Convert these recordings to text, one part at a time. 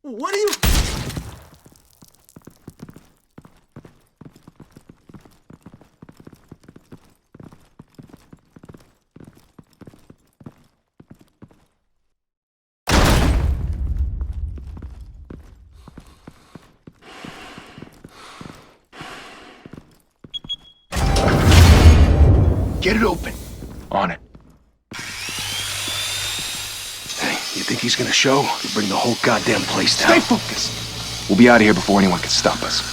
What are you... Get it open. On it. Hey, you think he's gonna show? He'll bring the whole goddamn place down. Stay focused! We'll be out of here before anyone can stop us.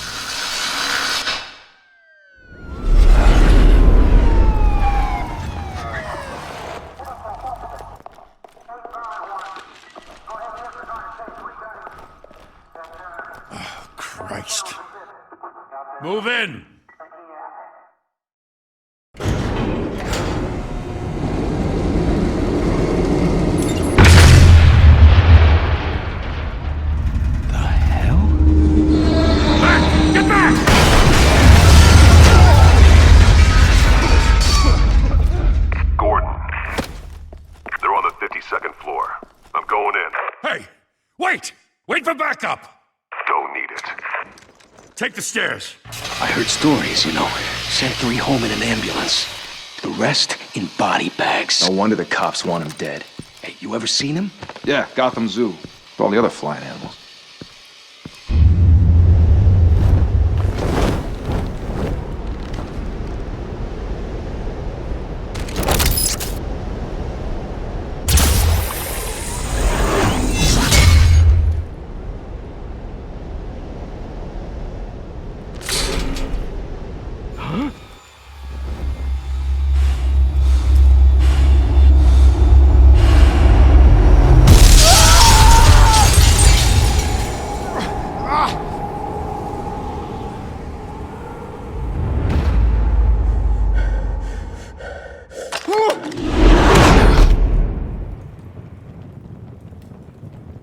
Oh, Christ. Move in! Wait for backup! Don't need it. Take the stairs. I heard stories, you know. Sent 3 home in an ambulance. The rest in body bags. No wonder the cops want him dead. Hey, you ever seen him? Yeah, Gotham Zoo. With all the other flying animals.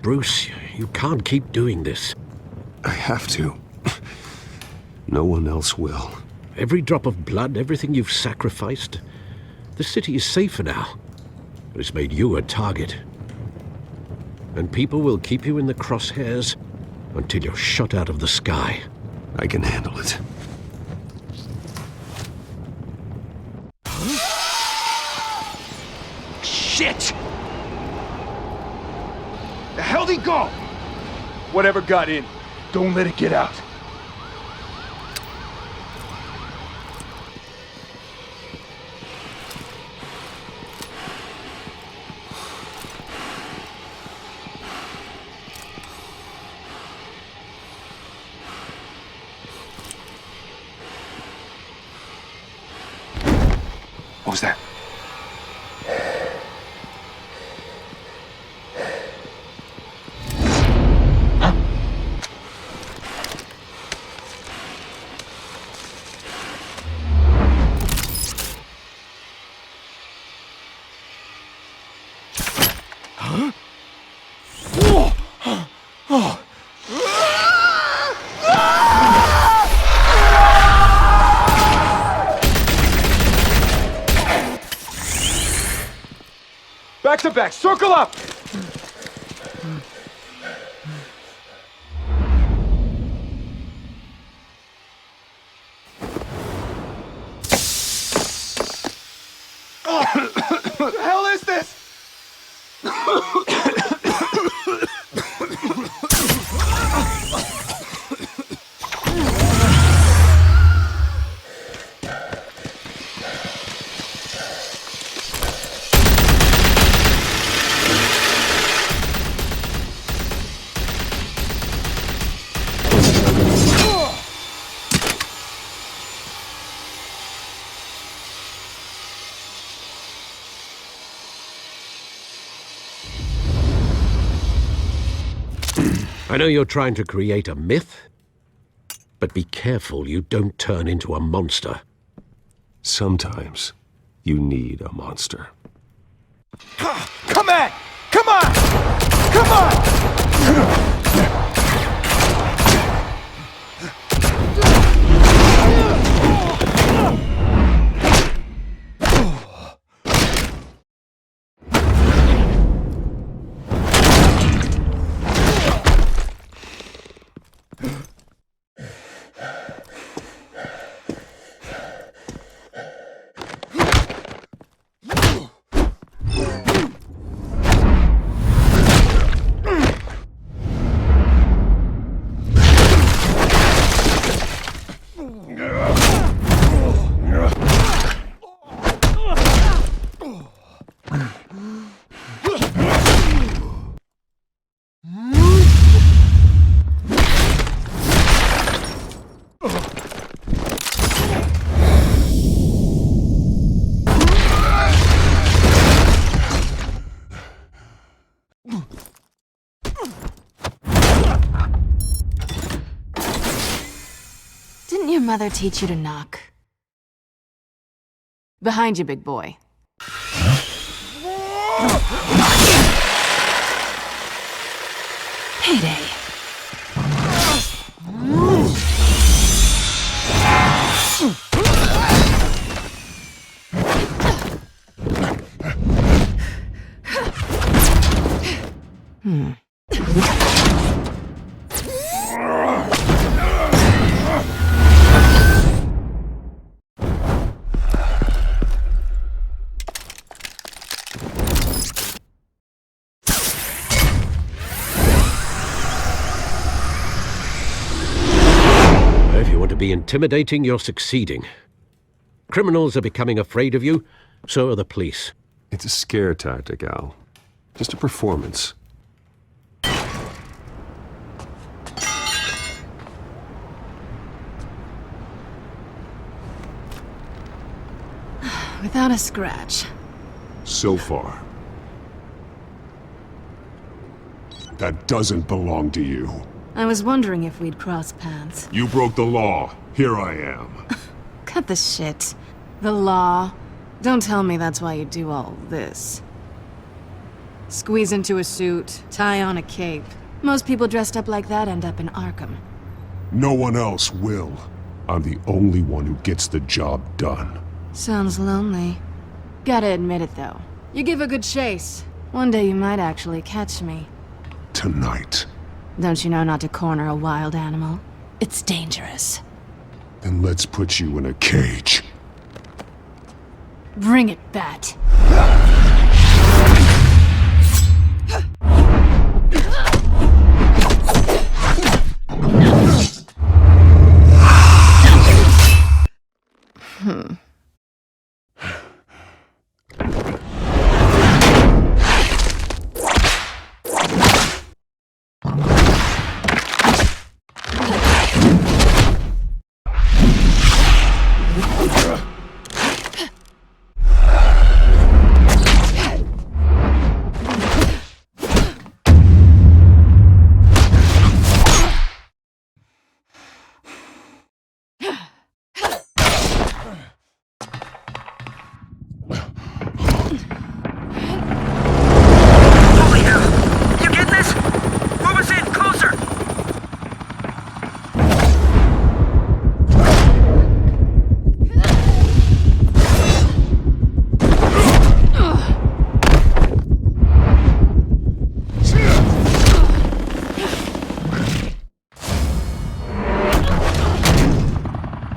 Bruce, you can't keep doing this. I have to. No one else will. Every drop of blood, everything you've sacrificed. The city is safer now, but it's made you a target. And people will keep you in the crosshairs until you're shot out of the sky. I can handle it. Shit! The hell'd he go? Whatever got in, don't let it get out. What was that? Back to back, circle up! What the hell is this? I know you're trying to create a myth, but be careful you don't turn into a monster. Sometimes you need a monster. Come on! Come on! Come on! mother teach you to knock? Behind you, big boy. Heyday. If you want to be intimidating, you're succeeding. Criminals are becoming afraid of you, so are the police. It's a scare tactic, Al. Just a performance. Without a scratch. So far. That doesn't belong to you. I was wondering if we'd cross paths. You broke the law. Here I am. Cut the shit. The law. Don't tell me that's why you do all this. Squeeze into a suit, tie on a cape. Most people dressed up like that end up in Arkham. No one else will. I'm the only one who gets the job done. Sounds lonely. Gotta admit it, though. You give a good chase. One day you might actually catch me. Tonight. Don't you know not to corner a wild animal? It's dangerous. Then let's put you in a cage. Bring it, Bat.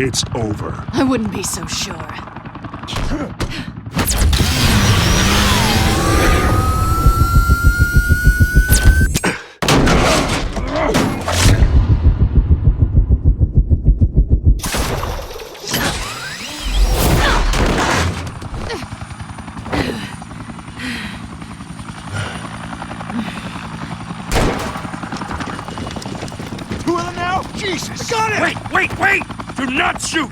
It's over. I wouldn't be so sure. Two of them now? Jesus! Got it! Wait! Do not shoot!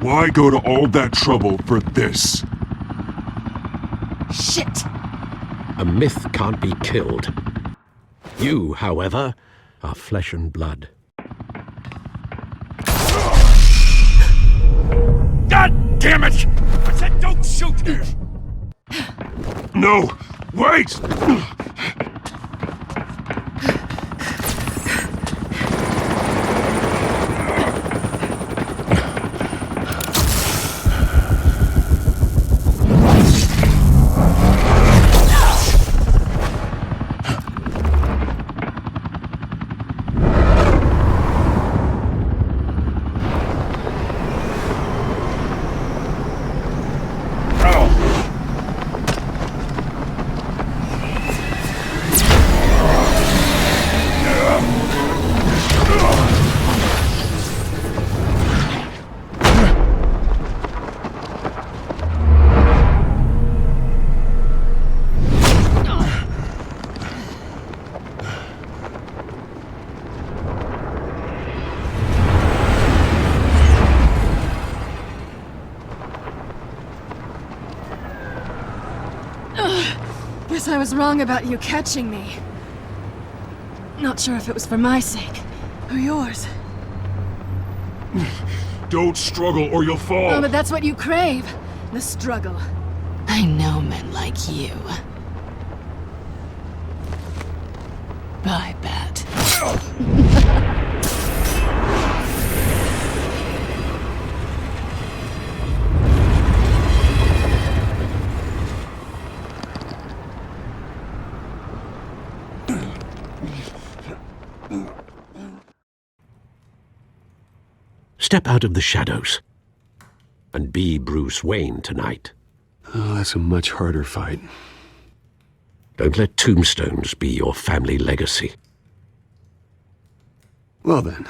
Why go to all that trouble for this? Shit! A myth can't be killed. You, however, are flesh and blood. God damn it! I said don't shoot! No! Wait! Guess I was wrong about you catching me. Not sure if it was for my sake, or yours. Don't struggle or you'll fall! Oh, but that's what you crave. The struggle. I know men like you. I bet. Step out of the shadows and be Bruce Wayne tonight. Oh, that's a much harder fight. Don't let tombstones be your family legacy. Well then.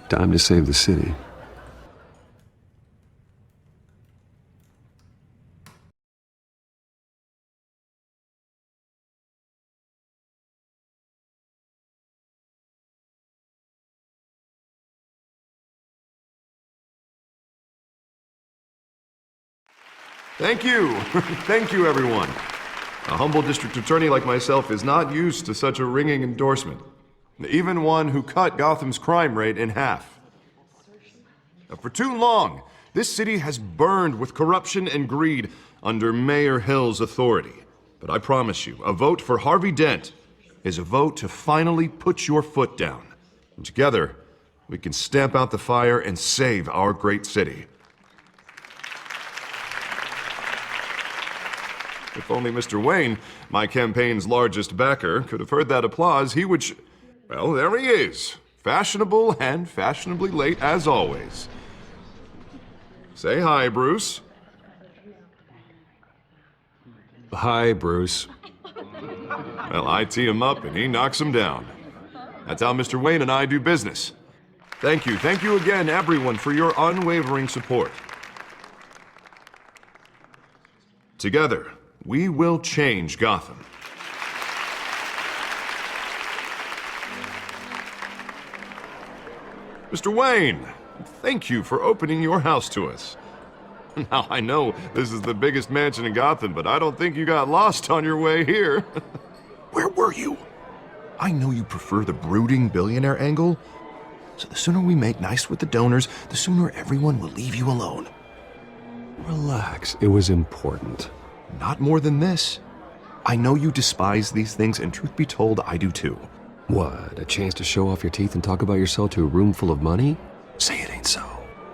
Time to save the city. Thank you. Thank you, everyone. A humble district attorney like myself is not used to such a ringing endorsement. Even one who cut Gotham's crime rate in half. For too long, this city has burned with corruption and greed under Mayor Hill's authority. But I promise you, a vote for Harvey Dent is a vote to finally put your foot down. And together, we can stamp out the fire and save our great city. If only Mr. Wayne, my campaign's largest backer, could have heard that applause, he would well, there he is. Fashionable and fashionably late as always. Say hi, Bruce. Hi, Bruce. Well, I tee him up and he knocks him down. That's how Mr. Wayne and I do business. Thank you again, everyone, for your unwavering support. Together, we will change Gotham. Mr. Wayne, thank you for opening your house to us. Now, I know this is the biggest mansion in Gotham, but I don't think you got lost on your way here. Where were you? I know you prefer the brooding billionaire angle, so the sooner we make nice with the donors, the sooner everyone will leave you alone. Relax, it was important. Not more than this. I know you despise these things, and truth be told, I do too. What, a chance to show off your teeth and talk about yourself to a room full of money? Say it ain't so.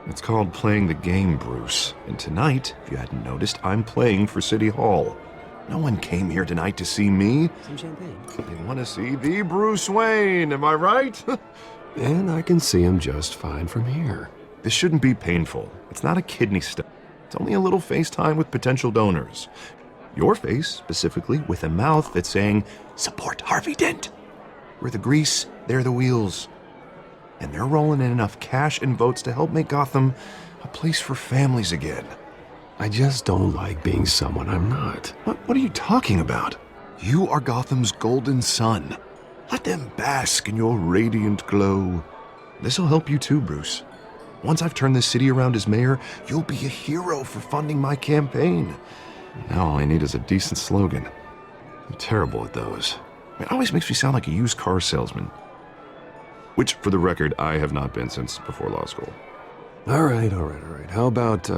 It's called playing the game, Bruce. And tonight, if you hadn't noticed, I'm playing for City Hall. No one came here tonight to see me. Some champagne. They want to see the Bruce Wayne, am I right? And I can see him just fine from here. This shouldn't be painful. It's not a kidney stone. It's only a little FaceTime with potential donors. Your face, specifically, with a mouth that's saying, support Harvey Dent. We're the grease, they're the wheels. And they're rolling in enough cash and votes to help make Gotham a place for families again. I just don't like being someone I'm not. What are you talking about? You are Gotham's golden sun. Let them bask in your radiant glow. This'll help you too, Bruce. Once I've turned this city around as mayor, you'll be a hero for funding my campaign. Now all I need is a decent slogan. I'm terrible at those. It always makes me sound like a used car salesman. Which, for the record, I have not been since before law school. All right. How about,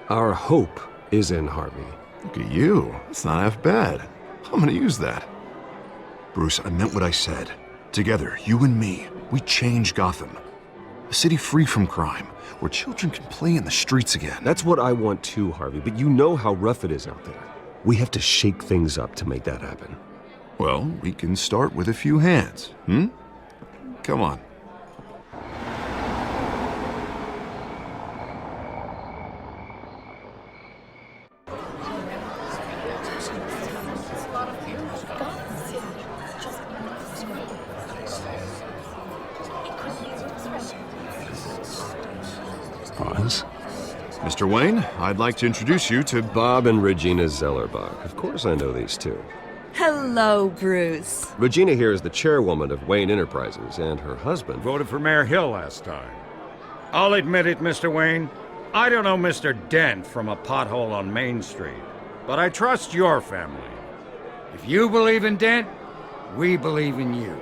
our hope is in Harvey? Look at you. That's not half bad. I'm gonna use that. Bruce, I meant what I said. Together, you and me, we change Gotham. A city free from crime, where children can play in the streets again. That's what I want too, Harvey, but you know how rough it is out there. We have to shake things up to make that happen. Well, we can start with a few hands, Come on. Pause. Mr. Wayne, I'd like to introduce you to Bob and Regina Zellerbach. Of course I know these two. Hello, Bruce. Regina here is the chairwoman of Wayne Enterprises, and her husband... Voted for Mayor Hill last time. I'll admit it, Mr. Wayne. I don't know Mr. Dent from a pothole on Main Street, but I trust your family. If you believe in Dent, we believe in you.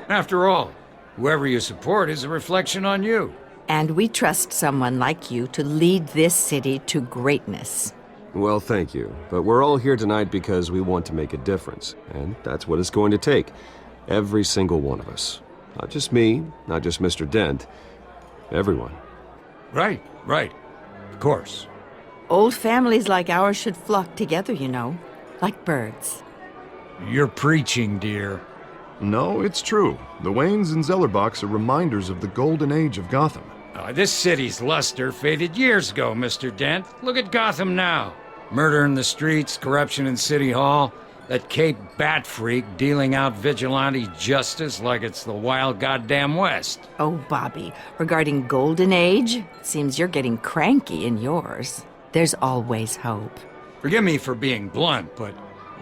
After all, whoever you support is a reflection on you. And we trust someone like you to lead this city to greatness. Well, thank you. But we're all here tonight because we want to make a difference. And that's what it's going to take. Every single one of us. Not just me, not just Mr. Dent. Everyone. Right. Of course. Old families like ours should flock together, you know. Like birds. You're preaching, dear. No, it's true. The Waynes and Zellerbachs are reminders of the golden age of Gotham. This city's luster faded years ago, Mr. Dent. Look at Gotham now. Murder in the streets, corruption in City Hall, that Cape Bat freak dealing out vigilante justice like it's the wild goddamn West. Oh, Bobby, regarding Golden Age, seems you're getting cranky in yours. There's always hope. Forgive me for being blunt, but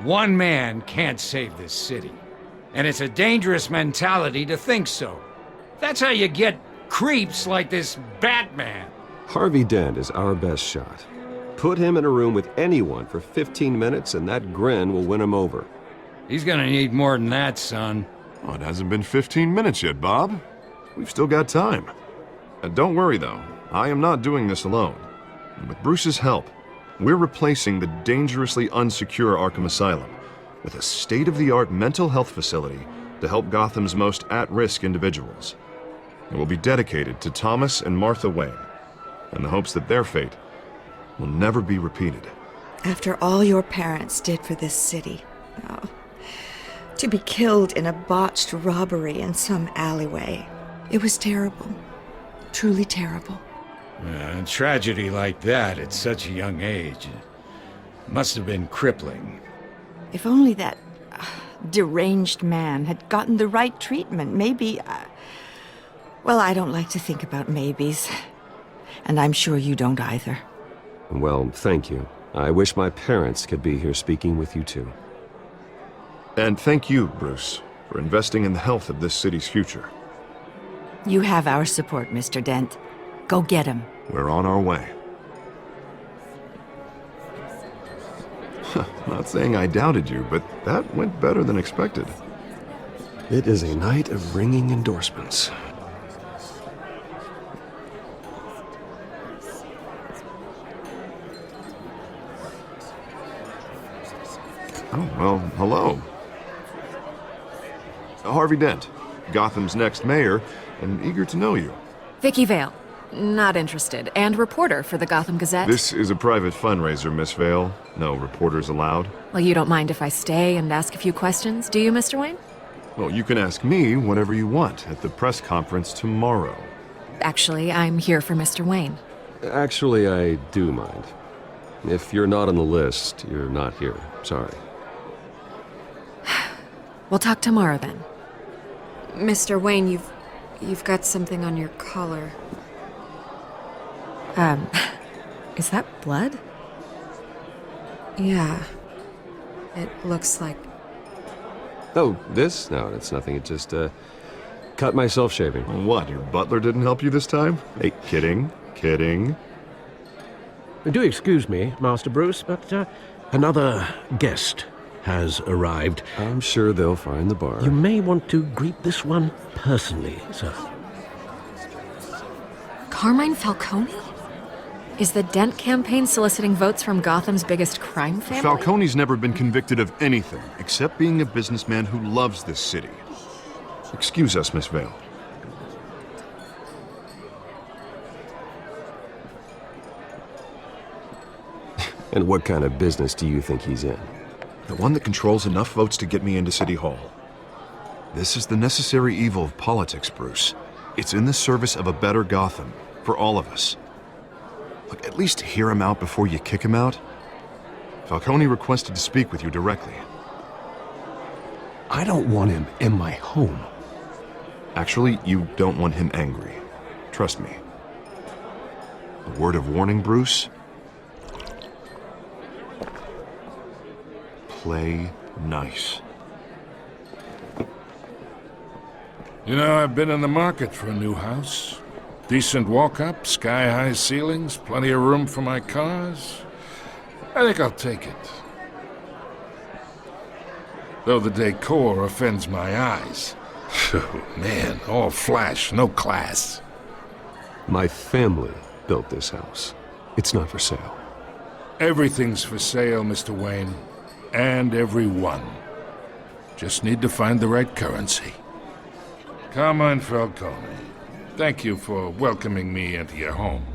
one man can't save this city. And it's a dangerous mentality to think so. That's how you get creeps like this Batman. Harvey Dent is our best shot. Put him in a room with anyone for 15 minutes and that grin will win him over. He's gonna need more than that, son. Oh, it hasn't been 15 minutes yet, Bob. We've still got time. Don't worry, though. I am not doing this alone. With Bruce's help, we're replacing the dangerously unsecure Arkham Asylum with a state-of-the-art mental health facility to help Gotham's most at-risk individuals. It will be dedicated to Thomas and Martha Wayne, in the hopes that their fate will never be repeated. After all your parents did for this city, to be killed in a botched robbery in some alleyway, it was terrible. Truly terrible. A tragedy like that at such a young age must have been crippling. If only that deranged man had gotten the right treatment, maybe... well, I don't like to think about maybes. And I'm sure you don't either. Well, thank you. I wish my parents could be here speaking with you too. And thank you, Bruce, for investing in the health of this city's future. You have our support, Mr. Dent. Go get him. We're on our way. Not saying I doubted you, but that went better than expected. It is a night of ringing endorsements. Oh, well, hello. Harvey Dent, Gotham's next mayor, and eager to know you. Vicky Vale. Not interested. And reporter for the Gotham Gazette. This is a private fundraiser, Miss Vale. No reporters allowed. Well, you don't mind if I stay and ask a few questions, do you, Mr. Wayne? Well, you can ask me whatever you want at the press conference tomorrow. Actually, I'm here for Mr. Wayne. Actually, I do mind. If you're not on the list, you're not here. Sorry. We'll talk tomorrow then. Mr. Wayne, you've got something on your collar. Is that blood? Yeah. It looks like... Oh, this? No, it's nothing. It just, cut myself shaving. What, your butler didn't help you this time? Hey, kidding. Do excuse me, Master Bruce, but another guest has arrived. I'm sure they'll find the bar. You may want to greet this one personally, sir. Carmine Falcone? Is the Dent campaign soliciting votes from Gotham's biggest crime family? Falcone's never been convicted of anything except being a businessman who loves this city. Excuse us, Miss Vale. And what kind of business do you think he's in? The one that controls enough votes to get me into City Hall. This is the necessary evil of politics, Bruce. It's in the service of a better Gotham, for all of us. Look, at least hear him out before you kick him out. Falcone requested to speak with you directly. I don't want him in my home. Actually, you don't want him angry. Trust me. A word of warning, Bruce. Play nice. You know, I've been in the market for a new house. Decent walk-up, sky-high ceilings, plenty of room for my cars. I think I'll take it. Though the decor offends my eyes. Oh, man, all flash, no class. My family built this house. It's not for sale. Everything's for sale, Mr. Wayne. And everyone. Just need to find the right currency. Carmine Falcone, thank you for welcoming me into your home.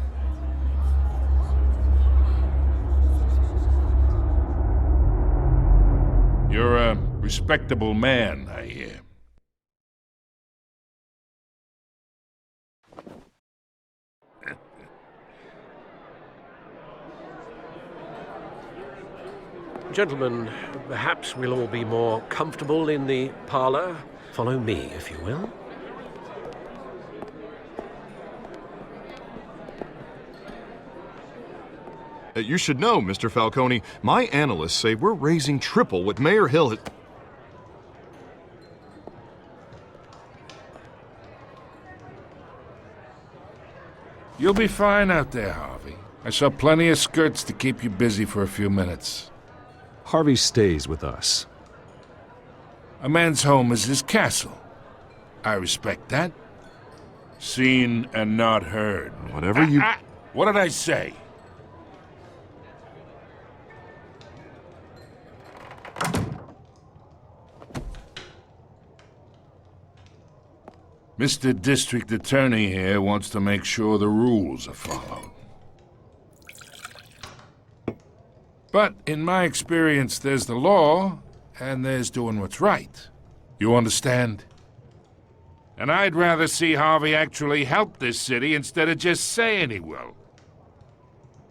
You're a respectable man, I hear. Gentlemen, perhaps we'll all be more comfortable in the parlor. Follow me, if you will. You should know, Mr. Falcone, my analysts say we're raising triple what Mayor Hill has... You'll be fine out there, Harvey. I saw plenty of skirts to keep you busy for a few minutes. Harvey stays with us. A man's home is his castle. I respect that. Seen and not heard. Whatever you... What did I say? Mr. District Attorney here wants to make sure the rules are followed. But in my experience, there's the law, and there's doing what's right. You understand? And I'd rather see Harvey actually help this city instead of just saying he will.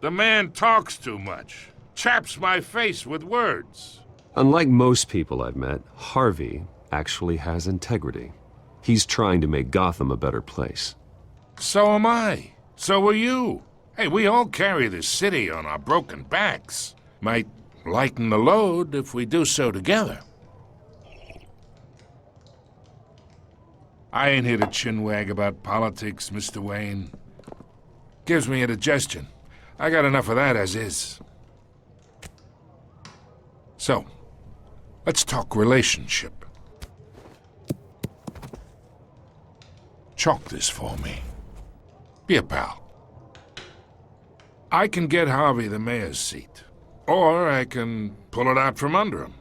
The man talks too much, chaps my face with words. Unlike most people I've met, Harvey actually has integrity. He's trying to make Gotham a better place. So am I. So are you. Hey, we all carry this city on our broken backs. Might lighten the load if we do so together. I ain't here to chinwag about politics, Mr. Wayne. Gives me indigestion. I got enough of that as is. So, let's talk relationship. Chalk this for me. Be a pal. I can get Harvey the mayor's seat, or I can pull it out from under him.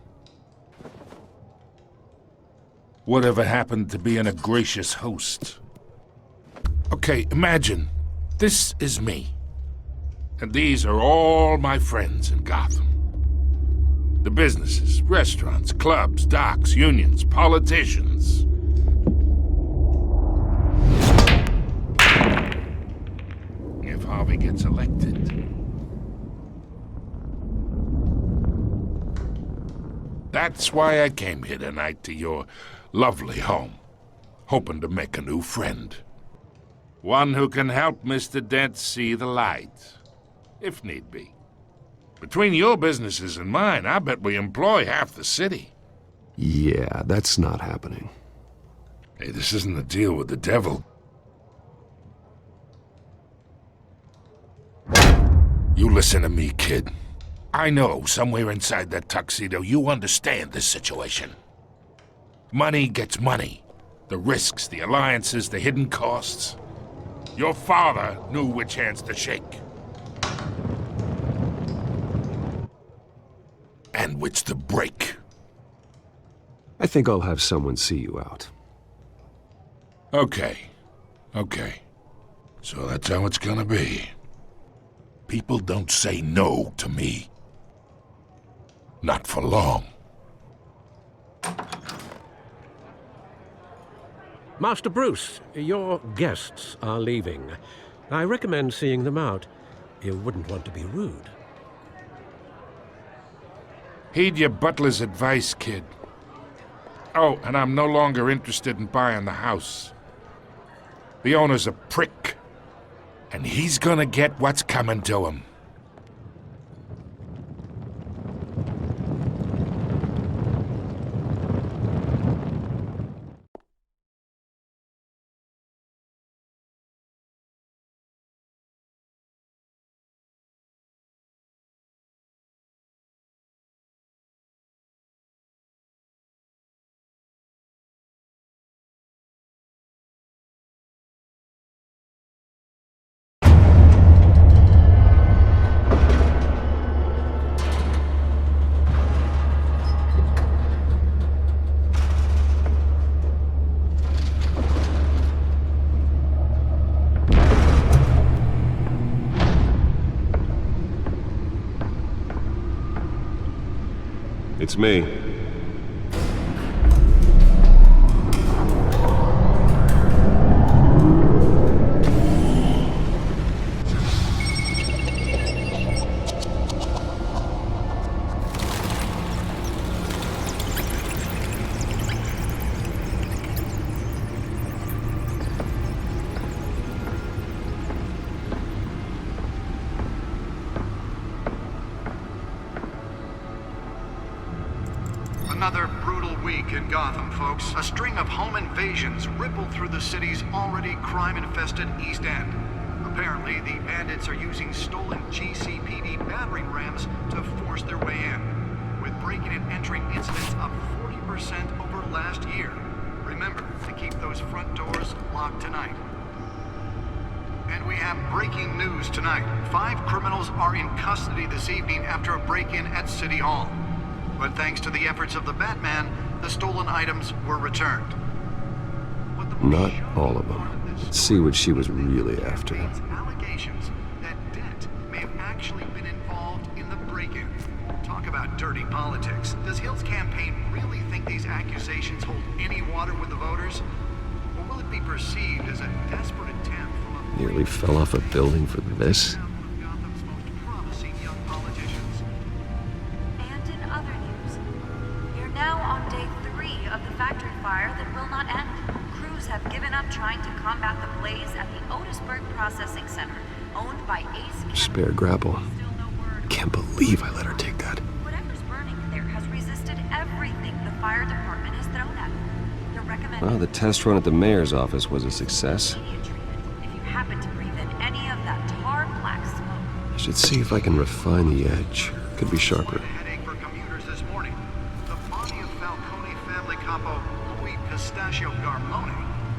Whatever happened to being a gracious host? Okay, imagine this is me, and these are all my friends in Gotham. The businesses, restaurants, clubs, docks, unions, politicians. If Harvey gets elected. That's why I came here tonight to your lovely home, hoping to make a new friend. One who can help Mr. Dent see the light, if need be. Between your businesses and mine, I bet we employ half the city. Yeah, that's not happening. Hey, this isn't a deal with the devil. You listen to me, kid. I know somewhere inside that tuxedo you understand this situation. Money gets money. The risks, the alliances, the hidden costs. Your father knew which hands to shake. And which to break. I think I'll have someone see you out. Okay. So that's how it's gonna be. People don't say no to me. Not for long. Master Bruce, your guests are leaving. I recommend seeing them out. You wouldn't want to be rude. Heed your butler's advice, kid. Oh, and I'm no longer interested in buying the house. The owner's a prick. And he's gonna get what's coming to him. It's me. Another brutal week in Gotham, folks. A string of home invasions rippled through the city's already crime-infested East End. Apparently, the bandits are using stolen GCPD battering rams to force their way in, with breaking and entering incidents up 40% over last year. Remember to keep those front doors locked tonight. And we have breaking news tonight. 5 criminals are in custody this evening after a break-in at City Hall. But thanks to the efforts of the Batman, the stolen items were returned. Not all of them. Let's see what she was really after. Allegations that Dent may have actually been involved in the break-in. Talk about dirty politics. Does Hill's campaign really think these accusations hold any water with the voters? Or will it be perceived as a desperate attempt from a... Nearly fell off a building for this? Now on day 3 of the factory fire that will not end. Crews have given up trying to combat the blaze at the Otisburg Processing Center, owned by Ace. Spare grapple. Can't believe I let her take that. Whatever's burning there has resisted everything the fire department has thrown at it. They're recommending... Well, the test run at the mayor's office was a success. If you happen to breathe in any of that tar black smoke. I should see if I can refine the edge. Could be sharper.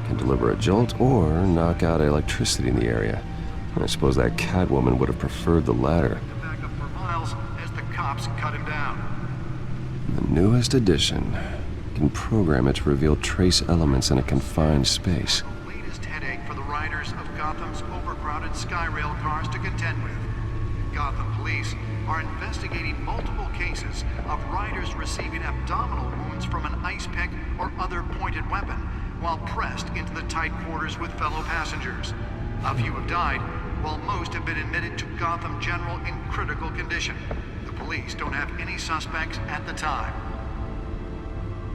Can deliver a jolt or knock out electricity in the area. I suppose that Catwoman would have preferred the latter. Back up for miles as the cops cut him down. The newest addition can program it to reveal trace elements in a confined space. Latest headache for the riders of Gotham's overcrowded Skyrail cars to contend with. Gotham police are investigating multiple cases of riders receiving abdominal wounds from an ice pick or other pointed weapon while pressed into the tight quarters with fellow passengers. A few have died, while most have been admitted to Gotham General in critical condition. The police don't have any suspects at the time.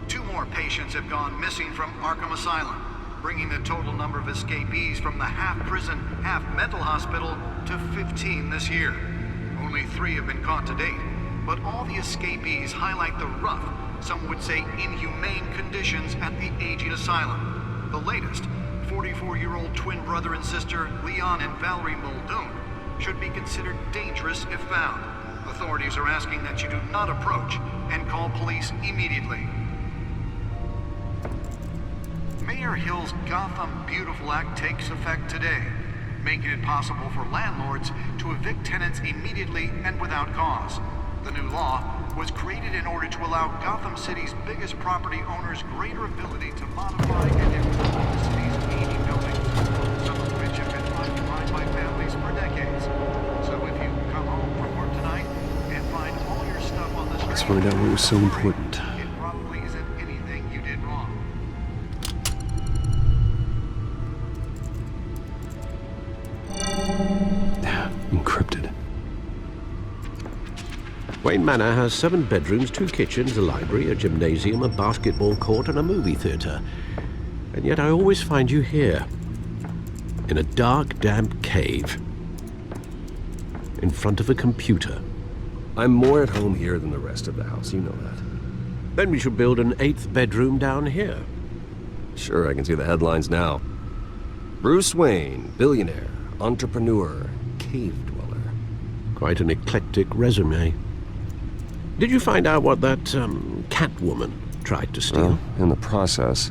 2 more patients have gone missing from Arkham Asylum, bringing the total number of escapees from the half-prison, half-mental hospital to 15 this year. Only 3 have been caught to date, but all the escapees highlight the rough, some would say inhumane conditions at the aging asylum. The latest, 44-year-old twin brother and sister Leon and Valerie Muldoon, should be considered dangerous if found. Authorities are asking that you do not approach and call police immediately. Mayor Hill's Gotham Beautiful Act takes effect today, making it possible for landlords to evict tenants immediately and without cause. The new law was created in order to allow Gotham City's biggest property owners greater ability to modify and improve the city's aging buildings, some of which have been occupied by families for decades. So if you come home from work tonight and find all your stuff on the street... Let's find out what was so important. It probably isn't anything you did wrong. Encrypted. Wayne Manor has 7 bedrooms, 2 kitchens, a library, a gymnasium, a basketball court, and a movie theater. And yet I always find you here, in a dark, damp cave, in front of a computer. I'm more at home here than the rest of the house, you know that. Then we should build an 8th bedroom down here. Sure, I can see the headlines now. Bruce Wayne, billionaire, entrepreneur, cave dweller. Quite an eclectic resume. Did you find out what that, Catwoman tried to steal? Well, in the process.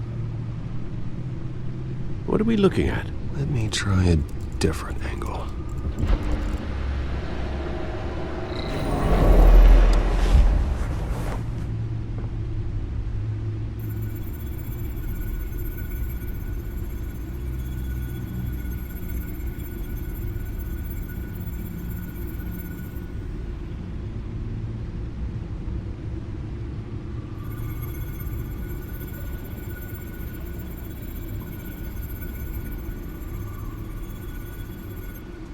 What are we looking at? Let me try a different angle.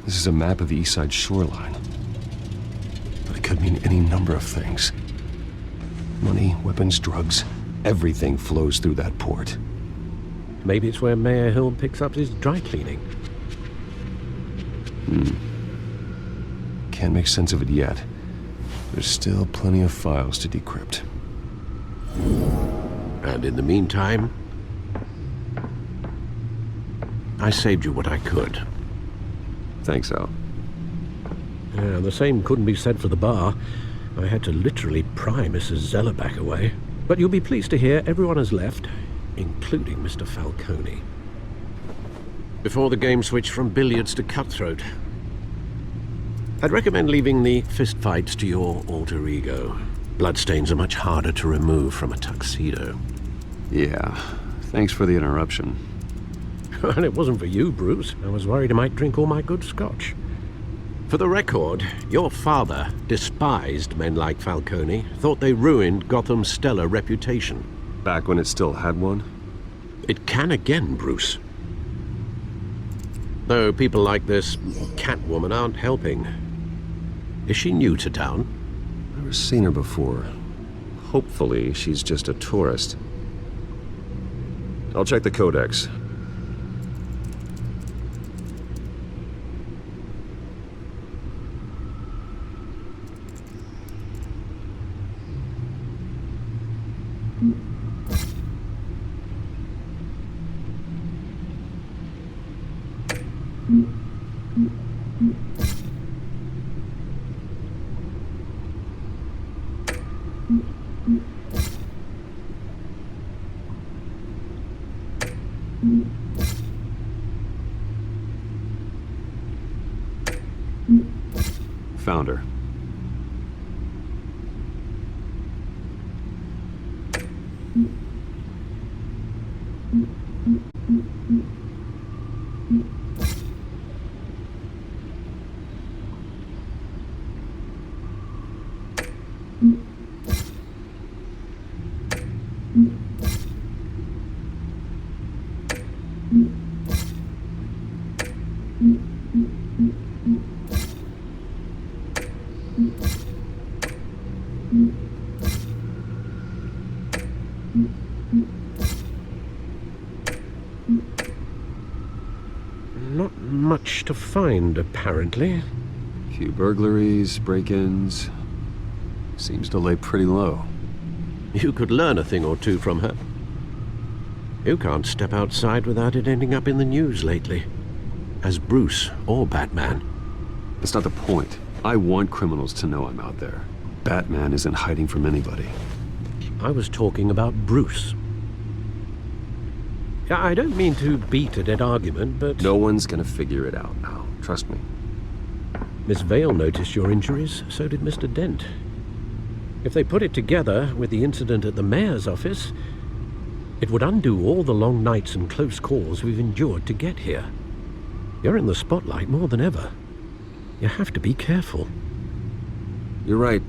This is a map of the East Side shoreline. But it could mean any number of things. Money, weapons, drugs, everything flows through that port. Maybe it's where Mayor Hill picks up his dry cleaning. Can't make sense of it yet. There's still plenty of files to decrypt. And in the meantime, I saved you what I could. Thanks, Al. Yeah, the same couldn't be said for the bar. I had to literally pry Mrs. Zeller back away. But you'll be pleased to hear everyone has left, including Mr. Falcone. Before the game switched from billiards to cutthroat, I'd recommend leaving the fistfights to your alter ego. Bloodstains are much harder to remove from a tuxedo. Yeah, thanks for the interruption. And it wasn't for you, Bruce. I was worried I might drink all my good scotch. For the record, your father despised men like Falcone, thought they ruined Gotham's stellar reputation. Back when it still had one? It can again, Bruce. Though people like this Catwoman aren't helping. Is she new to town? Never seen her before. Hopefully, she's just a tourist. I'll check the codex. Found her. Not much to find, apparently. Few burglaries, break-ins. Seems to lay pretty low. You could learn a thing or two from her. You can't step outside without it ending up in the news lately. As Bruce or Batman. That's not the point. I want criminals to know I'm out there. Batman isn't hiding from anybody. I was talking about Bruce. I don't mean to beat a dead argument, but... No one's gonna figure it out now. Trust me. Miss Vale noticed your injuries, so did Mr. Dent. If they put it together with the incident at the mayor's office, it would undo all the long nights and close calls we've endured to get here. You're in the spotlight more than ever. You have to be careful. You're right.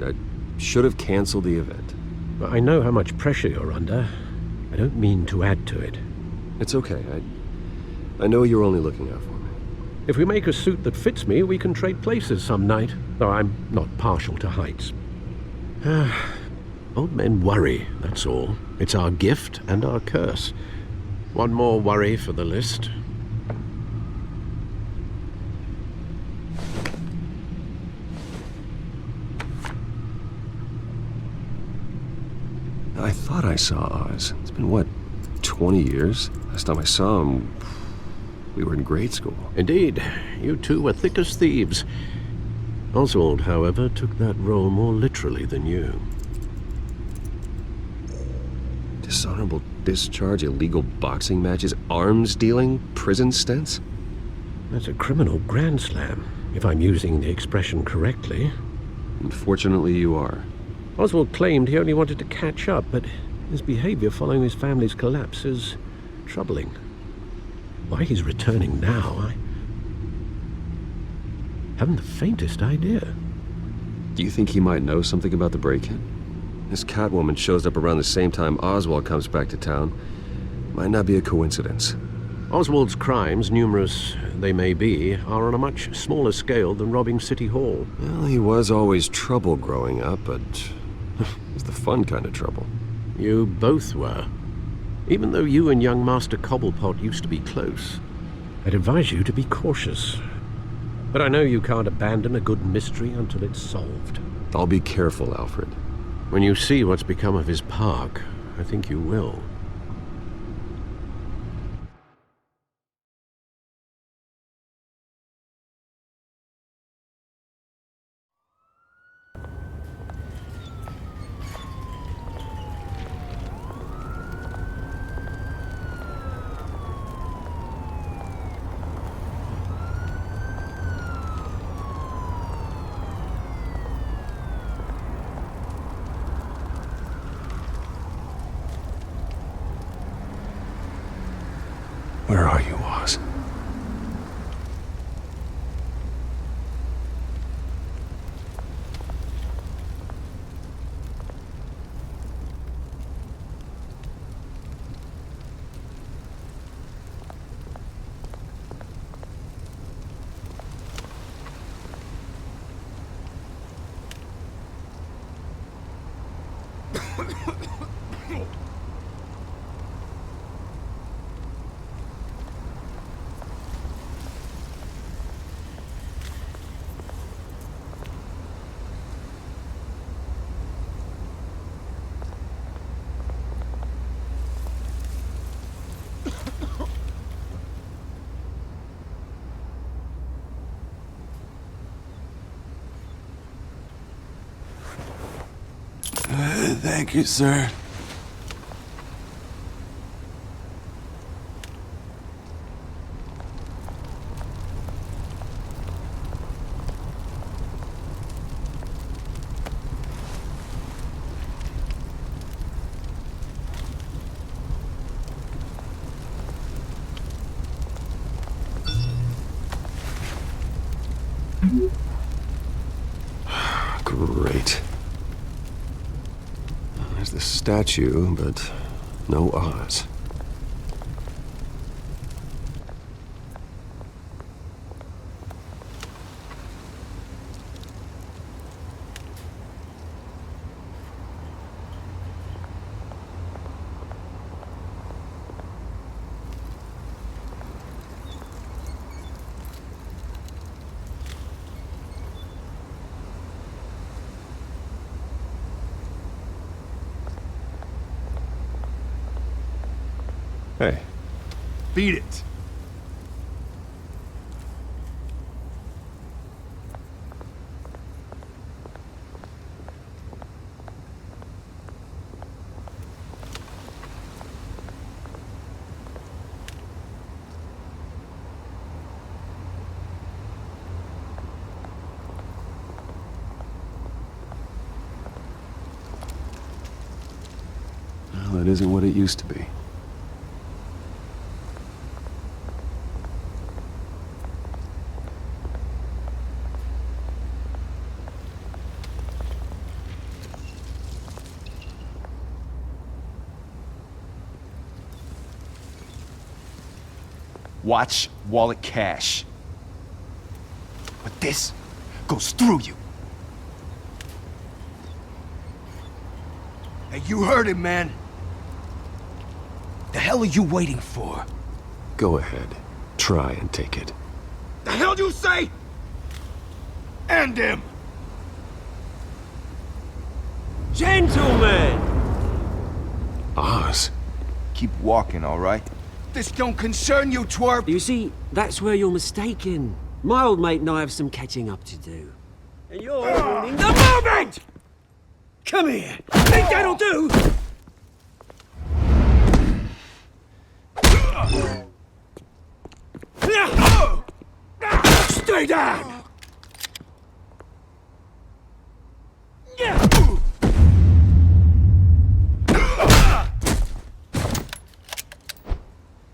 I should have canceled the event. I know how much pressure you're under. I don't mean to add to it. It's okay. I know you're only looking out for me. If we make a suit that fits me, we can trade places some night, though I'm not partial to heights. Old men worry, that's all. It's our gift and our curse. One more worry for the list. I thought I saw Oz. It's been, what, 20 years? Last time I saw him, we were in grade school. Indeed. You two were thick as thieves. Oswald, however, took that role more literally than you. Dishonorable discharge, illegal boxing matches, arms dealing, prison stints? That's a criminal grand slam, if I'm using the expression correctly. Unfortunately, you are. Oswald claimed he only wanted to catch up, but his behavior following his family's collapse is troubling. Why he's returning now, I haven't the faintest idea. Do you think he might know something about the break-in? This Catwoman shows up around the same time Oswald comes back to town. Might not be a coincidence. Oswald's crimes, numerous they may be, are on a much smaller scale than robbing City Hall. Well, he was always trouble growing up, but it was the fun kind of trouble. You both were. Even though you and young Master Cobblepot used to be close, I'd advise you to be cautious. But I know you can't abandon a good mystery until it's solved. I'll be careful, Alfred. When you see what's become of his park, I think you will. Where are you, Oz? Thank you, sir. Great. There's the statue, but no Oz. Hey. Beat it. Well, it isn't what it used to be. Watch wallet cash. But this goes through you. Hey, you heard him, man. The hell are you waiting for? Go ahead. Try and take it. The hell do you say? End him! Gentlemen! Oz. Keep walking, all right? This don't concern you, twerp! You see, that's where you're mistaken. My old mate and I have some catching up to do. And you're ruining the moment! Come here! Think that'll do? Stay down!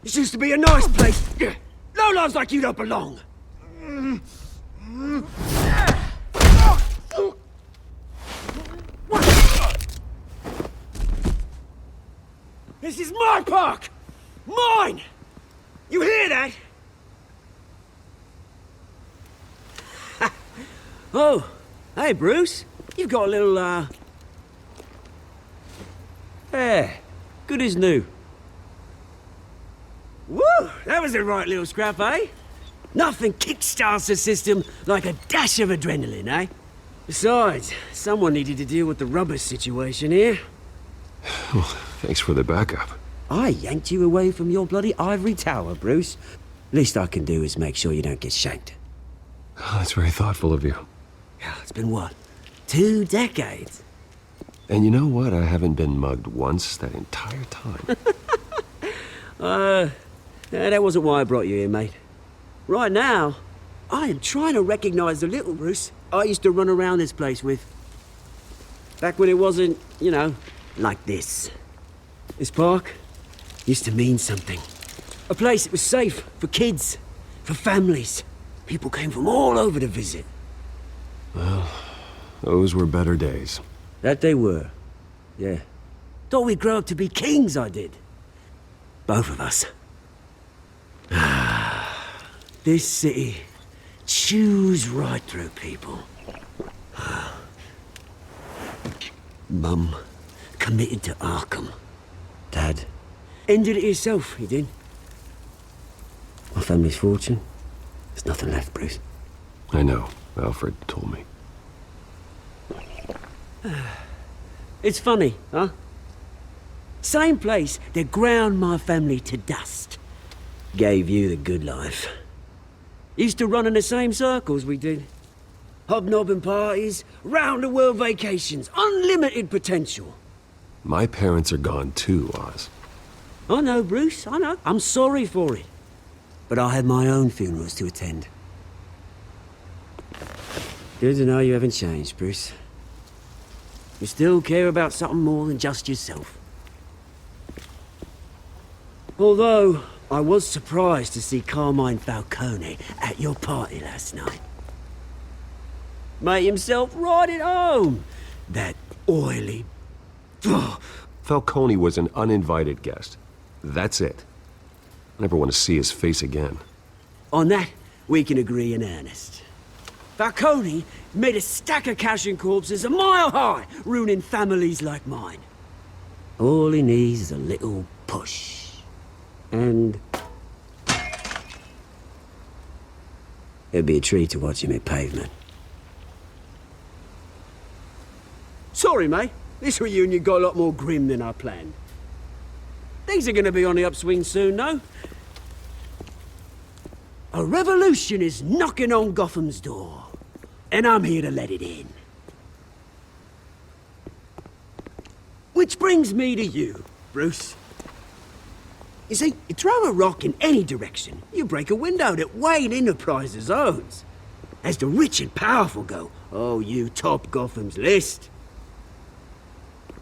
This used to be a nice place. Lowlifes like you don't belong. This is my park! Mine! You hear that? Oh, hey, Bruce. You've got a little, hair. Good as new. Woo! That was a right little scrap, eh? Nothing kickstarts the system like a dash of adrenaline, eh? Besides, someone needed to deal with the rubber situation here. Well, thanks for the backup. I yanked you away from your bloody ivory tower, Bruce. Least I can do is make sure you don't get shanked. Oh, that's very thoughtful of you. Yeah, it's been what? 2 decades? And you know what? I haven't been mugged once that entire time. That wasn't why I brought you here, mate. Right now, I am trying to recognize the little Bruce I used to run around this place with. Back when it wasn't, you know, like this. This park used to mean something. A place that was safe for kids, for families. People came from all over to visit. Well, those were better days. That they were, yeah. Thought we'd grow up to be kings, I did. Both of us. This city chews right through people. Mum committed to Arkham. Dad ended it himself, he did. My family's fortune, there's nothing left, Bruce. I know. Alfred told me. It's funny, huh? Same place that ground my family to dust. Gave you the good life. Used to run in the same circles we did. Hobnobbing parties, round-the-world vacations, unlimited potential. My parents are gone too, Oz. I know, Bruce, I know. I'm sorry for it. But I had my own funerals to attend. Good to know you haven't changed, Bruce. You still care about something more than just yourself. Although, I was surprised to see Carmine Falcone at your party last night. Made himself right at home. That oily... Falcone was an uninvited guest. That's it. I never want to see his face again. On that, we can agree in earnest. Falcone made a stack of cash and corpses a mile high, ruining families like mine. All he needs is a little push. And... it'd be a treat to watch him hit pavement. Sorry, mate. This reunion got a lot more grim than I planned. Things are gonna be on the upswing soon, though. A revolution is knocking on Gotham's door, and I'm here to let it in. Which brings me to you, Bruce. You see, you throw a rock in any direction, you break a window that Wayne Enterprises owns. As the rich and powerful go, oh, you top Gotham's list.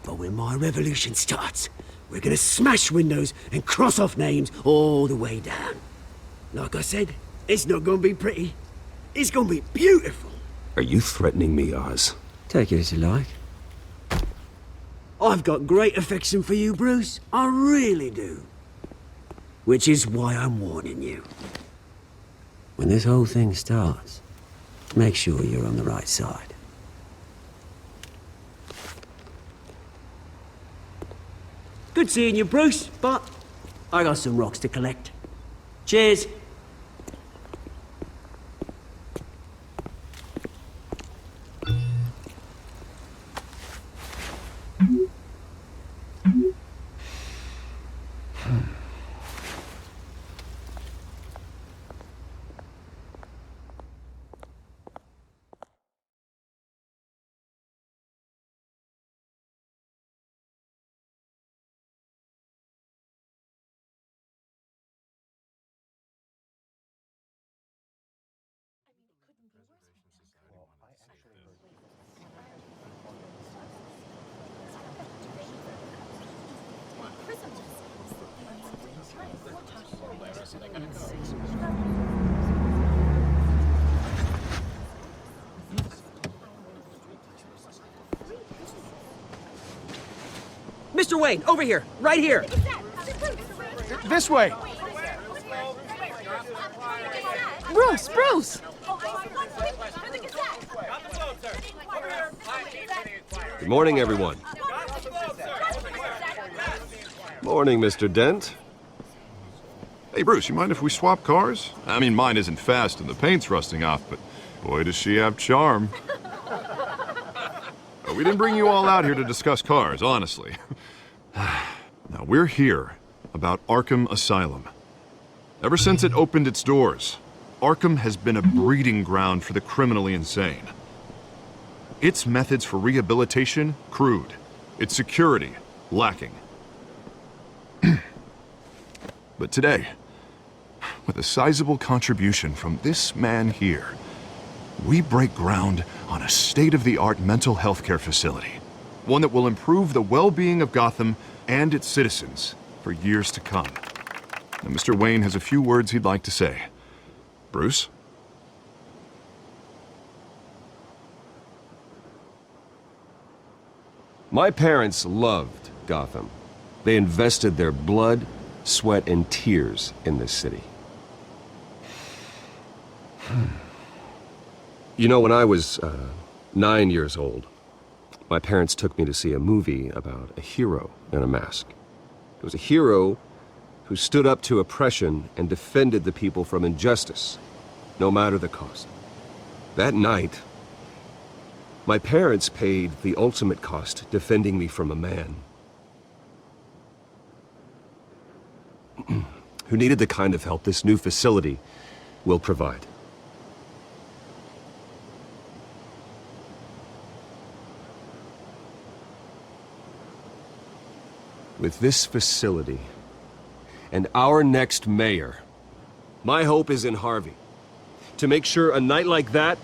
But when my revolution starts, we're gonna smash windows and cross off names all the way down. Like I said, it's not gonna be pretty. It's gonna be beautiful. Are you threatening me, Oz? Take it as you like. I've got great affection for you, Bruce. I really do. Which is why I'm warning you. When this whole thing starts, make sure you're on the right side. Good seeing you, Bruce, but I got some rocks to collect. Cheers. Mr. Wayne, over here, right here. This way. Bruce! Bruce! Good morning, everyone. Morning, Mr. Dent. Hey, Bruce, you mind if we swap cars? I mean, mine isn't fast and the paint's rusting off, but boy, does she have charm. We didn't bring you all out here to discuss cars, honestly. Now, we're here about Arkham Asylum. Ever since it opened its doors, Arkham has been a breeding ground for the criminally insane. Its methods for rehabilitation, crude. Its security, lacking. But today, with a sizable contribution from this man here, we break ground on a state-of-the-art mental health care facility. One that will improve the well-being of Gotham and its citizens for years to come. Now, Mr. Wayne has a few words he'd like to say. Bruce? My parents loved Gotham. They invested their blood, sweat, and tears in this city. You know, when I was 9 years old, my parents took me to see a movie about a hero in a mask. It was a hero who stood up to oppression and defended the people from injustice, no matter the cost. That night, my parents paid the ultimate cost defending me from a man who needed the kind of help this new facility will provide. With this facility and our next mayor, my hope is in Harvey, to make sure a night like that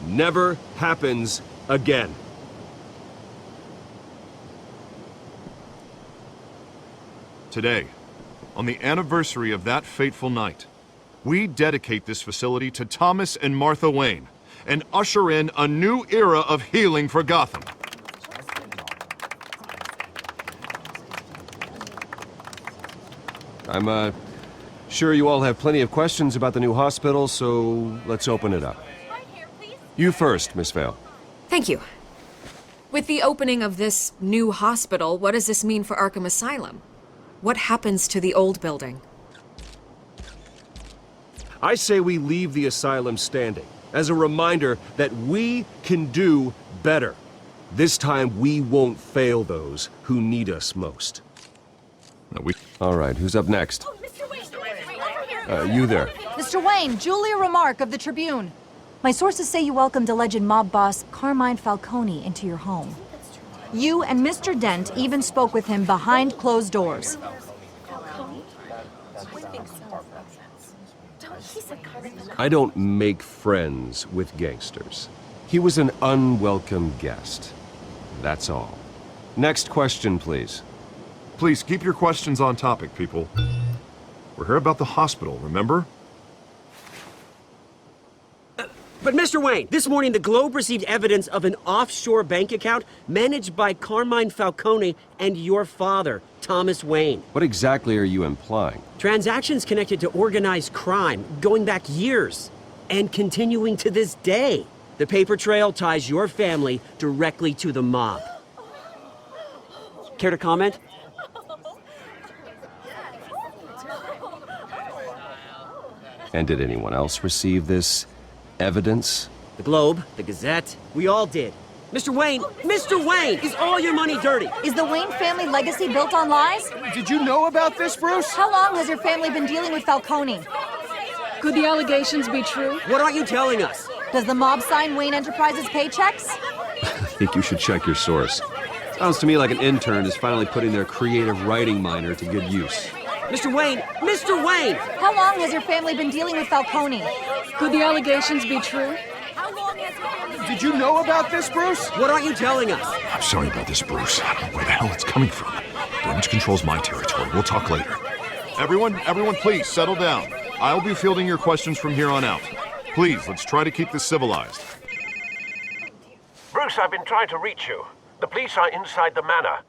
never happens again. Today, on the anniversary of that fateful night, we dedicate this facility to Thomas and Martha Wayne and usher in a new era of healing for Gotham. I'm sure you all have plenty of questions about the new hospital, so let's open it up. You first, Miss Vale. Thank you. With the opening of this new hospital, what does this mean for Arkham Asylum? What happens to the old building? I say we leave the asylum standing as a reminder that we can do better. This time we won't fail those who need us most. All right, who's up next? You there. Mr. Wayne, Julia Remark of the Tribune. My sources say you welcomed alleged mob boss Carmine Falcone into your home. You and Mr. Dent even spoke with him behind closed doors. I don't make friends with gangsters. He was an unwelcome guest. That's all. Next question, please. Please keep your questions on topic, people. We're here about the hospital, remember? But Mr. Wayne, this morning the Globe received evidence of an offshore bank account managed by Carmine Falcone and your father, Thomas Wayne. What exactly are you implying? Transactions connected to organized crime going back years and continuing to this day. The paper trail ties your family directly to the mob. Care to comment? And did anyone else receive this evidence? The Globe, the Gazette, we all did. Mr. Wayne, is all your money dirty? Is the Wayne family legacy built on lies? Did you know about this, Bruce? How long has your family been dealing with Falcone? Could the allegations be true? What aren't you telling us? Does the mob sign Wayne Enterprises paychecks? I think you should check your source. Sounds to me like an intern is finally putting their creative writing minor to good use. Mr. Wayne! How long has your family been dealing with Falcone? Could the allegations be true? Did you know about this, Bruce? What aren't you telling us? I'm sorry about this, Bruce. I don't know where the hell it's coming from. Damage control's my territory. We'll talk later. Everyone, please, settle down. I'll be fielding your questions from here on out. Please, let's try to keep this civilized. Bruce, I've been trying to reach you. The police are inside the manor.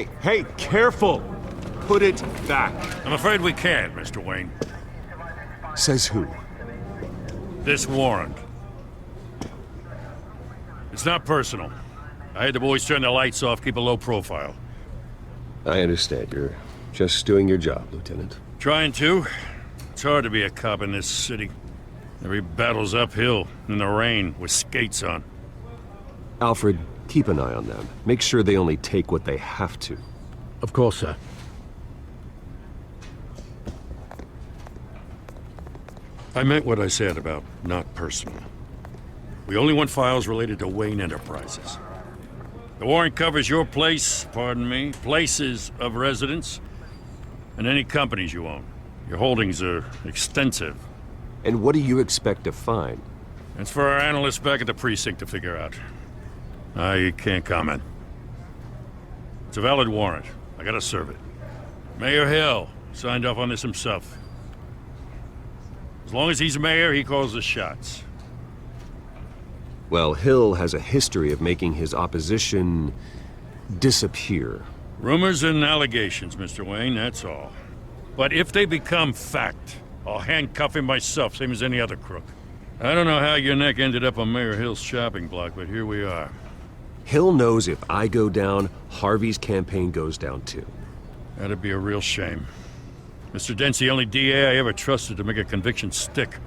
Hey, careful! Put it back. I'm afraid we can't, Mr. Wayne. Says who? This warrant. It's not personal. I had the boys turn the lights off, keep a low profile. I understand. You're just doing your job, Lieutenant. Trying to. It's hard to be a cop in this city. Every battle's uphill, in the rain, with skates on. Alfred, keep an eye on them. Make sure they only take what they have to. Of course, sir. I meant what I said about not personal. We only want files related to Wayne Enterprises. The warrant covers your place, pardon me, places of residence, and any companies you own. Your holdings are extensive. And what do you expect to find? It's for our analysts back at the precinct to figure out. I can't comment. It's a valid warrant. I gotta serve it. Mayor Hill signed off on this himself. As long as he's mayor, he calls the shots. Well, Hill has a history of making his opposition disappear. Rumors and allegations, Mr. Wayne, that's all. But if they become fact, I'll handcuff him myself, same as any other crook. I don't know how your neck ended up on Mayor Hill's shopping block, but here we are. Hill knows if I go down, Harvey's campaign goes down too. That'd be a real shame. Mr. Dent's the only DA I ever trusted to make a conviction stick.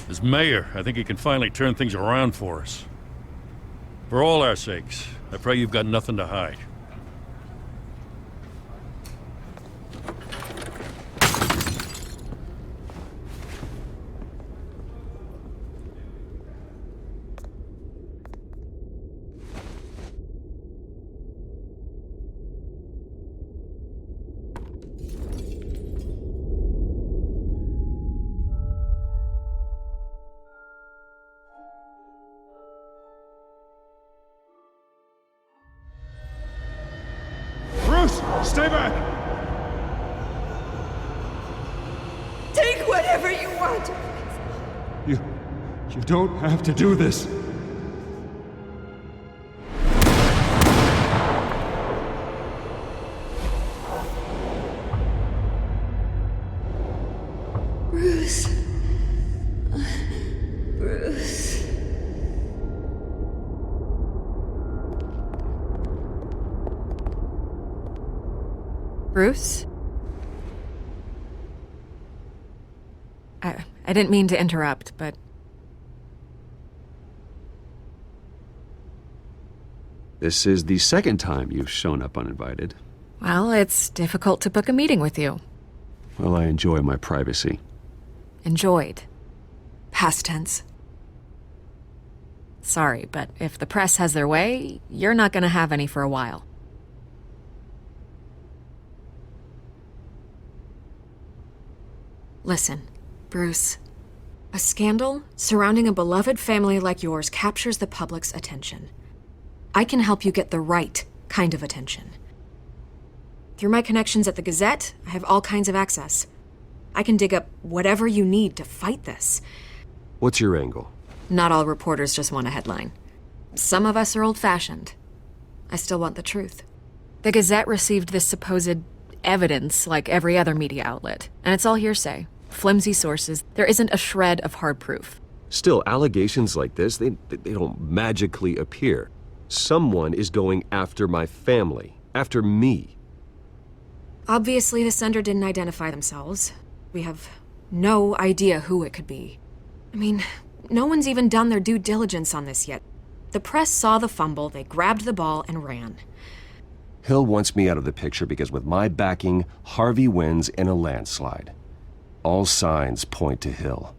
As mayor, I think he can finally turn things around for us. For all our sakes, I pray you've got nothing to hide. Stay back! Take whatever you want. You don't have to do this. Bruce. Bruce. Bruce? I didn't mean to interrupt, but... This is the second time you've shown up uninvited. Well, it's difficult to book a meeting with you. Well, I enjoy my privacy. Enjoyed. Past tense. Sorry, but if the press has their way, you're not gonna have any for a while. Listen, Bruce. A scandal surrounding a beloved family like yours captures the public's attention. I can help you get the right kind of attention. Through my connections at the Gazette, I have all kinds of access. I can dig up whatever you need to fight this. What's your angle? Not all reporters just want a headline. Some of us are old-fashioned. I still want the truth. The Gazette received this supposed evidence like every other media outlet, and it's all hearsay. Flimsy sources. There isn't a shred of hard proof. Still, allegations like this, they don't magically appear. Someone is going after my family, after me. Obviously, the sender didn't identify themselves. We have no idea who it could be. I mean, no one's even done their due diligence on this yet. The press saw the fumble, they grabbed the ball and ran. Hill wants me out of the picture because with my backing, Harvey wins in a landslide. All signs point to Hill.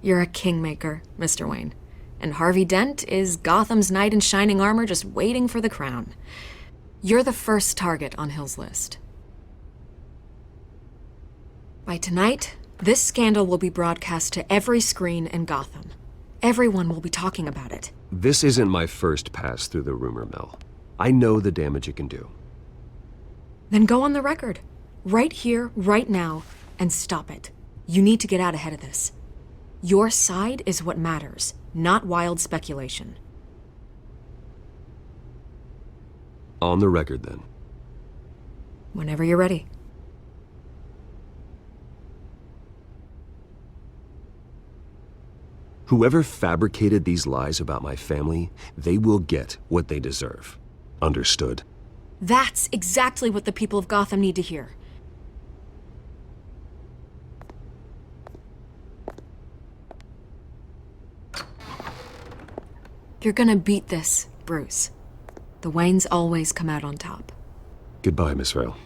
You're a kingmaker, Mr. Wayne. And Harvey Dent is Gotham's knight in shining armor just waiting for the crown. You're the first target on Hill's list. By tonight, this scandal will be broadcast to every screen in Gotham. Everyone will be talking about it. This isn't my first pass through the rumor mill. I know the damage it can do. Then go on the record. Right here, right now, and stop it. You need to get out ahead of this. Your side is what matters, not wild speculation. On the record, then. Whenever you're ready. Whoever fabricated these lies about my family, they will get what they deserve. Understood? That's exactly what the people of Gotham need to hear. You're gonna beat this, Bruce. The Waynes always come out on top. Goodbye, Miss Vale.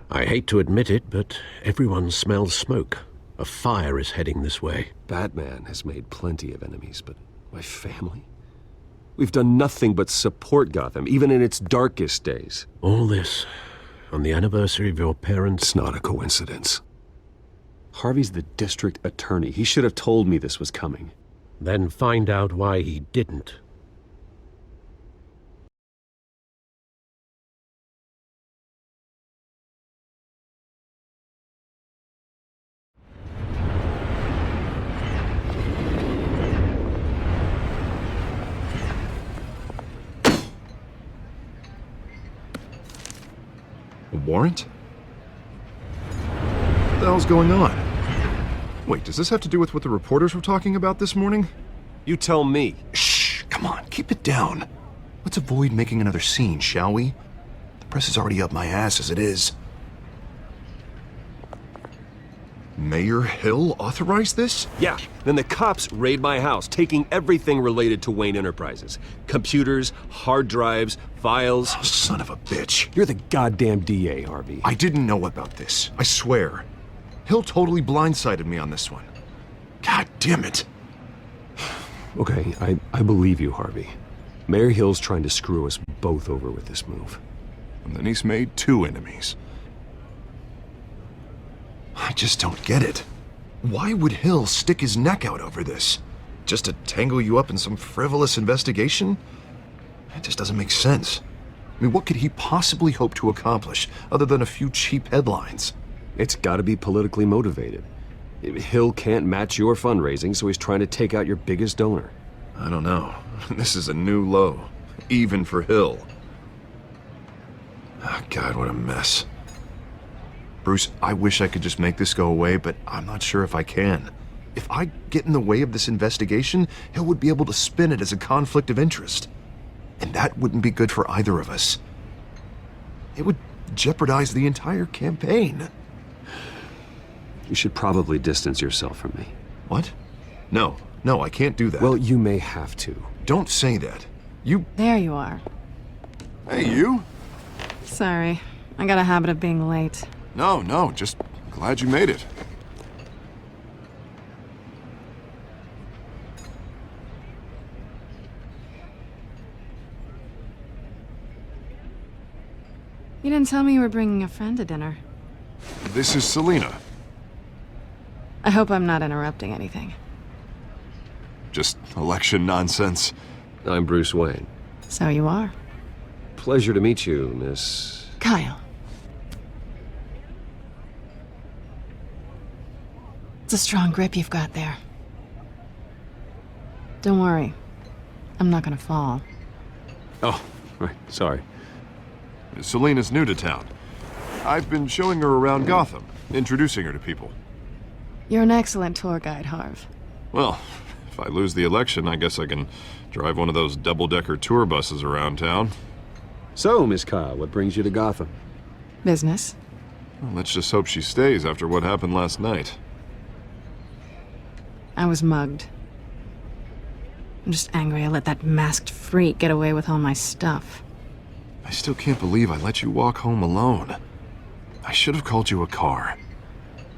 I hate to admit it, but everyone smells smoke. A fire is heading this way. Batman has made plenty of enemies, but my family? We've done nothing but support Gotham, even in its darkest days. All this on the anniversary of your parents'... It's not a coincidence. Harvey's the district attorney. He should have told me this was coming. Then find out why he didn't. A warrant? What the hell's going on? Wait, does this have to do with what the reporters were talking about this morning? You tell me. Shh, come on, keep it down. Let's avoid making another scene, shall we? The press is already up my ass as it is. Mayor Hill authorized this? Yeah, then the cops raid my house, taking everything related to Wayne Enterprises. Computers, hard drives, files. Oh, son of a bitch. You're the goddamn DA, Harvey. I didn't know about this, I swear. Hill totally blindsided me on this one. God damn it. Okay, I believe you, Harvey. Mayor Hill's trying to screw us both over with this move. And then he's made 2 enemies. I just don't get it. Why would Hill stick his neck out over this? Just to tangle you up in some frivolous investigation? It just doesn't make sense. I mean, what could he possibly hope to accomplish other than a few cheap headlines? It's gotta be politically motivated. Hill can't match your fundraising, so he's trying to take out your biggest donor. I don't know. This is a new low. Even for Hill. Oh, God, what a mess. Bruce, I wish I could just make this go away, but I'm not sure if I can. If I get in the way of this investigation, Hill would be able to spin it as a conflict of interest. And that wouldn't be good for either of us. It would jeopardize the entire campaign. You should probably distance yourself from me. What? No, I can't do that. Well, you may have to. Don't say that. There you are. Hey, you? Sorry. I got a habit of being late. No, just glad you made it. You didn't tell me you were bringing a friend to dinner. This is Selina. I hope I'm not interrupting anything. Just election nonsense. I'm Bruce Wayne. So you are. Pleasure to meet you, Miss... Kyle. It's a strong grip you've got there. Don't worry. I'm not gonna fall. Oh, right, sorry. Selina's new to town. I've been showing her around Gotham, introducing her to people. You're an excellent tour guide, Harv. Well, if I lose the election, I guess I can drive one of those double-decker tour buses around town. So, Miss Kyle, what brings you to Gotham? Business. Well, let's just hope she stays after what happened last night. I was mugged. I'm just angry I let that masked freak get away with all my stuff. I still can't believe I let you walk home alone. I should have called you a car.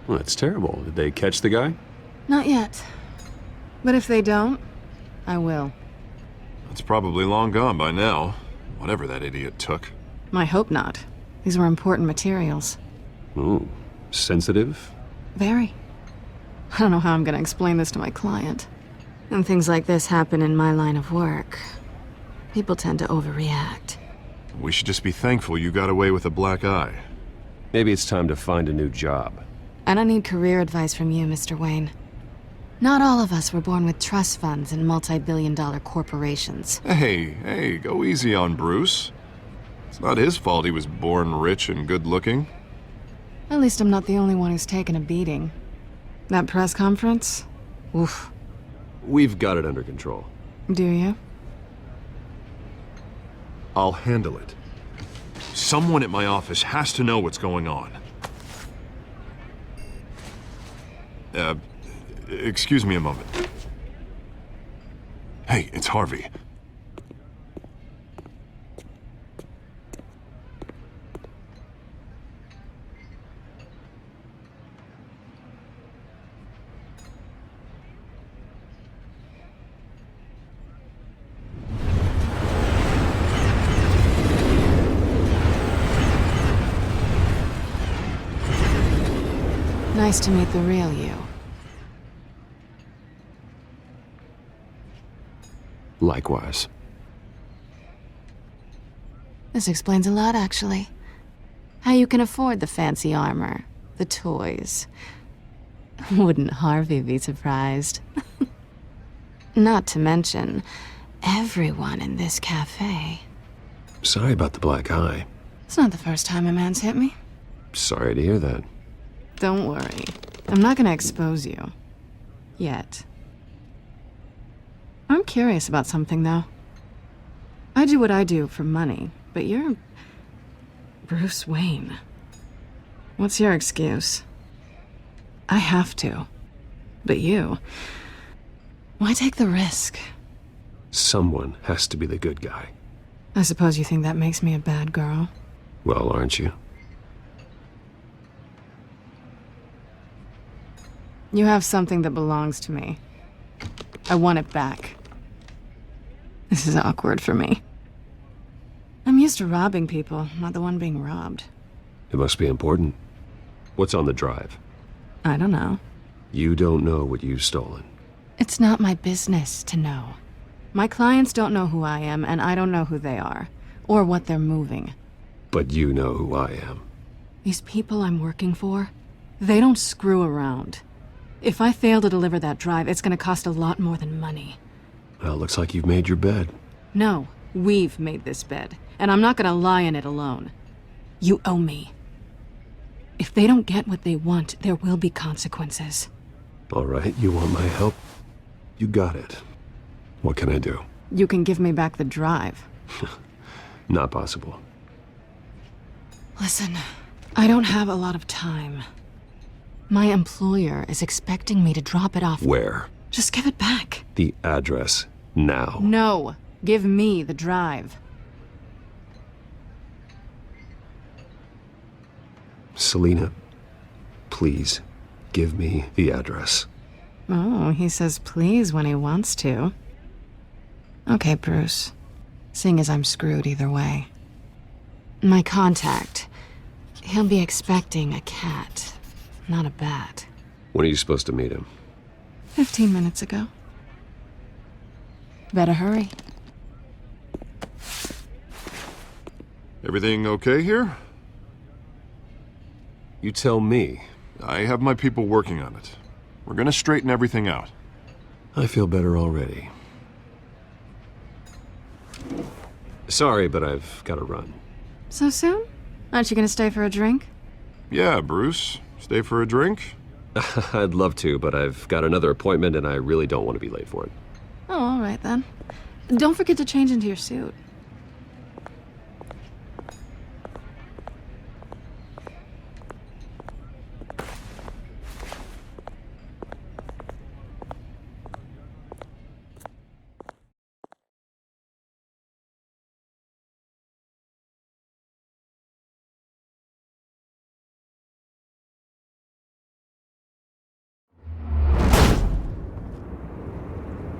Well, that's terrible. Did they catch the guy? Not yet. But if they don't, I will. It's probably long gone by now, whatever that idiot took. I hope not. These were important materials. Ooh, sensitive? Very. I don't know how I'm gonna explain this to my client. And things like this happen in my line of work. People tend to overreact. We should just be thankful you got away with a black eye. Maybe it's time to find a new job. I don't need career advice from you, Mr. Wayne. Not all of us were born with trust funds and multi-billion-dollar corporations. Hey, go easy on Bruce. It's not his fault he was born rich and good-looking. At least I'm not the only one who's taken a beating. That press conference? Oof. We've got it under control. Do you? I'll handle it. Someone at my office has to know what's going on. Excuse me a moment. Hey, it's Harvey. Nice to meet the real you. Likewise. This explains a lot, actually. How you can afford the fancy armor, the toys. Wouldn't Harvey be surprised? Not to mention, everyone in this cafe. Sorry about the black eye. It's not the first time a man's hit me. Sorry to hear that. Don't worry. I'm not gonna expose you. Yet. I'm curious about something, though. I do what I do for money, but you're... Bruce Wayne. What's your excuse? I have to. But you... Why take the risk? Someone has to be the good guy. I suppose you think that makes me a bad girl? Well, aren't you? You have something that belongs to me. I want it back. This is awkward for me. I'm used to robbing people, not the one being robbed. It must be important. What's on the drive? I don't know. You don't know what you've stolen. It's not my business to know. My clients don't know who I am, and I don't know who they are, or what they're moving. But you know who I am. These people I'm working for, they don't screw around. If I fail to deliver that drive, it's gonna cost a lot more than money. Well, looks like you've made your bed. No, we've made this bed, and I'm not gonna lie in it alone. You owe me. If they don't get what they want, there will be consequences. All right, you want my help? You got it. What can I do? You can give me back the drive. Not possible. Listen, I don't have a lot of time. My employer is expecting me to drop it off. Where? Just give it back. The address, now. No, give me the drive. Selina, please, give me the address. Oh, he says please when he wants to. Okay, Bruce. Seeing as I'm screwed either way. My contact. He'll be expecting a cat, not a bat. When are you supposed to meet him? 15 minutes ago. Better hurry. Everything okay here? You tell me. I have my people working on it. We're gonna straighten everything out. I feel better already. Sorry, but I've got to run. So soon? Aren't you gonna stay for a drink? Yeah, Bruce. Stay for a drink? I'd love to, but I've got another appointment and I really don't want to be late for it. Oh, all right then. Don't forget to change into your suit.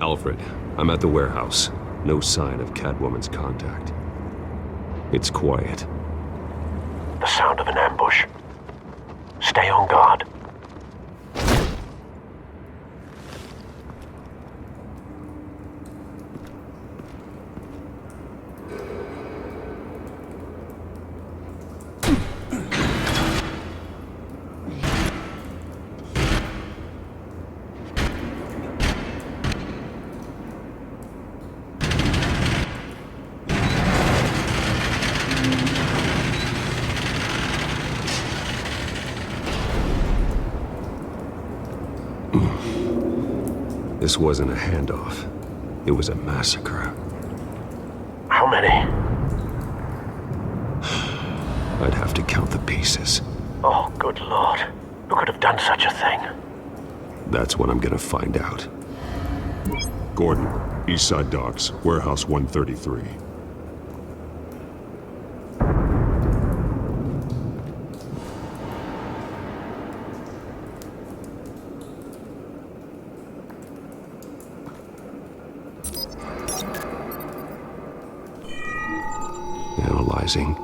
Alfred, I'm at the warehouse. No sign of Catwoman's contact. It's quiet. The sound of an ambush. Stay on guard. This wasn't a handoff. It was a massacre. How many? I'd have to count the pieces. Oh, good lord. Who could have done such a thing? That's what I'm gonna find out. Gordon, Eastside Docks, Warehouse 133. Analyzing.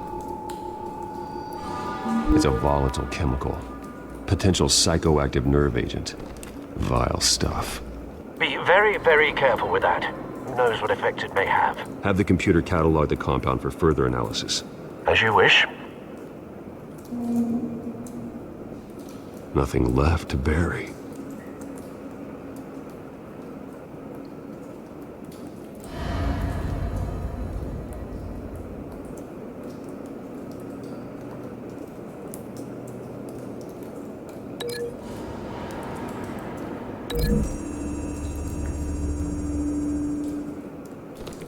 It's a volatile chemical. Potential psychoactive nerve agent. Vile stuff. Be very, very careful with that. Who knows what effects it may have. Have the computer catalog the compound for further analysis. As you wish. Nothing left to bury.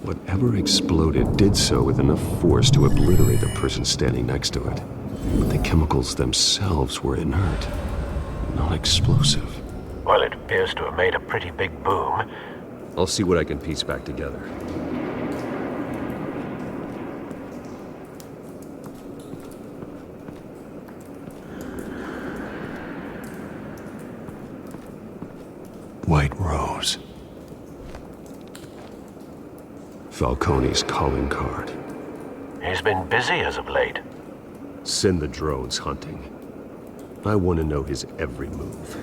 Whatever exploded did so with enough force to obliterate the person standing next to it. But the chemicals themselves were inert, not explosive. Well, it appears to have made a pretty big boom. I'll see what I can piece back together. White Rose. Falcone's calling card. He's been busy as of late. Send the drones hunting. I want to know his every move.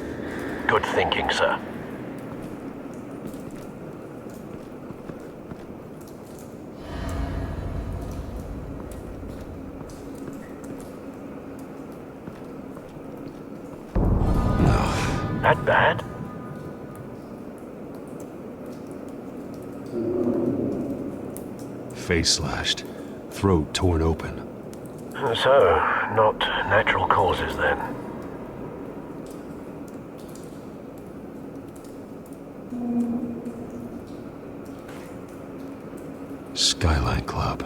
Good thinking, sir. No. That bad? Face slashed, throat torn open. So, not natural causes then. Skyline Club.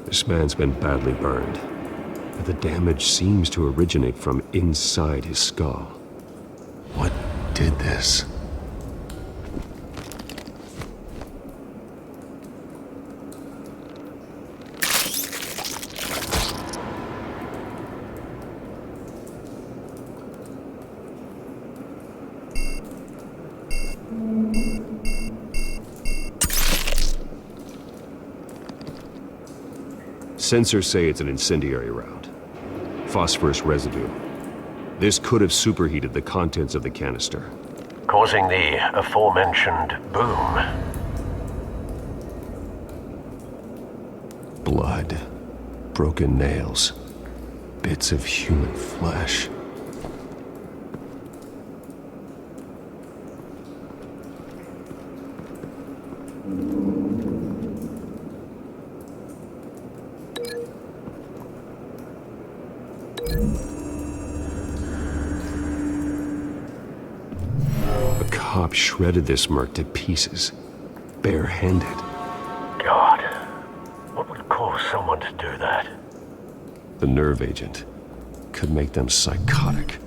This man's been badly burned. But the damage seems to originate from inside his skull. What did this? Sensors say it's an incendiary round. Phosphorus residue. This could have superheated the contents of the canister, causing the aforementioned boom. Blood, broken nails, bits of human flesh. Cop shredded this merc to pieces, barehanded. God, what would cause someone to do that? The nerve agent could make them psychotic.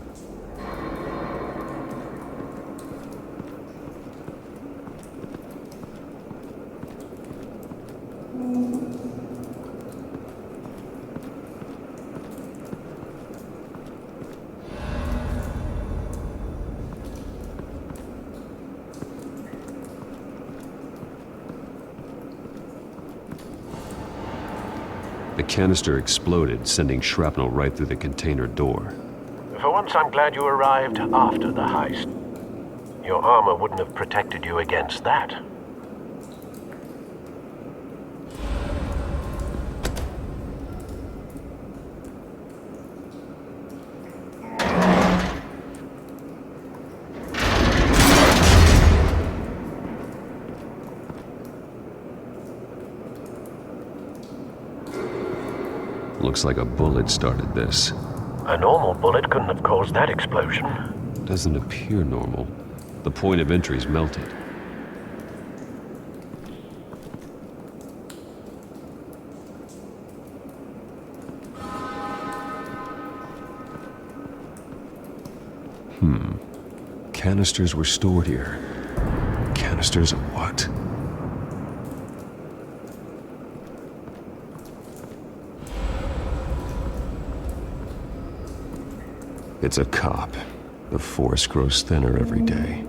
The canister exploded, sending shrapnel right through the container door. For once, I'm glad you arrived after the heist. Your armor wouldn't have protected you against that. Looks like a bullet started this. A normal bullet couldn't have caused that explosion. Doesn't appear normal. The point of entry's melted. Canisters were stored here. Canisters of what? It's a cop. The force grows thinner every day.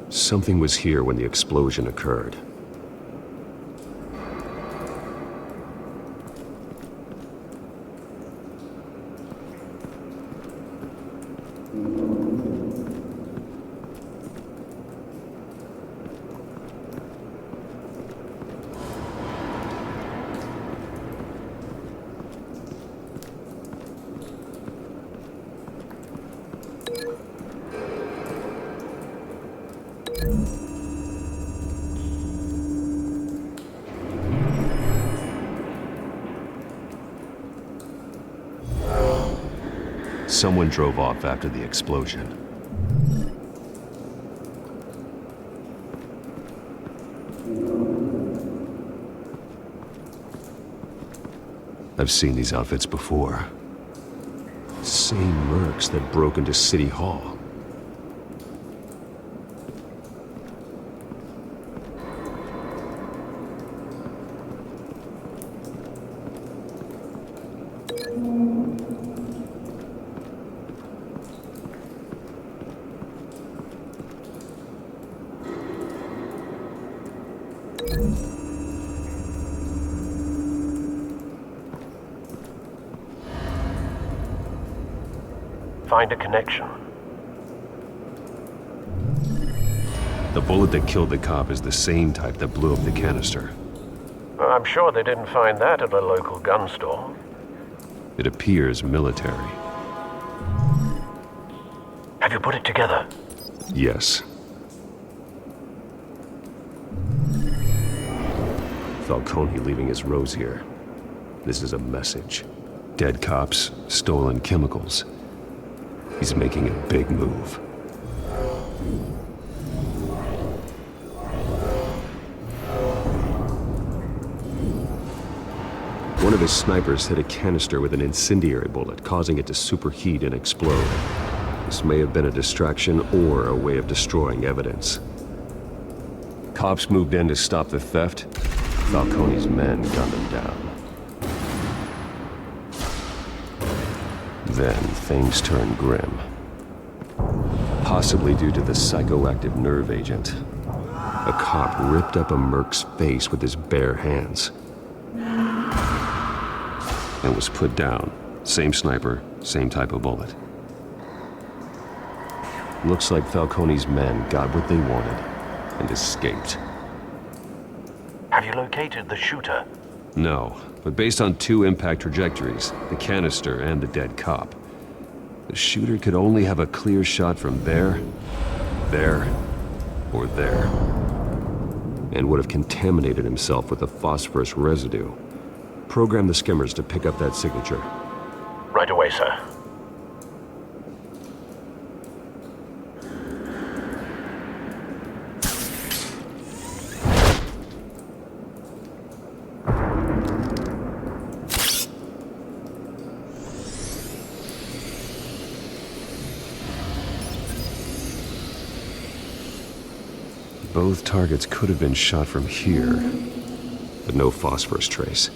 Something was here when the explosion occurred. Someone drove off after the explosion. I've seen these outfits before. Same mercs that broke into City Hall. Find a connection. The bullet that killed the cop is the same type that blew up the canister. I'm sure they didn't find that at a local gun store. It appears military. Have you put it together? Yes. Falcone leaving his rose here. This is a message. Dead cops, stolen chemicals. He's making a big move. One of his snipers hit a canister with an incendiary bullet, causing it to superheat and explode. This may have been a distraction or a way of destroying evidence. Cops moved in to stop the theft. Falcone's men gunned them down. Then things turned grim. Possibly due to the psychoactive nerve agent. A cop ripped up a merc's face with his bare hands. And was put down. Same sniper, same type of bullet. Looks like Falcone's men got what they wanted and escaped. Have you located the shooter? No, but based on two impact trajectories, the canister and the dead cop, the shooter could only have a clear shot from there, or there, and would have contaminated himself with the phosphorus residue. Program the skimmers to pick up that signature. Right away, sir. Both targets could have been shot from here, but no phosphorus trace.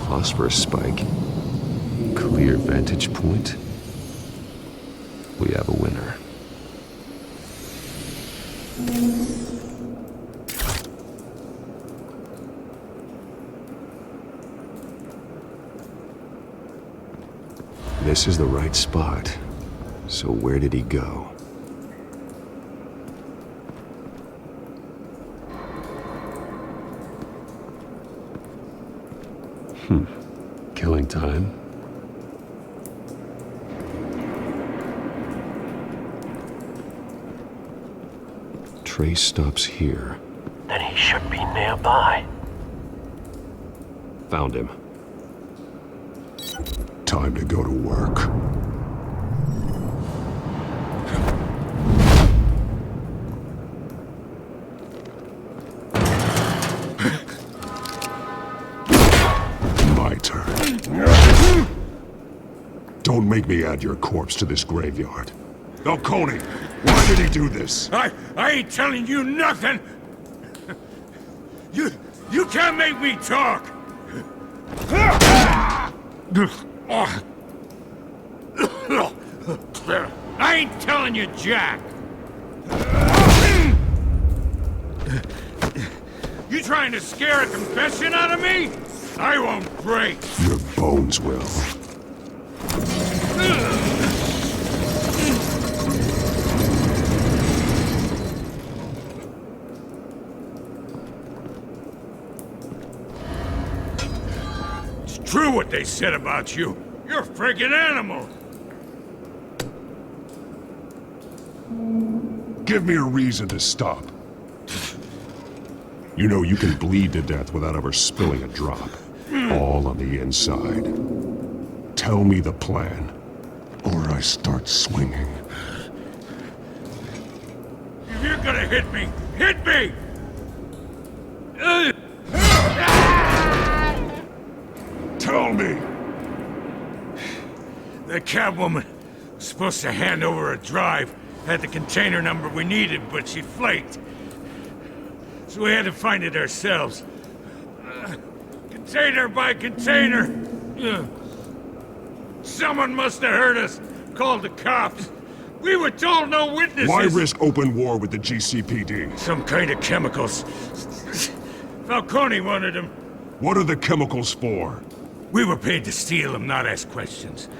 Phosphorus spike. Clear vantage point. We have a winner. This is the right spot. So where did he go? Killing time. Trace stops here. Then he should be nearby. Found him. Time to go to work. My turn. Don't make me add your corpse to this graveyard. Falcone, why did he do this? I ain't telling you nothing! You can't make me talk! I ain't telling you, Jack! You trying to scare a confession out of me? I won't break! Your bones will. It's true what they said about you. You're a freaking animal! Give me a reason to stop. You know you can bleed to death without ever spilling a drop. All on the inside. Tell me the plan, or I start swinging. If you're gonna hit me, hit me! Tell me! The Catwoman was supposed to hand over a drive, had the container number we needed, but she flaked. So we had to find it ourselves. Container by container! Someone must have heard us, called the cops. We were told no witnesses! Why risk open war with the GCPD? Some kind of chemicals. Falcone wanted them. What are the chemicals for? We were paid to steal them, not ask questions.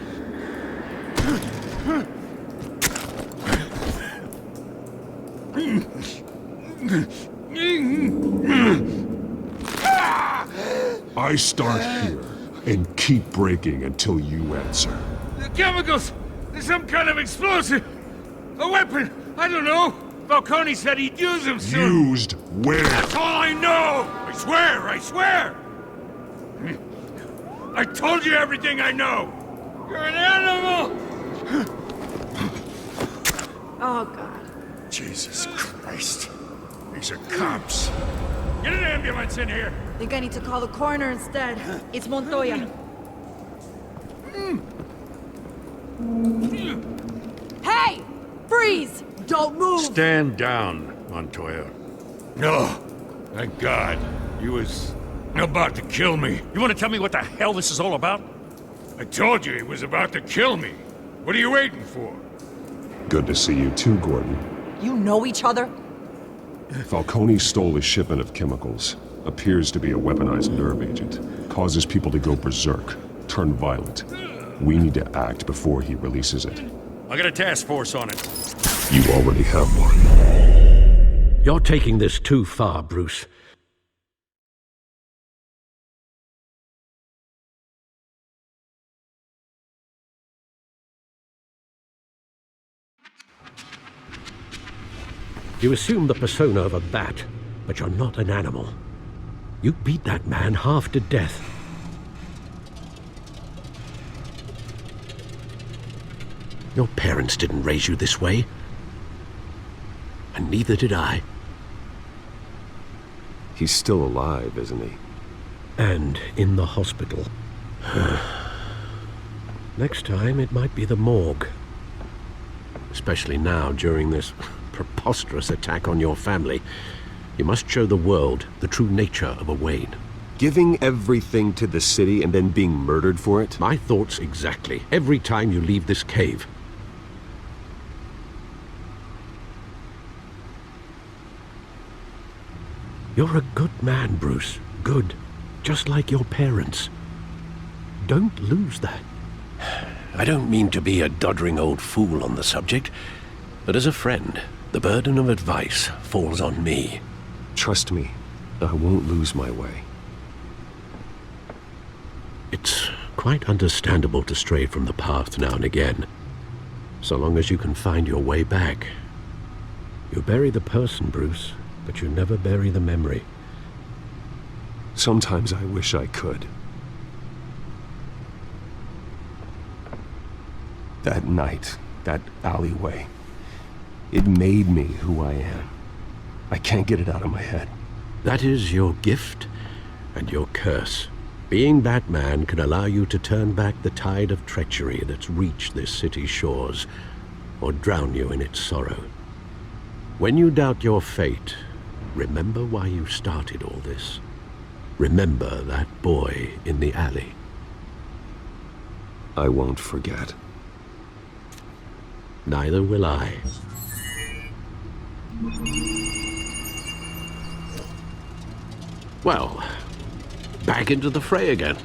I start here and keep breaking until you answer. The chemicals! There's some kind of explosive! A weapon! I don't know! Falcone said he'd use them soon! Used where? That's all I know! I swear! I swear! I told you everything I know! You're an animal! Oh, God. Jesus Christ. These are cops. Get an ambulance in here! Think I need to call the coroner instead. It's Montoya. Hey! Freeze! Don't move! Stand down, Montoya. No. Thank God. He was about to kill me. You want to tell me what the hell this is all about? I told you he was about to kill me. What are you waiting for? Good to see you too, Gordon. You know each other? Falcone stole a shipment of chemicals. Appears to be a weaponized nerve agent. Causes people to go berserk, turn violent. We need to act before he releases it. I got a task force on it. You already have one. You're taking this too far, Bruce. You assume the persona of a bat, but you're not an animal. You beat that man half to death. Your parents didn't raise you this way. And neither did I. He's still alive, isn't he? And in the hospital. Next time, it might be the morgue. Especially now, during this preposterous attack on your family. You must show the world the true nature of a Wayne. Giving everything to the city and then being murdered for it? My thoughts exactly. Every time you leave this cave. You're a good man, Bruce. Good. Just like your parents. Don't lose that. I don't mean to be a doddering old fool on the subject, but as a friend, the burden of advice falls on me. Trust me, I won't lose my way. It's quite understandable to stray from the path now and again, so long as you can find your way back. You bury the person, Bruce, but you never bury the memory. Sometimes I wish I could. That night, that alleyway, it made me who I am. I can't get it out of my head. That is your gift and your curse. Being Batman can allow you to turn back the tide of treachery that's reached this city's shores, or drown you in its sorrow. When you doubt your fate, remember why you started all this. Remember that boy in the alley. I won't forget. Neither will I. Well, back into the fray again.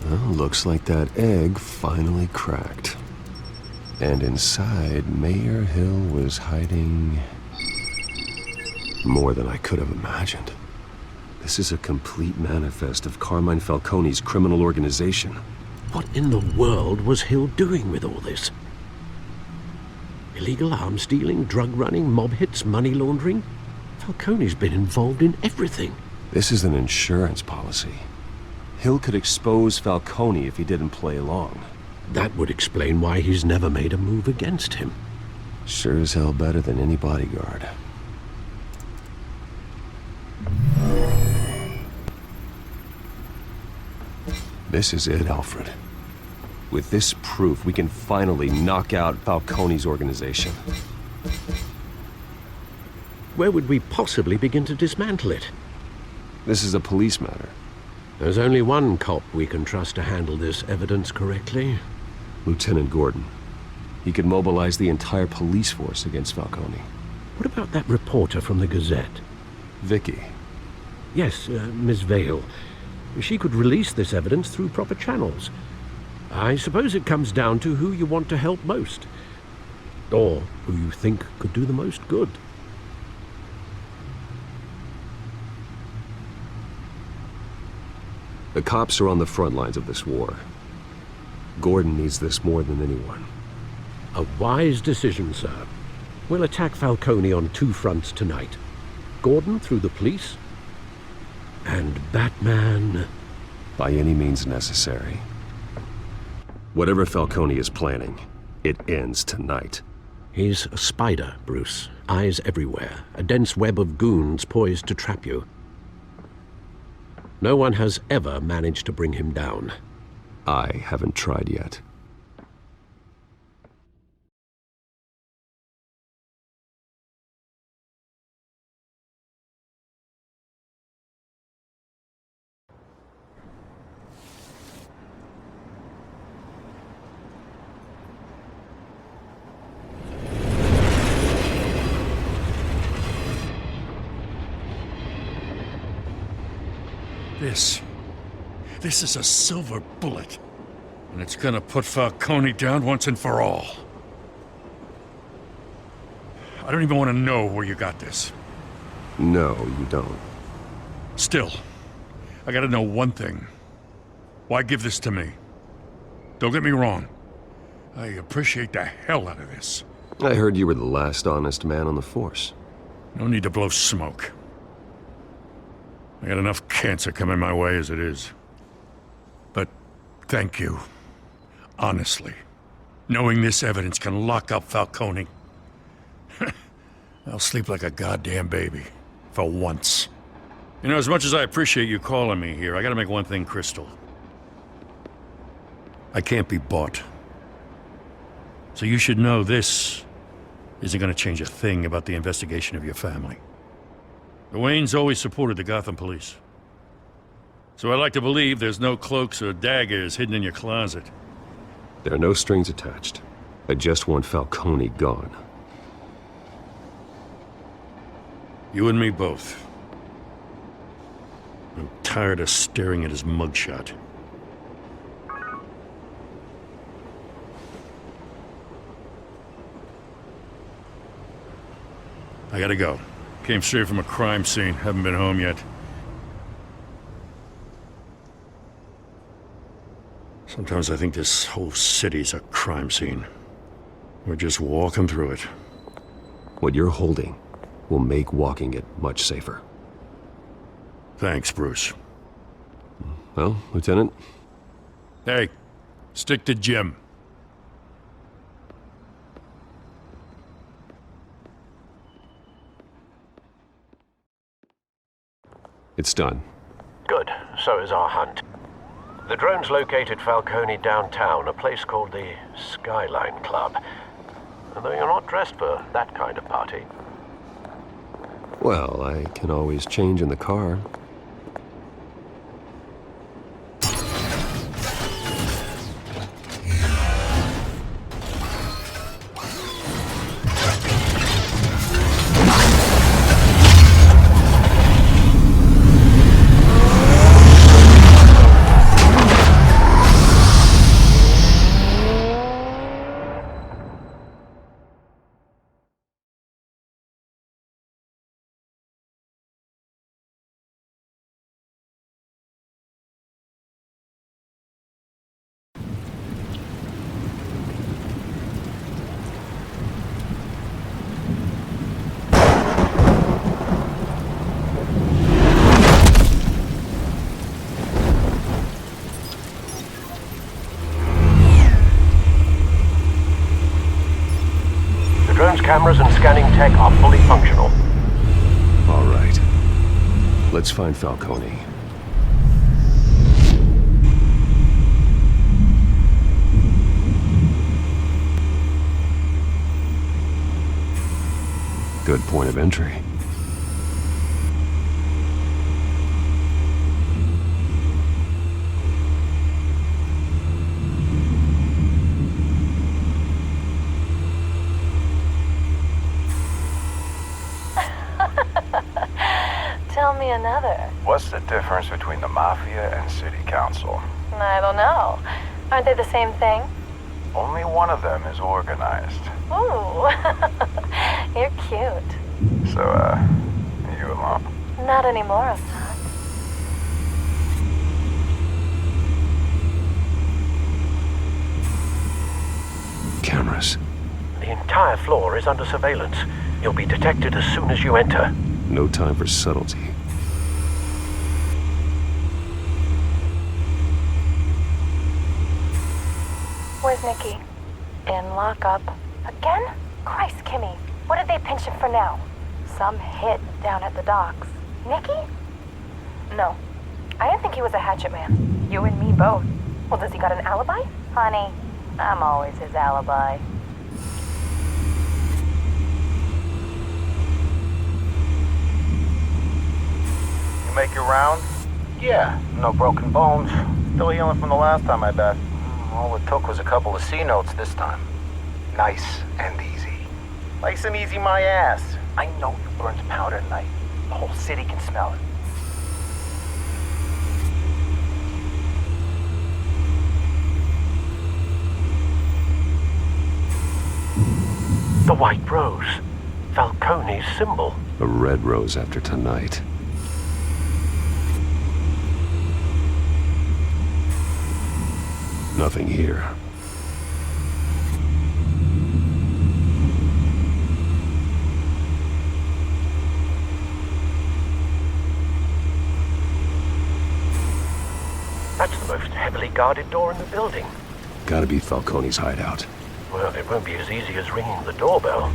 Well, looks like that egg finally cracked. And inside, Mayor Hill was hiding more than I could have imagined. This is a complete manifest of Carmine Falcone's criminal organization. What in the world was Hill doing with all this? Illegal arms dealing, drug running, mob hits, money laundering? Falcone's been involved in everything. This is an insurance policy. Hill could expose Falcone if he didn't play along. That would explain why he's never made a move against him. Sure as hell better than any bodyguard. This is it, Alfred. With this proof, we can finally knock out Falcone's organization. Where would we possibly begin to dismantle it? This is a police matter. There's only one cop we can trust to handle this evidence correctly. Lieutenant Gordon. He could mobilize the entire police force against Falcone. What about that reporter from the Gazette? Vicky. Yes, Miss Vale. She could release this evidence through proper channels. I suppose it comes down to who you want to help most. Or who you think could do the most good. The cops are on the front lines of this war. Gordon needs this more than anyone. A wise decision, sir. We'll attack Falcone on two fronts tonight. Gordon through the police, and Batman... by any means necessary. Whatever Falcone is planning, it ends tonight. He's a spider, Bruce. Eyes everywhere. A dense web of goons poised to trap you. No one has ever managed to bring him down. I haven't tried yet. This is a silver bullet. And it's gonna put Falcone down once and for all. I don't even want to know where you got this. No, you don't. Still, I gotta know one thing. Why give this to me? Don't get me wrong. I appreciate the hell out of this. I heard you were the last honest man on the force. No need to blow smoke. I got enough cancer coming my way as it is. But thank you. Honestly. Knowing this evidence can lock up Falcone. I'll sleep like a goddamn baby. For once. You know, as much as I appreciate you calling me here, I gotta make one thing crystal. I can't be bought. So you should know this isn't gonna change a thing about the investigation of your family. The Waynes always supported the Gotham police. So I like to believe there's no cloaks or daggers hidden in your closet. There are no strings attached. I just want Falcone gone. You and me both. I'm tired of staring at his mugshot. I gotta go. Came straight from a crime scene. Haven't been home yet. Sometimes I think this whole city's a crime scene. We're just walking through it. What you're holding will make walking it much safer. Thanks, Bruce. Well, Lieutenant? Hey, stick to Jim. It's done. Good. So is our hunt. The drones located Falcone downtown, a place called the Skyline Club. Although you're not dressed for that kind of party. Well, I can always change in the car. Cameras and scanning tech are fully functional. All right. Let's find Falcone. Good point of entry. Tell me another. What's the difference between the Mafia and City Council? I don't know. Aren't they the same thing? Only one of them is organized. Ooh, you're cute. So, you alone? Not anymore, I'm not. Cameras. The entire floor is under surveillance. You'll be detected as soon as you enter. No time for subtlety. Where's Nikki? In lockup. Again? Christ, Kimmy. What did they pinch him for now? Some hit down at the docks. Nikki? No. I didn't think he was a hatchet man. You and me both. Well, does he got an alibi? Honey, I'm always his alibi. Make your rounds? Yeah, no broken bones. Still healing from the last time, I bet. All it took was a couple of C notes this time. Nice and easy. Nice and easy my ass. I know you burns powder at night. The whole city can smell it. The White Rose. Falcone's symbol. A red rose after tonight. Nothing here. That's the most heavily guarded door in the building. Gotta be Falcone's hideout. Well, it won't be as easy as ringing the doorbell.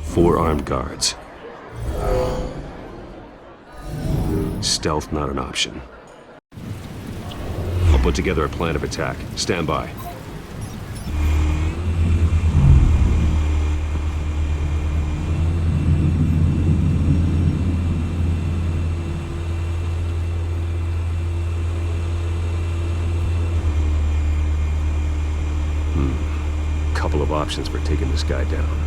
4 armed guards. Stealth not an option. I'll put together a plan of attack. Stand by. Couple of options for taking this guy down.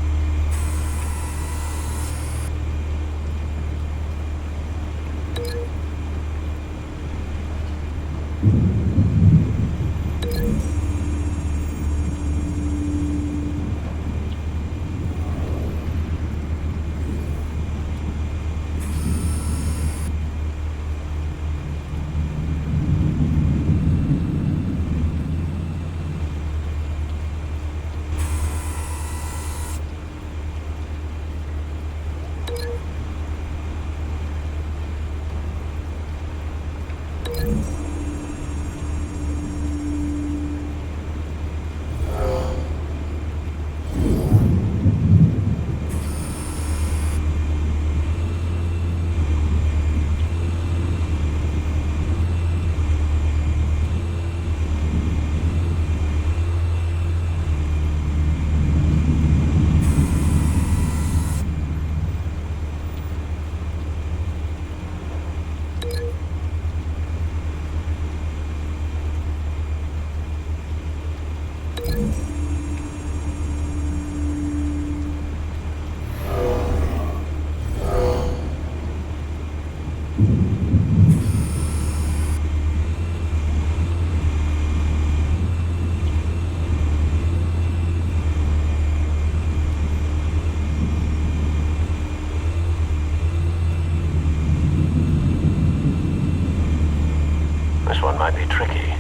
This one might be tricky.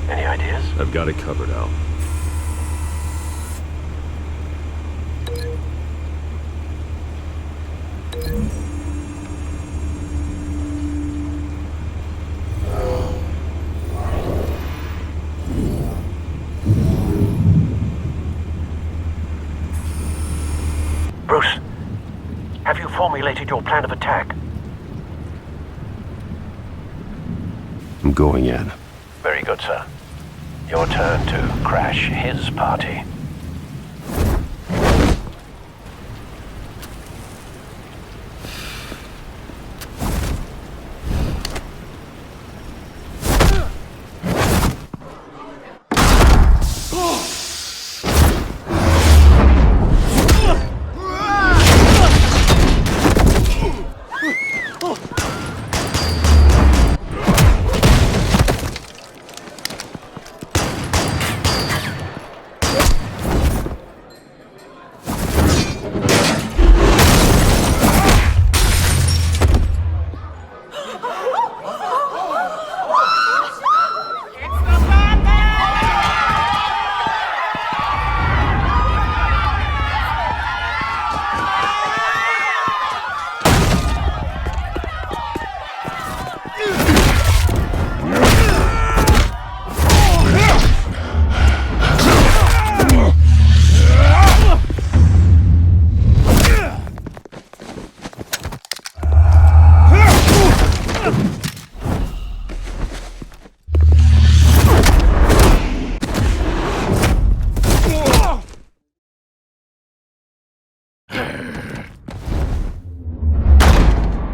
Any ideas? I've got it covered, Al. Bruce, have you formulated your plan of attack? I'm going in. Very good, sir. Your turn to crash his party.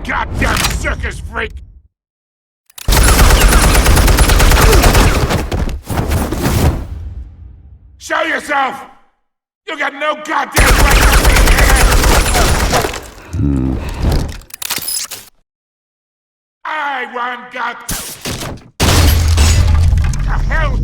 Goddamn circus freak! Show yourself! You got no goddamn right to be here! I want God. The hell?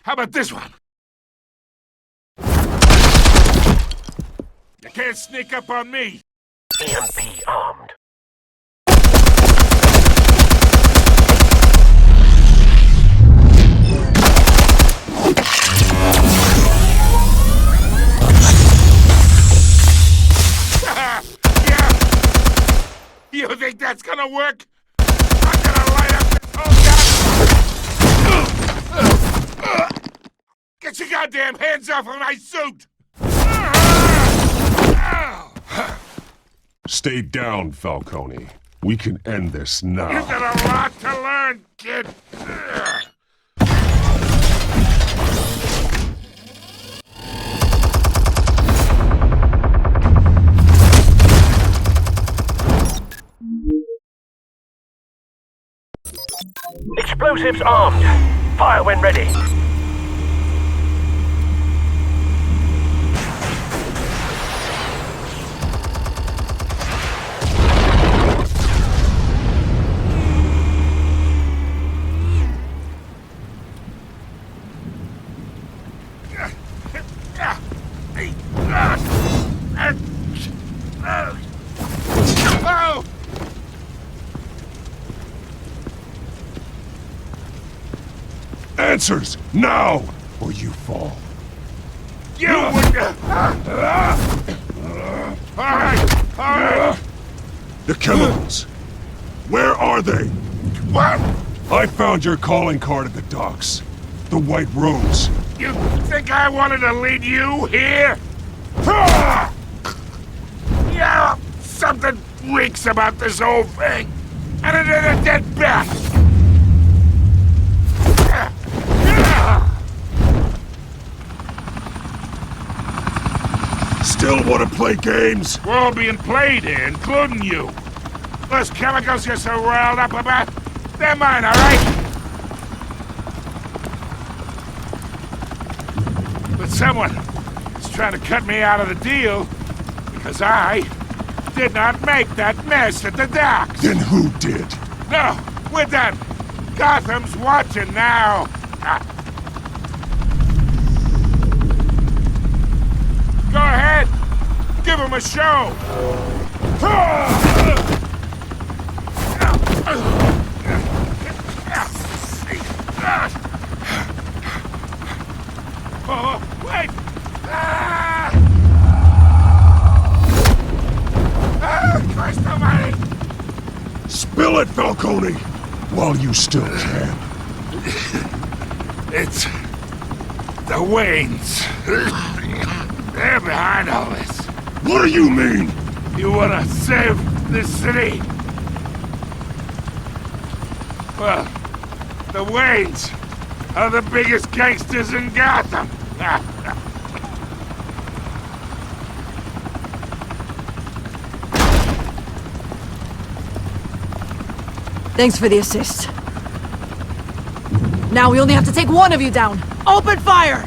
How about this one? You can't sneak up on me. EMP armed. You think that's gonna work? I'm gonna light up this whole goddamn... Get your goddamn hands off of my suit! Stay down, Falcone. We can end this now. You've got a lot to learn, kid. Explosives armed. Fire when ready. Oh! Answers, now, or you fall. You would... All right. The chemicals. Where are they? What? I found your calling card at the docks. The White Rose. You think I wanted to lead you here? Yeah, something reeks about this whole thing. And it is a dead bat. Still want to play games? We're all being played here, including you. Those chemicals you're so riled up about, they're mine, all right? But someone is trying to cut me out of the deal because I did not make that mess at the docks. Then who did? No, we're done. Gotham's watching now. Go ahead. Give him a show. Oh, wait! Christ almighty! Spill it, Falcone, while you still can. It's the Waynes. They're behind all this. What do you mean? You wanna save this city? Well, the Waynes are the biggest gangsters in Gotham. Thanks for the assist. Now we only have to take one of you down. Open fire!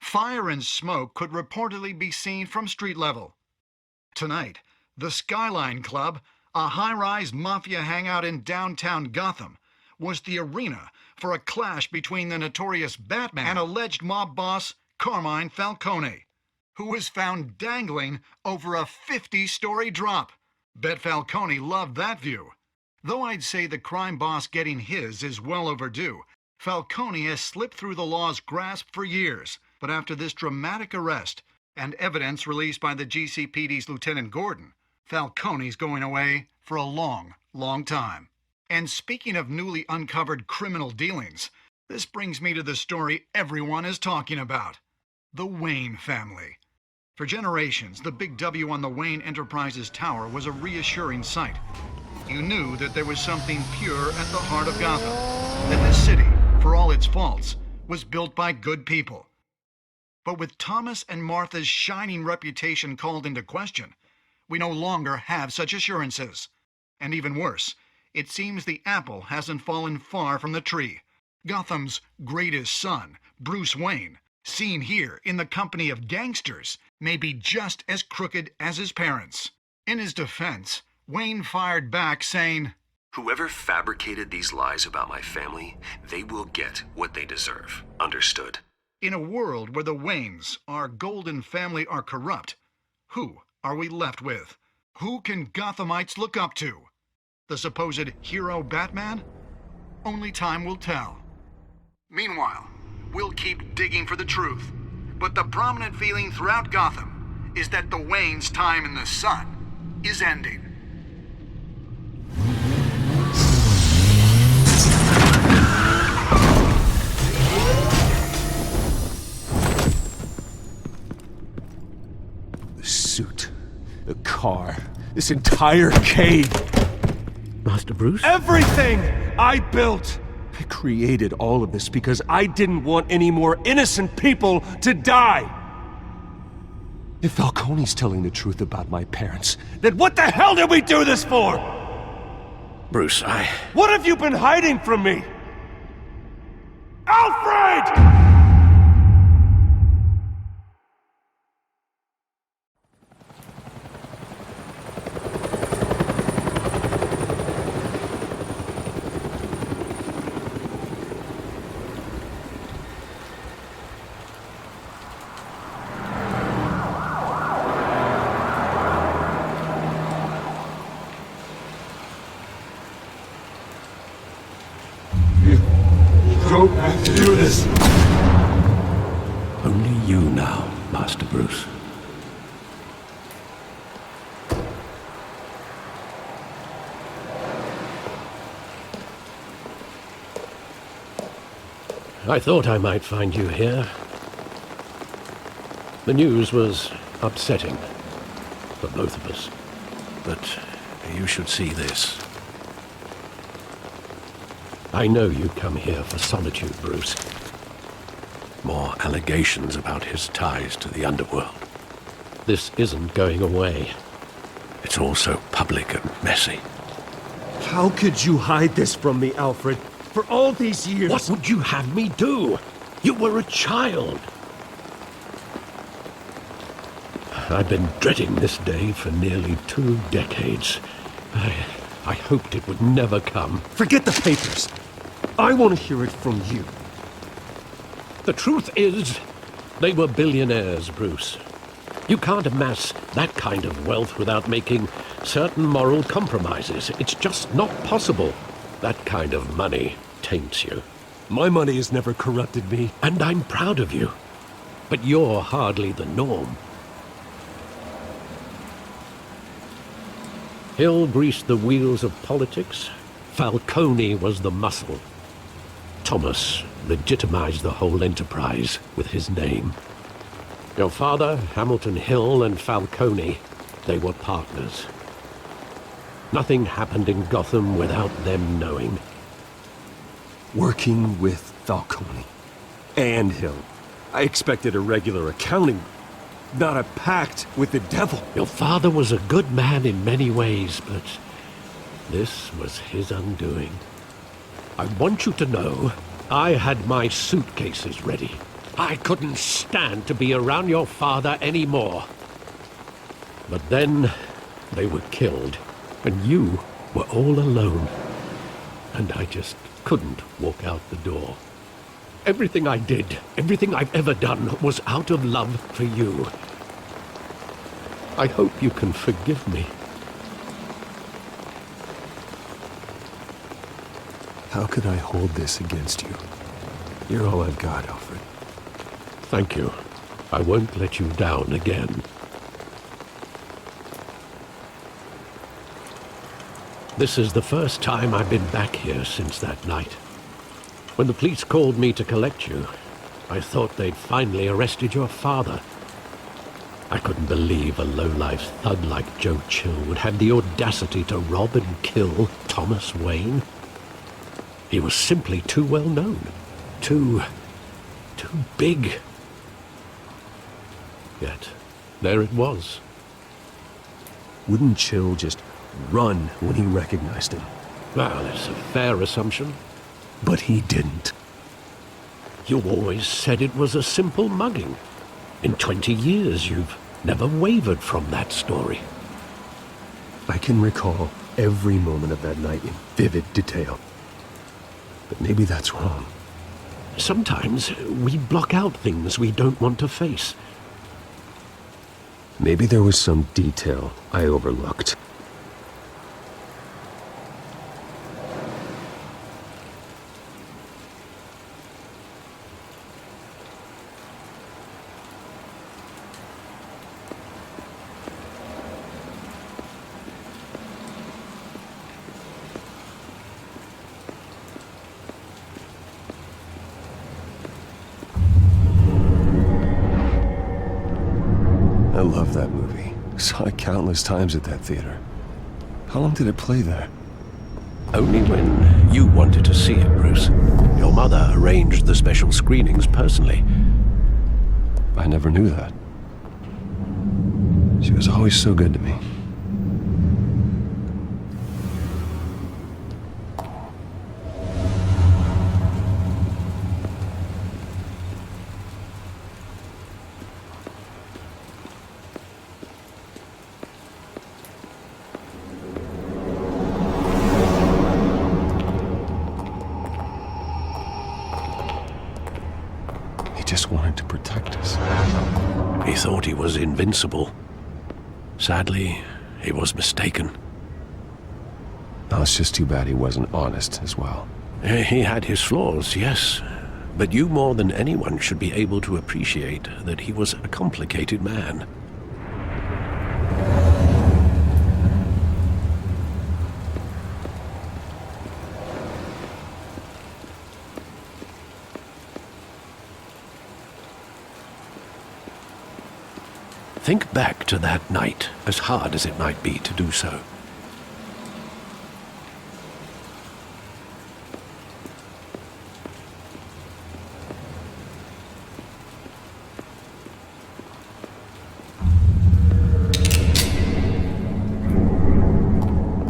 Fire and smoke could reportedly be seen from street level. Tonight, the Skyline Club, a high-rise mafia hangout in downtown Gotham, was the arena for a clash between the notorious Batman and alleged mob boss Carmine Falcone, who was found dangling over a 50-story drop. Bet Falcone loved that view. Though I'd say the crime boss getting his is well overdue, Falcone has slipped through the law's grasp for years. But after this dramatic arrest and evidence released by the GCPD's Lieutenant Gordon, Falcone's going away for a long, long time. And speaking of newly uncovered criminal dealings, this brings me to the story everyone is talking about: the Wayne family. For generations, the big W on the Wayne Enterprises Tower was a reassuring sight. You knew that there was something pure at the heart of Gotham, that this city, for all its faults, was built by good people. But with Thomas and Martha's shining reputation called into question, we no longer have such assurances. And even worse, it seems the apple hasn't fallen far from the tree. Gotham's greatest son, Bruce Wayne, seen here in the company of gangsters, may be just as crooked as his parents. In his defense, Wayne fired back saying, "Whoever fabricated these lies about my family, they will get what they deserve. Understood?" in a world where the Waynes, our golden family, are corrupt, who are we left with? Who can Gothamites look up to? The supposed hero Batman? Only time will tell. Meanwhile, we'll keep digging for the truth. But the prominent feeling throughout Gotham is that the Waynes' time in the sun is ending. The suit, the car, this entire cave. Master Bruce? Everything I built! I created all of this because I didn't want any more innocent people to die! If Falcone's telling the truth about my parents, then what the hell did we do this for? Bruce, What have you been hiding from me? Alfred! Don't have to do this. Only you now, Master Bruce. I thought I might find you here. The news was upsetting for both of us. But you should see this. I know you come here for solitude, Bruce. More allegations about his ties to the underworld. This isn't going away. It's all so public and messy. How could you hide this from me, Alfred? For all these years... What would you have me do? You were a child. I've been dreading this day for nearly 2 decades. I hoped it would never come. Forget the papers. I want to hear it from you. The truth is, they were billionaires, Bruce. You can't amass that kind of wealth without making certain moral compromises. It's just not possible. That kind of money taints you. My money has never corrupted me. And I'm proud of you. But you're hardly the norm. Hill greased the wheels of politics. Falcone was the muscle. Thomas legitimized the whole enterprise with his name. Your father, Hamilton Hill, and Falcone, they were partners. Nothing happened in Gotham without them knowing. Working with Falcone and Hill. I expected a regular accounting, not a pact with the devil. Your father was a good man in many ways, but this was his undoing. I want you to know, I had my suitcases ready. I couldn't stand to be around your father anymore. But then, they were killed, and you were all alone. And I just couldn't walk out the door. Everything I did, everything I've ever done, was out of love for you. I hope you can forgive me. How could I hold this against you? You're all I've got, Alfred. Thank you. I won't let you down again. This is the first time I've been back here since that night. When the police called me to collect you, I thought they'd finally arrested your father. I couldn't believe a low-life thug like Joe Chill would have the audacity to rob and kill Thomas Wayne. He was simply too well known. Too big. Yet, there it was. Wouldn't Chill just run when he recognized him. Well, it's a fair assumption. But he didn't. You always said it was a simple mugging. In 20 years, you've never wavered from that story. I can recall every moment of that night in vivid detail. But maybe that's wrong. Sometimes we block out things we don't want to face. Maybe there was some detail I overlooked. I love that movie. Saw it countless times at that theater. How long did it play there? Only when you wanted to see it, Bruce. Your mother arranged the special screenings personally. I never knew that. She was always so good to me. Just wanted to protect us. He thought he was invincible. Sadly, he was mistaken. Oh, it's just too bad he wasn't honest as well. He had his flaws, yes. But you more than anyone should be able to appreciate that he was a complicated man. Think back to that night, as hard as it might be to do so.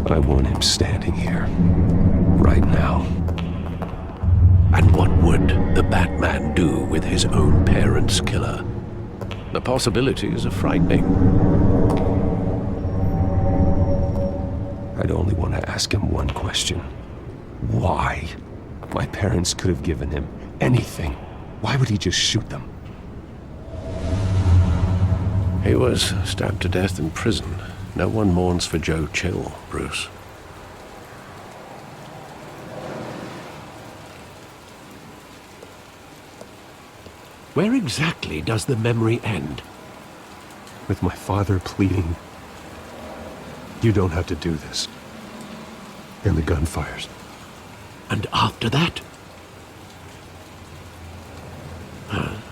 I want him standing here, right now. And what would the Batman do with his own parents' killer? The possibilities are frightening. I'd only want to ask him one question. Why? My parents could have given him anything. Why would he just shoot them? He was stabbed to death in prison. No one mourns for Joe Chill, Bruce. Where exactly does the memory end? With my father pleading, "You don't have to do this." And the gunfires. And after that?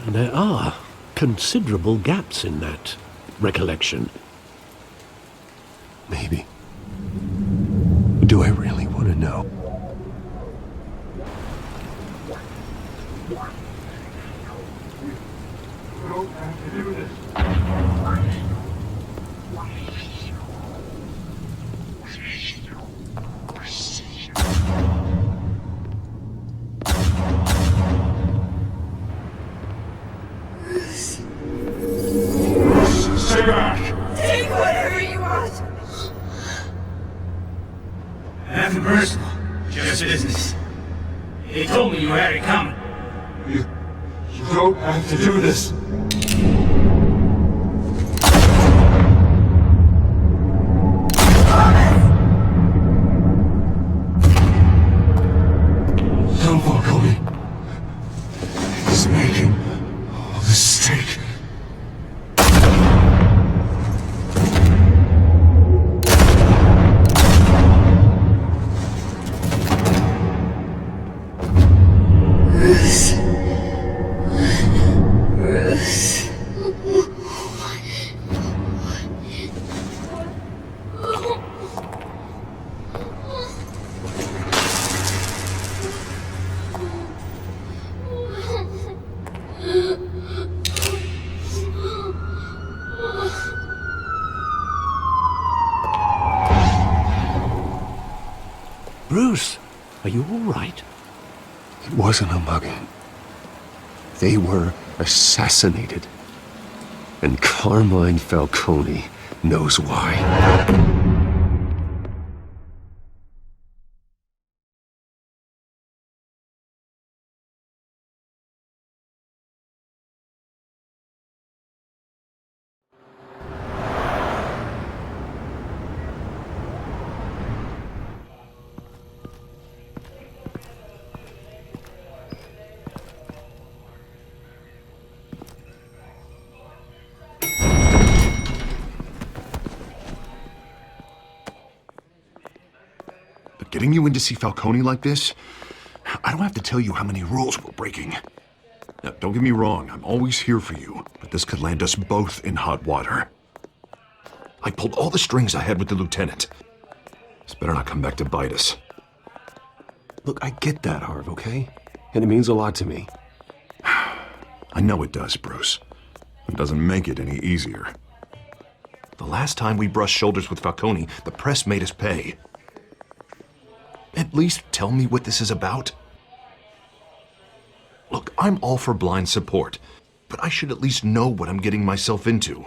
There are considerable gaps in that recollection. Maybe. Do I really want to know? Stay back! Take whatever you want! Nothing personal, just business. He told me you had it coming. You don't have to do this. Don't follow me. He's making a mistake. Bruce. Bruce, are you all right? It wasn't a mugging. They were assassinated. And Carmine Falcone knows why. Getting you in to see Falcone like this, I don't have to tell you how many rules we're breaking. Now, don't get me wrong, I'm always here for you, but this could land us both in hot water. I pulled all the strings I had with the lieutenant. This better not come back to bite us. Look, I get that, Harv, okay? And it means a lot to me. I know it does, Bruce. It doesn't make it any easier. The last time we brushed shoulders with Falcone, the press made us pay. At least tell me what this is about. Look, I'm all for blind support, but I should at least know what I'm getting myself into.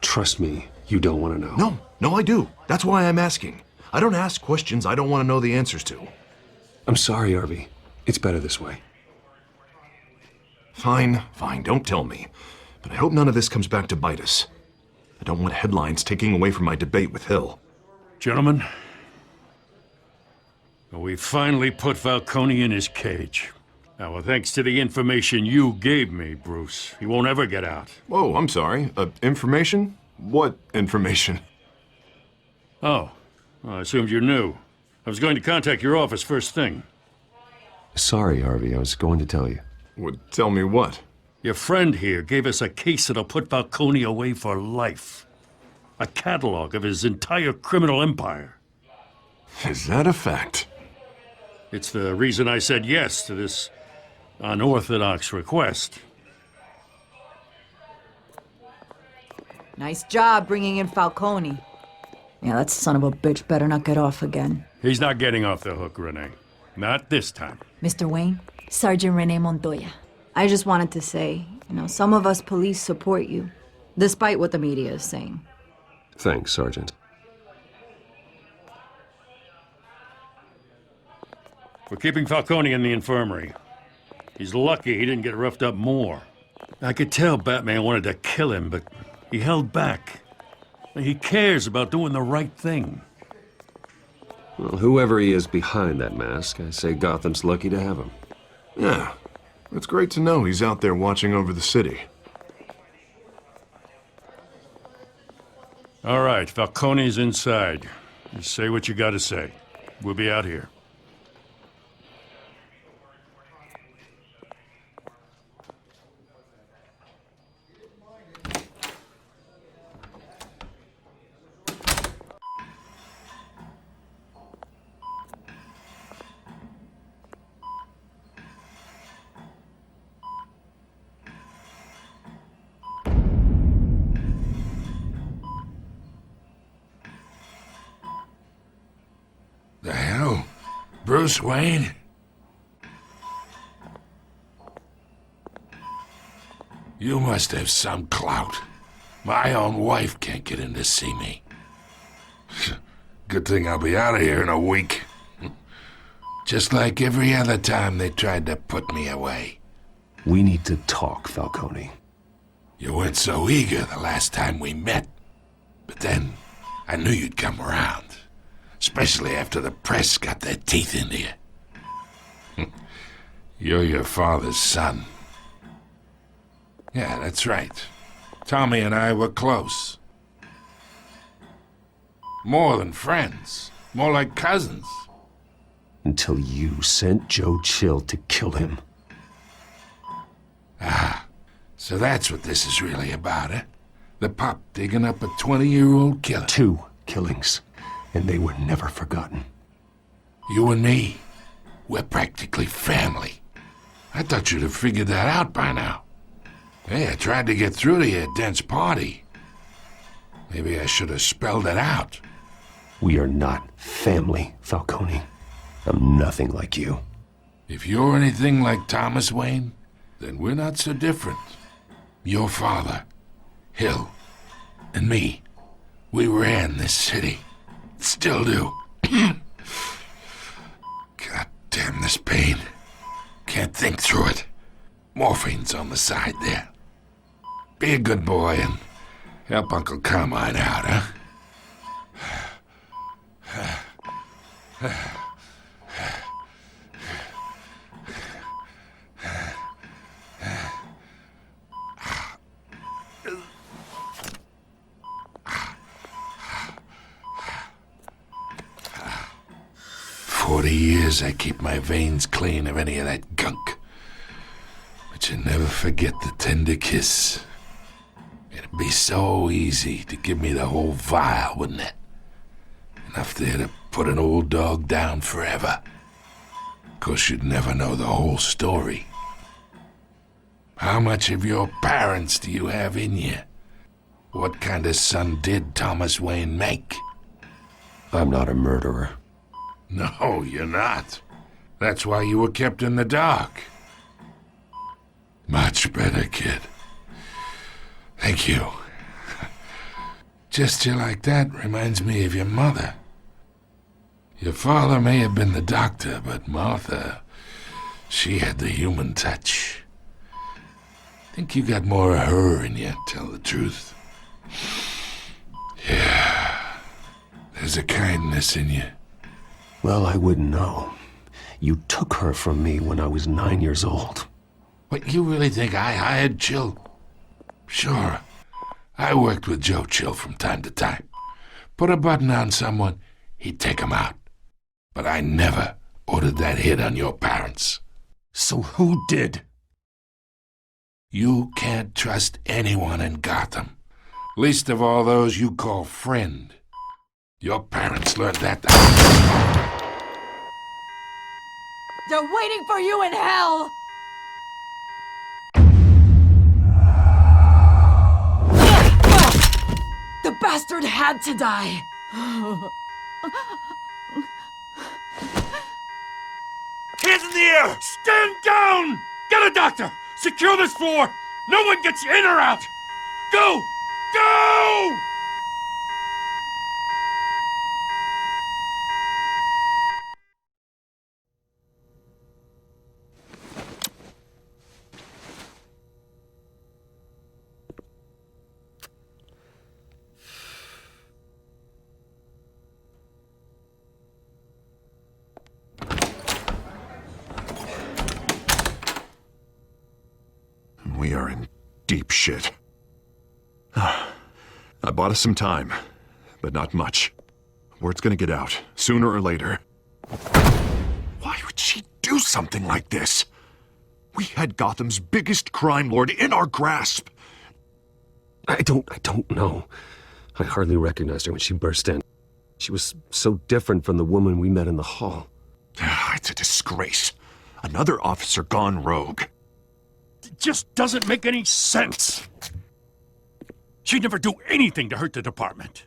Trust me, you don't want to know. No, I do. That's why I'm asking. I don't ask questions I don't want to know the answers to. I'm sorry, Harvey. It's better this way. Fine, don't tell me. But I hope none of this comes back to bite us. I don't want headlines taking away from my debate with Hill. Gentlemen, we finally put Falcone in his cage. Now, thanks to the information you gave me, Bruce, he won't ever get out. Whoa, I'm sorry. Information? What information? Oh, well, I assumed you knew. I was going to contact your office first thing. Sorry, Harvey. I was going to tell you. Tell me what? Your friend here gave us a case that'll put Falcone away for life. A catalog of his entire criminal empire. Is that a fact? It's the reason I said yes to this unorthodox request. Nice job bringing in Falcone. Yeah, that son of a bitch better not get off again. He's not getting off the hook, Renee. Not this time. Mr. Wayne, Sergeant Renee Montoya. I just wanted to say, some of us police support you, despite what the media is saying. Thanks, Sergeant. We're keeping Falcone in the infirmary. He's lucky he didn't get roughed up more. I could tell Batman wanted to kill him, but he held back. He cares about doing the right thing. Well, whoever he is behind that mask, I say Gotham's lucky to have him. Yeah, it's great to know he's out there watching over the city. All right, Falcone's inside. Just say what you gotta say. We'll be out here. The hell? Bruce Wayne? You must have some clout. My own wife can't get in to see me. Good thing I'll be out of here in a week. Just like every other time they tried to put me away. We need to talk, Falcone. You weren't so eager the last time we met. But then, I knew you'd come around. Especially after the press got their teeth into you. You're your father's son. Yeah, that's right. Tommy and I were close. More than friends. More like cousins. Until you sent Joe Chill to kill him. Ah, so that's what this is really about, eh? The pup digging up a 20-year-old killer. 2 killings. And they were never forgotten. You and me, we're practically family. I thought you'd have figured that out by now. Hey, I tried to get through to you at Dent's party. Maybe I should have spelled it out. We are not family, Falcone. I'm nothing like you. If you're anything like Thomas Wayne, then we're not so different. Your father, Hill, and me, we ran this city. Still do. God damn this pain. Can't think through it. Morphine's on the side there. Be a good boy and help Uncle Carmine out, huh? 40 years I keep my veins clean of any of that gunk. But you never forget the tender kiss. It'd be so easy to give me the whole vial, wouldn't it? Enough there to put an old dog down forever. 'Course you'd never know the whole story. How much of your parents do you have in you? What kind of son did Thomas Wayne make? I'm not a murderer. No, you're not. That's why you were kept in the dark. Much better, kid. Thank you. Gesture like that reminds me of your mother. Your father may have been the doctor, but Martha, she had the human touch. Think you got more of her in you, tell the truth. Yeah, there's a kindness in you. Well, I wouldn't know. You took her from me when I was 9 years old. What, you really think I hired Chill? Sure. I worked with Joe Chill from time to time. Put a button on someone, he'd take him out. But I never ordered that hit on your parents. So who did? You can't trust anyone in Gotham. Least of all those you call friend. Your parents learned that. They're waiting for you in hell! The bastard had to die! Hands in the air! Stand down! Get a doctor! Secure this floor! No one gets in or out! Go! Go! We are in deep shit. I bought us some time, but not much. Word's gonna get out, sooner or later. Why would she do something like this? We had Gotham's biggest crime lord in our grasp. I don't know. I hardly recognized her when she burst in. She was so different from the woman we met in the hall. It's a disgrace. Another officer gone rogue. It just doesn't make any sense. She'd never do anything to hurt the department.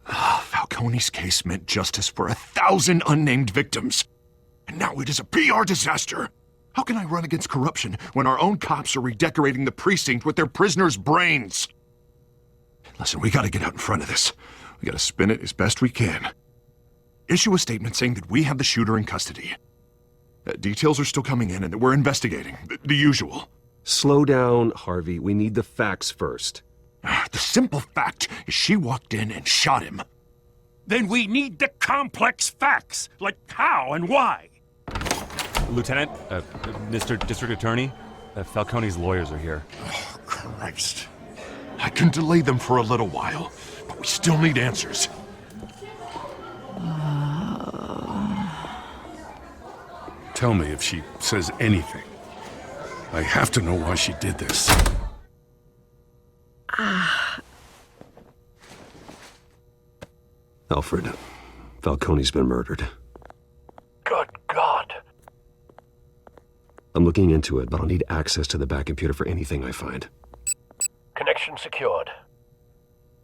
Falcone's case meant justice for 1,000 unnamed victims. And now it is a PR disaster. How can I run against corruption when our own cops are redecorating the precinct with their prisoners' brains? Listen, we gotta get out in front of this. We gotta spin it as best we can. Issue a statement saying that we have the shooter in custody. Details are still coming in and that we're investigating. The usual. Slow down, Harvey. We need the facts first. The simple fact is she walked in and shot him. Then we need the complex facts, like how and why. Lieutenant, Mr. District Attorney, Falcone's lawyers are here. Oh, Christ. I can delay them for a little while, but we still need answers. Tell me if she says anything. I have to know why she did this. Alfred, Falcone's been murdered. Good God. I'm looking into it, but I'll need access to the back computer for anything I find. Connection secured.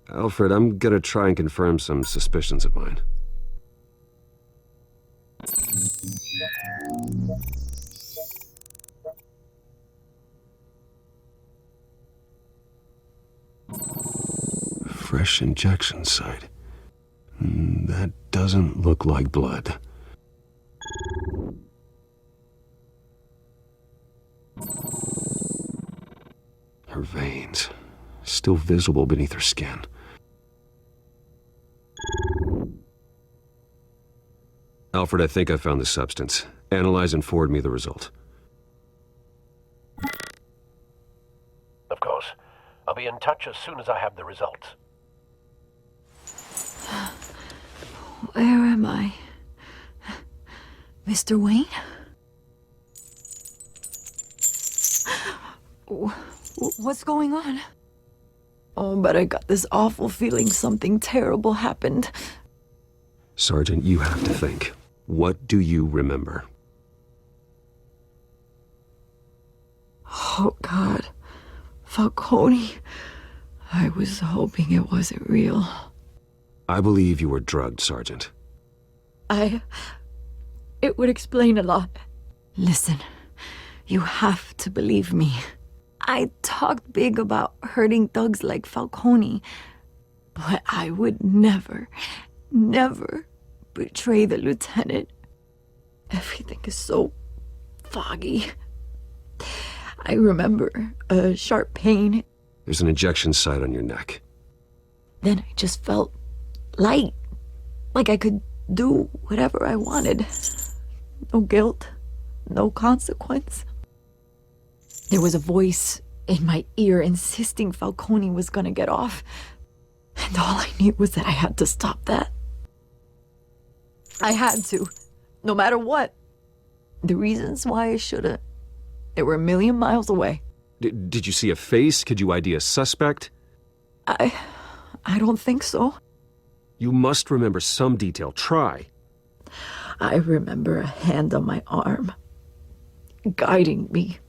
Alfred, I'm gonna try and confirm some suspicions of mine. Fresh injection site. That doesn't look like blood. Her veins, still visible beneath her skin. Alfred, I think I found the substance. Analyze and forward me the result. Of course. I'll be in touch as soon as I have the results. Where am I? Mr. Wayne? What's going on? Oh, but I got this awful feeling something terrible happened. Sergeant, you have to think. What do you remember? Oh, God. Falcone. I was hoping it wasn't real. I believe you were drugged, Sergeant. It would explain a lot. Listen, you have to believe me. I talked big about hurting thugs like Falcone, but I would never betray the lieutenant. Everything is so foggy. I remember a sharp pain. There's an injection site on your neck. Then I just felt light, like I could do whatever I wanted. No guilt, no consequence. There was a voice in my ear insisting Falcone was gonna get off. And all I knew was that I had to stop that. I had to, no matter what. The reasons why I shouldn't, they were a million miles away. Did you see a face? Could you ID a suspect? I don't think so. You must remember some detail. Try. I remember a hand on my arm, guiding me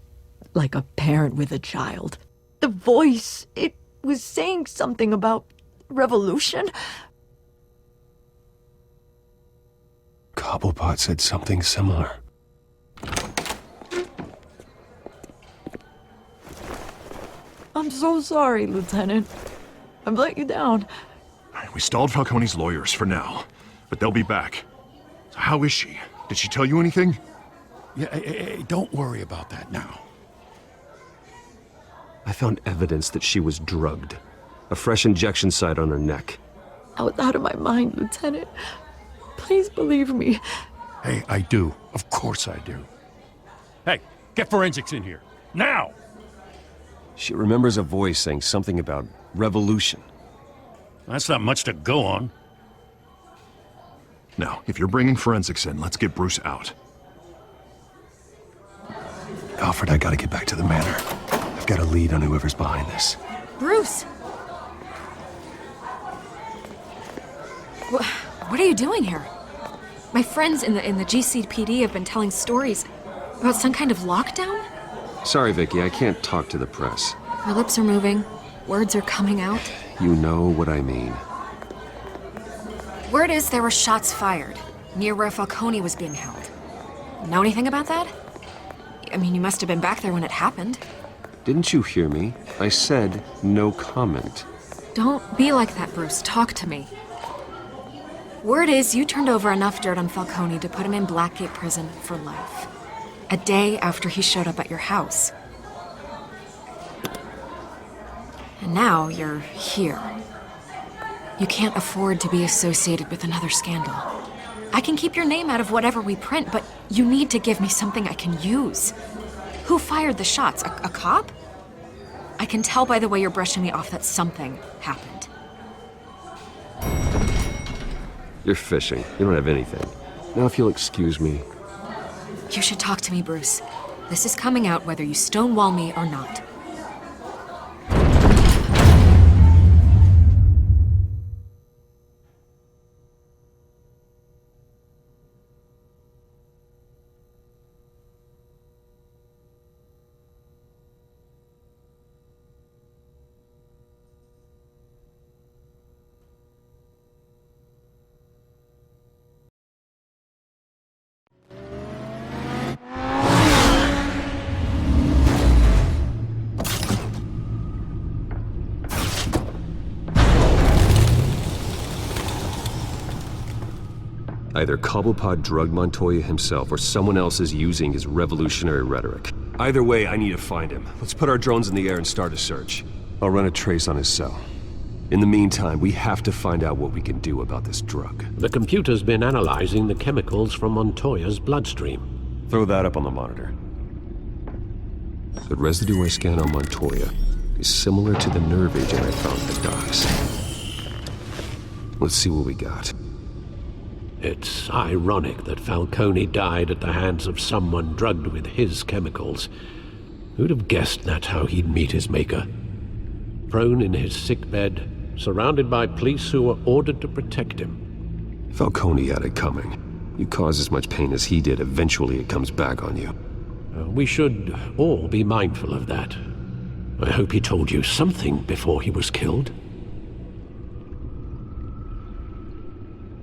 like a parent with a child. The voice, it was saying something about revolution. Cobblepot said something similar. I'm so sorry, Lieutenant. I've let you down. We stalled Falcone's lawyers for now, but they'll be back. So how is she? Did she tell you anything? Yeah, hey, don't worry about that now. I found evidence that she was drugged. A fresh injection site on her neck. I was out of my mind, Lieutenant. Please believe me. Hey, I do. Of course I do. Hey, get forensics in here. Now! She remembers a voice saying something about revolution. That's not much to go on. Now, if you're bringing forensics in, let's get Bruce out. Alfred, I gotta get back to the manor. I've got a lead on whoever's behind this. Bruce! What are you doing here? My friends in the GCPD have been telling stories about some kind of lockdown? Sorry, Vicky, I can't talk to the press. Her lips are moving. Words are coming out. You know what I mean. Word is there were shots fired near where Falcone was being held. Know anything about that? I mean, you must have been back there when it happened. Didn't you hear me? I said no comment. Don't be like that, Bruce. Talk to me. Word is you turned over enough dirt on Falcone to put him in Blackgate Prison for life. A day after he showed up at your house. And now you're here. You can't afford to be associated with another scandal. I can keep your name out of whatever we print, but you need to give me something I can use. Who fired the shots? A cop? I can tell by the way you're brushing me off that something happened. You're fishing. You don't have anything. Now, if you'll excuse me. You should talk to me, Bruce. This is coming out whether you stonewall me or not. Either Cobblepot drugged Montoya himself, or someone else is using his revolutionary rhetoric. Either way, I need to find him. Let's put our drones in the air and start a search. I'll run a trace on his cell. In the meantime, we have to find out what we can do about this drug. The computer's been analyzing the chemicals from Montoya's bloodstream. Throw that up on the monitor. The residue I scan on Montoya is similar to the nerve agent I found at the docks. Let's see what we got. It's ironic that Falcone died at the hands of someone drugged with his chemicals. Who'd have guessed that's how he'd meet his maker? Prone in his sickbed, surrounded by police who were ordered to protect him. Falcone had it coming. You cause as much pain as he did, eventually it comes back on you. We should all be mindful of that. I hope he told you something before he was killed.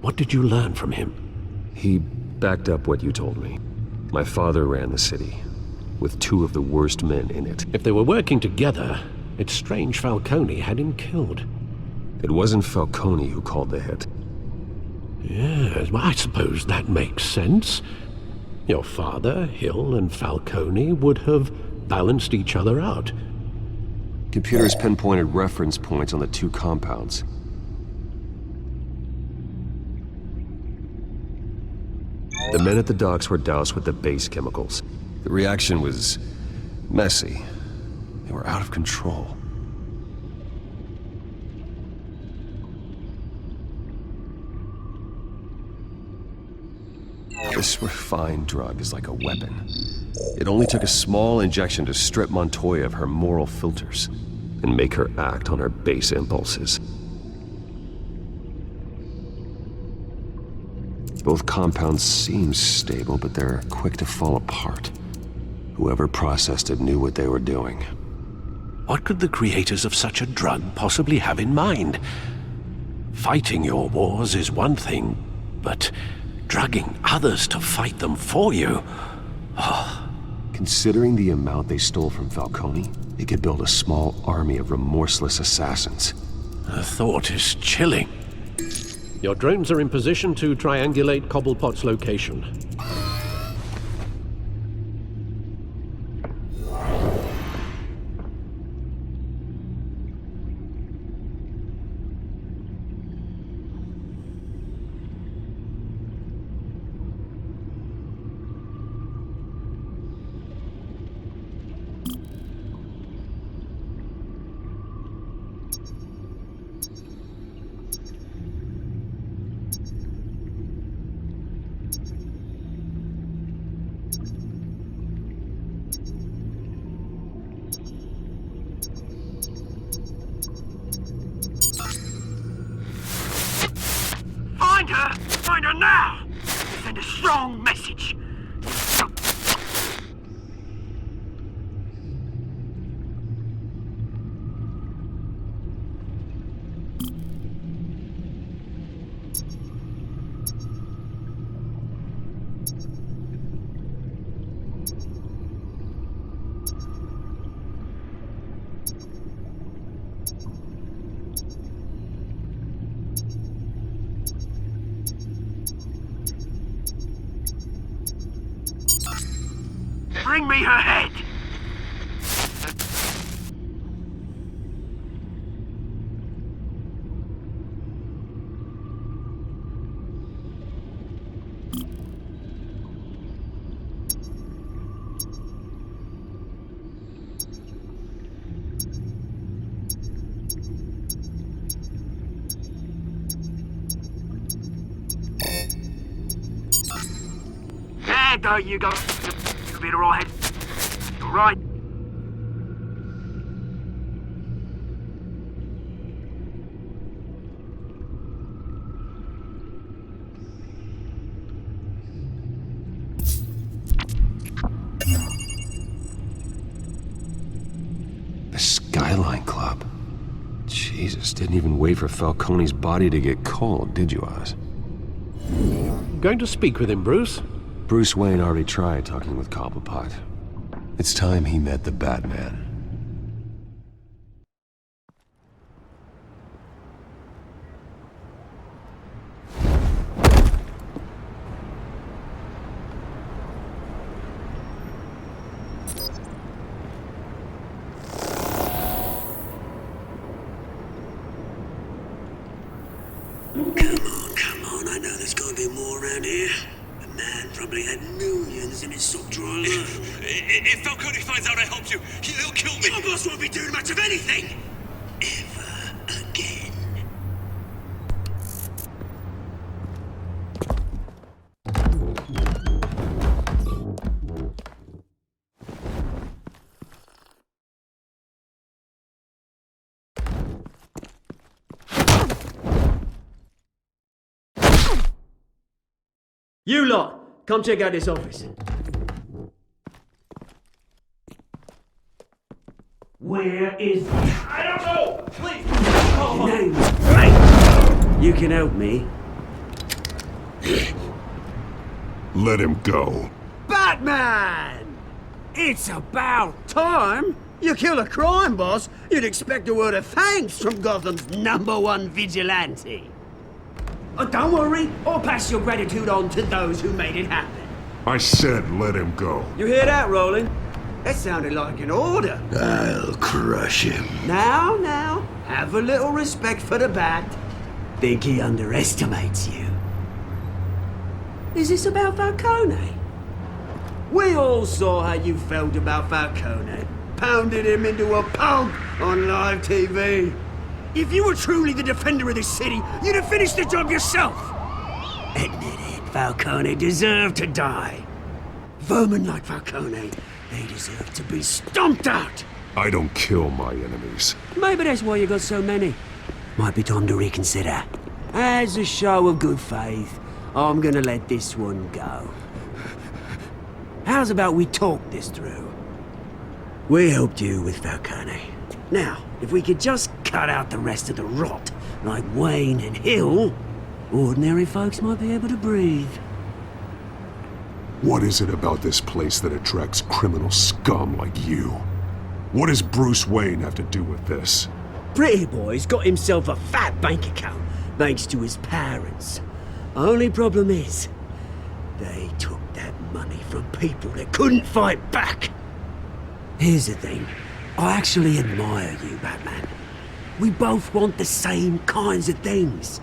What did you learn from him? He backed up what you told me. My father ran the city, with 2 of the worst men in it. If they were working together, it's strange Falcone had him killed. It wasn't Falcone who called the hit. Yes, well, I suppose that makes sense. Your father, Hill, and Falcone would have balanced each other out. Computers pinpointed reference points on the 2 compounds. The men at the docks were doused with the base chemicals. The reaction was messy. They were out of control. This refined drug is like a weapon. It only took a small injection to strip Montoya of her moral filters and make her act on her base impulses. Both compounds seem stable, but they're quick to fall apart. Whoever processed it knew what they were doing. What could the creators of such a drug possibly have in mind? Fighting your wars is one thing, but drugging others to fight them for you? Oh. Considering the amount they stole from Falcone, they could build a small army of remorseless assassins. The thought is chilling. Your drones are in position to triangulate Cobblepot's location. Find her now! Send a strong message. Bring me her head! There you go. Be all right. All right. The Skyline Club. Jesus, didn't even wait for Falcone's body to get cold, did you, Oz? Going to speak with him, Bruce? Bruce Wayne already tried talking with Cobblepot. It's time he met the Batman. around here, a man probably had millions in his sock drawer alone. If Falcone finds out I helped you, he'll kill me. Your boss won't be doing much of anything! Ever again. You lot, come check out this office. Where is... I don't know! Please! Your name's right! You can help me. Let him go. Batman! It's about time! You kill a crime boss, you'd expect a word of thanks from Gotham's #1 vigilante. Oh, don't worry, I'll pass your gratitude on to those who made it happen. I said let him go. You hear that, Roland? That sounded like an order. I'll crush him. Now, have a little respect for the Bat. Think he underestimates you. Is this about Falcone? We all saw how you felt about Falcone. Pounded him into a pulp on live TV. If you were truly the defender of this city, you'd have finished the job yourself. Admit it, Falcone deserved to die. Vermin like Falcone, they deserve to be stomped out. I don't kill my enemies. Maybe that's why you got so many. Might be time to reconsider. As a show of good faith, I'm gonna let this one go. How's about we talk this through? We helped you with Falcone. Now, if we could just cut out the rest of the rot, like Wayne and Hill, ordinary folks might be able to breathe. What is it about this place that attracts criminal scum like you? What does Bruce Wayne have to do with this? Pretty Boy's got himself a fat bank account, thanks to his parents. Only problem is, they took that money from people that couldn't fight back. Here's the thing. I actually admire you, Batman. We both want the same kinds of things.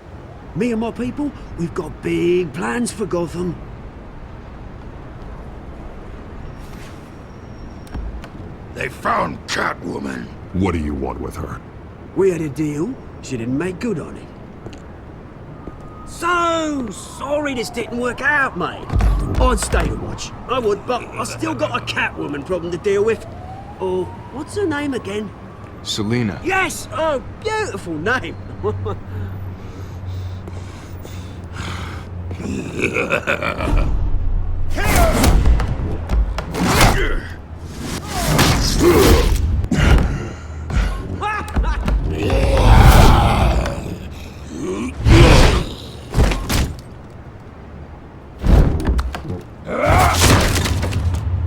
Me and my people, we've got big plans for Gotham. They found Catwoman. What do you want with her? We had a deal. She didn't make good on it. So sorry this didn't work out, mate. I'd stay to watch. I would, but I still got a Catwoman problem to deal with. Oh, what's her name again? Selina. Yes! Oh, beautiful name.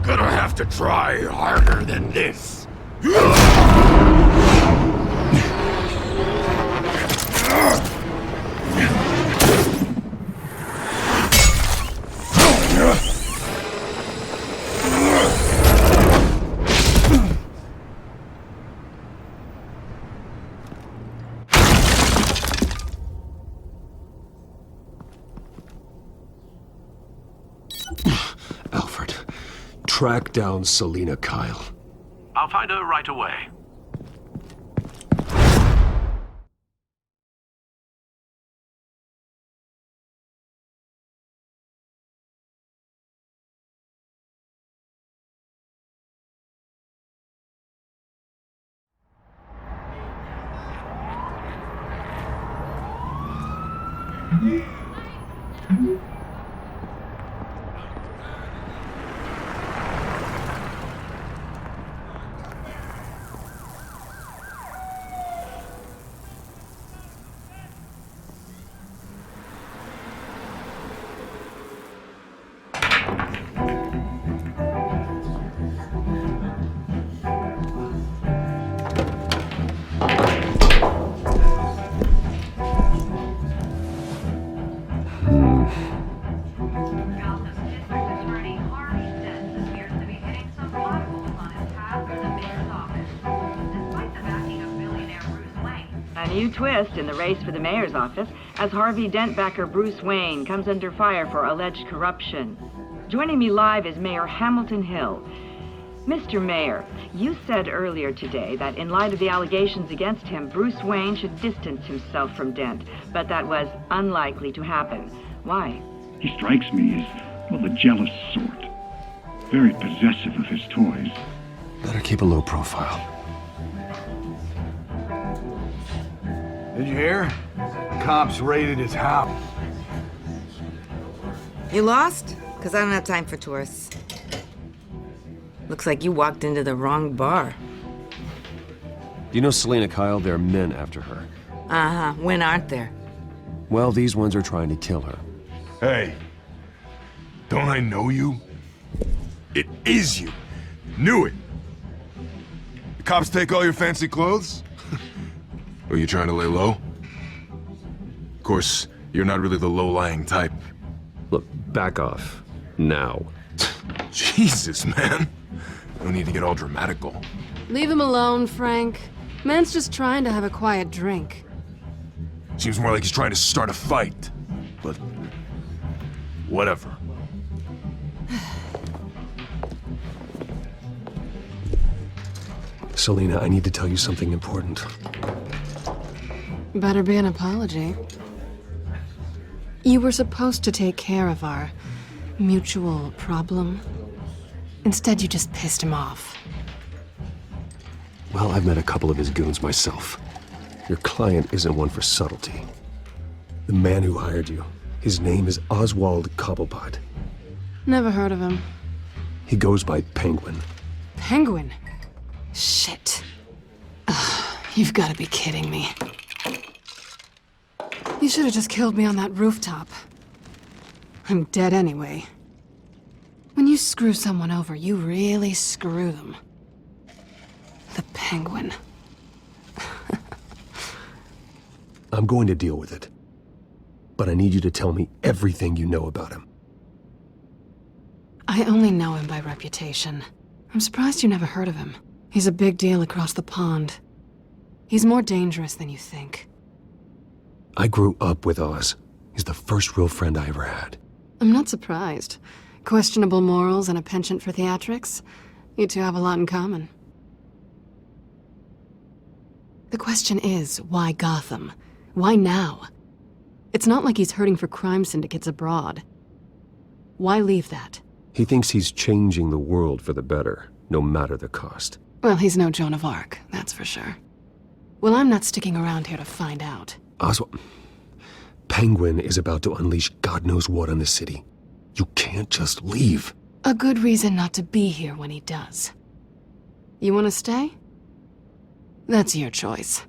Gonna have to try harder than this. Alfred, track down Selina Kyle. I'll find her right away. A new twist in the race for the mayor's office as Harvey Dent backer Bruce Wayne comes under fire for alleged corruption. Joining me live is Mayor Hamilton Hill. Mr. Mayor, you said earlier today that in light of the allegations against him, Bruce Wayne should distance himself from Dent, but that was unlikely to happen. Why? He strikes me as, well, the jealous sort. Very possessive of his toys. Better keep a low profile. Did you hear? Cops raided his house. You lost? Because I don't have time for tourists. Looks like you walked into the wrong bar. Do you know Selina Kyle? There are men after her. Uh-huh. When aren't there? Well, these ones are trying to kill her. Hey, don't I know you? It is you. Knew it. The cops take all your fancy clothes? Or you trying to lay low? Of course, you're not really the low-lying type. Look, back off. Now. Jesus, man. No need to get all dramatical. Leave him alone, Frank. Man's just trying to have a quiet drink. Seems more like he's trying to start a fight. But... whatever. Selina, I need to tell you something important. Better be an apology. You were supposed to take care of our mutual problem. Instead, you just pissed him off. Well, I've met a couple of his goons myself. Your client isn't one for subtlety. The man who hired you, his name is Oswald Cobblepot. Never heard of him. He goes by Penguin. Penguin? Shit. Ugh, you've got to be kidding me. You should have just killed me on that rooftop. I'm dead anyway. When you screw someone over, you really screw them. The Penguin. I'm going to deal with it. But I need you to tell me everything you know about him. I only know him by reputation. I'm surprised you never heard of him. He's a big deal across the pond. He's more dangerous than you think. I grew up with Oz. He's the first real friend I ever had. I'm not surprised. Questionable morals and a penchant for theatrics. You two have a lot in common. The question is, why Gotham? Why now? It's not like he's hurting for crime syndicates abroad. Why leave that? He thinks he's changing the world for the better, no matter the cost. Well, he's no Joan of Arc, that's for sure. Well, I'm not sticking around here to find out. Oswald, Penguin is about to unleash God knows what on the city. You can't just leave. A good reason not to be here when he does. You want to stay? That's your choice.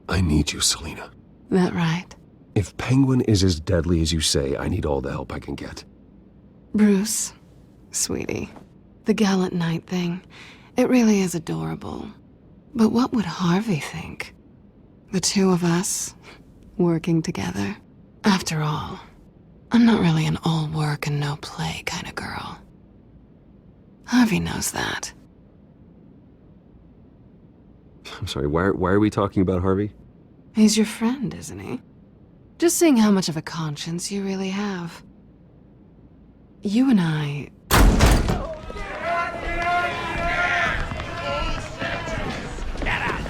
I need you, Selina. That right? If Penguin is as deadly as you say, I need all the help I can get. Bruce, sweetie, the gallant knight thing, it really is adorable. But what would Harvey think? The two of us, working together. After all, I'm not really an all work and no play kind of girl. Harvey knows that. I'm sorry, why are we talking about Harvey? He's your friend, isn't he? Just seeing how much of a conscience you really have. You and I...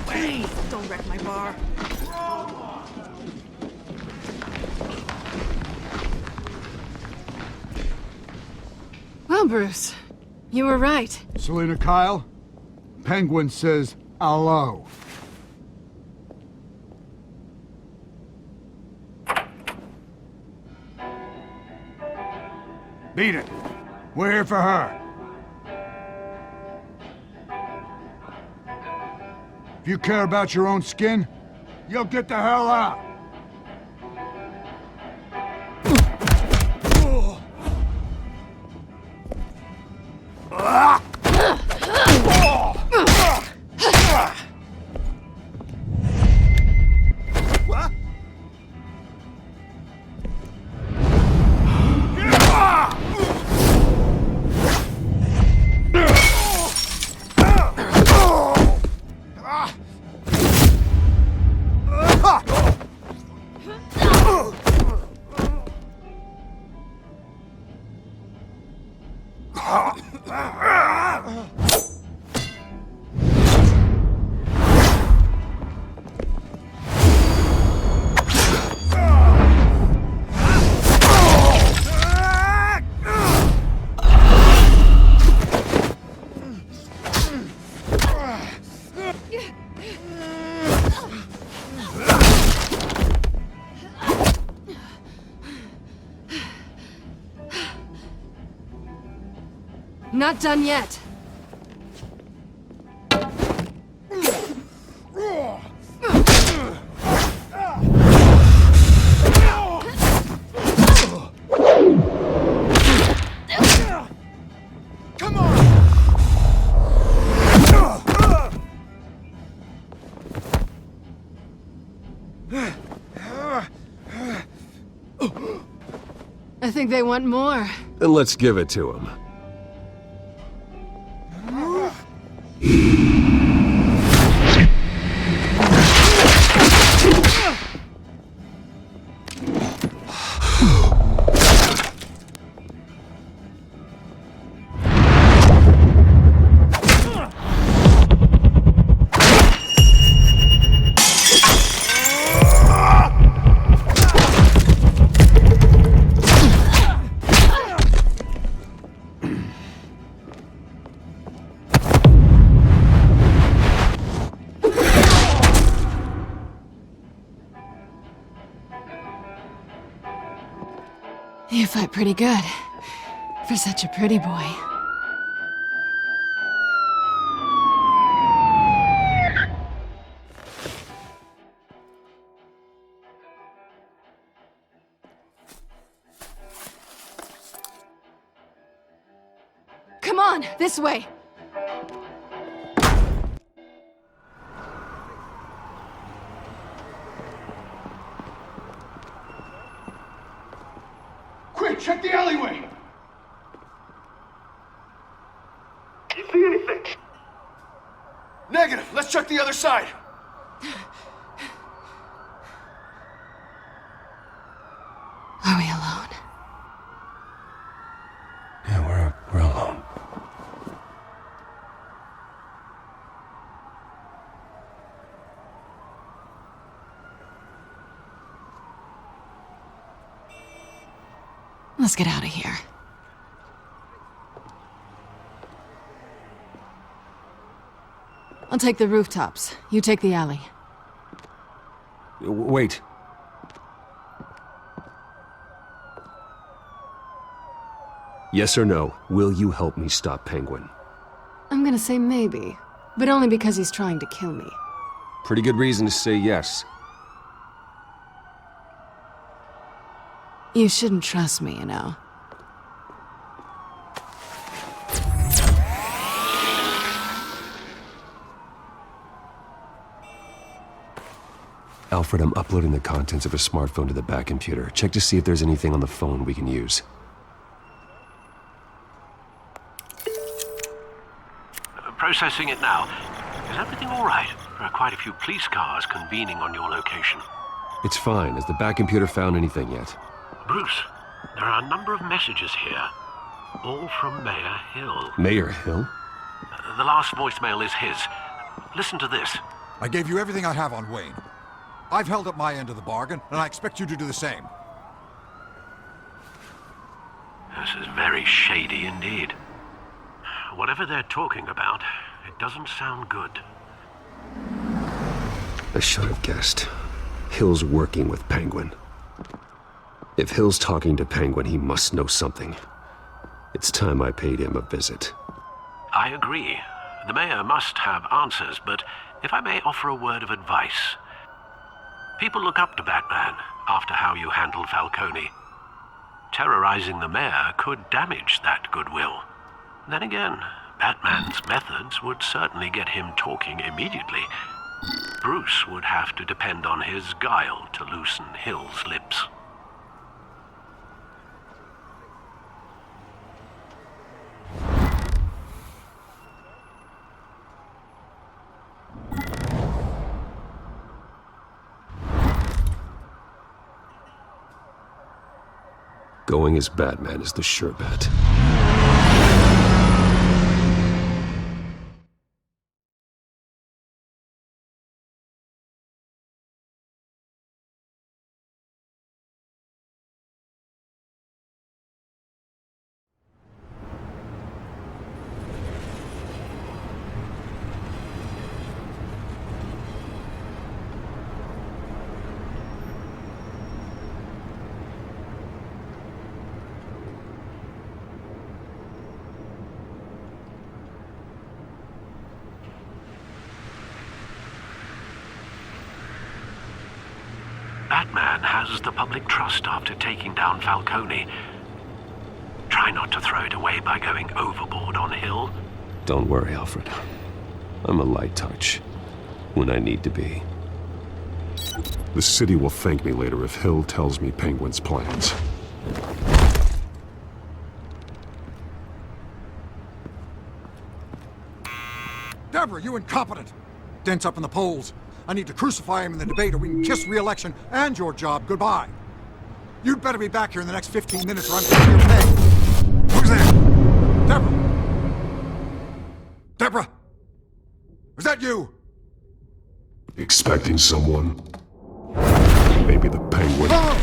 Please, don't wreck my bar. Well, Bruce, you were right. Selina Kyle, Penguin says hello. Beat it. We're here for her. If you care about your own skin, you'll get the hell out. Not done yet. Come on! I think they want more. Then let's give it to him. You fight pretty good. For such a pretty boy. Come on, this way. Quick, check the alleyway! You see anything? Negative. Let's check the other side. Are we alone? Yeah, we're alone. Let's get out of here. I'll take the rooftops. You take the alley. Wait. Yes or no, will you help me stop Penguin? I'm gonna say maybe, but only because he's trying to kill me. Pretty good reason to say yes. You shouldn't trust me, you know. Alfred, I'm uploading the contents of a smartphone to the back computer. Check to see if there's anything on the phone we can use. Processing it now. Is everything all right? There are quite a few police cars convening on your location. It's fine. Has the back computer found anything yet? Bruce, there are a number of messages here. All from Mayor Hill. Mayor Hill? The last voicemail is his. Listen to this. I gave you everything I have on Wayne. I've held up my end of the bargain, and I expect you to do the same. This is very shady indeed. Whatever they're talking about, it doesn't sound good. I should have guessed. Hill's working with Penguin. If Hill's talking to Penguin, he must know something. It's time I paid him a visit. I agree. The mayor must have answers, but if I may offer a word of advice. People look up to Batman after how you handled Falcone. Terrorizing the mayor could damage that goodwill. Then again, Batman's methods would certainly get him talking immediately. Bruce would have to depend on his guile to loosen Hill's lips. Going as Batman is the sure bet. Batman has the public trust after taking down Falcone. Try not to throw it away by going overboard on Hill. Don't worry, Alfred. I'm a light touch when I need to be. The city will thank me later if Hill tells me Penguin's plans. Deborah, you incompetent! Dent's up in the polls. I need to crucify him in the debate or we can kiss re-election and your job goodbye. You'd better be back here in the next 15 minutes or I'm taking your pay. Who's there? Deborah! Deborah! Was that you? Expecting someone? Maybe the Penguin. Oh!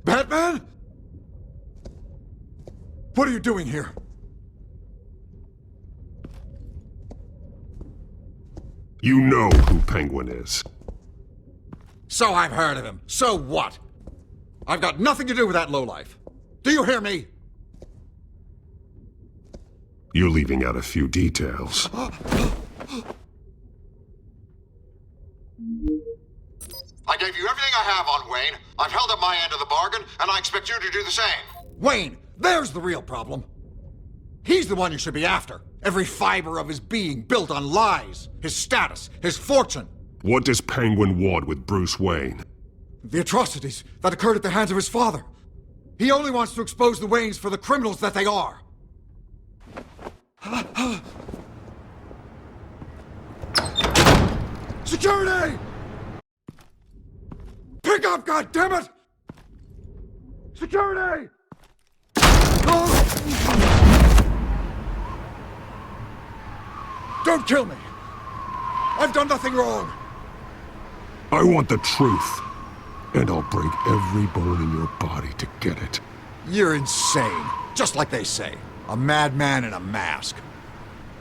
Batman? What are you doing here? You know who Penguin is. So I've heard of him. So what? I've got nothing to do with that lowlife. Do you hear me? You're leaving out a few details. I gave you everything I have on Wayne. I've held up my end of the bargain, and I expect you to do the same. Wayne, there's the real problem. He's the one you should be after. Every fiber of his being built on lies. His status, his fortune. What does Penguin want with Bruce Wayne? The atrocities that occurred at the hands of his father. He only wants to expose the Waynes for the criminals that they are. Security! Pick up, goddammit! Security! Don't kill me! I've done nothing wrong! I want the truth, and I'll break every bone in your body to get it. You're insane. Just like they say. A madman in a mask.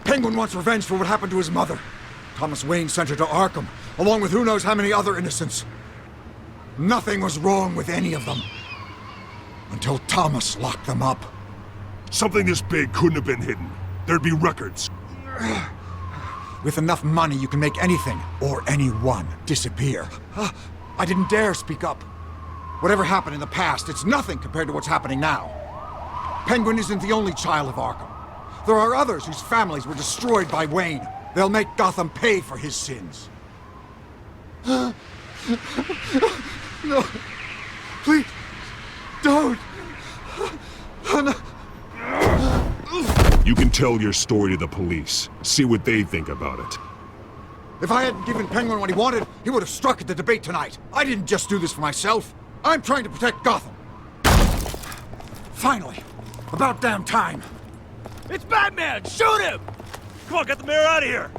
Penguin wants revenge for what happened to his mother. Thomas Wayne sent her to Arkham, along with who knows how many other innocents. Nothing was wrong with any of them. Until Thomas locked them up. Something this big couldn't have been hidden. There'd be records. With enough money, you can make anything, or anyone, disappear. I didn't dare speak up. Whatever happened in the past, it's nothing compared to what's happening now. Penguin isn't the only child of Arkham. There are others whose families were destroyed by Wayne. They'll make Gotham pay for his sins. No. Please. Don't. No. You can tell your story to the police. See what they think about it. If I hadn't given Penguin what he wanted, he would have struck at the debate tonight. I didn't just do this for myself. I'm trying to protect Gotham. Finally. About damn time. It's Batman! Shoot him! Come on, get the mayor out of here!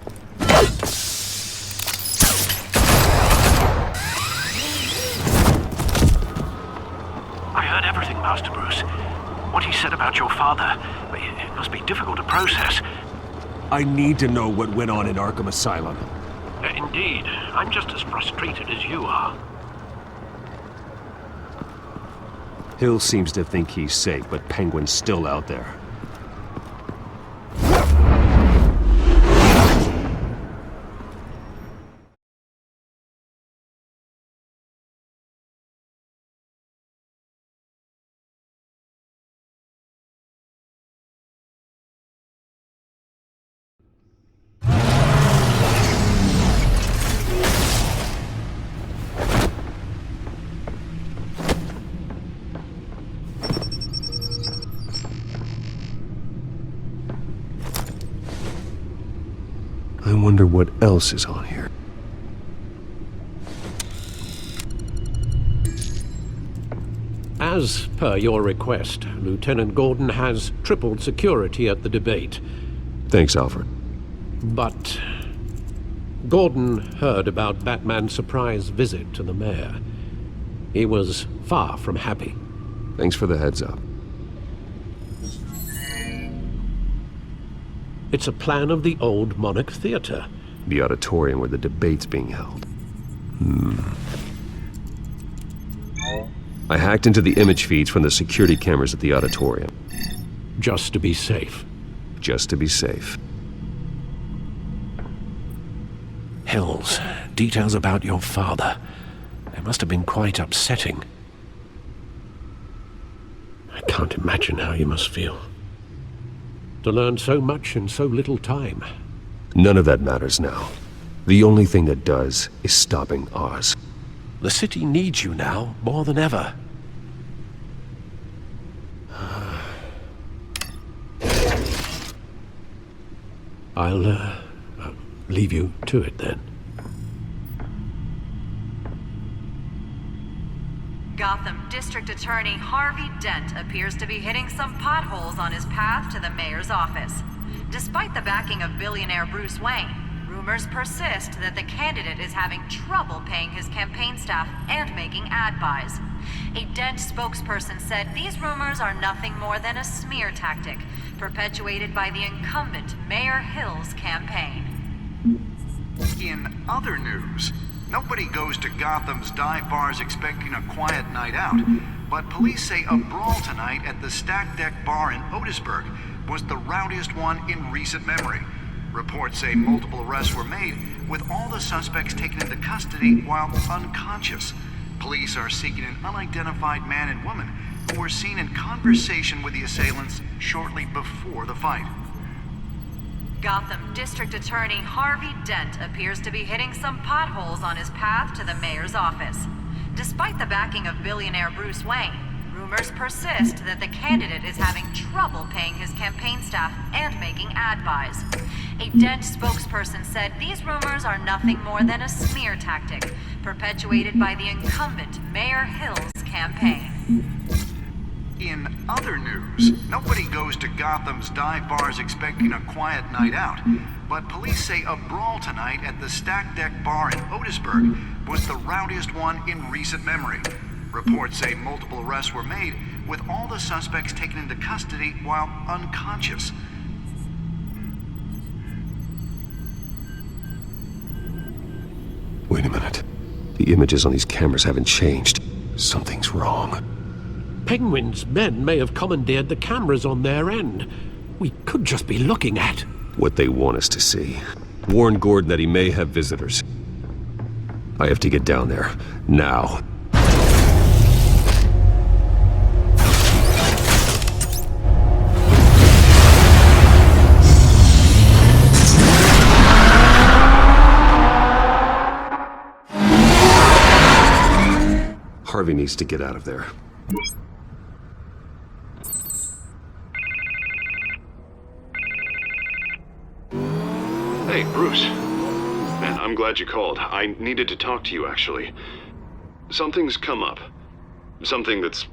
I heard everything, Master Bruce. What he said about your father, it must be difficult to process. I need to know what went on in Arkham Asylum. Indeed. I'm just as frustrated as you are. Hill seems to think he's safe, but Penguin's still out there. I wonder what else is on here. As per your request, Lieutenant Gordon has tripled security at the debate. Thanks, Alfred. But Gordon heard about Batman's surprise visit to the mayor. He was far from happy. Thanks for the heads up. It's a plan of the old Monarch Theater. The auditorium where the debate's being held. I hacked into the image feeds from the security cameras at the auditorium. Just to be safe. Just to be safe. Hills, details about your father. They must have been quite upsetting. I can't imagine how you must feel. To learn so much in so little time. None of that matters now. The only thing that does is stopping Oz. The city needs you now, more than ever. I'll leave you to it then. Gotham District Attorney Harvey Dent appears to be hitting some potholes on his path to the mayor's office. Despite the backing of billionaire Bruce Wayne, rumors persist that the candidate is having trouble paying his campaign staff and making ad buys. A Dent spokesperson said these rumors are nothing more than a smear tactic, perpetuated by the incumbent Mayor Hill's campaign. In other news, nobody goes to Gotham's dive bars expecting a quiet night out, but police say a brawl tonight at the Stack Deck Bar in Otisburg was the rowdiest one in recent memory. Reports say multiple arrests were made, with all the suspects taken into custody while unconscious. Police are seeking an unidentified man and woman who were seen in conversation with the assailants shortly before the fight. Gotham District Attorney Harvey Dent appears to be hitting some potholes on his path to the mayor's office. Despite the backing of billionaire Bruce Wayne, rumors persist that the candidate is having trouble paying his campaign staff and making ad buys. A Dent spokesperson said these rumors are nothing more than a smear tactic, perpetuated by the incumbent Mayor Hill's campaign. In other news, nobody goes to Gotham's dive bars expecting a quiet night out, but police say a brawl tonight at the Stack Deck Bar in Otisburg was the rowdiest one in recent memory. Reports say multiple arrests were made, with all the suspects taken into custody while unconscious. Wait a minute. The images on these cameras haven't changed. Something's wrong. Penguin's men may have commandeered the cameras on their end. We could just be looking at what they want us to see. Warn Gordon that he may have visitors. I have to get down there. Now. Harvey needs to get out of there. Hey, Bruce. Man, I'm glad you called. I needed to talk to you, actually. Something's come up. Something that's...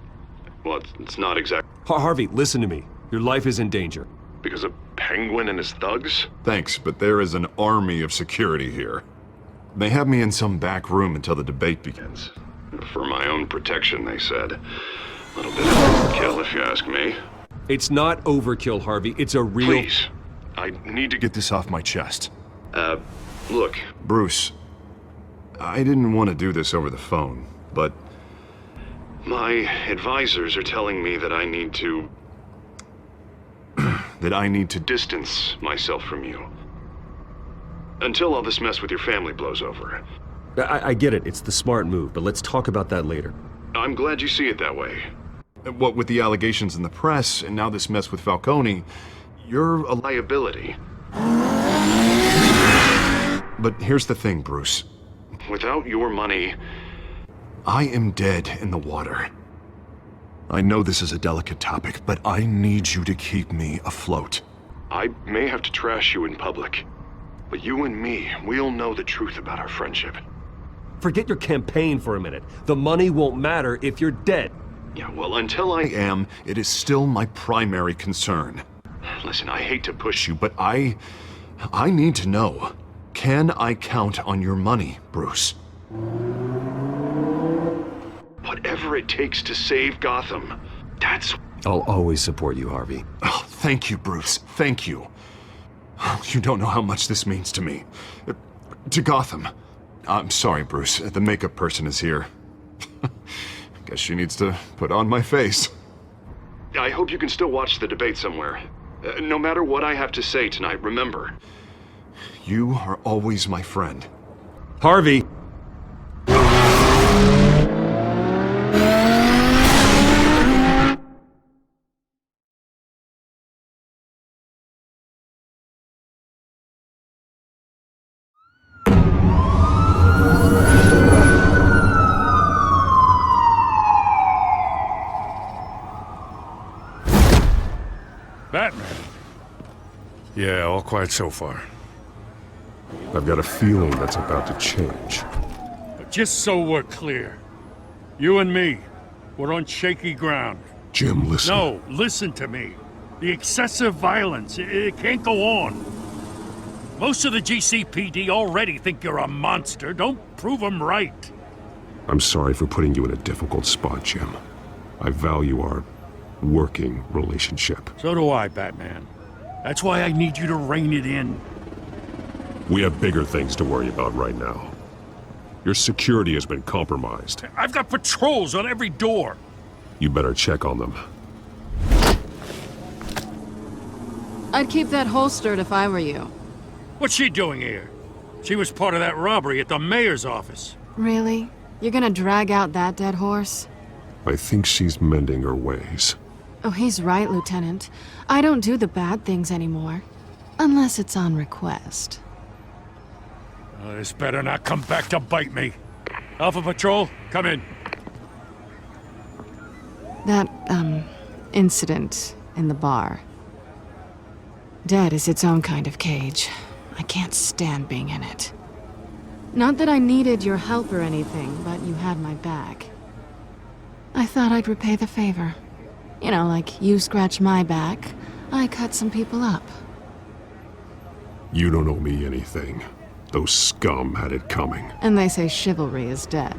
well, it's not exact... Harvey, listen to me. Your life is in danger. Because of Penguin and his thugs? Thanks, but there is an army of security here. They have me in some back room until the debate begins. For my own protection, they said. A little bit of overkill, if you ask me. It's not overkill, Harvey. It's a real... Please. I need to get this off my chest. Look. Bruce, I didn't want to do this over the phone, but... my advisors are telling me that I need to... that I need to distance myself from you. Until all this mess with your family blows over. I get it. It's the smart move, but let's talk about that later. I'm glad you see it that way. What with the allegations in the press, and now this mess with Falcone, you're a liability. But here's the thing, Bruce. Without your money... I am dead in the water. I know this is a delicate topic, but I need you to keep me afloat. I may have to trash you in public, but you and me, we'll know the truth about our friendship. Forget your campaign for a minute. The money won't matter if you're dead. Yeah, well, until I am, it is still my primary concern. Listen, I hate to push you, but I need to know. Can I count on your money, Bruce? Whatever it takes to save Gotham. That's... I'll always support you, Harvey. Oh, thank you, Bruce. Thank you. You don't know how much this means to me. To Gotham. I'm sorry, Bruce. The makeup person is here. Guess she needs to put on my face. I hope you can still watch the debate somewhere. No matter what I have to say tonight, remember. You are always my friend. Harvey! Batman. Yeah, all quiet so far. I've got a feeling that's about to change. But just so we're clear, you and me, we're on shaky ground. Jim, listen. No, listen to me. The excessive violence, it can't go on. Most of the GCPD already think you're a monster. Don't prove them right. I'm sorry for putting you in a difficult spot, Jim. I value our working relationship. So do I, Batman. That's why I need you to rein it in. We have bigger things to worry about right now. Your security has been compromised. I've got patrols on every door. You better check on them. I'd keep that holstered if I were you. What's she doing here? She was part of that robbery at the mayor's office. Really? You're gonna drag out that dead horse? I think she's mending her ways. Oh, he's right, Lieutenant. I don't do the bad things anymore. Unless it's on request. This better not come back to bite me. Alpha Patrol, come in. That, incident in the bar. Dead is its own kind of cage. I can't stand being in it. Not that I needed your help or anything, but you had my back. I thought I'd repay the favor. You know, like you scratch my back, I cut some people up. You don't owe me anything. Those scum had it coming. And they say chivalry is dead.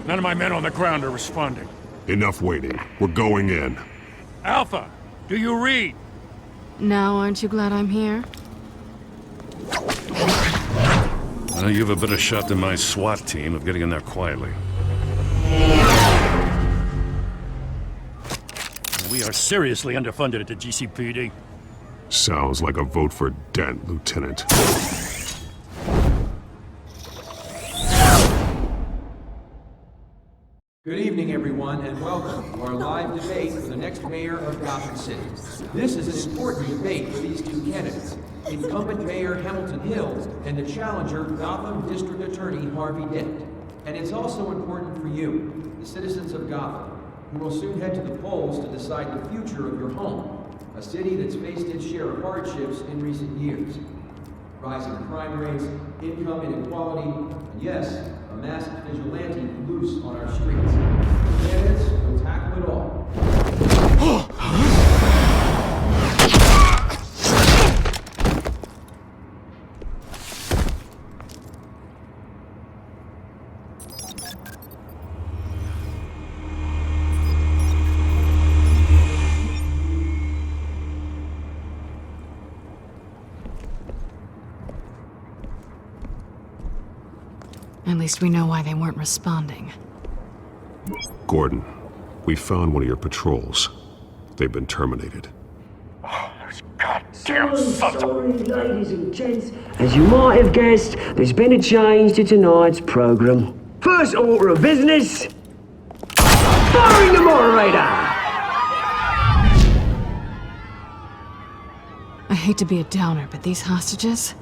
None of my men on the ground are responding. Enough waiting. We're going in. Alpha, do you read? Now aren't you glad I'm here? Well, you have a better shot than my SWAT team of getting in there quietly. We are seriously underfunded at the GCPD. Sounds like a vote for Dent, Lieutenant. Good evening, everyone, and welcome to our live debate for the next mayor of Gotham City. This is an important debate for these two candidates, incumbent Mayor Hamilton Hill and the challenger, Gotham District Attorney Harvey Dent. And it's also important for you, the citizens of Gotham, who will soon head to the polls to decide the future of your home, a city that's faced its share of hardships in recent years. Rising crime rates, income inequality, and yes, a masked vigilante loose on our streets. The candidates will tackle it all. At least we know why they weren't responding. Gordon, we found one of your patrols. They've been terminated. Goddamn sorry, ladies and gents. As you might have guessed, there's been a change to tonight's program. First order of business, firing the moderator! I hate to be a downer, but these hostages,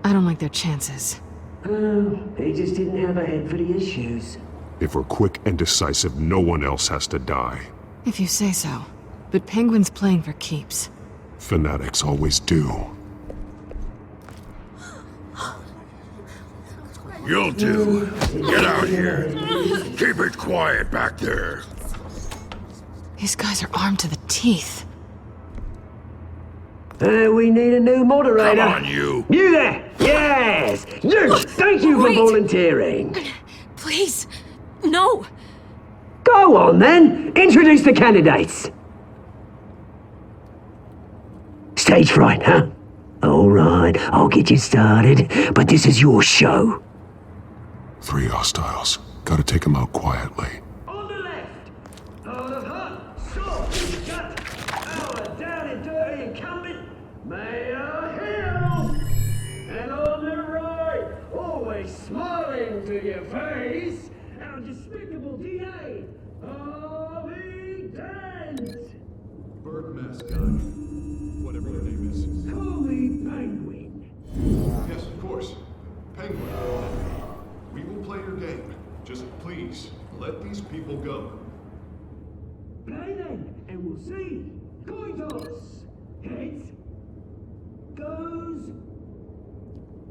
I don't like their chances. Oh, he just didn't have a head for the issues. If we're quick and decisive, no one else has to die. If you say so. But Penguin's playing for keeps. Fanatics always do. You'll do. Get out here. Keep it quiet back there. These guys are armed to the teeth. We need a new moderator. Come on, you. You there! Yes! You! Thank you for volunteering. Please, no! Go on, then. Introduce the candidates. Stage fright, huh? All right, I'll get you started, but this is your show. 3 hostiles. Gotta take them out quietly. On the left, out of hunt, soft and gut, our down and dirty incumbent, Mayor Hill. And on the right, always your face, our despicable DA, Harvey Dent! Bird mascot. Whatever your name is. Call me Penguin. Yes, of course. Penguin. We will play your game. Just please, let these people go. Play then, and we'll see. Coin toss. Heads goes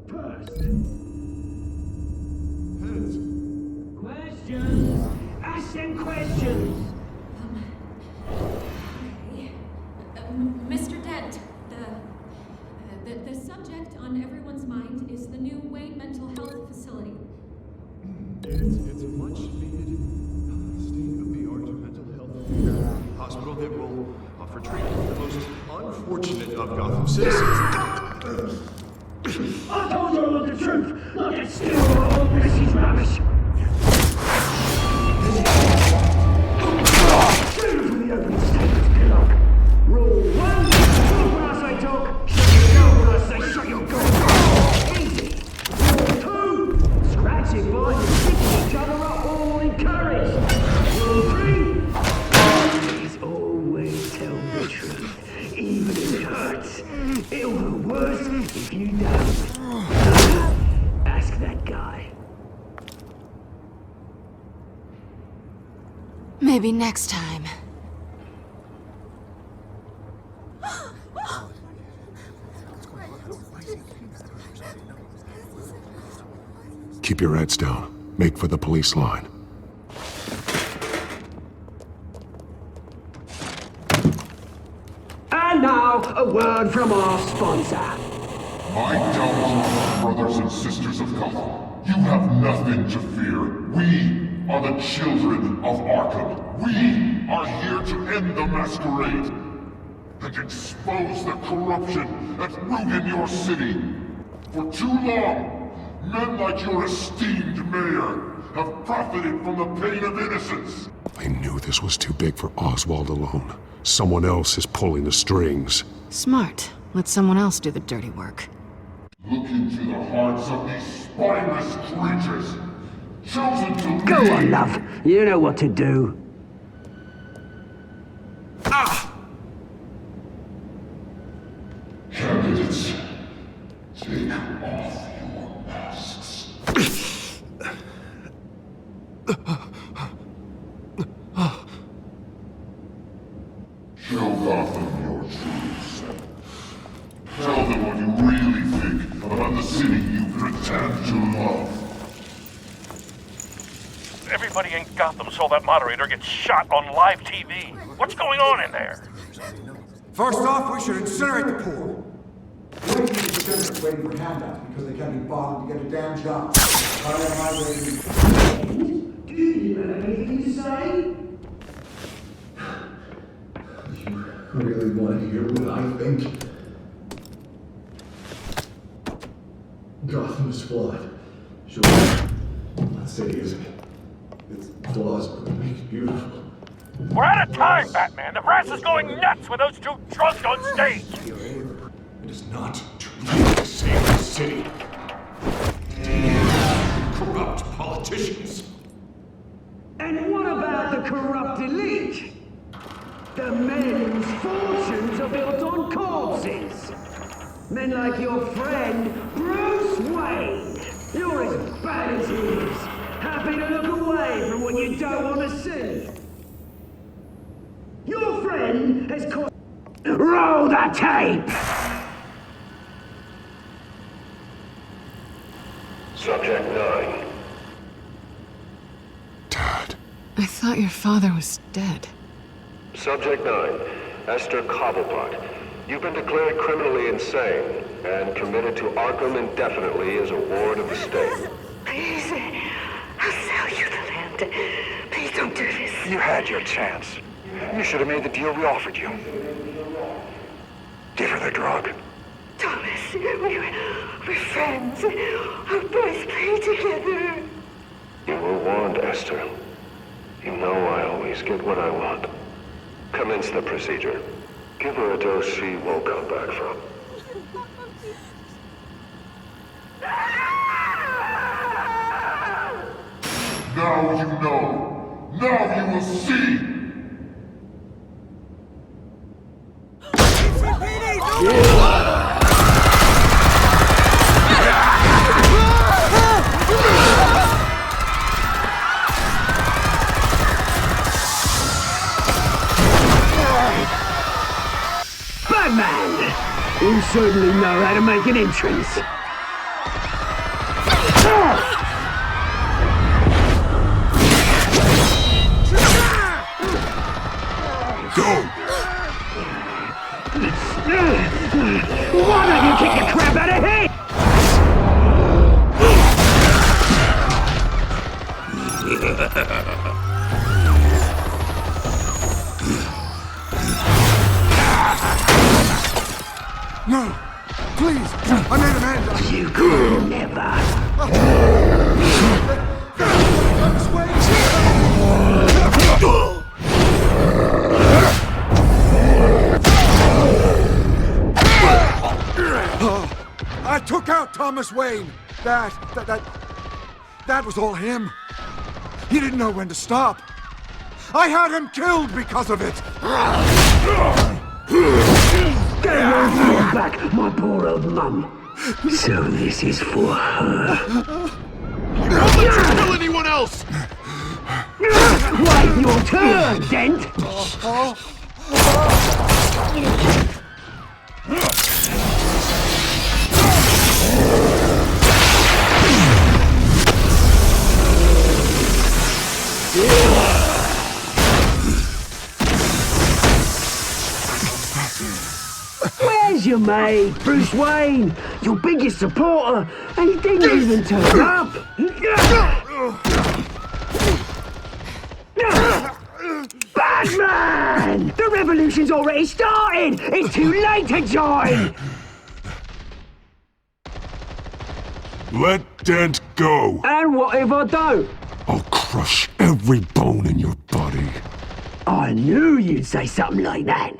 first. Heads. Questions. Ask them questions. Mr. Dent, the subject on everyone's mind is the new Wayne Mental Health Facility. It's a much needed state-of-the-art mental health hospital that will offer treatment for the most unfortunate of Gotham citizens. I told you all the truth. Look at still all this is rubbish. Shoot for the opening statements, Pillock. Rule 1. Talk when I say talk. Shut your goal when I say shut your goal. Easy. Rule 2. Scratching, biting, picking each other up, all encouraged. Rule 3. Please always tell the truth, even if it hurts. It'll go worse if you don't. Ask that guy. Maybe next time. Keep your heads down. Make for the police line. And now, a word from our sponsor. My Telltale brothers and sisters of Gotham, you have nothing to fear. We are the children of Arkham. We are here to end the masquerade and expose the corruption that's rooted in your city. For too long, men like your esteemed mayor have profited from the pain of innocence. I knew this was too big for Oswald alone. Someone else is pulling the strings. Smart. Let someone else do the dirty work. Look into the hearts of these spineless creatures, chosen to Go lead. on, love. You know what to do. Candidates, take off your masks. Show Gotham your truths. Tell them what you really think about the city you pretend to love. Everybody in Gotham saw that moderator get shot on live TV. What's going on in there? First off, we should incinerate the poor. The way people are waiting for handouts because they can't be bothered to get a damn job. Why am I waiting? Do you have anything to say? You really want to hear what I think? Gotham is flawed. Sure. I'm not saying it isn't. Its flaws are what make it beautiful. We're out of time, Batman. The press is going nuts with those two drunks on stage. It is not too late to save the city. Corrupt politicians. And what about the corrupt elite? The men whose fortunes are built on corpses. Men like your friend, Bruce Wayne. You're as bad as he is. Happy to look away from what you don't want to see. Your friend has caused... Roll the tape! Subject 9. I thought your father was dead. Subject 9, Esther Cobblepot. You've been declared criminally insane and committed to Arkham indefinitely as a ward of the state. Please, I'll sell you the land. Please don't do this. You had your chance. You should have made the deal we offered you. Give her the drug. Thomas, we're friends. Our boys play together. You were warned, Esther. You know I always get what I want. Commence the procedure. Give her a dose she won't come back from. Now you know. Now you will see. Batman! You certainly know how to make an entrance. Go! Why don't you kick the crap out of him? No! Please! I made an end! You could never. I took out Thomas Wayne! That was all him. He didn't know when to stop. I had him killed because of it! Get away from your back, my poor old mum. So this is for her. Don't let you kill anyone else! Wait your turn, Dent! Where's your mate, Bruce Wayne? Your biggest supporter, and he didn't even turn up! Batman! The revolution's already started! It's too late to join! Let Dent go! And what if I don't? I'll crush every bone in your body. I knew you'd say something like that.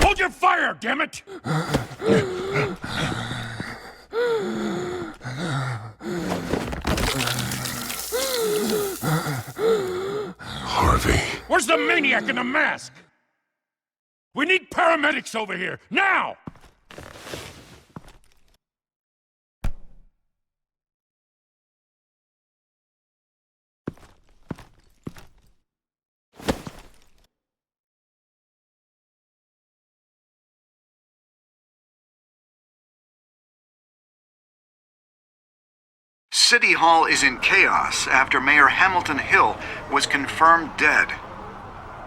Hold your fire, damn it! Harvey. Where's the maniac in the mask? We need paramedics over here, now! City Hall is in chaos after Mayor Hamilton Hill was confirmed dead.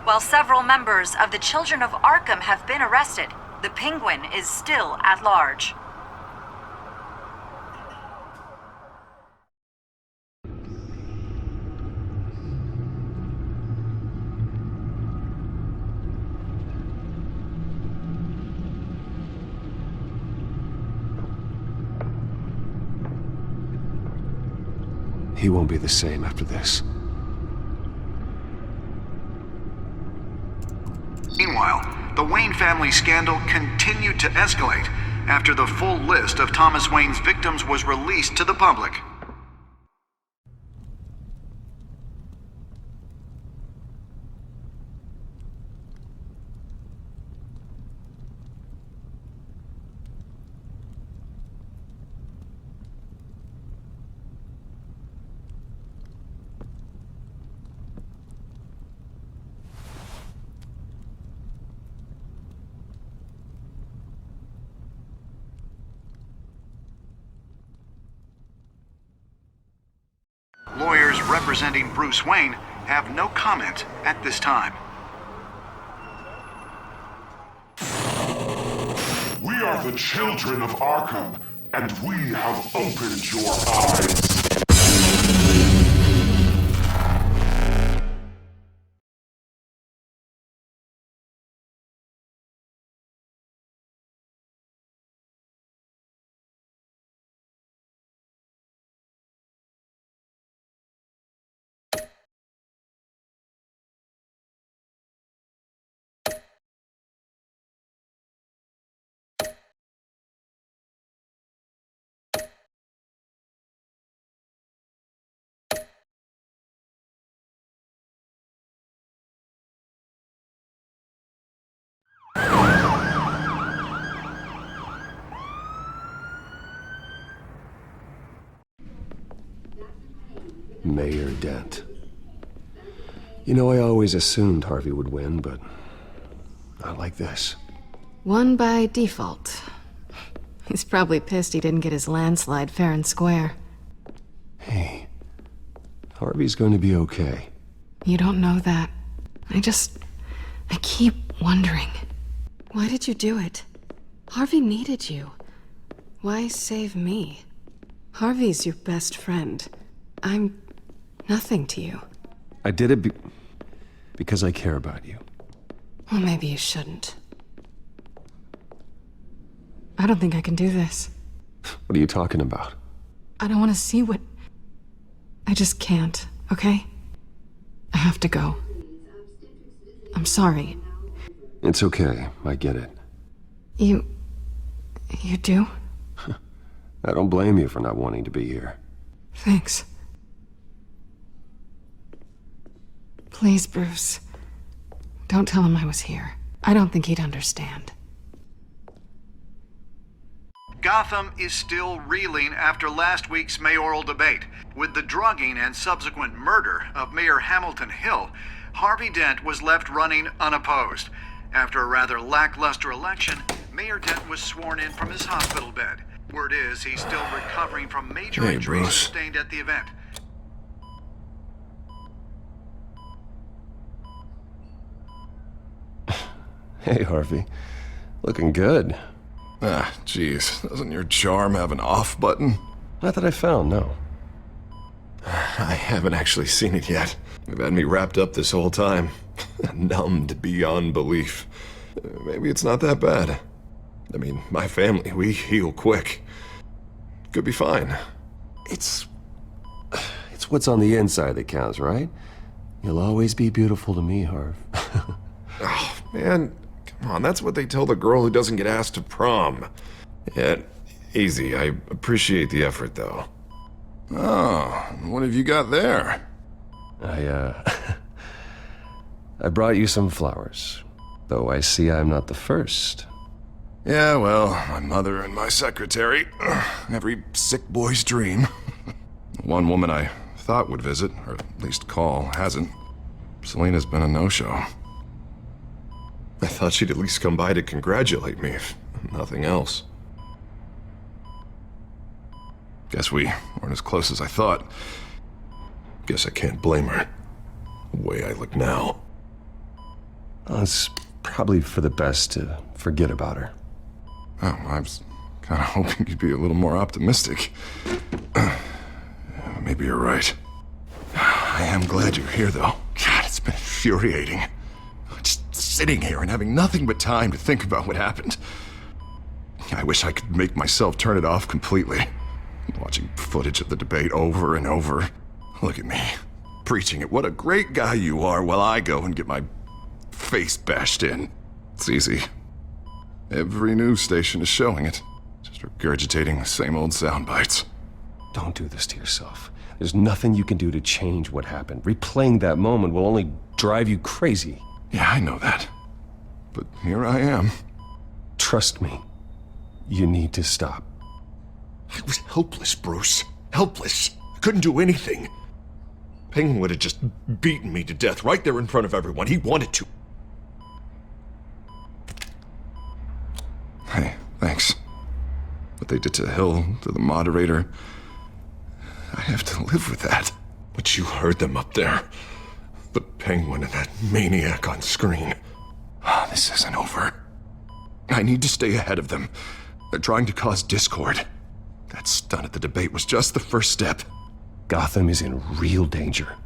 While several members of the Children of Arkham have been arrested, the Penguin is still at large. He won't be the same after this. Meanwhile, the Wayne family scandal continued to escalate after the full list of Thomas Wayne's victims was released to the public. lawyers representing Bruce Wayne have no comment at this time. We are the children of Arkham, and we have opened your eyes. Mayor Dent. You know, I always assumed Harvey would win, but not like this. Won by default. He's probably pissed he didn't get his landslide fair and square. Hey, Harvey's going to be okay. You don't know that. I keep wondering. Why did you do it? Harvey needed you. Why save me? Harvey's your best friend. I'm nothing to you. I did it because I care about you. Well, maybe you shouldn't. I don't think I can do this. What are you talking about? I don't want to see what... I just can't, okay? I have to go. I'm sorry. It's okay. I get it. You do? I don't blame you for not wanting to be here. Thanks. Please, Bruce. Don't tell him I was here. I don't think he'd understand. Gotham is still reeling after last week's mayoral debate. With the drugging and subsequent murder of Mayor Hamilton Hill, Harvey Dent was left running unopposed. After a rather lackluster election, Mayor Dent was sworn in from his hospital bed. Word is he's still recovering from major injuries Bruce. sustained at the event. Hey, Harvey. Looking good. Ah, jeez. Doesn't your charm have an off button? Not that I found, no. I haven't actually seen it yet. You've had me wrapped up this whole time. Numbed beyond belief. Maybe it's not that bad. I mean, my family, we heal quick. Could be fine. It's what's on the inside that counts, right? You'll always be beautiful to me, Harv. Oh, man. Come on, that's what they tell the girl who doesn't get asked to prom. Yeah, easy. I appreciate the effort, though. Oh, what have you got there? I brought you some flowers. Though I see I'm not the first. Yeah, well, my mother and my secretary. Every sick boy's dream. One woman I thought would visit, or at least call, hasn't. Selena's been a no-show. I thought she'd at least come by to congratulate me, if nothing else. Guess we weren't as close as I thought. Guess I can't blame her. The way I look now. Well, it's probably for the best to forget about her. Oh, I was kind of hoping you'd be a little more optimistic. Maybe you're right. I am glad you're here, though. God, it's been infuriating. Just sitting here and having nothing but time to think about what happened. I wish I could make myself turn it off completely. Watching footage of the debate over and over. Look at me, preaching it. What a great guy you are, while I go and get my face bashed in. It's easy. Every news station is showing it. Just regurgitating the same old sound bites. Don't do this to yourself. There's nothing you can do to change what happened. Replaying that moment will only drive you crazy. Yeah, I know that. But here I am. Trust me. You need to stop. I was helpless, Bruce. Helpless. I couldn't do anything. Penguin would have just beaten me to death right there in front of everyone. He wanted to. Hey, thanks. What they did to Hill, to the moderator, I have to live with that. But you heard them up there. The Penguin and that maniac on screen. This isn't over. I need to stay ahead of them. They're trying to cause discord. That stunt at the debate was just the first step. Gotham is in real danger.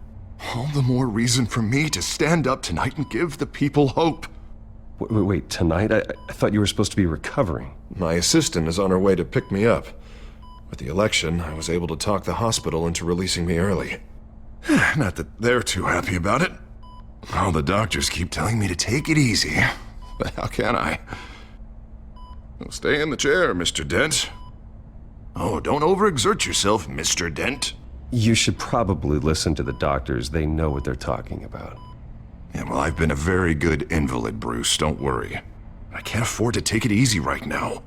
All the more reason for me to stand up tonight and give the people hope. Wait, tonight? I thought you were supposed to be recovering. My assistant is on her way to pick me up. With the election, I was able to talk the hospital into releasing me early. Not that they're too happy about it. All the doctors keep telling me to take it easy. But how can I? Well, stay in the chair, Mr. Dent. Oh, don't overexert yourself, Mr. Dent. You should probably listen to the doctors. They know what they're talking about. Yeah, well, I've been a very good invalid, Bruce. Don't worry. I can't afford to take it easy right now.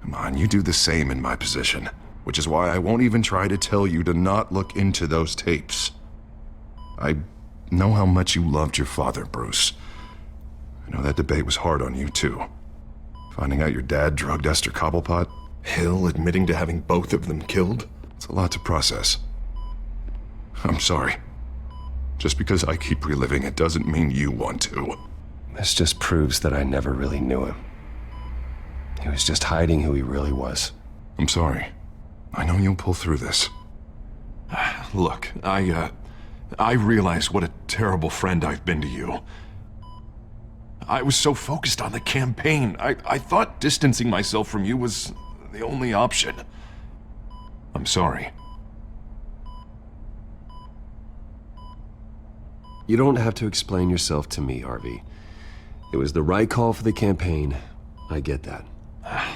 Come on, you do the same in my position. Which is why I won't even try to tell you to not look into those tapes. I know how much you loved your father, Bruce. I know that debate was hard on you, too. Finding out your dad drugged Esther Cobblepot, Hill admitting to having both of them killed, it's a lot to process. I'm sorry. Just because I keep reliving it doesn't mean you want to. This just proves that I never really knew him. He was just hiding who he really was. I'm sorry. I know you'll pull through this. Look, I realize what a terrible friend I've been to you. I was so focused on the campaign. I thought distancing myself from you was the only option. I'm sorry. You don't have to explain yourself to me, Harvey. It was the right call for the campaign. I get that.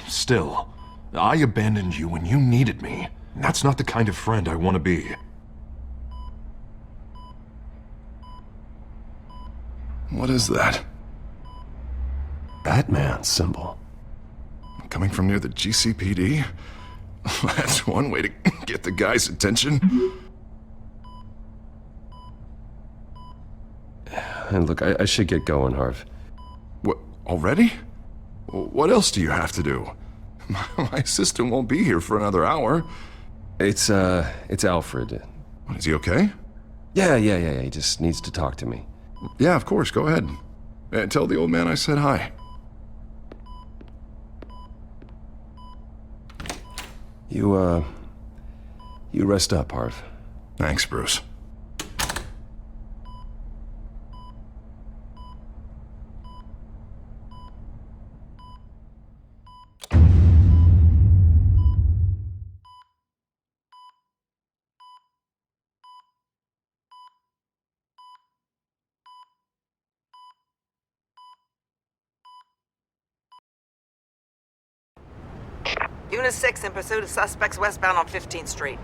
Still, I abandoned you when you needed me. That's not the kind of friend I want to be. What is that? Batman symbol. Coming from near the GCPD? That's one way to get the guy's attention. And look, I should get going, Harv. What, already? What else do you have to do? My assistant won't be here for another hour. It's Alfred. What, is he okay? Yeah, he just needs to talk to me. Yeah, of course, go ahead. Tell the old man I said hi. You rest up, Harv. Thanks, Bruce. Unit 6 in pursuit of suspects westbound on 15th Street.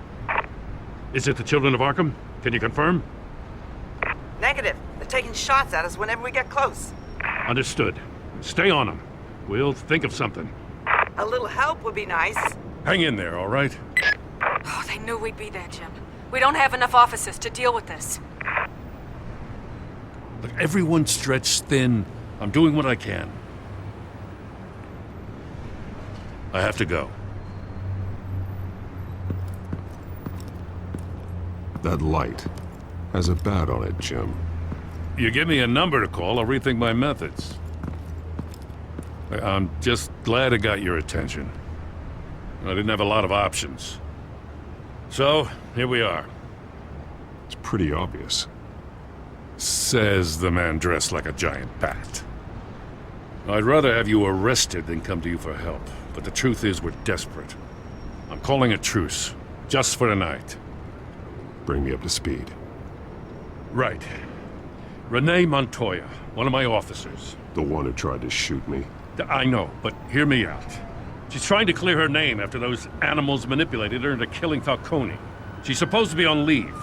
Is it the Children of Arkham? Can you confirm? Negative. They're taking shots at us whenever we get close. Understood. Stay on them. We'll think of something. A little help would be nice. Hang in there, all right? Oh, they knew we'd be there, Jim. We don't have enough officers to deal with this. Look, everyone's stretched thin. I'm doing what I can. I have to go. That light has a bat on it, Jim. You give me a number to call, I'll rethink my methods. I'm just glad it got your attention. I didn't have a lot of options. So, here we are. It's pretty obvious. Says the man dressed like a giant bat. I'd rather have you arrested than come to you for help, but the truth is we're desperate. I'm calling a truce, just for tonight. Bring me up to speed. Right. Renee Montoya, one of my officers. The one who tried to shoot me? I know, but hear me out. She's trying to clear her name after those animals manipulated her into killing Falcone. She's supposed to be on leave,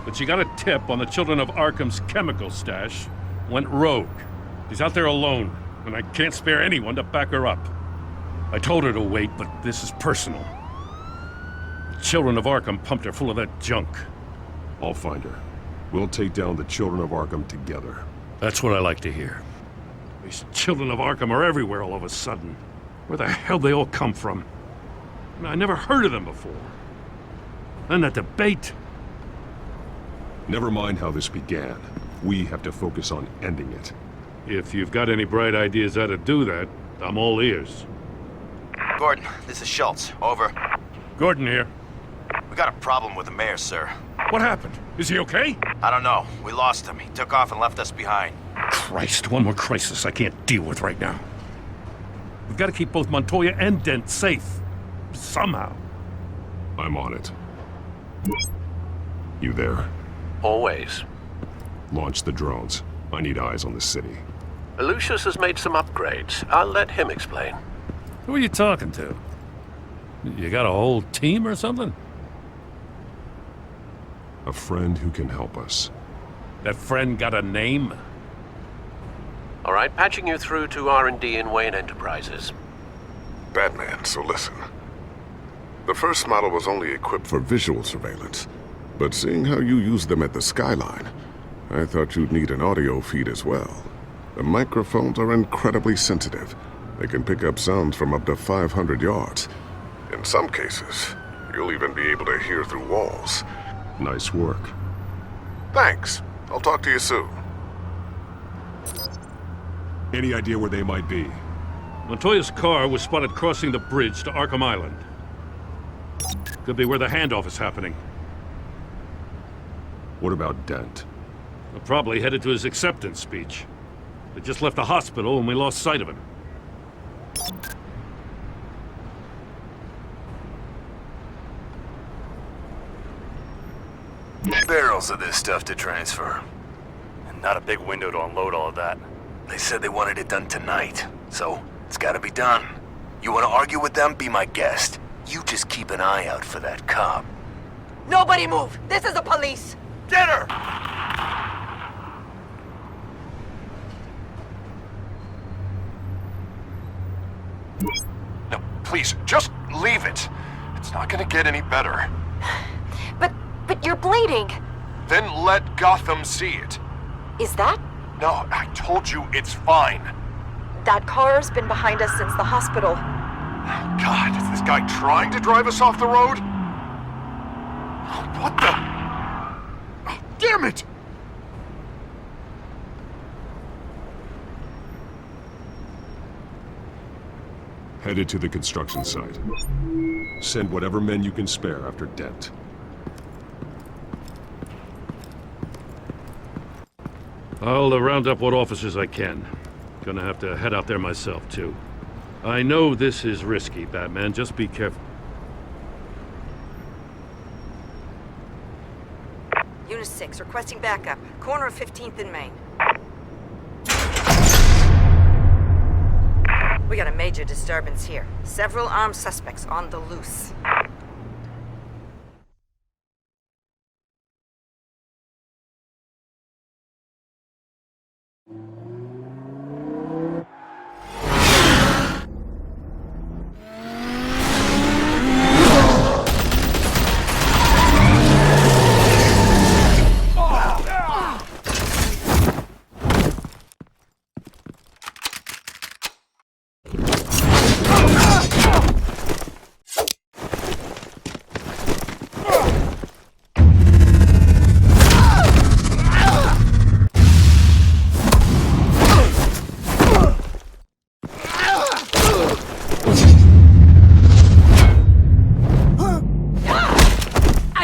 but she got a tip on the Children of Arkham's chemical stash, went rogue. She's out there alone, and I can't spare anyone to back her up. I told her to wait, but this is personal. The Children of Arkham pumped her full of that junk. I'll find her. We'll take down the Children of Arkham together. That's what I like to hear. These Children of Arkham are everywhere all of a sudden. Where the hell they all come from? I never heard of them before. And that debate. Never mind how this began. We have to focus on ending it. If you've got any bright ideas how to do that, I'm all ears. Gordon, this is Schultz. Over. Gordon here. We got a problem with the mayor, sir. What happened? Is he okay? I don't know. We lost him. He took off and left us behind. Christ, one more crisis I can't deal with right now. We've got to keep both Montoya and Dent safe. Somehow. I'm on it. You there? Always. Launch the drones. I need eyes on the city. Lucius has made some upgrades. I'll let him explain. Who are you talking to? You got a whole team or something? A friend who can help us. That friend got a name? All right, patching you through to R&D in Wayne Enterprises. Batman, so listen. The first model was only equipped for visual surveillance, but seeing how you use them at the Skyline, I thought you'd need an audio feed as well. The microphones are incredibly sensitive. They can pick up sounds from up to 500 yards. In some cases, you'll even be able to hear through walls. Nice work. Thanks. I'll talk to you soon. Any idea where they might be? Montoya's car was spotted crossing the bridge to Arkham Island. Could be where the handoff is happening. What about Dent? We're probably headed to his acceptance speech. They just left the hospital and we lost sight of him. Barrels of this stuff to transfer. And not a big window to unload all of that. They said they wanted it done tonight, so it's gotta be done. You wanna argue with them? Be my guest. You just keep an eye out for that cop. Nobody move! This is the police! Get her! No, please, just leave it. It's not gonna get any better. But you're bleeding. Then let Gotham see it. Is that? No, I told you it's fine. That car's been behind us since the hospital. God, is this guy trying to drive us off the road? What the? Oh, damn it! Headed to the construction site. Send whatever men you can spare after Dent. I'll round up what officers I can. Gonna have to head out there myself, too. I know this is risky, Batman. Just be careful. Unit 6, requesting backup. Corner of 15th and Main. We got a major disturbance here. Several armed suspects on the loose.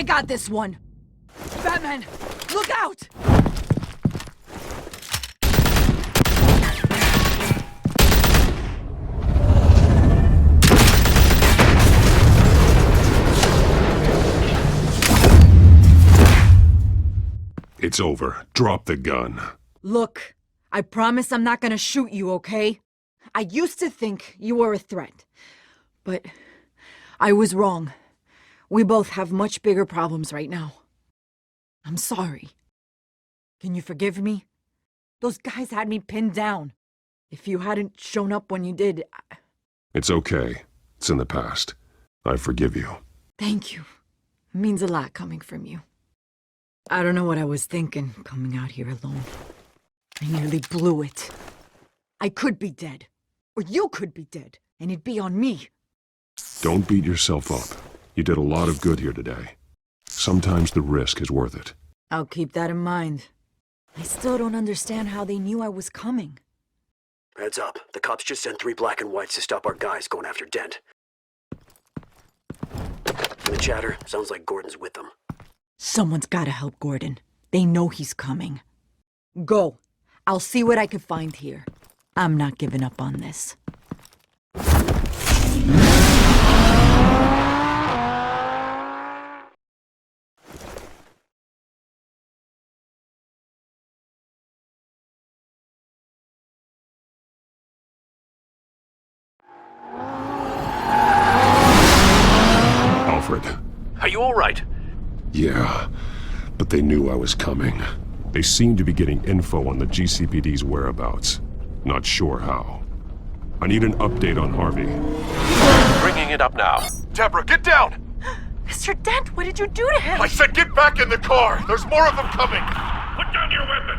Got this one. Batman, look out! It's over. Drop the gun. Look, I promise I'm not gonna shoot you, okay? I used to think you were a threat, but I was wrong. We both have much bigger problems right now. I'm sorry. Can you forgive me? Those guys had me pinned down. If you hadn't shown up when you did, It's okay. It's in the past. I forgive you. Thank you. It means a lot coming from you. I don't know what I was thinking coming out here alone. I nearly blew it. I could be dead. Or you could be dead, and it'd be on me. Don't beat yourself up. You did a lot of good here today. Sometimes the risk is worth it. I'll keep that in mind. I still don't understand how they knew I was coming. Heads up. The cops just sent 3 black and whites to stop our guys going after Dent. And the chatter sounds like Gordon's with them. Someone's gotta help Gordon. They know he's coming. Go. I'll see what I can find here. I'm not giving up on this. Alfred. Are you all right? Yeah, but they knew I was coming. They seem to be getting info on the GCPD's whereabouts. Not sure how. I need an update on Harvey. Bringing it up now. Deborah, get down! Mr. Dent, what did you do to him? I said get back in the car! There's more of them coming! Put down your weapon!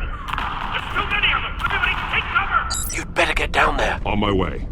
There's too many of them! Everybody take cover! You'd better get down there. On my way.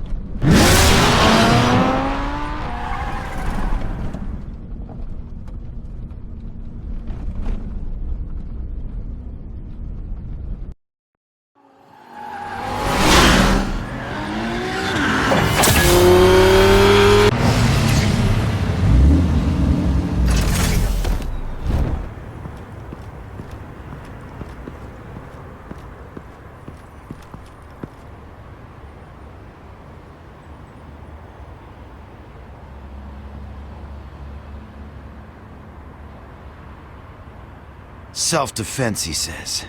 Self-defense, he says.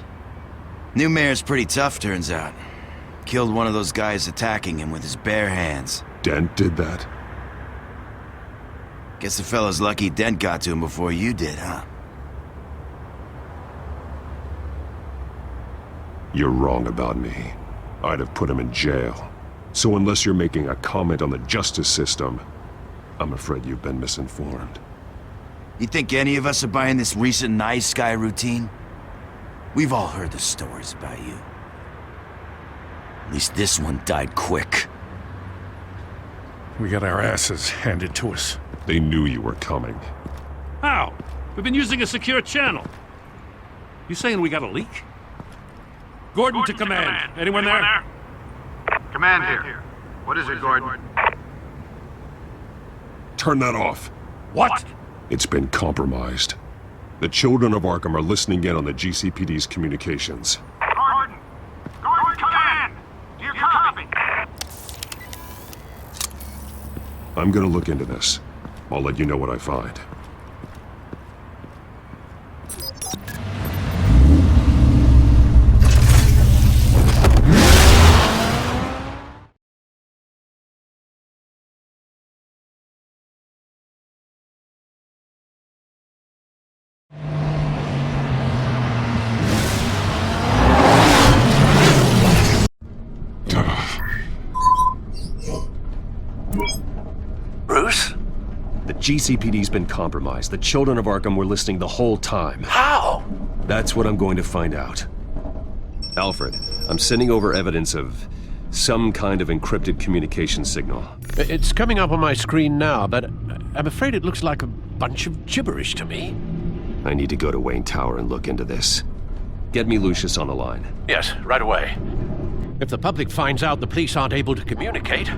New mayor's pretty tough, turns out. Killed one of those guys attacking him with his bare hands. Dent did that? Guess the fella's lucky Dent got to him before you did, huh? You're wrong about me. I'd have put him in jail. So unless you're making a comment on the justice system, I'm afraid you've been misinformed. You think any of us are buying this recent nice guy routine? We've all heard the stories about you. At least this one died quick. We got our asses handed to us. They knew you were coming. How? We've been using a secure channel. You saying we got a leak? Gordon to command. Anyone there? Command here. What is it, Gordon? Turn that off. What? It's been compromised. The children of Arkham are listening in on the GCPD's communications. Gordon! Gordon, command! Do you copy? I'm gonna look into this. I'll let you know what I find. Bruce? The GCPD's been compromised. The children of Arkham were listening the whole time. How? That's what I'm going to find out. Alfred, I'm sending over evidence of some kind of encrypted communication signal. It's coming up on my screen now, but I'm afraid it looks like a bunch of gibberish to me. I need to go to Wayne Tower and look into this. Get me Lucius on the line. Yes, right away. If the public finds out the police aren't able to communicate...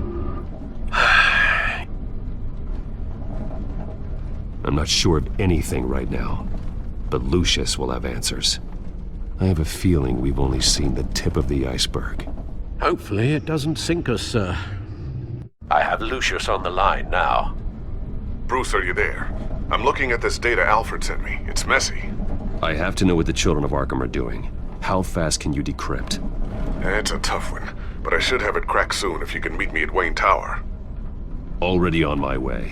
I'm not sure of anything right now, but Lucius will have answers. I have a feeling we've only seen the tip of the iceberg. Hopefully it doesn't sink us, sir. I have Lucius on the line now. Bruce, are you there? I'm looking at this data Alfred sent me. It's messy. I have to know what the children of Arkham are doing. How fast can you decrypt? It's a tough one, but I should have it cracked soon if you can meet me at Wayne Tower. Already on my way.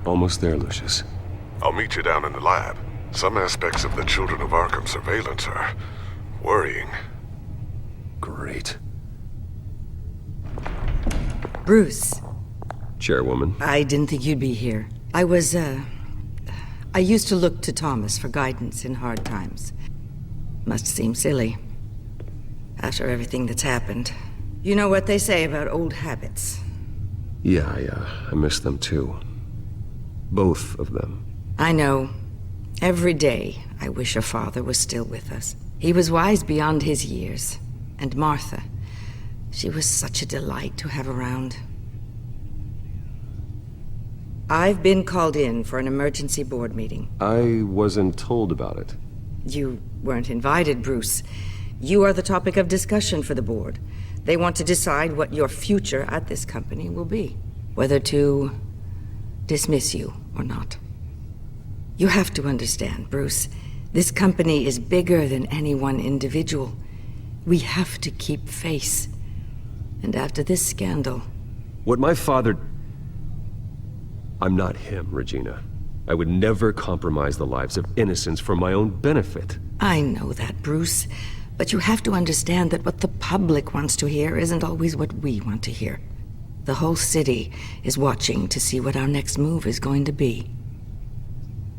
Almost there, Lucius. I'll meet you down in the lab. Some aspects of the Children of Arkham surveillance are worrying. Great. Bruce. Chairwoman. I didn't think you'd be here. I used to look to Thomas for guidance in hard times. Must seem silly. After everything that's happened. You know what they say about old habits. Yeah, I miss them too. Both of them. I know. Every day, I wish your father was still with us. He was wise beyond his years. And Martha, she was such a delight to have around. I've been called in for an emergency board meeting. I wasn't told about it. You weren't invited, Bruce. You are the topic of discussion for the board. They want to decide what your future at this company will be. Whether to dismiss you or not. You have to understand, Bruce. This company is bigger than any one individual. We have to keep face. And after this scandal... What my father... I'm not him, Regina. I would never compromise the lives of innocents for my own benefit. I know that, Bruce. But you have to understand that what the public wants to hear isn't always what we want to hear. The whole city is watching to see what our next move is going to be.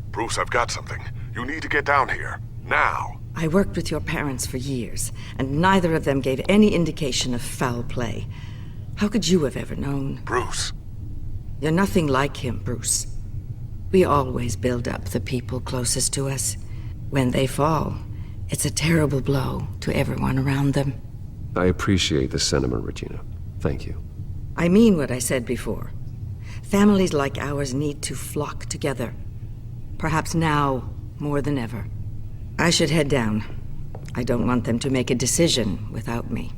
Bruce, I've got something. You need to get down here. Now. I worked with your parents for years, and neither of them gave any indication of foul play. How could you have ever known? Bruce. You're nothing like him, Bruce. We always build up the people closest to us. When they fall, it's a terrible blow to everyone around them. I appreciate the sentiment, Regina. Thank you. I mean what I said before. Families like ours need to flock together. Perhaps now more than ever. I should head down. I don't want them to make a decision without me.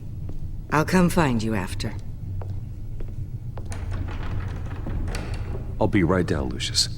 I'll come find you after. I'll be right down, Lucius.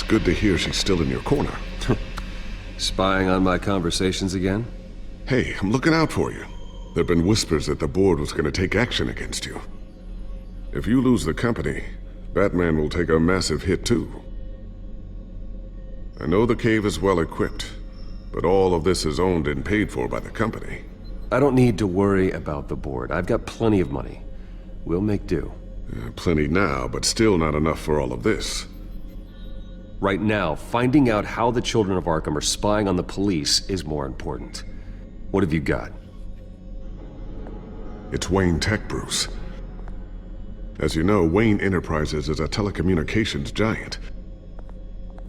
Good to hear she's still in your corner. Spying on my conversations again? Hey, I'm looking out for you. There've been whispers that the board was gonna take action against you. If you lose the company, Batman will take a massive hit too. I know the cave is well equipped, but all of this is owned and paid for by the company. I don't need to worry about the board. I've got plenty of money. We'll make do. Plenty now, but still not enough for all of this. Right now, finding out how the Children of Arkham are spying on the police is more important. What have you got? It's Wayne Tech, Bruce. As you know, Wayne Enterprises is a telecommunications giant.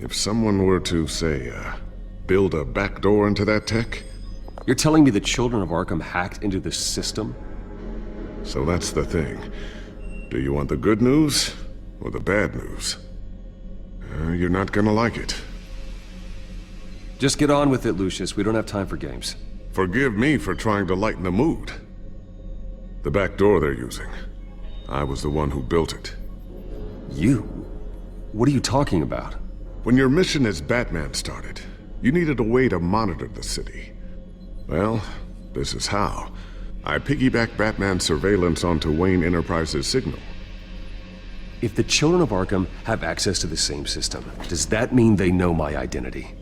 If someone were to, say, build a backdoor into that tech... You're telling me the Children of Arkham hacked into the system? So that's the thing. Do you want the good news or the bad news? You're not gonna like it. Just get on with it, Lucius. We don't have time for games. Forgive me for trying to lighten the mood. The back door they're using. I was the one who built it. You? What are you talking about? When your mission as Batman started, you needed a way to monitor the city. Well, this is how. I piggybacked Batman's surveillance onto Wayne Enterprises' signal. If the Children of Arkham have access to the same system, does that mean they know my identity?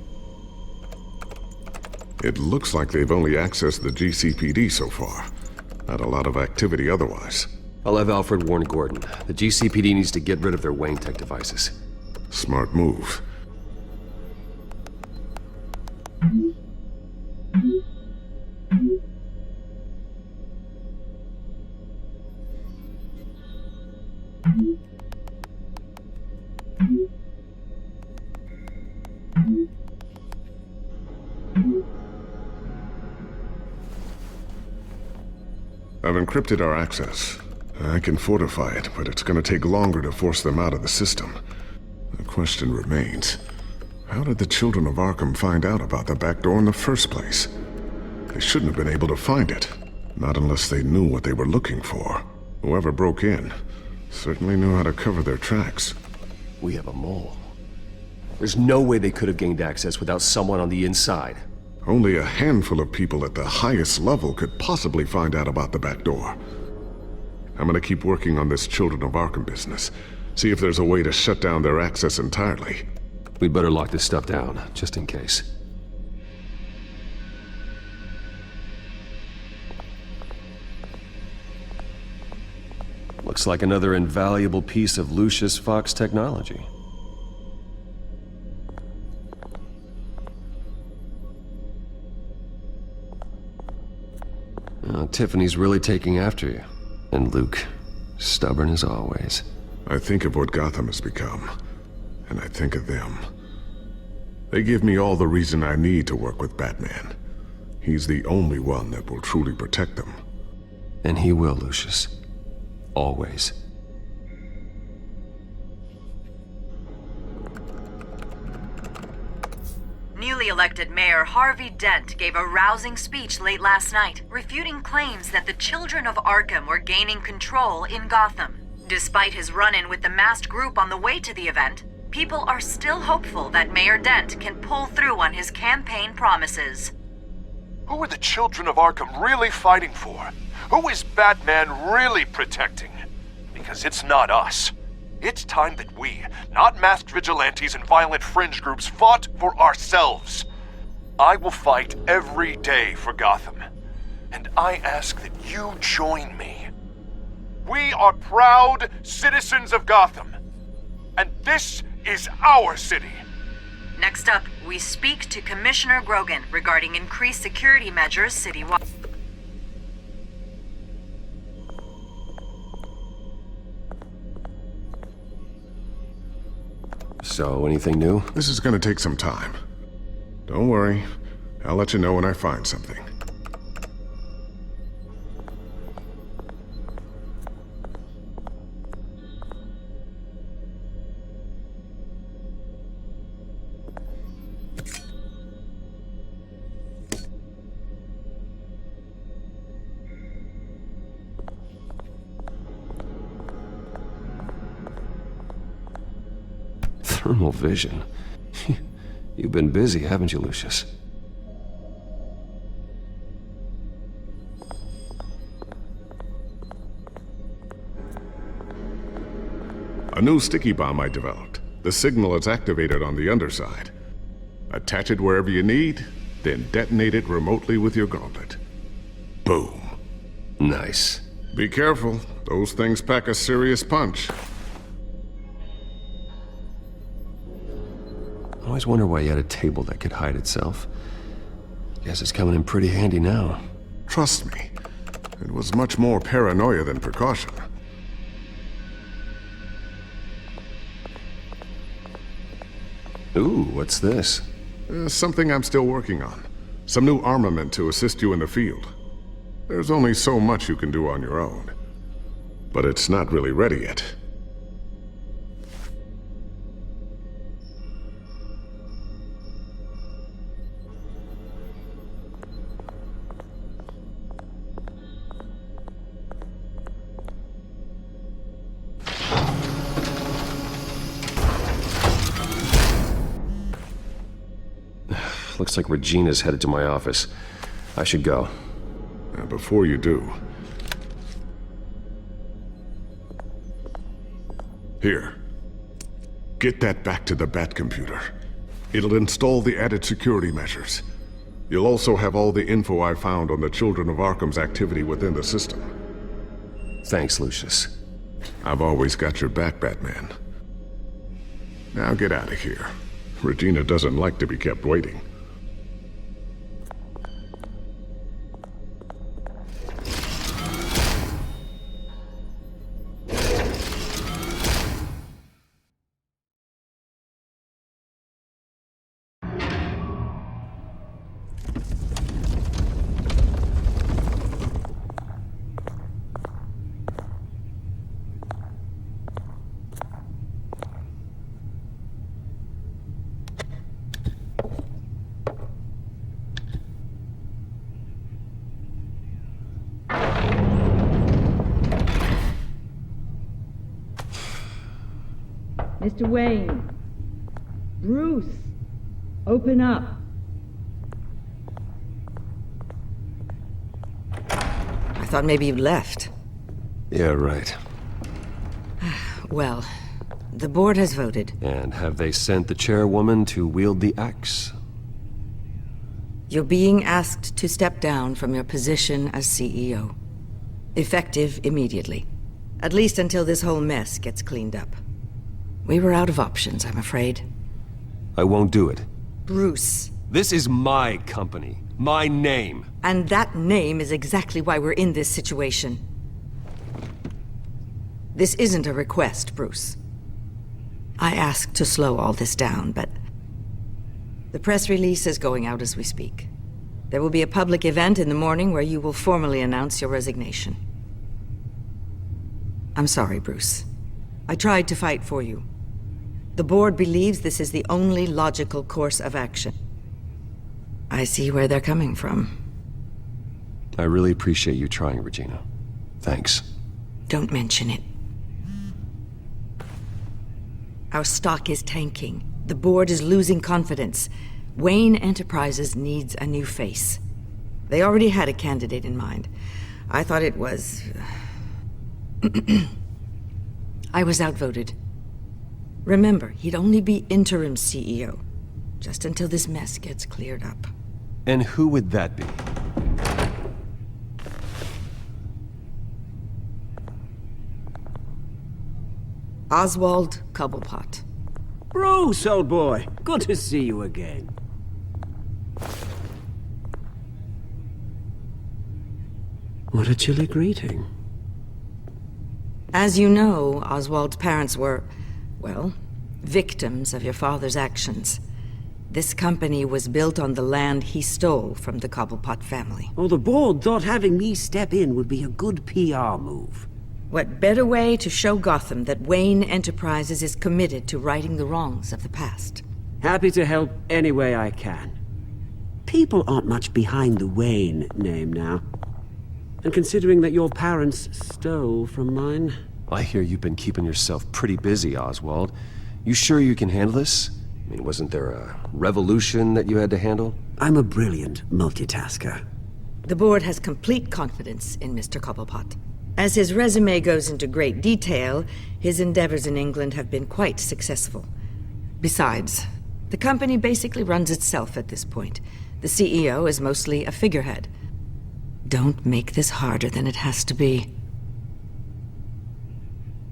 It looks like they've only accessed the GCPD so far. Not a lot of activity otherwise. I'll have Alfred warn Gordon. The GCPD needs to get rid of their Wayne Tech devices. Smart move. I've encrypted our access. I can fortify it, but it's gonna take longer to force them out of the system. The question remains, how did the children of Arkham find out about the back door in the first place? They shouldn't have been able to find it. Not unless they knew what they were looking for. Whoever broke in certainly knew how to cover their tracks. We have a mole. There's no way they could have gained access without someone on the inside. Only a handful of people at the highest level could possibly find out about the back door. I'm gonna keep working on this Children of Arkham business. See if there's a way to shut down their access entirely. We'd better lock this stuff down, just in case. Looks like another invaluable piece of Lucius Fox technology. Tiffany's really taking after you. And Luke, stubborn as always. I think of what Gotham has become, and I think of them. They give me all the reason I need to work with Batman. He's the only one that will truly protect them. And he will, Lucius. Always. Newly elected Mayor Harvey Dent gave a rousing speech late last night, refuting claims that the children of Arkham were gaining control in Gotham. Despite his run-in with the masked group on the way to the event, people are still hopeful that Mayor Dent can pull through on his campaign promises. Who are the children of Arkham really fighting for? Who is Batman really protecting? Because it's not us. It's time that we, not masked vigilantes and violent fringe groups, fought for ourselves. I will fight every day for Gotham. And I ask that you join me. We are proud citizens of Gotham. And this is our city. Next up, we speak to Commissioner Grogan regarding increased security measures citywide. So, anything new? This is gonna take some time. Don't worry. I'll let you know when I find something. Thermal vision. You've been busy, haven't you, Lucius? A new sticky bomb I developed. The signal is activated on the underside. Attach it wherever you need, then detonate it remotely with your gauntlet. Boom. Nice. Be careful. Those things pack a serious punch. I always wonder why you had a table that could hide itself. Guess it's coming in pretty handy now. Trust me, it was much more paranoia than precaution. Ooh, what's this? Something I'm still working on. Some new armament to assist you in the field. There's only so much you can do on your own. But it's not really ready yet. Looks like Regina's headed to my office. I should go. Before you do... Here. Get that back to the Bat computer. It'll install the added security measures. You'll also have all the info I found on the Children of Arkham's activity within the system. Thanks, Lucius. I've always got your back, Batman. Now get out of here. Regina doesn't like to be kept waiting. Mr. Wayne. Bruce. Open up. I thought maybe you'd left. Yeah, right. Well, the board has voted. And have they sent the chairwoman to wield the axe? You're being asked to step down from your position as CEO. Effective immediately. At least until this whole mess gets cleaned up. We were out of options, I'm afraid. I won't do it. Bruce. This is my company. My name. And that name is exactly why we're in this situation. This isn't a request, Bruce. I asked to slow all this down, but the press release is going out as we speak. There will be a public event in the morning where you will formally announce your resignation. I'm sorry, Bruce. I tried to fight for you. The board believes this is the only logical course of action. I see where they're coming from. I really appreciate you trying, Regina. Thanks. Don't mention it. Our stock is tanking. The board is losing confidence. Wayne Enterprises needs a new face. They already had a candidate in mind. I thought it was... I was outvoted. Remember, he'd only be interim CEO, just until this mess gets cleared up. And who would that be? Oswald Cobblepot. Bruce, old boy. Good to see you again. What a chilly greeting. As you know, Oswald's parents were, well, victims of your father's actions. This company was built on the land he stole from the Cobblepot family. Oh, the board thought having me step in would be a good PR move. What better way to show Gotham that Wayne Enterprises is committed to righting the wrongs of the past? Happy to help any way I can. People aren't much behind the Wayne name now. And considering that your parents stole from mine... I hear you've been keeping yourself pretty busy, Oswald. You sure you can handle this? I mean, wasn't there a revolution that you had to handle? I'm a brilliant multitasker. The board has complete confidence in Mr. Cobblepot. As his resume goes into great detail, his endeavors in England have been quite successful. Besides, the company basically runs itself at this point. The CEO is mostly a figurehead. Don't make this harder than it has to be.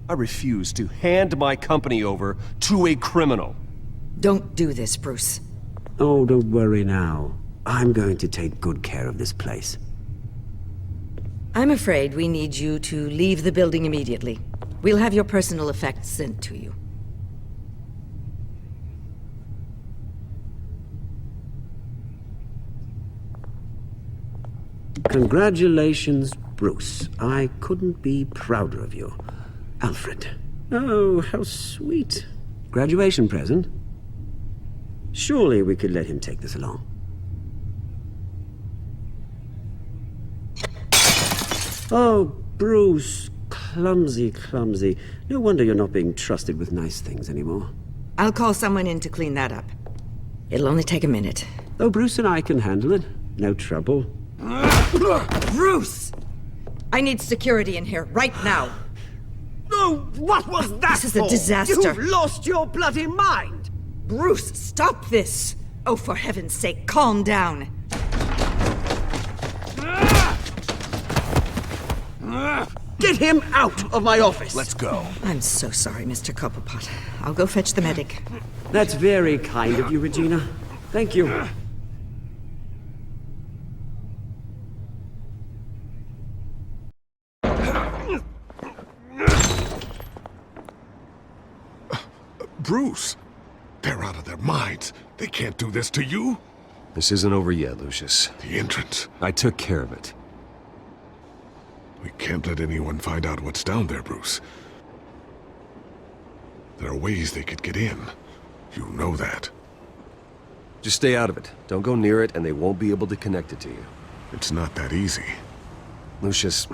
I refuse to hand my company over to a criminal. Don't do this, Bruce. Oh, don't worry now. I'm going to take good care of this place. I'm afraid we need you to leave the building immediately. We'll have your personal effects sent to you. Congratulations, Bruce. I couldn't be prouder of you. Alfred. Oh, how sweet. Graduation present? Surely we could let him take this along. Oh, Bruce. Clumsy, clumsy. No wonder you're not being trusted with nice things anymore. I'll call someone in to clean that up. It'll only take a minute. Oh, Bruce and I can handle it. No trouble. Bruce! I need security in here, right now. Oh, what was that This is a disaster. You've lost your bloody mind! Bruce, stop this! Oh, for heaven's sake, calm down. Get him out of my office! Let's go. I'm so sorry, Mr. Cobblepot. I'll go fetch the medic. That's very kind of you, Regina. Thank you. Bruce! They're out of their minds. They can't do this to you. This isn't over yet, Lucius. The entrance. I took care of it. We can't let anyone find out what's down there, Bruce. There are ways they could get in. You know that. Just stay out of it. Don't go near it, and they won't be able to connect it to you. It's not that easy. Lucius,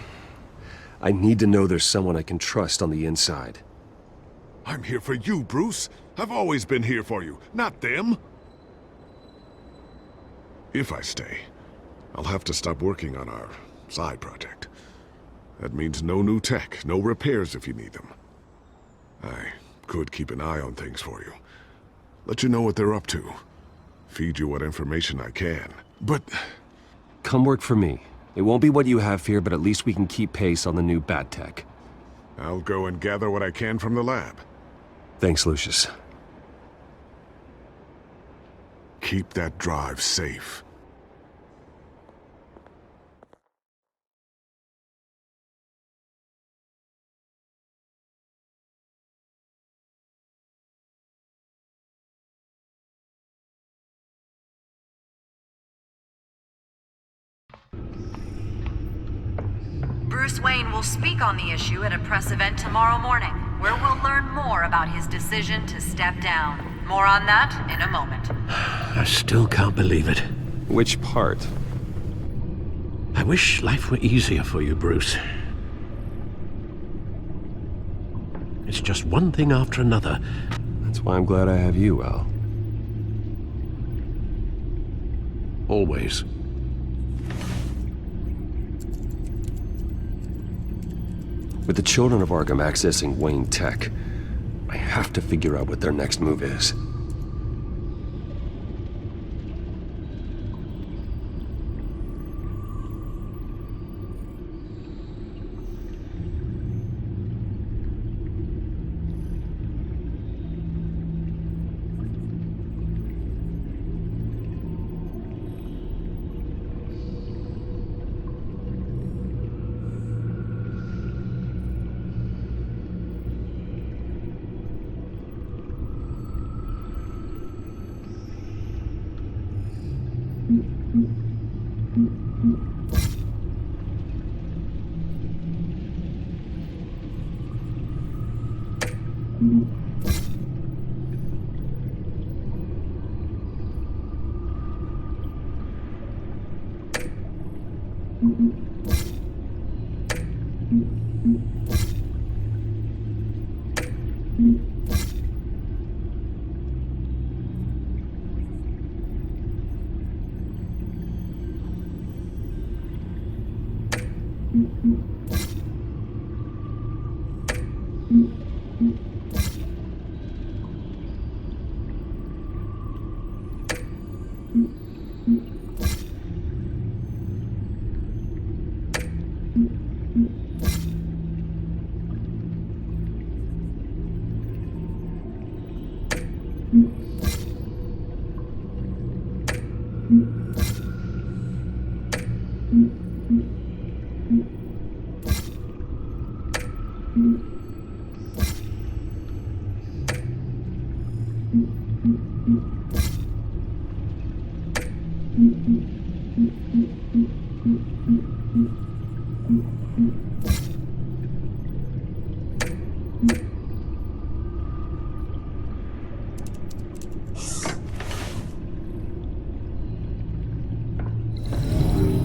I need to know there's someone I can trust on the inside. I'm here for you, Bruce. I've always been here for you, not them. If I stay, I'll have to stop working on our side project. That means no new tech, no repairs if you need them. I could keep an eye on things for you. Let you know what they're up to. Feed you what information I can. But... Come work for me. It won't be what you have here, but at least we can keep pace on the new bat tech. I'll go and gather what I can from the lab. Thanks, Lucius. Keep that drive safe. Bruce Wayne will speak on the issue at a press event tomorrow morning, where we'll learn more about his decision to step down. More on that in a moment. I still can't believe it. Which part? I wish life were easier for you, Bruce. It's just one thing after another. That's why I'm glad I have you, Al. Always. With the children of Arkham accessing Wayne Tech, I have to figure out what their next move is.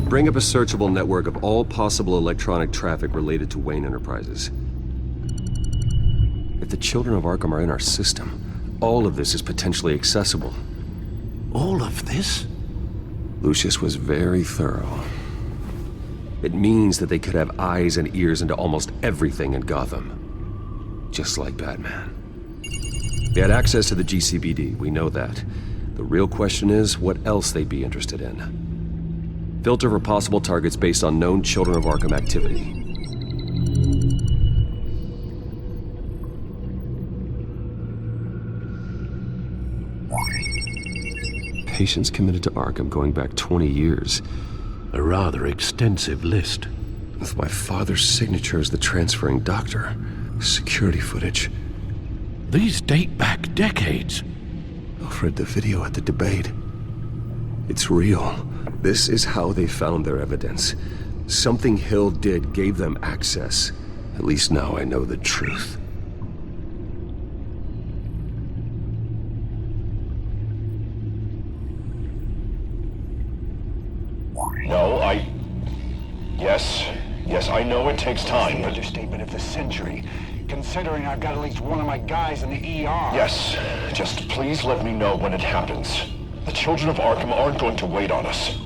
Bring up a searchable network of all possible electronic traffic related to Wayne Enterprises. If the children of Arkham are in our system, all of this is potentially accessible. All of this? Lucius was very thorough. It means that they could have eyes and ears into almost everything in Gotham. Just like Batman. They had access to the GCPD, we know that. The real question is what else they'd be interested in. Filter for possible targets based on known Children of Arkham activity. Patients committed to Arkham going back 20 years. A rather extensive list. With my father's signature as the transferring doctor. Security footage. These date back decades. I've read the video at the debate. It's real. This is how they found their evidence. Something Hill did gave them access. At least now I know the truth. No, Yes, I know it takes time, but... understatement of the century, considering I've got at least one of my guys in the ER. Yes, just please let me know when it happens. The children of Arkham aren't going to wait on us.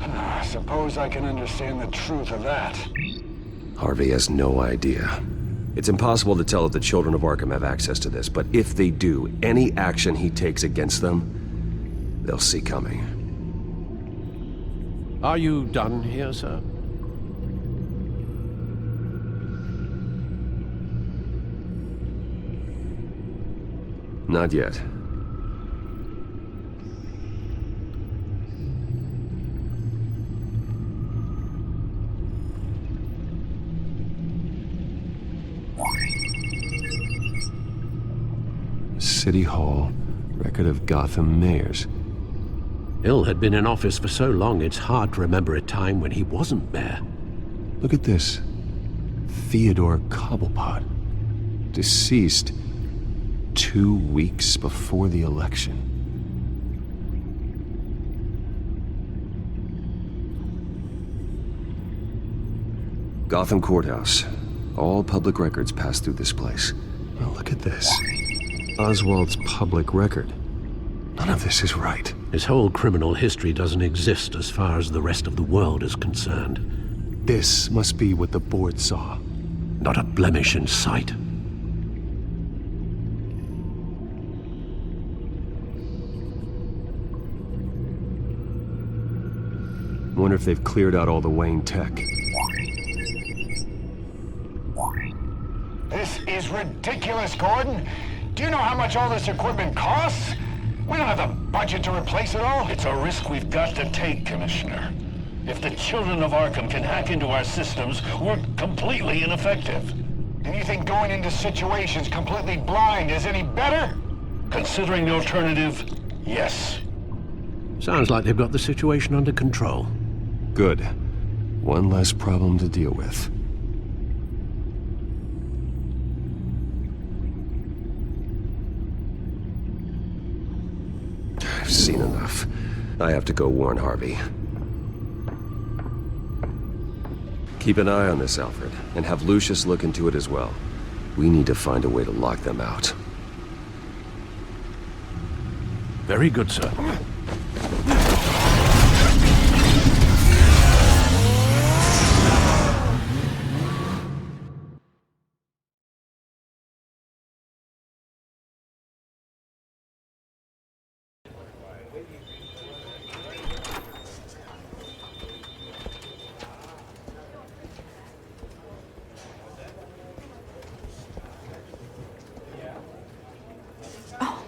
I suppose I can understand the truth of that. Harvey has no idea. It's impossible to tell if the children of Arkham have access to this, but if they do, any action he takes against them, they'll see coming. Are you done here, sir? Not yet. City Hall, record of Gotham mayors. Hill had been in office for so long, it's hard to remember a time when he wasn't mayor. Look at this. Theodore Cobblepot. Deceased 2 weeks before the election. Gotham Courthouse. All public records pass through this place. Now look at this. Oswald's public record. None of this is right. His whole criminal history doesn't exist as far as the rest of the world is concerned. This must be what the board saw. Not a blemish in sight. Wonder if they've cleared out all the Wayne tech. This is ridiculous, Gordon. Do you know how much all this equipment costs? We don't have the budget to replace it all. It's a risk we've got to take, Commissioner. If the children of Arkham can hack into our systems, we're completely ineffective. And you think going into situations completely blind is any better? Considering the alternative, yes. Sounds like they've got the situation under control. Good. One less problem to deal with. I've seen enough. I have to go warn Harvey. Keep an eye on this, Alfred, and have Lucius look into it as well. We need to find a way to lock them out. Very good, sir.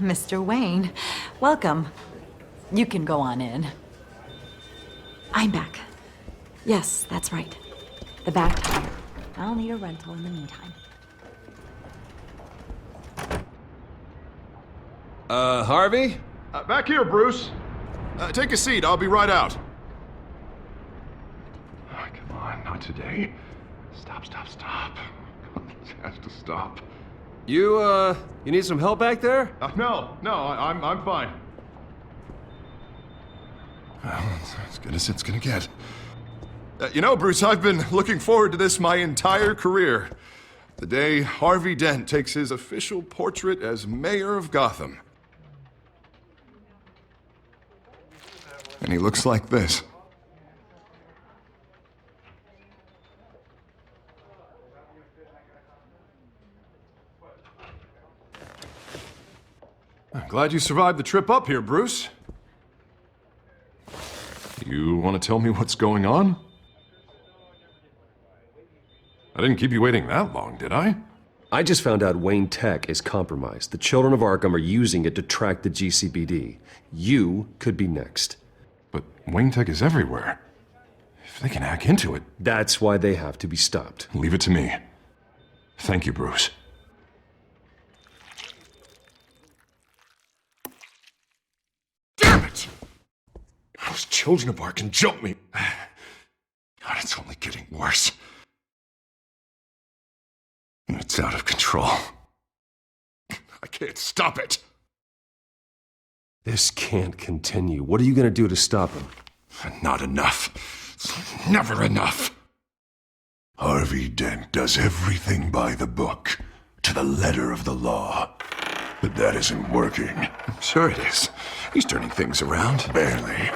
Mr. Wayne, welcome. You can go on in. I'm back. Yes, that's right. The back tire. I'll need a rental in the meantime. Harvey? Back here, Bruce. Take a seat. I'll be right out. Oh, come on, not today. Stop. This has to stop. You need some help back there? No, I'm fine. Well, it's as good as it's gonna get. You know, Bruce, I've been looking forward to this my entire career. The day Harvey Dent takes his official portrait as mayor of Gotham. And he looks like this. I'm glad you survived the trip up here, Bruce. You want to tell me what's going on? I didn't keep you waiting that long, did I? I just found out Wayne Tech is compromised. The children of Arkham are using it to track the GCPD. You could be next. But Wayne Tech is everywhere. If they can hack into it... That's why they have to be stopped. Leave it to me. Thank you, Bruce. Damn it! Those children of Arkham jumped me. God, it's only getting worse. It's out of control. I can't stop it. This can't continue. What are you going to do to stop him? Not enough. Never enough. Harvey Dent does everything by the book, to the letter of the law. But that isn't working. I'm sure it is. He's turning things around. Barely.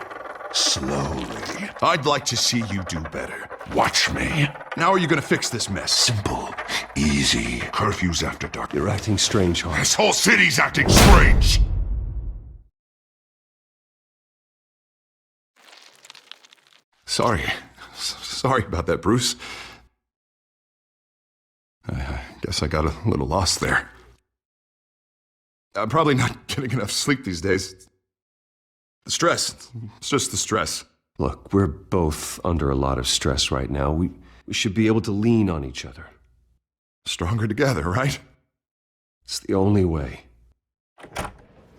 Slowly. I'd like to see you do better. Watch me. How are you gonna fix this mess? Simple. Easy. Curfews after dark. You're acting strange, Harvey. This whole city's acting strange! Sorry. Sorry about that, Bruce. I guess I got a little lost there. I'm probably not getting enough sleep these days. The stress. It's just the stress. Look, we're both under a lot of stress right now. We should be able to lean on each other. Stronger together, right? It's the only way.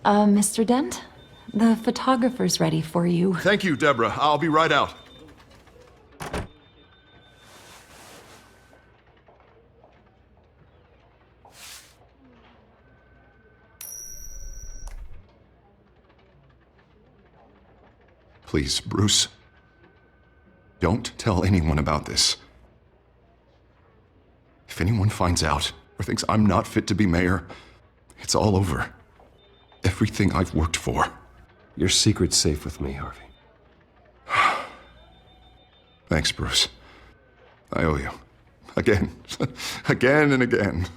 Mr. Dent? The photographer's ready for you. Thank you, Deborah. I'll be right out. Please, Bruce. Don't tell anyone about this. If anyone finds out or thinks I'm not fit to be mayor, it's all over. Everything I've worked for. Your secret's safe with me, Harvey. Thanks, Bruce. I owe you. Again. Again and again.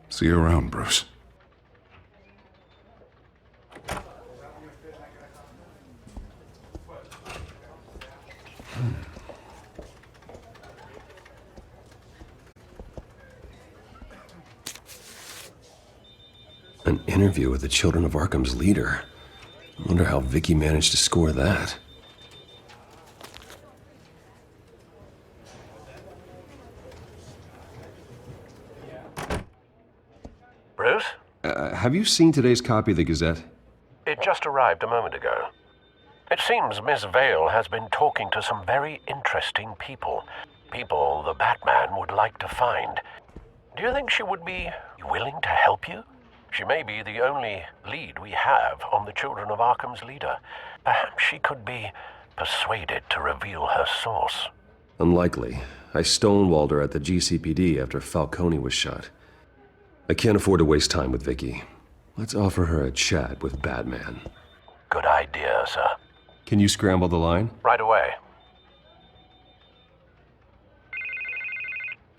See you around, Bruce. An interview with the Children of Arkham's leader. I wonder how Vicky managed to score that. Bruce? Have you seen today's copy of the Gazette? It just arrived a moment ago. It seems Miss Vale has been talking to some very interesting people. People the Batman would like to find. Do you think she would be willing to help you? She may be the only lead we have on the Children of Arkham's leader. Perhaps she could be persuaded to reveal her source. Unlikely. I stonewalled her at the GCPD after Falcone was shot. I can't afford to waste time with Vicky. Let's offer her a chat with Batman. Good idea, sir. Can you scramble the line? Right away.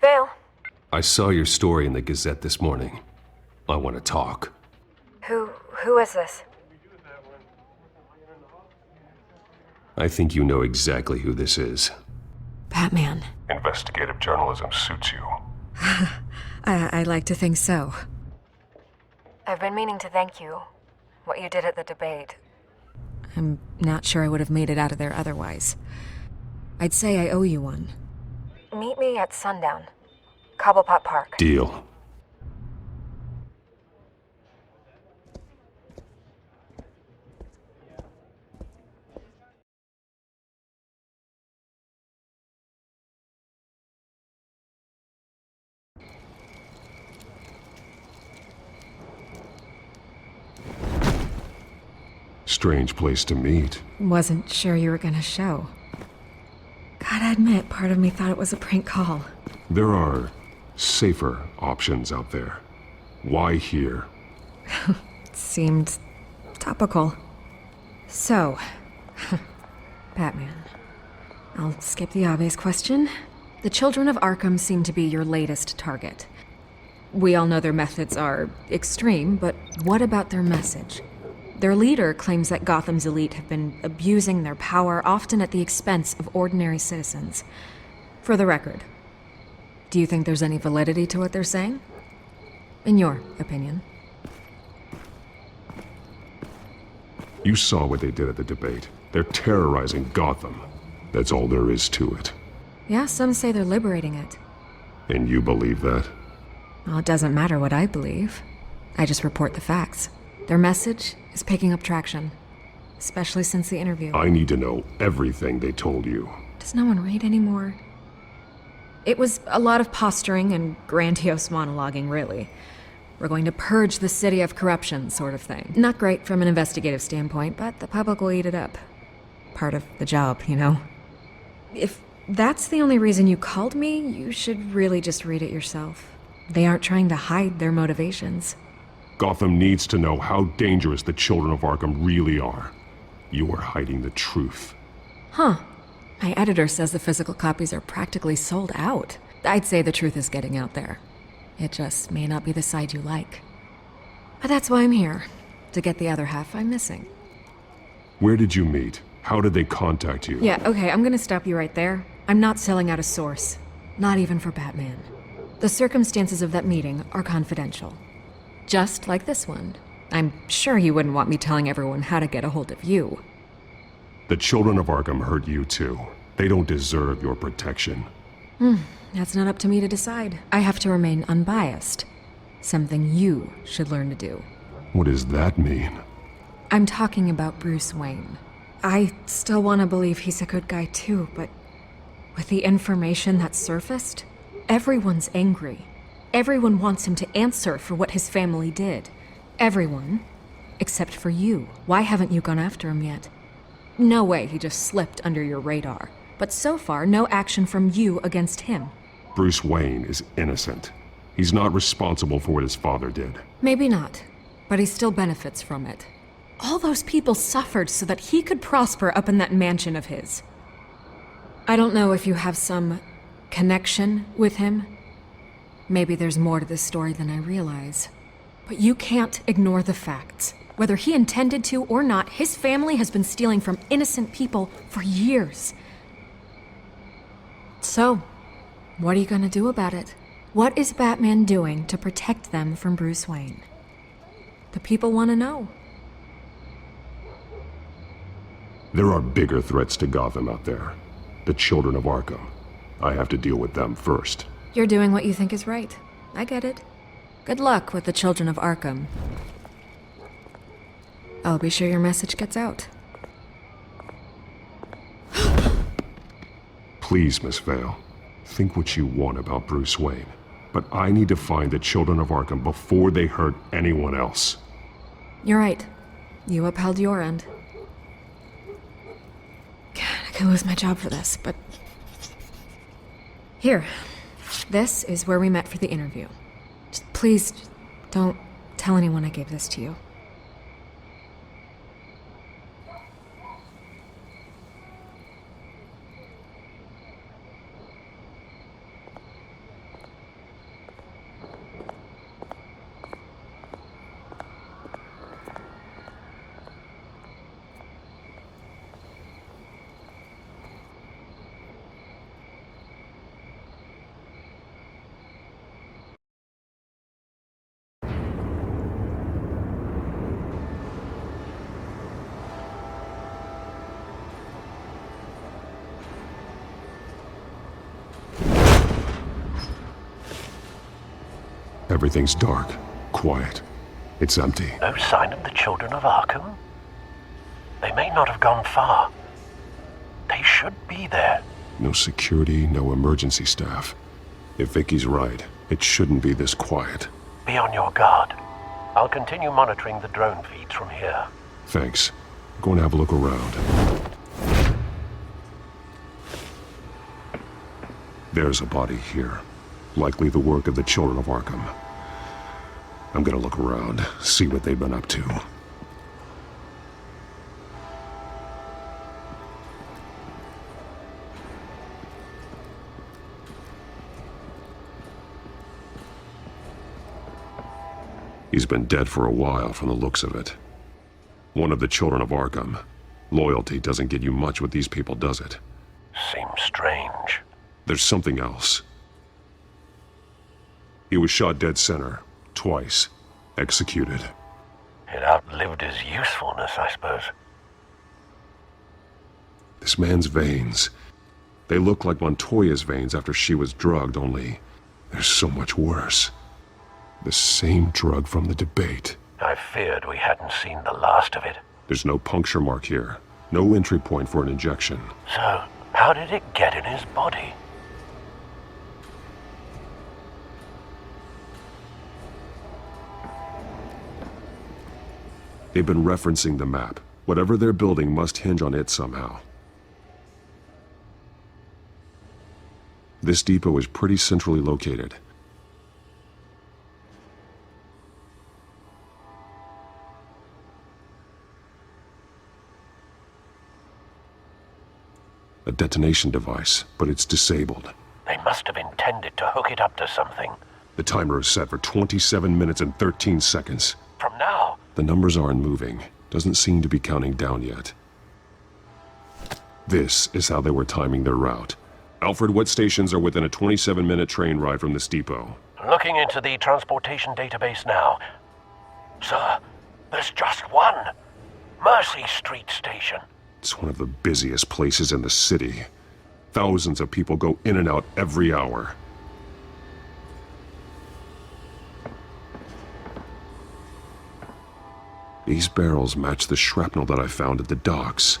Vale. I saw your story in the Gazette this morning. I want to talk. Who is this? I think you know exactly who this is. Batman. Investigative journalism suits you. I like to think so. I've been meaning to thank you. What you did at the debate. I'm not sure I would have made it out of there otherwise. I'd say I owe you one. Meet me at sundown. Cobblepot Park. Deal. Strange place to meet. Wasn't sure you were gonna show. Gotta admit, part of me thought it was a prank call. There are safer options out there. Why here? Seemed topical. So, Batman. I'll skip the obvious question. The Children of Arkham seem to be your latest target. We all know their methods are extreme, but what about their message? Their leader claims that Gotham's elite have been abusing their power, often at the expense of ordinary citizens. For the record, do you think there's any validity to what they're saying? In your opinion? You saw what they did at the debate. They're terrorizing Gotham. That's all there is to it. Yeah, some say they're liberating it. And you believe that? Well, it doesn't matter what I believe. I just report the facts. Their message is picking up traction, especially since the interview. I need to know everything they told you. Does no one read anymore? It was a lot of posturing and grandiose monologuing, really. We're going to purge the city of corruption, sort of thing. Not great from an investigative standpoint, but the public will eat it up. Part of the job, you know? If that's the only reason you called me, you should really just read it yourself. They aren't trying to hide their motivations. Gotham needs to know how dangerous the children of Arkham really are. You are hiding the truth. Huh. My editor says the physical copies are practically sold out. I'd say the truth is getting out there. It just may not be the side you like. But that's why I'm here, to get the other half I'm missing. Where did you meet? How did they contact you? Yeah, okay, I'm gonna stop you right there. I'm not selling out a source. Not even for Batman. The circumstances of that meeting are confidential. Just like this one. I'm sure you wouldn't want me telling everyone how to get a hold of you. The children of Arkham hurt you too. They don't deserve your protection. That's not up to me to decide. I have to remain unbiased. Something you should learn to do. What does that mean? I'm talking about Bruce Wayne. I still want to believe he's a good guy too, but with the information that surfaced, everyone's angry. Everyone wants him to answer for what his family did. Everyone, except for you. Why haven't you gone after him yet? No way he just slipped under your radar. But so far, no action from you against him. Bruce Wayne is innocent. He's not responsible for what his father did. Maybe not, but he still benefits from it. All those people suffered so that he could prosper up in that mansion of his. I don't know if you have some connection with him. Maybe there's more to this story than I realize. But you can't ignore the facts. Whether he intended to or not, his family has been stealing from innocent people for years. So, what are you gonna do about it? What is Batman doing to protect them from Bruce Wayne? The people want to know. There are bigger threats to Gotham out there. The children of Arkham. I have to deal with them first. You're doing what you think is right. I get it. Good luck with the children of Arkham. I'll be sure your message gets out. Please, Miss Vale. Think what you want about Bruce Wayne. But I need to find the children of Arkham before they hurt anyone else. You're right. You upheld your end. God, I could lose my job for this, but... Here. This is where we met for the interview. Just please, don't tell anyone I gave this to you. Everything's dark, quiet. It's empty. No sign of the children of Arkham? They may not have gone far. They should be there. No security, no emergency staff. If Vicky's right, it shouldn't be this quiet. Be on your guard. I'll continue monitoring the drone feeds from here. Thanks. I'm going to have a look around. There's a body here. Likely the work of the children of Arkham. I'm gonna look around, see what they've been up to. He's been dead for a while from the looks of it. One of the children of Arkham. Loyalty doesn't get you much with these people, does it? Seems strange. There's something else. He was shot dead center, twice, executed. It outlived his usefulness, I suppose. This man's veins, they look like Montoya's veins after she was drugged, only they're so much worse. The same drug from the debate. I feared we hadn't seen the last of it. There's no puncture mark here, no entry point for an injection. So, how did it get in his body? They've been referencing the map. Whatever they're building must hinge on it somehow. This depot is pretty centrally located. A detonation device, but it's disabled. They must have intended to hook it up to something. The timer is set for 27 minutes and 13 seconds. From now? The numbers aren't moving. Doesn't seem to be counting down yet. This is how they were timing their route. Alfred, what stations are within a 27-minute train ride from this depot? Looking into the transportation database now. Sir, there's just one. Mercy Street Station. It's one of the busiest places in the city. Thousands of people go in and out every hour. These barrels match the shrapnel that I found at the docks.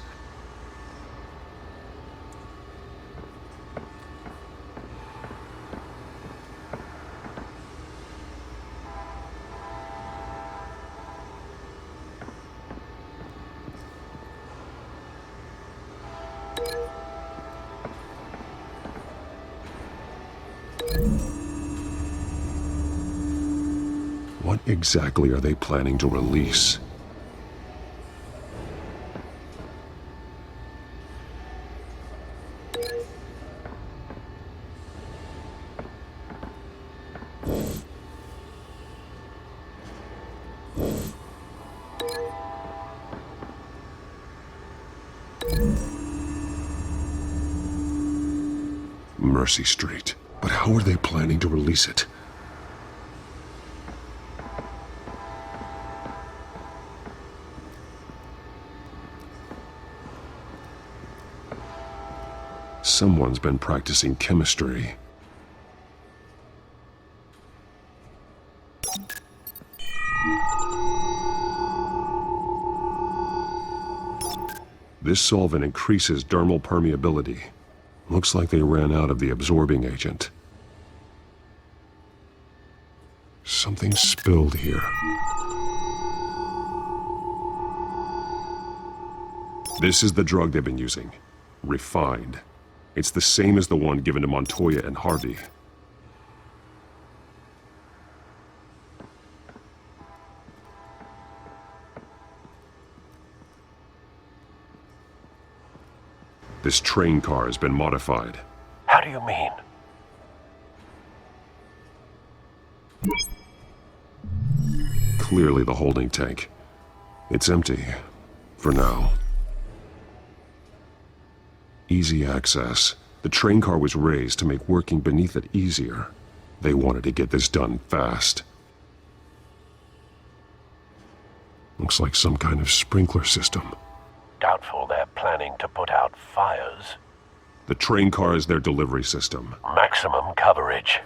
What exactly are they planning to release? Mercy Street. But how are they planning to release it? Someone's been practicing chemistry. This solvent increases dermal permeability. Looks like they ran out of the absorbing agent. Something spilled here. This is the drug they've been using. Refined. It's the same as the one given to Montoya and Harvey. This train car has been modified. How do you mean? Clearly the holding tank. It's empty. For now. Easy access. The train car was raised to make working beneath it easier. They wanted to get this done fast. Looks like some kind of sprinkler system. Doubtful they're planning to put out fires. The train car is their delivery system. Maximum coverage.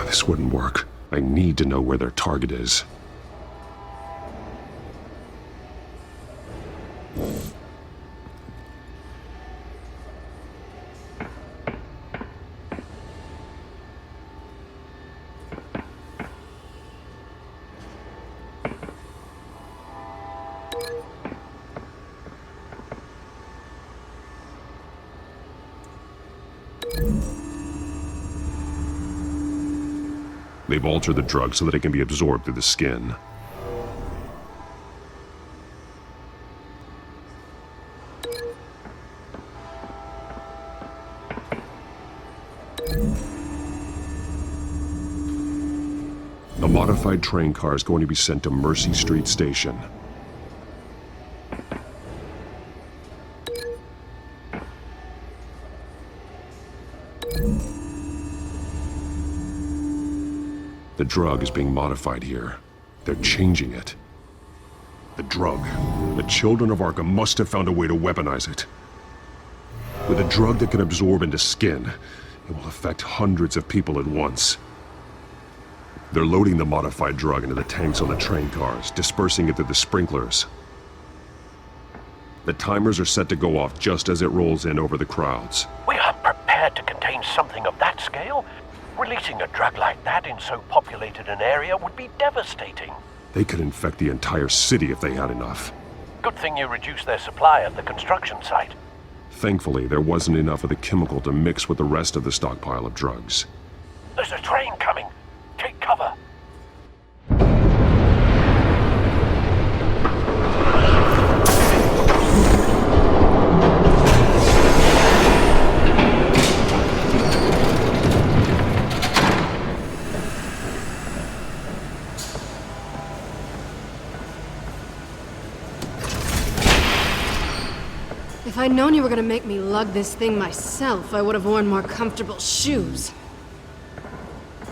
This wouldn't work. I need to know where their target is. They've altered the drug so that it can be absorbed through the skin. A modified train car is going to be sent to Mercy Street Station. The drug is being modified here. They're changing it. The drug. The children of Arkham must have found a way to weaponize it. With a drug that can absorb into skin, it will affect hundreds of people at once. They're loading the modified drug into the tanks on the train cars, dispersing it through the sprinklers. The timers are set to go off just as it rolls in over the crowds. We aren't prepared to contain something of that scale. Releasing a drug like that in so populated an area would be devastating. They could infect the entire city if they had enough. Good thing you reduced their supply at the construction site. Thankfully, there wasn't enough of the chemical to mix with the rest of the stockpile of drugs. There's a train coming. Take cover. If I'd known you were gonna make me lug this thing myself, I would have worn more comfortable shoes.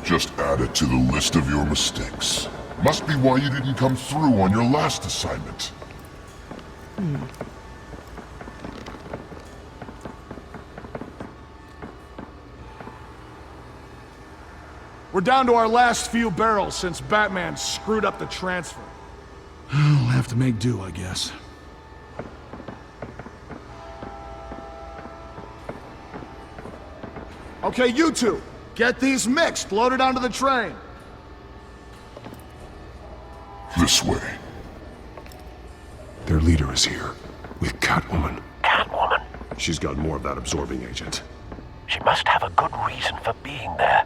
Just add it to the list of your mistakes. Must be why you didn't come through on your last assignment. We're down to our last few barrels since Batman screwed up the transfer. We'll have to make do, I guess. Okay, you two, get these mixed, loaded onto the train. This way. Their leader is here, with Catwoman. Catwoman? She's got more of that absorbing agent. She must have a good reason for being there.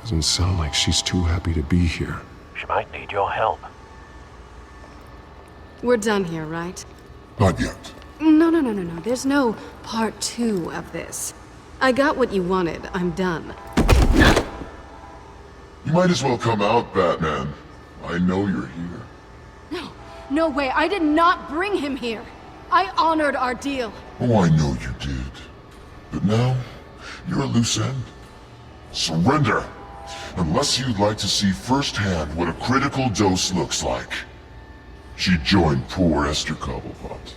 Doesn't sound like she's too happy to be here. She might need your help. We're done here, right? Not yet. No. There's no part 2 of this. I got what you wanted. I'm done. You might as well come out, Batman. I know you're here. No way. I did not bring him here. I honored our deal. Oh, I know you did. But now, you're a loose end. Surrender! Unless you'd like to see firsthand what a critical dose looks like. She joined poor Esther Cobblepot.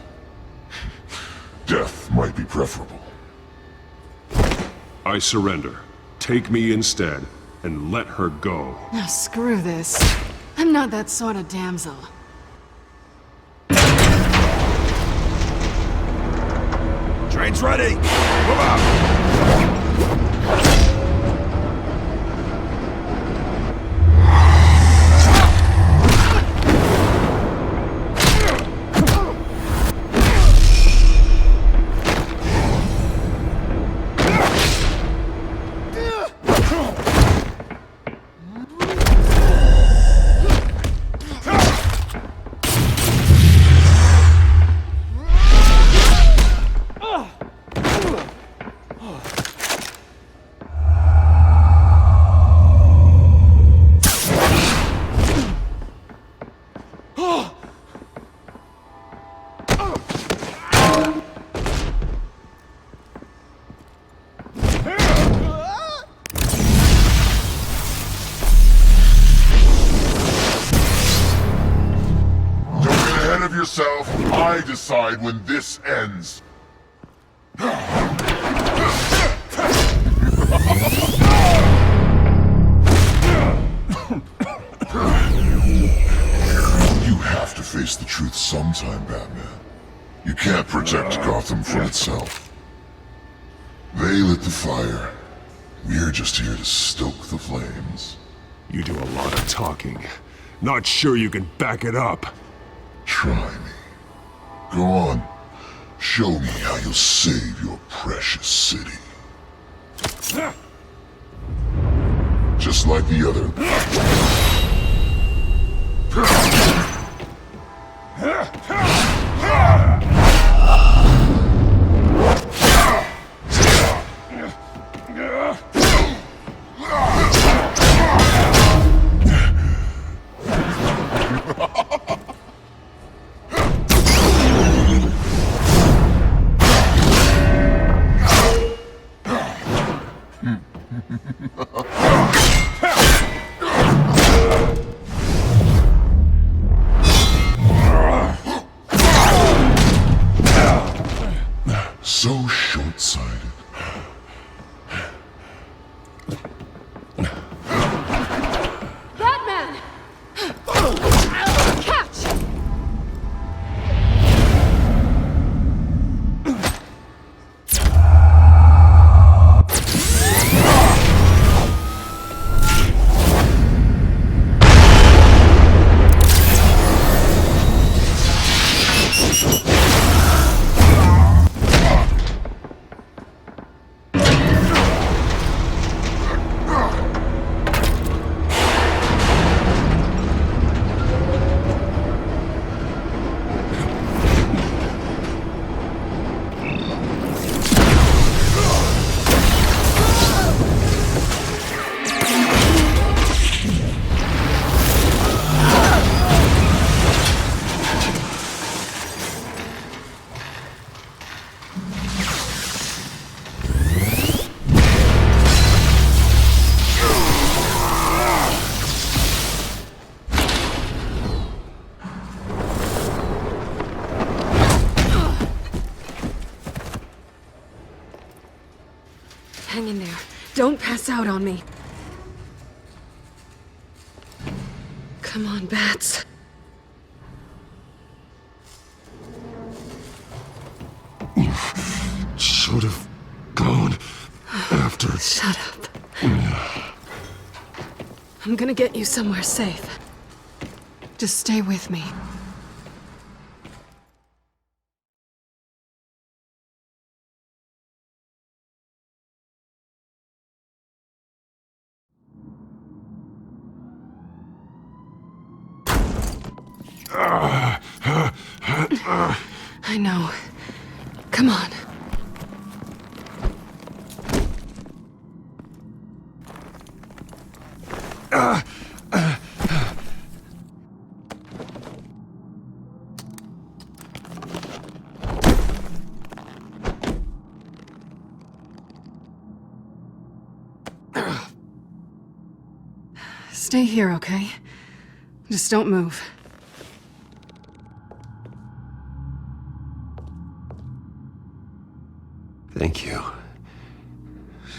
Death might be preferable. I surrender. Take me instead, and let her go. Now screw this. I'm not that sort of damsel. Train's ready! Move out! Yourself, I decide when this ends. You have to face the truth sometime, Batman. You can't protect Gotham from itself. They lit the fire. We're just here to stoke the flames. You do a lot of talking. Not sure you can back it up. Try me. Go on. Show me how you'll save your precious city. Just like the other. Hang in there. Don't pass out on me. Come on, Bats. Should have gone after. Shut up. I'm gonna get you somewhere safe. Just stay with me. I know. Come on. Stay here, okay? Just don't move. Thank you,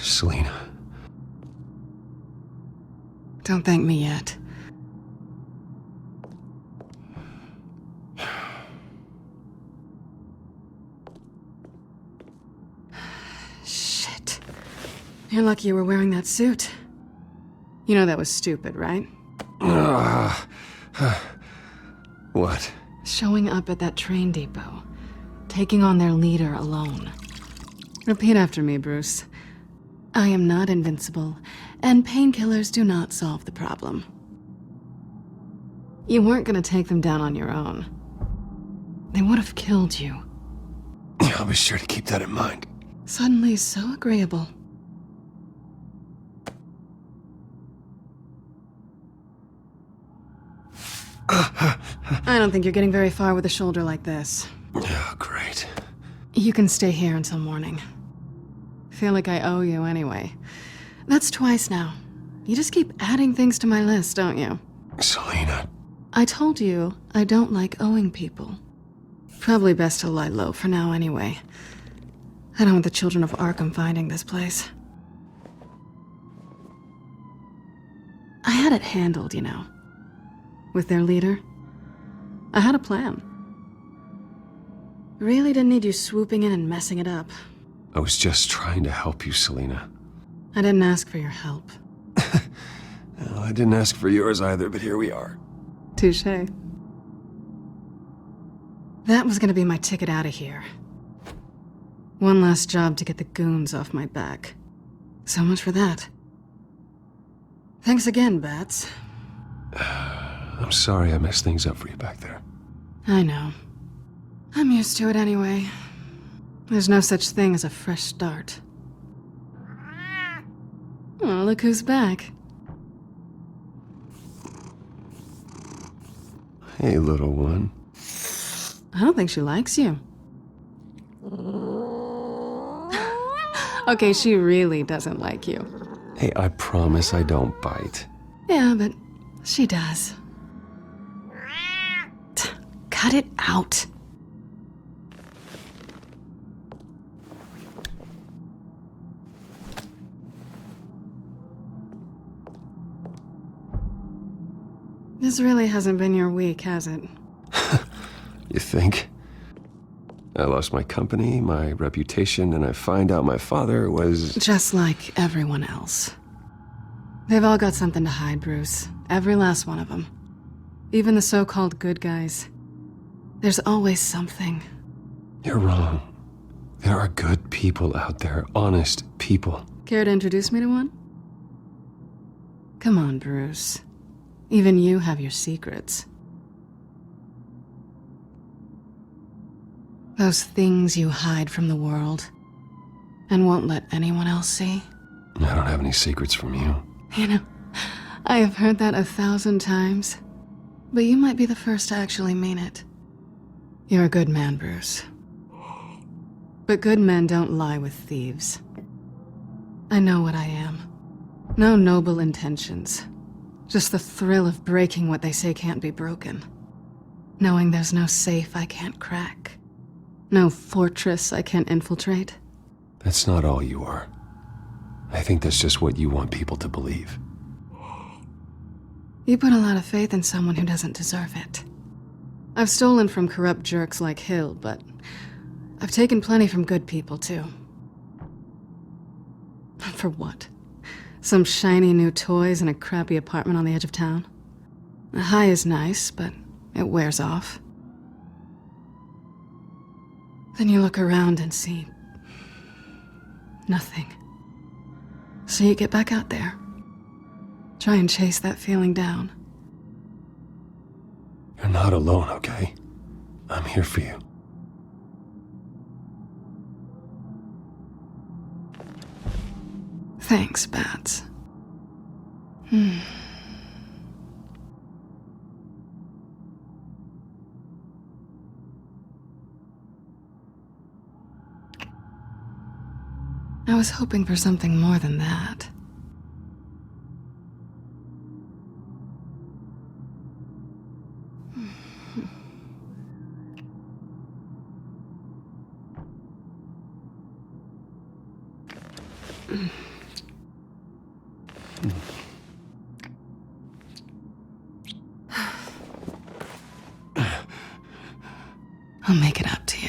Selina. Don't thank me yet. Shit. You're lucky you were wearing that suit. You know that was stupid, right? What? Showing up at that train depot. Taking on their leader alone. Repeat after me, Bruce. I am not invincible, and painkillers do not solve the problem. You weren't gonna take them down on your own. They would have killed you. I'll be sure to keep that in mind. Suddenly so agreeable. I don't think you're getting very far with a shoulder like this. Oh, great. You can stay here until morning. Feel like I owe you anyway. That's twice now. You just keep adding things to my list, don't you? Selina. I told you I don't like owing people. Probably best to lie low for now anyway. I don't want the children of Arkham finding this place. I had it handled, you know. With their leader. I had a plan. Really didn't need you swooping in and messing it up. I was just trying to help you, Selina. I didn't ask for your help. Well, I didn't ask for yours either, but here we are. Touché. That was gonna be my ticket out of here. One last job to get the goons off my back. So much for that. Thanks again, Bats. I'm sorry I messed things up for you back there. I know. I'm used to it anyway. There's no such thing as a fresh start. Oh, look who's back. Hey, little one. I don't think she likes you. Okay, she really doesn't like you. Hey, I promise I don't bite. Yeah, but she does. Cut it out. This really hasn't been your week, has it? You think? I lost my company, my reputation, and I find out my father was... Just like everyone else. They've all got something to hide, Bruce. Every last one of them. Even the so-called good guys. There's always something. You're wrong. There are good people out there, honest people. Care to introduce me to one? Come on, Bruce. Even you have your secrets. Those things you hide from the world and won't let anyone else see. I don't have any secrets from you. You know, I have heard that 1,000 times, but you might be the first to actually mean it. You're a good man, Bruce. But good men don't lie with thieves. I know what I am. No noble intentions. Just the thrill of breaking what they say can't be broken. Knowing there's no safe I can't crack. No fortress I can't infiltrate. That's not all you are. I think that's just what you want people to believe. You put a lot of faith in someone who doesn't deserve it. I've stolen from corrupt jerks like Hill, but I've taken plenty from good people, too. For what? Some shiny new toys and a crappy apartment on the edge of town? The high is nice, but it wears off. Then you look around and see nothing. So you get back out there. Try and chase that feeling down. You're not alone, okay? I'm here for you. Thanks, Bats. I was hoping for something more than that. I'll make it up to you.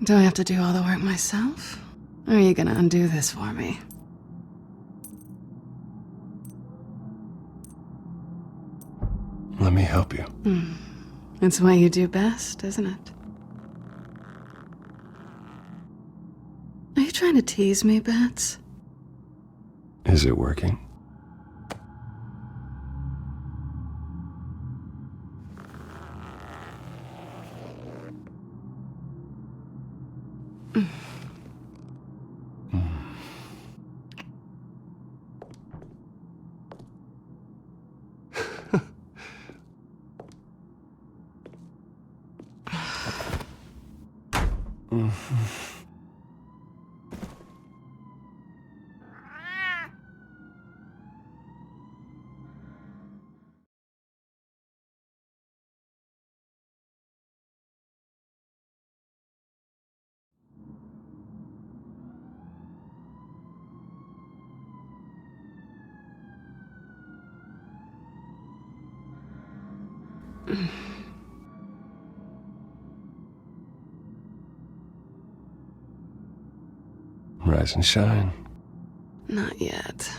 Do I have to do all the work myself? Or are you gonna undo this for me? Let me help you. It's what you do best, isn't it? Are you trying to tease me, Bats? Is it working? Rise and shine. Not yet.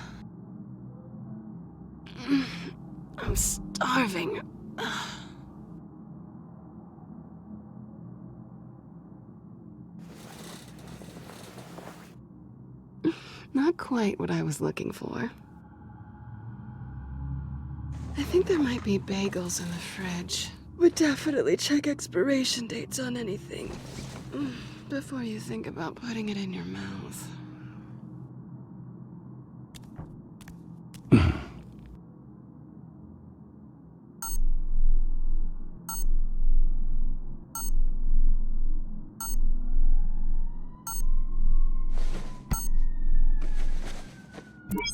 I'm starving. Not quite what I was looking for. I think there might be bagels in the fridge. Would definitely check expiration dates on anything before you think about putting it in your mouth.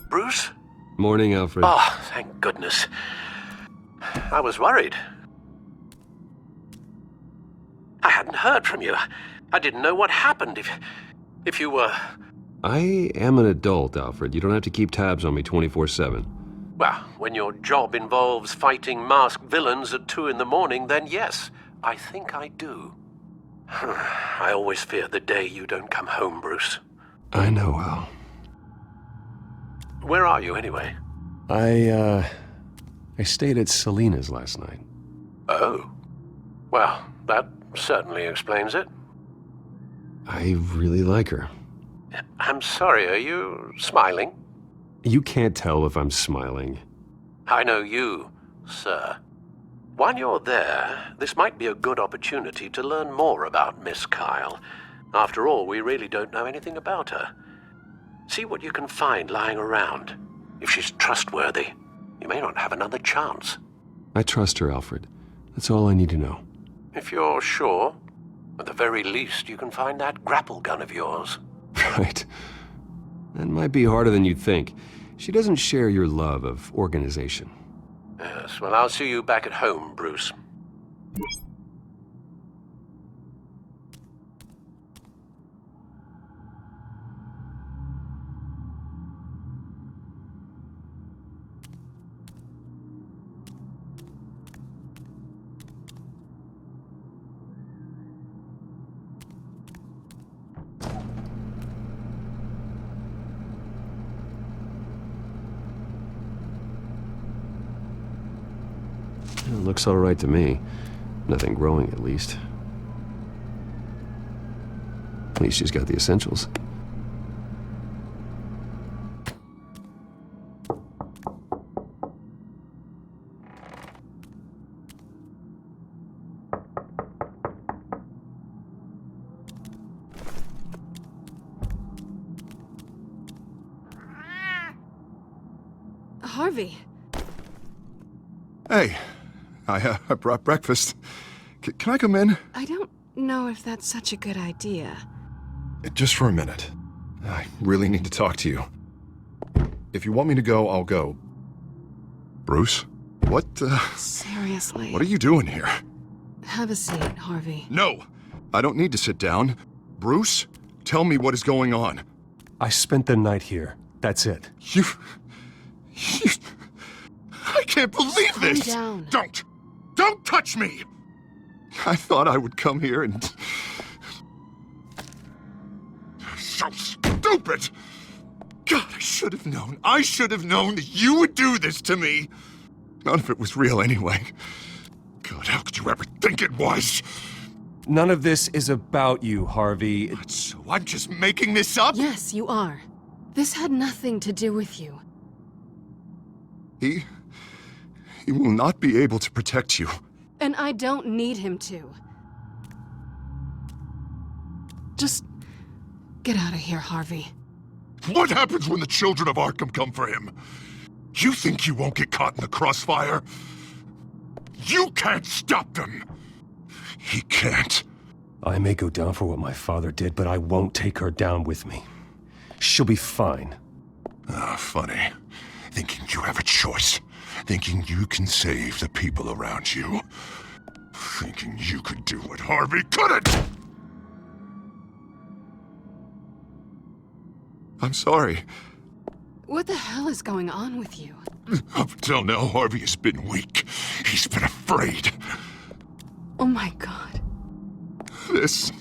Bruce? Morning, Alfred. Oh, thank goodness. I was worried. I hadn't heard from you. I didn't know what happened if you were... I am an adult, Alfred. You don't have to keep tabs on me 24/7. Well, when your job involves fighting masked villains at 2 in the morning, then yes, I think I do. I always fear the day you don't come home, Bruce. I know, Al. Where are you, anyway? I stayed at Selena's last night. Oh. Well, that certainly explains it. I really like her. I'm sorry, are you smiling? You can't tell if I'm smiling. I know you, sir. While you're there, this might be a good opportunity to learn more about Miss Kyle. After all, we really don't know anything about her. See what you can find lying around. If she's trustworthy, you may not have another chance. I trust her, Alfred. That's all I need to know. If you're sure, at the very least, you can find that grapple gun of yours. Right. That might be harder than you'd think. She doesn't share your love of organization. Yes, well, I'll see you back at home, Bruce. It looks all right to me. Nothing growing, at least. At least she's got the essentials. Harvey. Hey, I brought breakfast. Can I come in? I don't know if that's such a good idea. Just for a minute. I really need to talk to you. If you want me to go, I'll go. Bruce? What, Seriously. What are you doing here? Have a seat, Harvey. No! I don't need to sit down. Bruce, tell me what is going on. I spent the night here. That's it. I can't believe this! Calm down. Don't touch me! I thought I would come here and... So stupid! God, I should have known. I should have known that you would do this to me. None of it was real anyway. God, how could you ever think it was? None of this is about you, Harvey. So I'm just making this up? Yes, you are. This had nothing to do with you. He will not be able to protect you. And I don't need him to. Just get out of here, Harvey. What happens when the children of Arkham come for him? You think you won't get caught in the crossfire? You can't stop them! He can't. I may go down for what my father did, but I won't take her down with me. She'll be fine. Funny. Thinking you have a choice. Thinking you can save the people around you. Thinking you could do what Harvey couldn't! I'm sorry. What the hell is going on with you? Up until now, Harvey has been weak. He's been afraid. Oh my God. This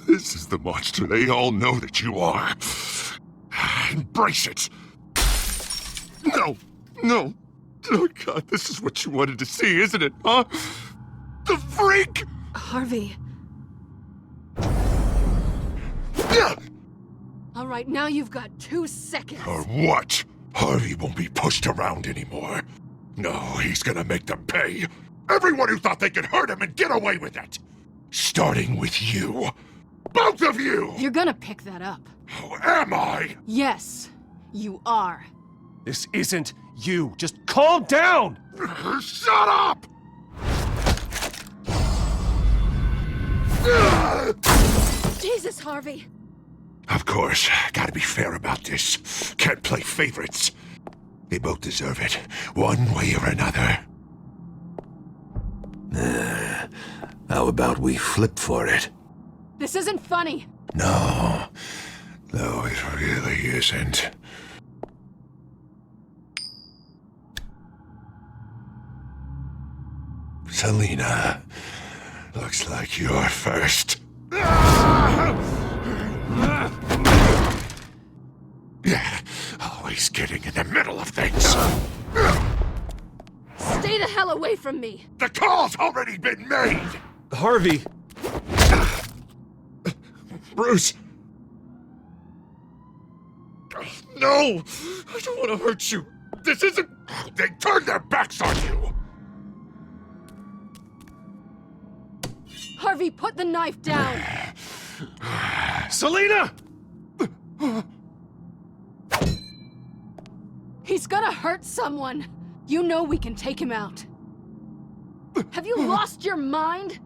is the monster they all know that you are. Embrace it. No. Oh God, this is what you wanted to see, isn't it, huh? The freak! Harvey. All right, now you've got 2 seconds. Or what? Harvey won't be pushed around anymore. No, he's gonna make them pay. Everyone who thought they could hurt him and get away with it. Starting with you. Both of you! You're gonna pick that up. Oh, am I? Yes, you are. This isn't you. Just calm down! Shut up! Jesus, Harvey. Of course, gotta be fair about this. Can't play favorites. They both deserve it, one way or another. How about we flip for it? This isn't funny. No, it really isn't. Selina, looks like you're first. Yeah, always getting in the middle of things. Stay the hell away from me. The call's already been made! Harvey! Bruce! No! I don't want to hurt you. This isn't... They turned their backs on you! Harvey, put the knife down. Selina! He's gonna hurt someone. You know we can take him out. Have you lost your mind?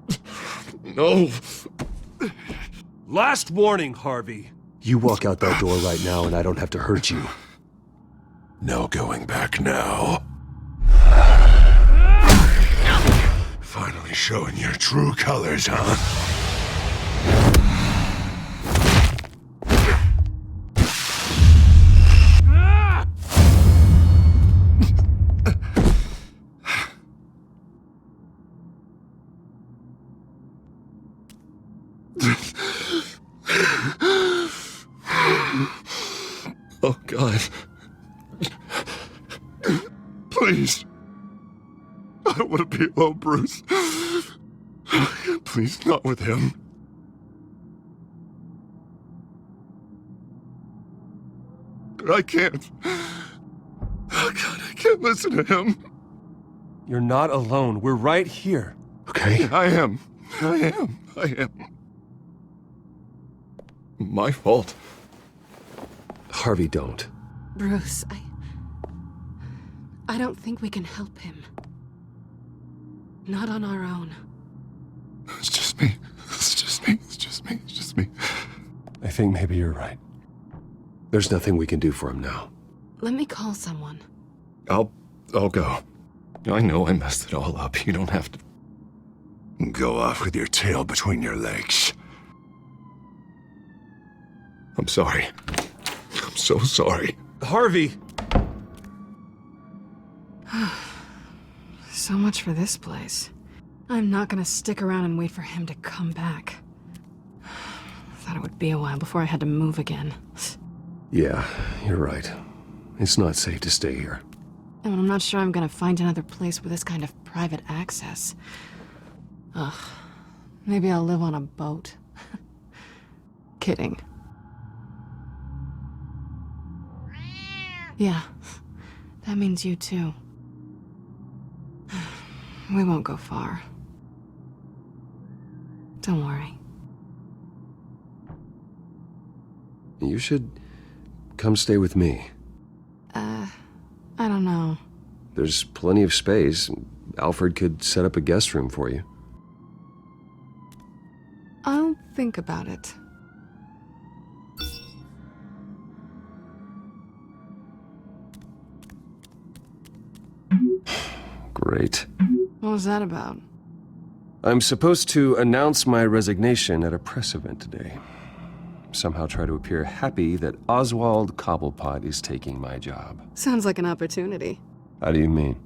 No. Last warning, Harvey. You walk out that door right now and I don't have to hurt you. No going back now. Finally showing your true colors, huh? Oh, God. Please. don't want to be alone, Bruce. Please, not with him. But I can't. Oh, God, I can't listen to him. You're not alone. We're right here. Okay? I am. My fault. Harvey, don't. Bruce, I don't think we can help him. Not on our own. It's just me. I think maybe you're right. There's nothing we can do for him now. Let me call someone. I'll go. I know I messed it all up. You don't have to go off with your tail between your legs. I'm sorry. I'm so sorry. Harvey! So much for this place. I'm not gonna stick around and wait for him to come back. Thought it would be a while before I had to move again. Yeah, you're right. It's not safe to stay here. And I'm not sure I'm gonna find another place with this kind of private access. Ugh. Maybe I'll live on a boat. Kidding. Yeah. That means you too. We won't go far. Don't worry. You should come stay with me. I don't know. There's plenty of space. Alfred could set up a guest room for you. I'll think about it. Great. What was that about? I'm supposed to announce my resignation at a press event today. Somehow try to appear happy that Oswald Cobblepot is taking my job. Sounds like an opportunity. How do you mean?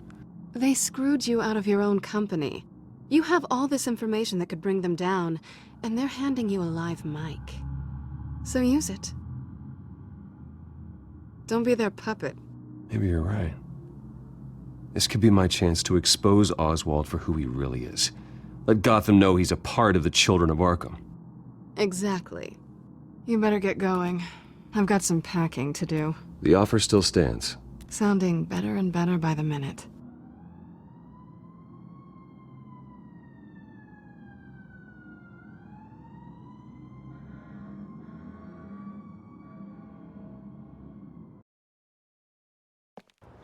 They screwed you out of your own company. You have all this information that could bring them down, and they're handing you a live mic. So use it. Don't be their puppet. Maybe you're right. This could be my chance to expose Oswald for who he really is. Let Gotham know he's a part of the Children of Arkham. Exactly. You better get going. I've got some packing to do. The offer still stands. Sounding better and better by the minute.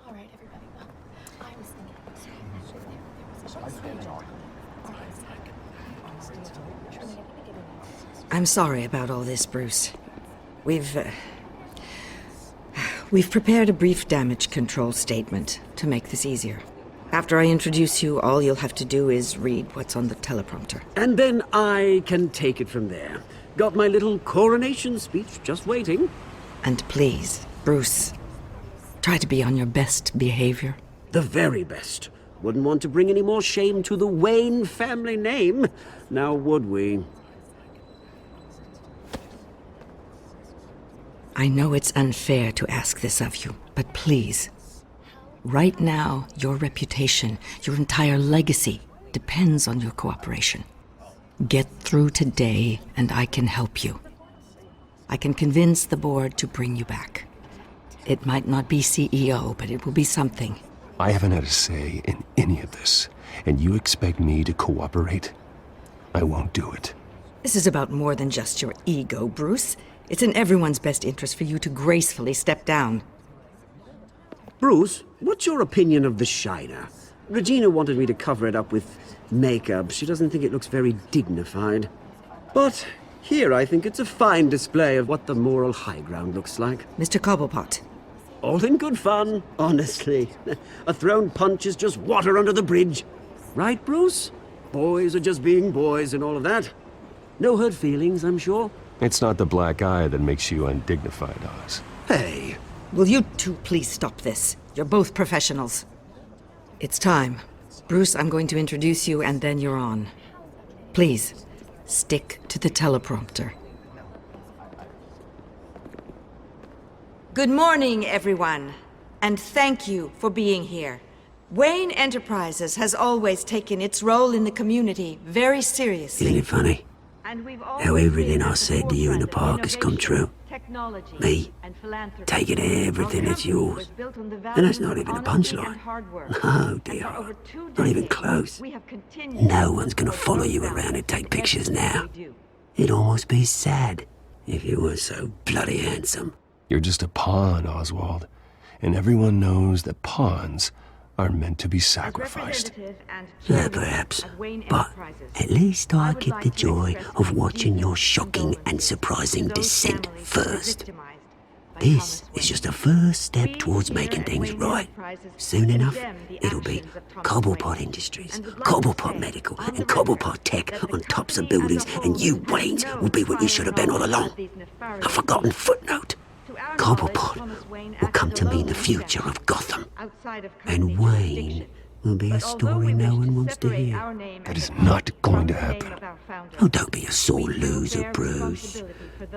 All right, everybody. Well, I was thinking. I'm sorry about all this, Bruce. We've prepared a brief damage control statement to make this easier. After I introduce you, all you'll have to do is read what's on the teleprompter. And then I can take it from there. Got my little coronation speech just waiting. And please, Bruce, try to be on your best behavior. The very best. Wouldn't want to bring any more shame to the Wayne family name, now would we? I know it's unfair to ask this of you, but please, right now, your reputation, your entire legacy, depends on your cooperation. Get through today, and I can help you. I can convince the board to bring you back. It might not be CEO, but it will be something. I haven't had a say in any of this, and you expect me to cooperate? I won't do it. This is about more than just your ego, Bruce. It's in everyone's best interest for you to gracefully step down. Bruce, what's your opinion of The Shiner? Regina wanted me to cover it up with makeup. She doesn't think it looks very dignified. But here I think it's a fine display of what the moral high ground looks like. Mr. Cobblepot. All in good fun, honestly. A thrown punch is just water under the bridge. Right, Bruce? Boys are just being boys and all of that. No hurt feelings, I'm sure. It's not the black eye that makes you undignified, Oz. Hey. Will you two please stop this? You're both professionals. It's time. Bruce, I'm going to introduce you and then you're on. Please, stick to the teleprompter. Good morning, everyone. And thank you for being here. Wayne Enterprises has always taken its role in the community very seriously. Isn't it funny? How everything I said to you in the park has come true. Me, taking everything that's yours. And that's not even a punchline. No, dear. Not even close. No one's gonna follow you around and take pictures now. It'd almost be sad if you weren't so bloody handsome. You're just a pawn, Oswald. And everyone knows that pawns are meant to be sacrificed. Perhaps. But at least I get the joy of watching your shocking and surprising descent first. This is just a first step towards making things right. Soon enough, it'll be Cobblepot Industries, Cobblepot Medical, and Cobblepot Tech on tops of buildings, and you, Waynes, will be what you should have been all along. A forgotten footnote. Cobblepot will come to mean the future of Gotham. And Wayne will be a story no one wants to hear. That is not going to happen. Oh, don't be a sore loser, Bruce.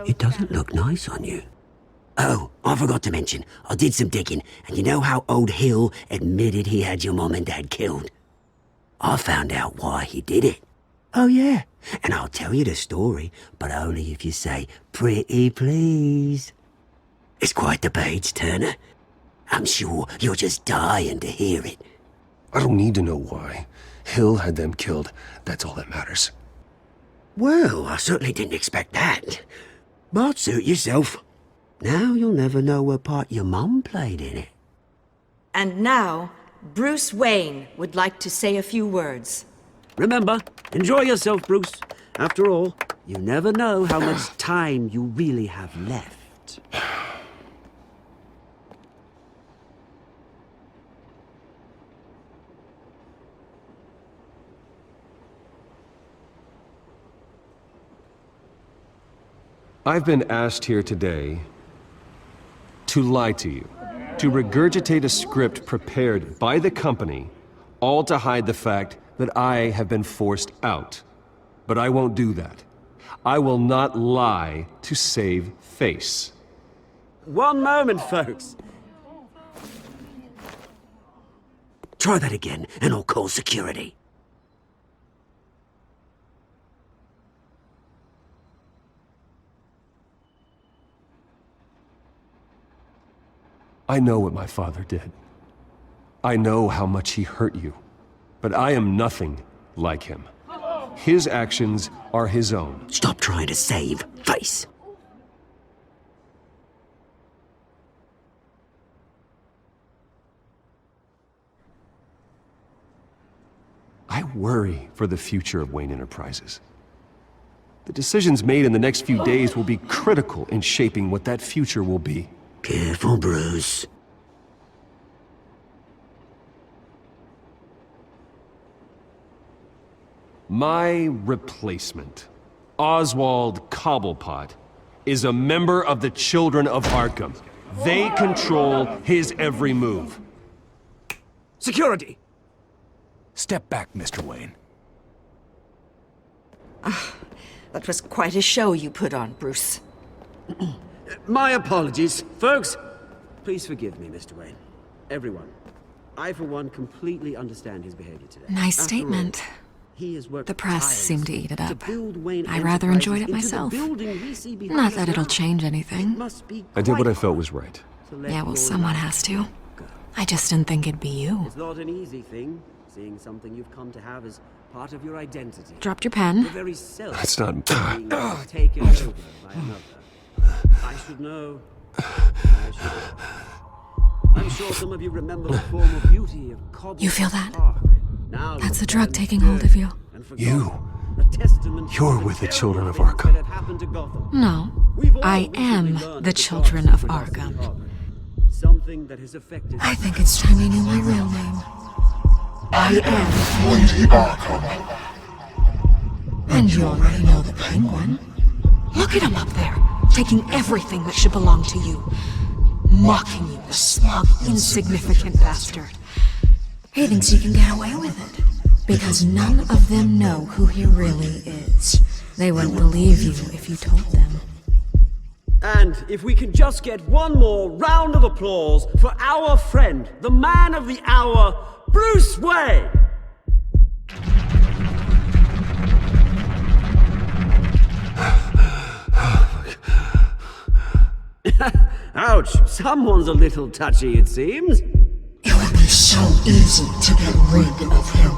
It doesn't look nice on you. Oh, I forgot to mention, I did some digging, and you know how old Hill admitted he had your mom and dad killed? I found out why he did it. Oh, yeah. And I'll tell you the story, but only if you say, "Pretty please." It's quite the page turner. I'm sure you're just dying to hear it. I don't need to know why. Hill had them killed. That's all that matters. Well, I certainly didn't expect that. But suit yourself. Now you'll never know what part your mum played in it. And now, Bruce Wayne would like to say a few words. Remember, enjoy yourself, Bruce. After all, you never know how much time you really have left. I've been asked here today to lie to you, to regurgitate a script prepared by the company, all to hide the fact that I have been forced out. But I won't do that. I will not lie to save face. One moment, folks. Try that again, and I'll call security. I know what my father did. I know how much he hurt you. But I am nothing like him. His actions are his own. Stop trying to save face. I worry for the future of Wayne Enterprises. The decisions made in the next few days will be critical in shaping what that future will be. Careful, Bruce. My replacement, Oswald Cobblepot, is a member of the Children of Arkham. They control his every move. Security! Step back, Mr. Wayne. That was quite a show you put on, Bruce. My apologies. Folks, please forgive me, Mr. Wayne. Everyone. I, for one, completely understand his behavior today. Nice statement. The press seemed to eat it up. I rather enjoyed it myself. Not that it'll change anything. I did what I felt was right. Yeah, well, someone has to. I just didn't think it'd be you. It's not an easy thing, seeing something you've come to have as part of your identity. Dropped your pen. Your very self That's not... being taken over by another. I should know. I should. I'm sure some of you remember the former beauty of Cobblepot. You feel that? Now That's the drug taking hold of you. You're with the Children of Arkham. No, I am the Children of Arkham. I think it's time you knew my real name. I am Lady Arkham. And you already know the Penguin. Look at him up there, taking everything that should belong to you. Mocking you, the smug, insignificant bastard. He thinks he can get away with it. Because none of them know who he really is. They wouldn't believe you if you told them. And if we can just get one more round of applause for our friend, the man of the hour, Bruce Wayne! Ouch, someone's a little touchy, it seems. It would be so easy to get rid of him.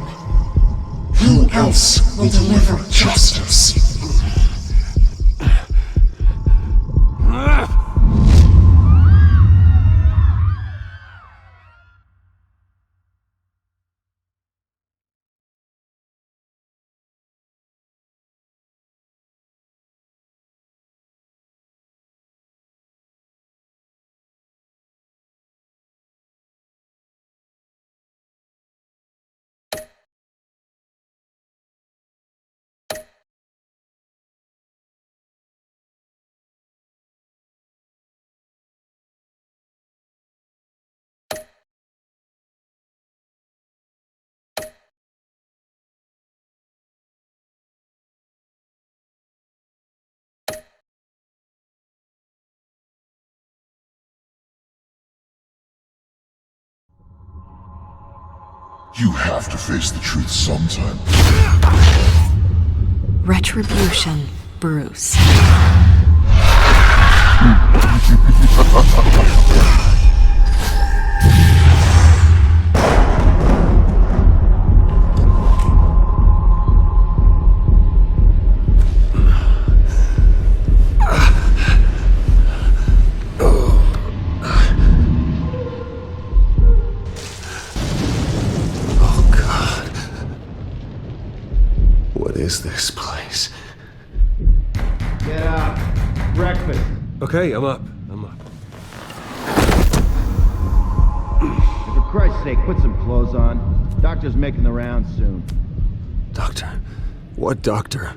Who else will deliver justice? You have to face the truth sometime. Retribution, Bruce. What is this place? Get up. Breakfast. Okay, I'm up. For Christ's sake, put some clothes on. Doctor's making the rounds soon. Doctor? What doctor?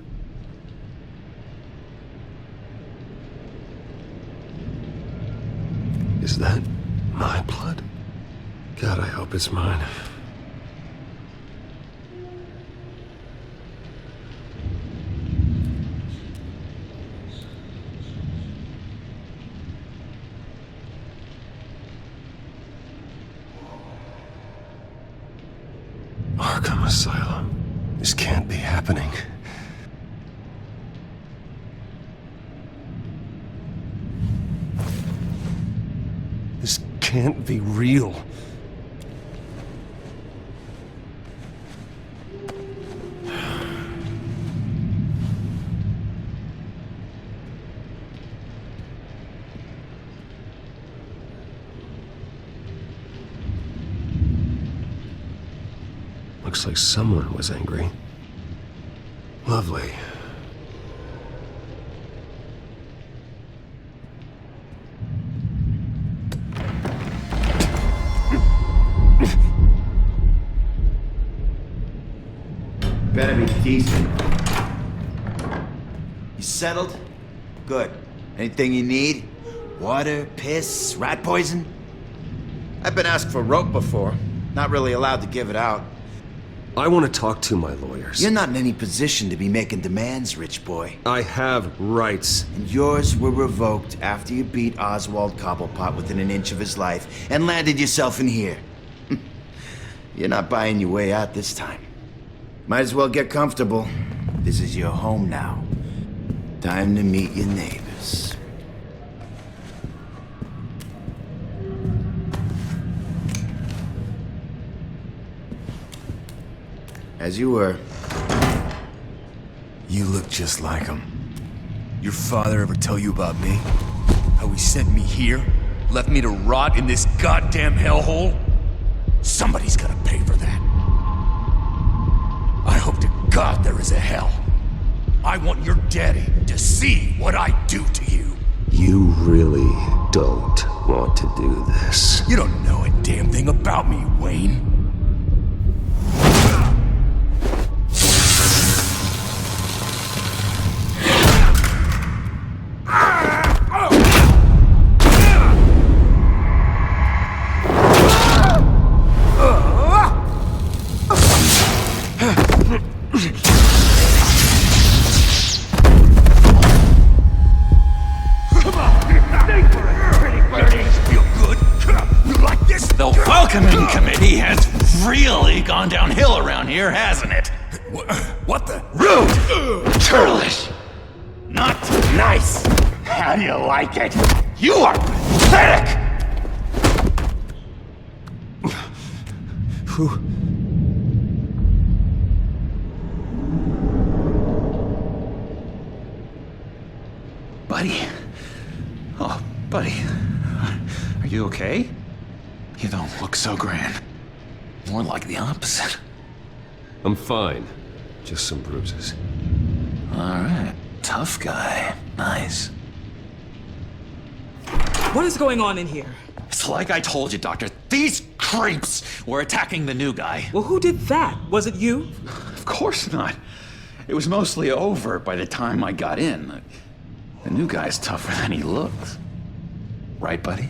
Is that my blood? God, I hope it's mine. Arkham Asylum. This can't be happening. This can't be real. Looks like someone was angry. Lovely. Better be decent. You settled? Good. Anything you need? Water, piss, rat poison? I've been asked for rope before. Not really allowed to give it out. I want to talk to my lawyers. You're not in any position to be making demands, rich boy. I have rights. And yours were revoked after you beat Oswald Cobblepot within an inch of his life and landed yourself in here. You're not buying your way out this time. Might as well get comfortable. This is your home now. Time to meet your neighbors. As you were. You look just like him. Your father ever tell you about me? How he sent me here? Left me to rot in this goddamn hellhole? Somebody's gotta pay for that. I hope to God there is a hell. I want your daddy to see what I do to you. You really don't want to do this. You don't know a damn thing about me, Wayne. Come on! He has really gone downhill around here, hasn't it? What the? Rude! Churlish! Not nice! How do you like it? You are pathetic! Buddy? Oh, buddy. Are you okay? You don't look so grand. More like the opposite. I'm fine. Just some bruises. Alright. Tough guy. Nice. What is going on in here? It's like I told you, Doctor. These creeps were attacking the new guy. Well, who did that? Was it you? Of course not. It was mostly over by the time I got in. The new guy's tougher than he looks. Right, buddy?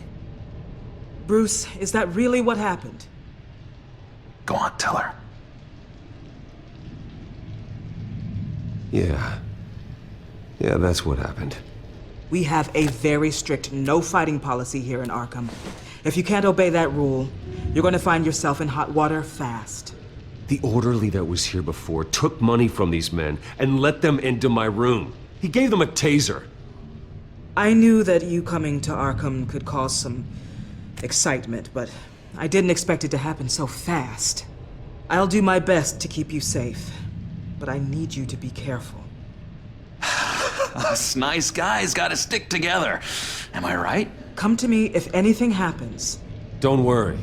Bruce, is that really what happened? Go on, tell her. Yeah. Yeah, that's what happened. We have a very strict no fighting policy here in Arkham. If you can't obey that rule, you're going to find yourself in hot water fast. The orderly that was here before took money from these men and let them into my room. He gave them a taser. I knew that you coming to Arkham could cause some excitement, but I didn't expect it to happen so fast. I'll do my best to keep you safe, but I need you to be careful. Us nice guys gotta stick together. Am I right? Come to me if anything happens. Don't worry.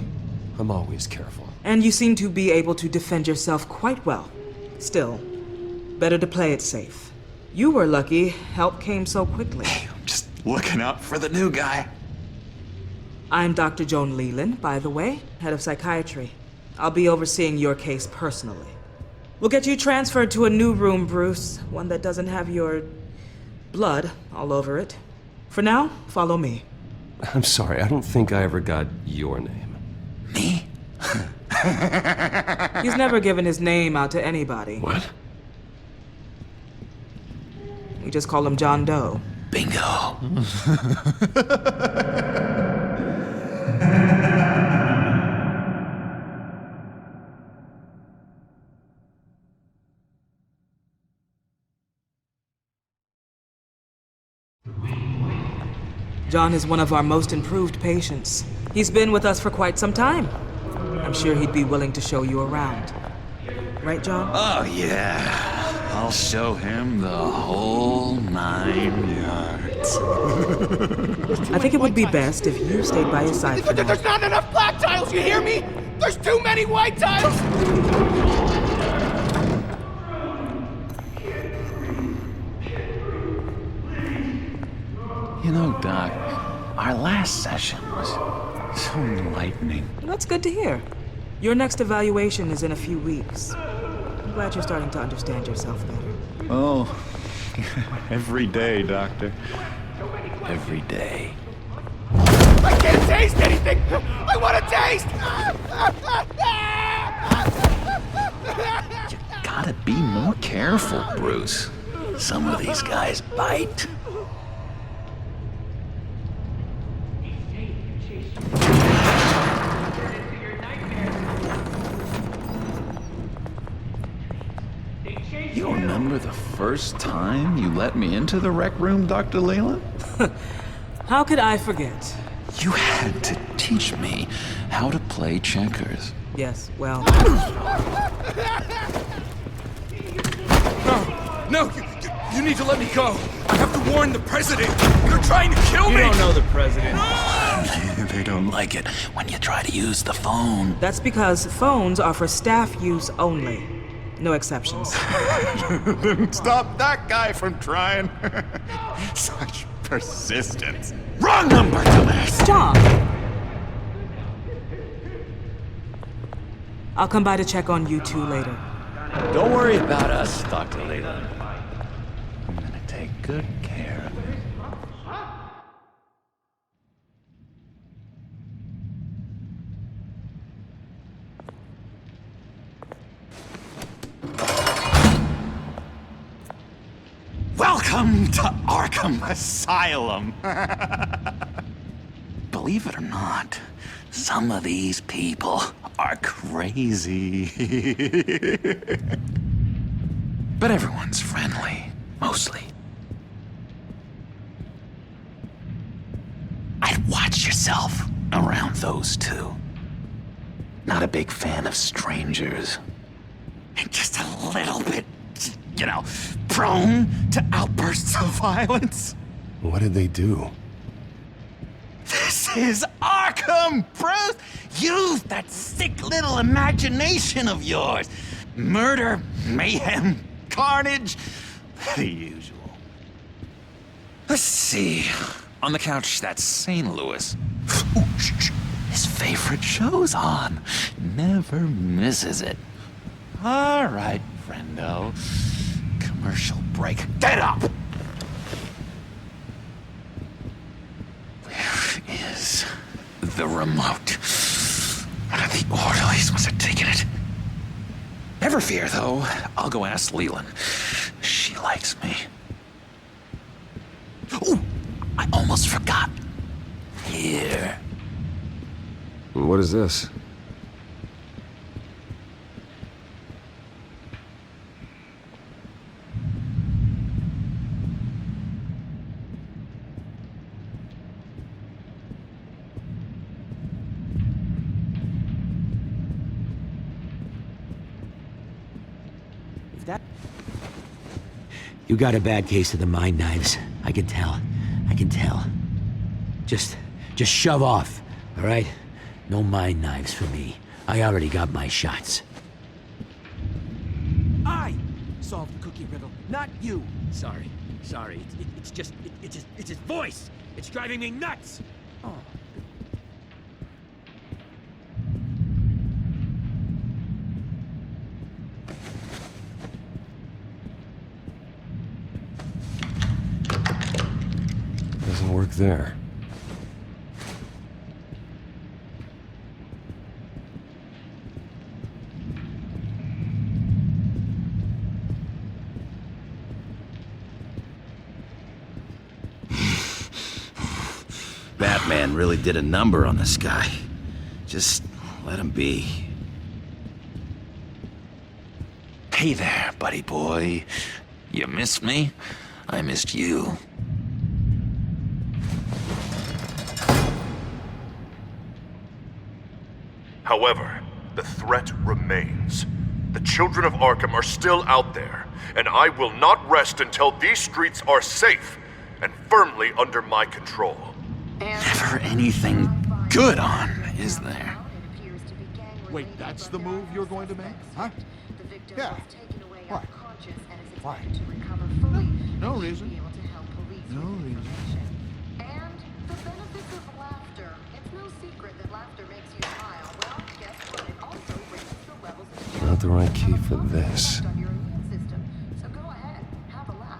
I'm always careful. And you seem to be able to defend yourself quite well. Still, better to play it safe. You were lucky help came so quickly. I'm just looking out for the new guy. I'm Dr. Joan Leland, by the way, head of psychiatry. I'll be overseeing your case personally. We'll get you transferred to a new room, Bruce. One that doesn't have your blood all over it. For now, follow me. I'm sorry, I don't think I ever got your name. Me? He's never given his name out to anybody. What? We just call him John Doe. Bingo. John is one of our most improved patients. He's been with us for quite some time. I'm sure he'd be willing to show you around. Right, John? Oh, yeah. I'll show him the whole 9 yards. I think it would be best if you stayed by his side for now. There's not enough black tiles, you hear me? There's too many white tiles! You know, Doc, our last session was so enlightening. That's good to hear. Your next evaluation is in a few weeks. I'm glad you're starting to understand yourself better. Oh, every day, Doctor. Every day. I can't taste anything! I want to taste! You gotta be more careful, Bruce. Some of these guys bite. You remember the first time you let me into the rec room, Dr. Leland? How could I forget? You had to teach me how to play checkers. Yes, well... No, you need to let me go. I have to warn the president. You're trying to kill me. You don't know the president. They don't like it when you try to use the phone. That's because phones are for staff use only. No exceptions. Didn't stop that guy from trying. Such persistence. Wrong number, dumbass! Stop! I'll come by to check on you two later. Don't worry about us, Dr. Leland. I'm gonna take good care of it. Welcome to Arkham Asylum! Believe it or not, Some of these people are crazy. But everyone's friendly, mostly. I'd watch yourself around those two. Not a big fan of strangers. And just a little bit, you know, prone to outbursts of violence. What did they do? This is Arkham, Bruce! Use that sick little imagination of yours. Murder, mayhem, carnage, the usual. Let's see. On the couch, that's St. Louis. Ooh, his favorite show's on. Never misses it. All right, friendo. Commercial break. Get up! Where is the remote? The orderlies must have taken it. Never fear, though. I'll go ask Leland. She likes me. Ooh, I almost forgot. Here. What is this? You got a bad case of the mind knives. I can tell. I can tell. Just shove off, all right? No mind knives for me. I already got my shots. I solved the cookie riddle, not you. Sorry. It's his voice. It's driving me nuts. Oh. Doesn't work there. Batman really did a number on this guy. Just let him be. Hey there, buddy boy. You missed me? I missed you. However, the threat remains. The children of Arkham are still out there, and I will not rest until these streets are safe and firmly under my control. Never anything good on, is there? Wait, that's the move you're going to make? Huh? Yeah. What? Why? No reason. No reason. And the benefits of laughter. It's no secret that laughter makes you smile. Well, guess what? It also raises the levels of Not the right key for this. on your immune system. So go ahead, have a laugh.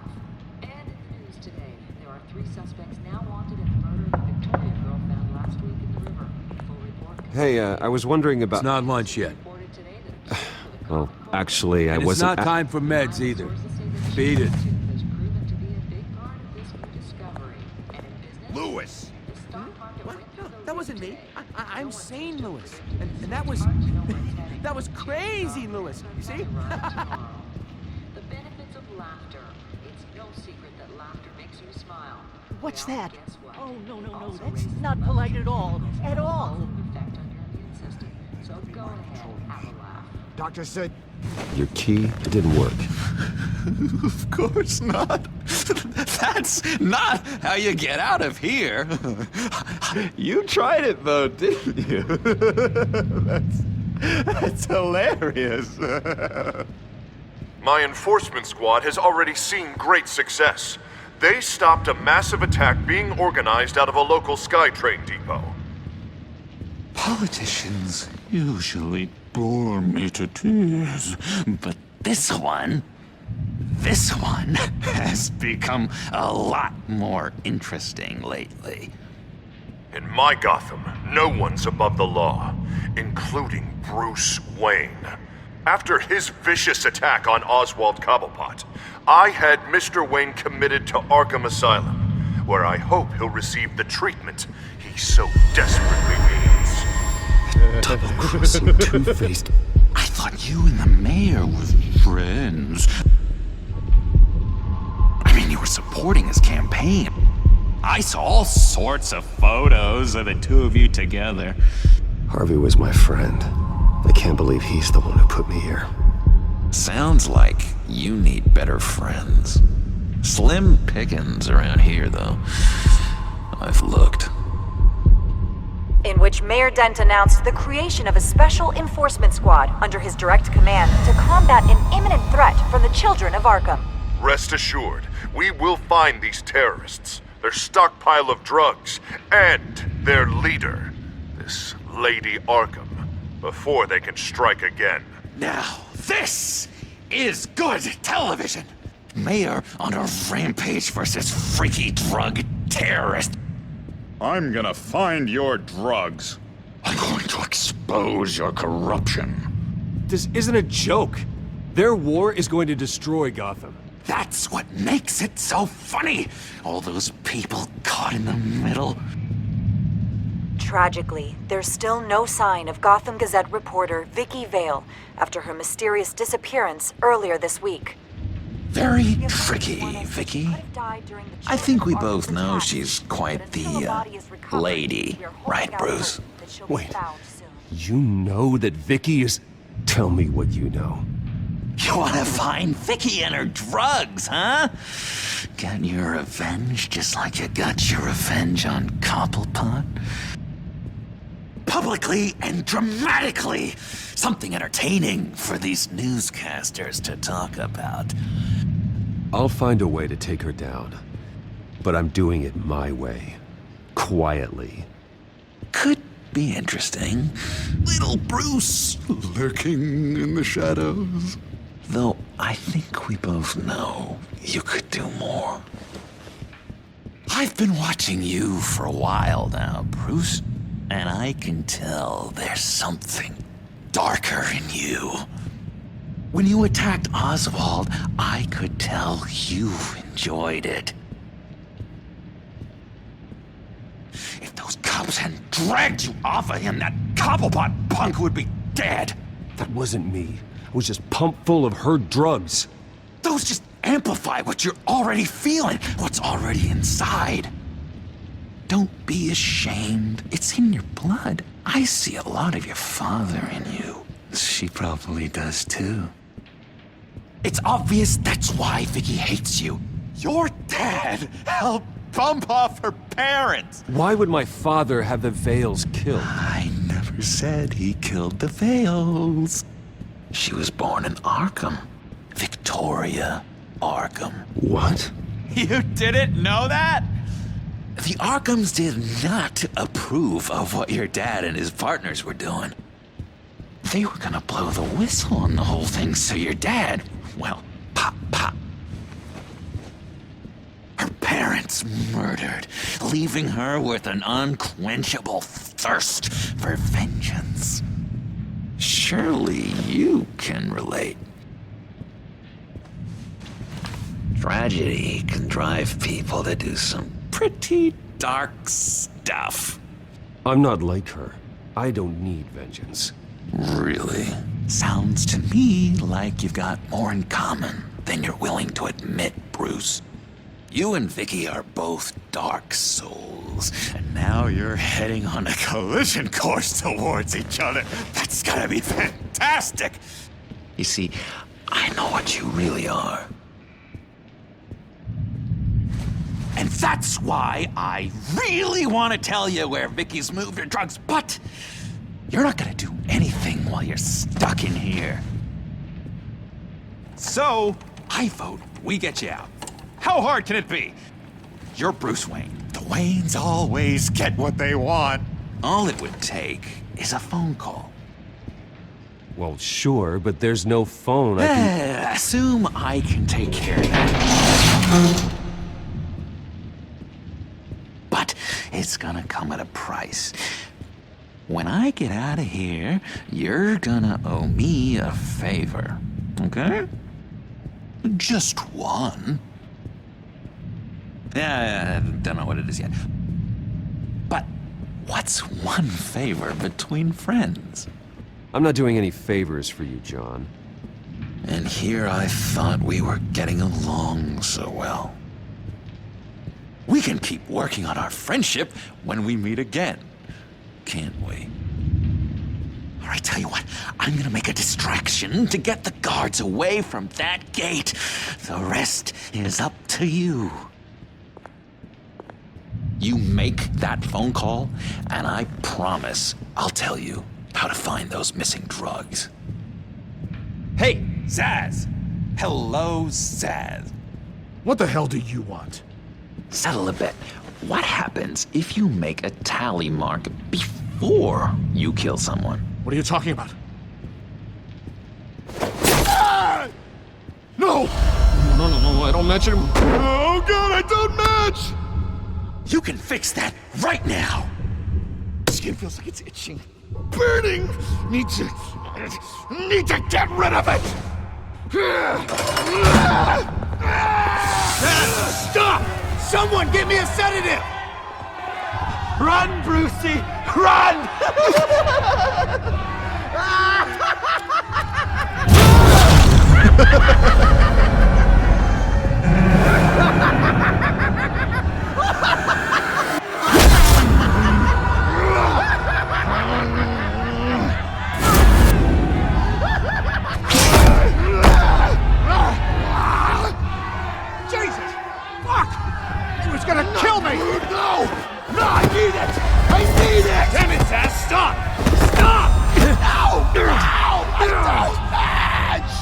And in the news today, there are 3 suspects now wanted in the murder of the Victoria girl found last week in the river. Full report. Hey, I was wondering about... It's not lunch yet. Well, actually, I And it's wasn't... not time for meds either. Beat it. Lewis! What? No, that wasn't me. I'm sane, Lewis. And that was... that was crazy, Lewis. You see? The benefits of laughter. It's no secret that laughter makes you smile. What's Well, that? guess what? Oh, no, Also that's raises not the polite levels at all. of At all. positive effect on your immune system. So go ahead, have a laugh. Doctor said... Your key, it didn't work. Of course not. That's not how you get out of here. You tried it though, didn't you? That's hilarious. My enforcement squad has already seen great success. They stopped a massive attack being organized out of a local SkyTrain depot. Politicians usually bore me to tears, but this one has become a lot more interesting lately. In my Gotham, no one's above the law, including Bruce Wayne. After his vicious attack on Oswald Cobblepot, I had Mr. Wayne committed to Arkham Asylum, where I hope he'll receive the treatment he so desperately needs. Double-crossing, two-faced. I thought you and the mayor were friends. I mean, you were supporting his campaign. I saw all sorts of photos of the two of you together. Harvey was my friend. I can't believe he's the one who put me here. Sounds like you need better friends. Slim pickings around here, though. I've looked. In which Mayor Dent announced the creation of a special enforcement squad under his direct command to combat an imminent threat from the children of Arkham. Rest assured, we will find these terrorists, their stockpile of drugs, and their leader, this Lady Arkham, before they can strike again. Now, this is good television. Mayor on a rampage versus freaky drug terrorist. I'm gonna find your drugs. I'm going to expose your corruption. This isn't a joke. Their war is going to destroy Gotham. That's what makes it so funny. All those people caught in the middle. Tragically, there's still no sign of Gotham Gazette reporter Vicky Vale after her mysterious disappearance earlier this week. Very tricky, Vicky. I think we both know she's quite the, lady, right, Bruce? Wait, you know that Vicky is... Tell me what you know. You wanna find Vicky and her drugs, huh? Get your revenge just like you got your revenge on Cobblepot? Publicly and dramatically! Something entertaining for these newscasters to talk about. I'll find a way to take her down. But I'm doing it my way. Quietly. Could be interesting. Little Bruce lurking in the shadows. Though I think we both know you could do more. I've been watching you for a while now, Bruce. And I can tell there's something darker in you. When you attacked Oswald, I could tell you enjoyed it. If those cops hadn't dragged you off of him, that Cobblepot punk would be dead. That wasn't me. I was just pumped full of her drugs. Those just amplify what you're already feeling, what's already inside. Don't be ashamed. It's in your blood. I see a lot of your father in you. She probably does too. It's obvious that's why Vicky hates you. Your dad helped bump off her parents. Why would my father have the Vales killed? I never said he killed the Vales. She was born in Arkham. Victoria Arkham. What? You didn't know that? The Arkhams did not approve of what your dad and his partners were doing. They were gonna blow the whistle on the whole thing, so your dad, well, pop. Her parents murdered, leaving her with an unquenchable thirst for vengeance. Surely you can relate. Tragedy can drive people to do some pretty dark stuff. I'm not like her. I don't need vengeance. Really? Sounds to me like you've got more in common than you're willing to admit, Bruce. You and Vicky are both dark souls, and now you're heading on a collision course towards each other. That's gotta be fantastic! You see, I know what you really are. And that's why I really want to tell you where Vicky's moved her drugs, but you're not gonna do anything while you're stuck in here. So, I vote we get you out. How hard can it be? You're Bruce Wayne. The Waynes always get what they want. All it would take is a phone call. Well, sure, but there's no phone. I can... Assume I can take care of that. But it's gonna come at a price. When I get out of here, you're gonna owe me a favor, okay? Just one. Yeah, I don't know what it is yet. But What's one favor between friends? I'm not doing any favors for you, John. And here I thought we were getting along so well. We can keep working on our friendship when we meet again, can't we? All right, tell you what, I'm gonna make a distraction to get the guards away from that gate. The rest is up to you. You make that phone call, and I promise I'll tell you how to find those missing drugs. Hey, Zaz! Hello, Zaz. What the hell do you want? Settle a bet. What happens if you make a tally mark before you kill someone? What are you talking about? Ah! No! No, I don't match him. Oh god, I don't match! You can fix that right now! Skin feels like it's itching. Burning! Need to get rid of it! Stop! Someone get me a sedative! Run, Brucey! Run! Jesus! Fuck! He was gonna kill me! No! No, I need it! I need it! Damn it, Zaz! Stop! Stop! No! No! I don't match!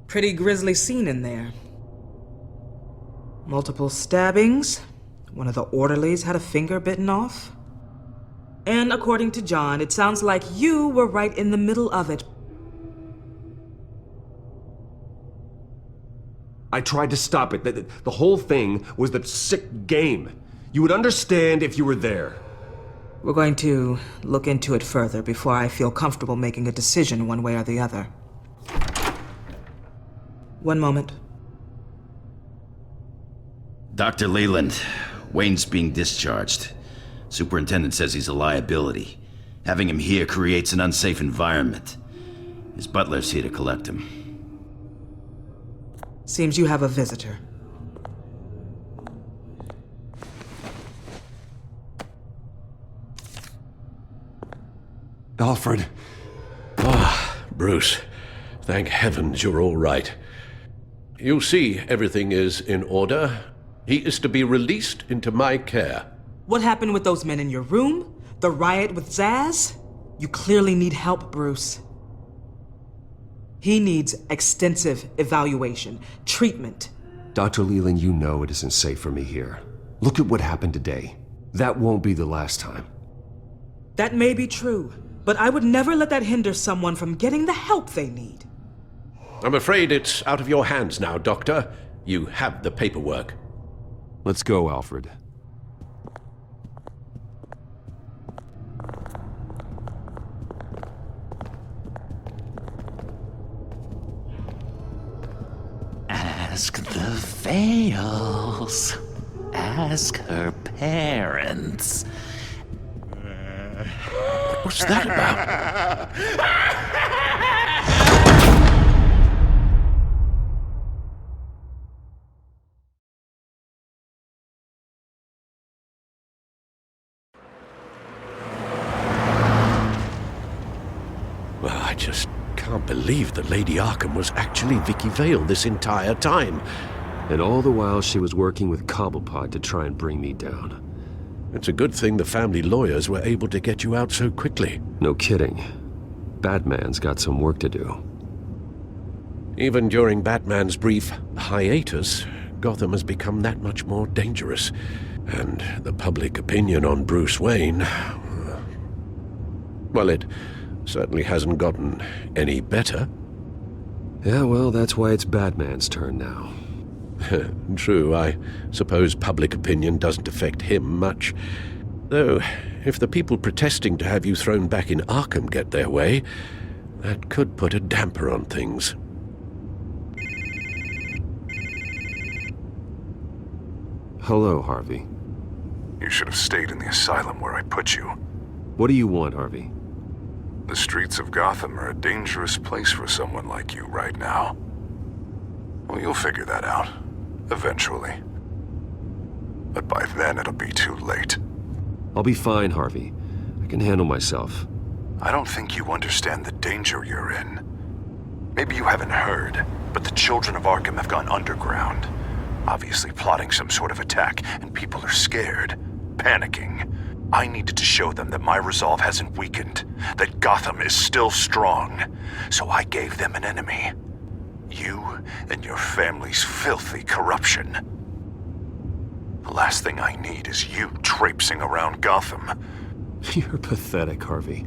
Pretty grisly scene in there. Multiple stabbings. One of the orderlies had a finger bitten off. And according to John, it sounds like you were right in the middle of it. I tried to stop it. The whole thing was the sick game. You would understand if you were there. We're going to look into it further before I feel comfortable making a decision one way or the other. One moment. Dr. Leland, Wayne's being discharged. Superintendent says he's a liability. Having him here creates an unsafe environment. His butler's here to collect him. Seems you have a visitor. Alfred. Bruce. Thank heavens you're all right. You see, everything is in order. He is to be released into my care. What happened with those men in your room? The riot with Zaz? You clearly need help, Bruce. He needs extensive evaluation, treatment. Dr. Leland, you know it isn't safe for me here. Look at what happened today. That won't be the last time. That may be true, but I would never let that hinder someone from getting the help they need. I'm afraid it's out of your hands now, Doctor. You have the paperwork. Let's go, Alfred. Ask the Vales. Ask her parents. What's that about? Well, I just can't believe that Lady Arkham was actually Vicky Vale this entire time. And all the while she was working with Cobblepot to try and bring me down. It's a good thing the family lawyers were able to get you out so quickly. No kidding. Batman's got some work to do. Even during Batman's brief hiatus, Gotham has become that much more dangerous. And the public opinion on Bruce Wayne... well, it certainly hasn't gotten any better. Yeah, well, that's why it's Batman's turn now. True, I suppose public opinion doesn't affect him much. Though, if the people protesting to have you thrown back in Arkham get their way, that could put a damper on things. Hello, Harvey. You should have stayed in the asylum where I put you. What do you want, Harvey? The streets of Gotham are a dangerous place for someone like you right now. Well, you'll figure that out. Eventually. But by then, it'll be too late. I'll be fine, Harvey. I can handle myself. I don't think you understand the danger you're in. Maybe you haven't heard, but the children of Arkham have gone underground. Obviously plotting some sort of attack, and people are scared, panicking. I needed to show them that my resolve hasn't weakened, that Gotham is still strong. So I gave them an enemy. You and your family's filthy corruption. The last thing I need is you traipsing around Gotham. You're pathetic, Harvey.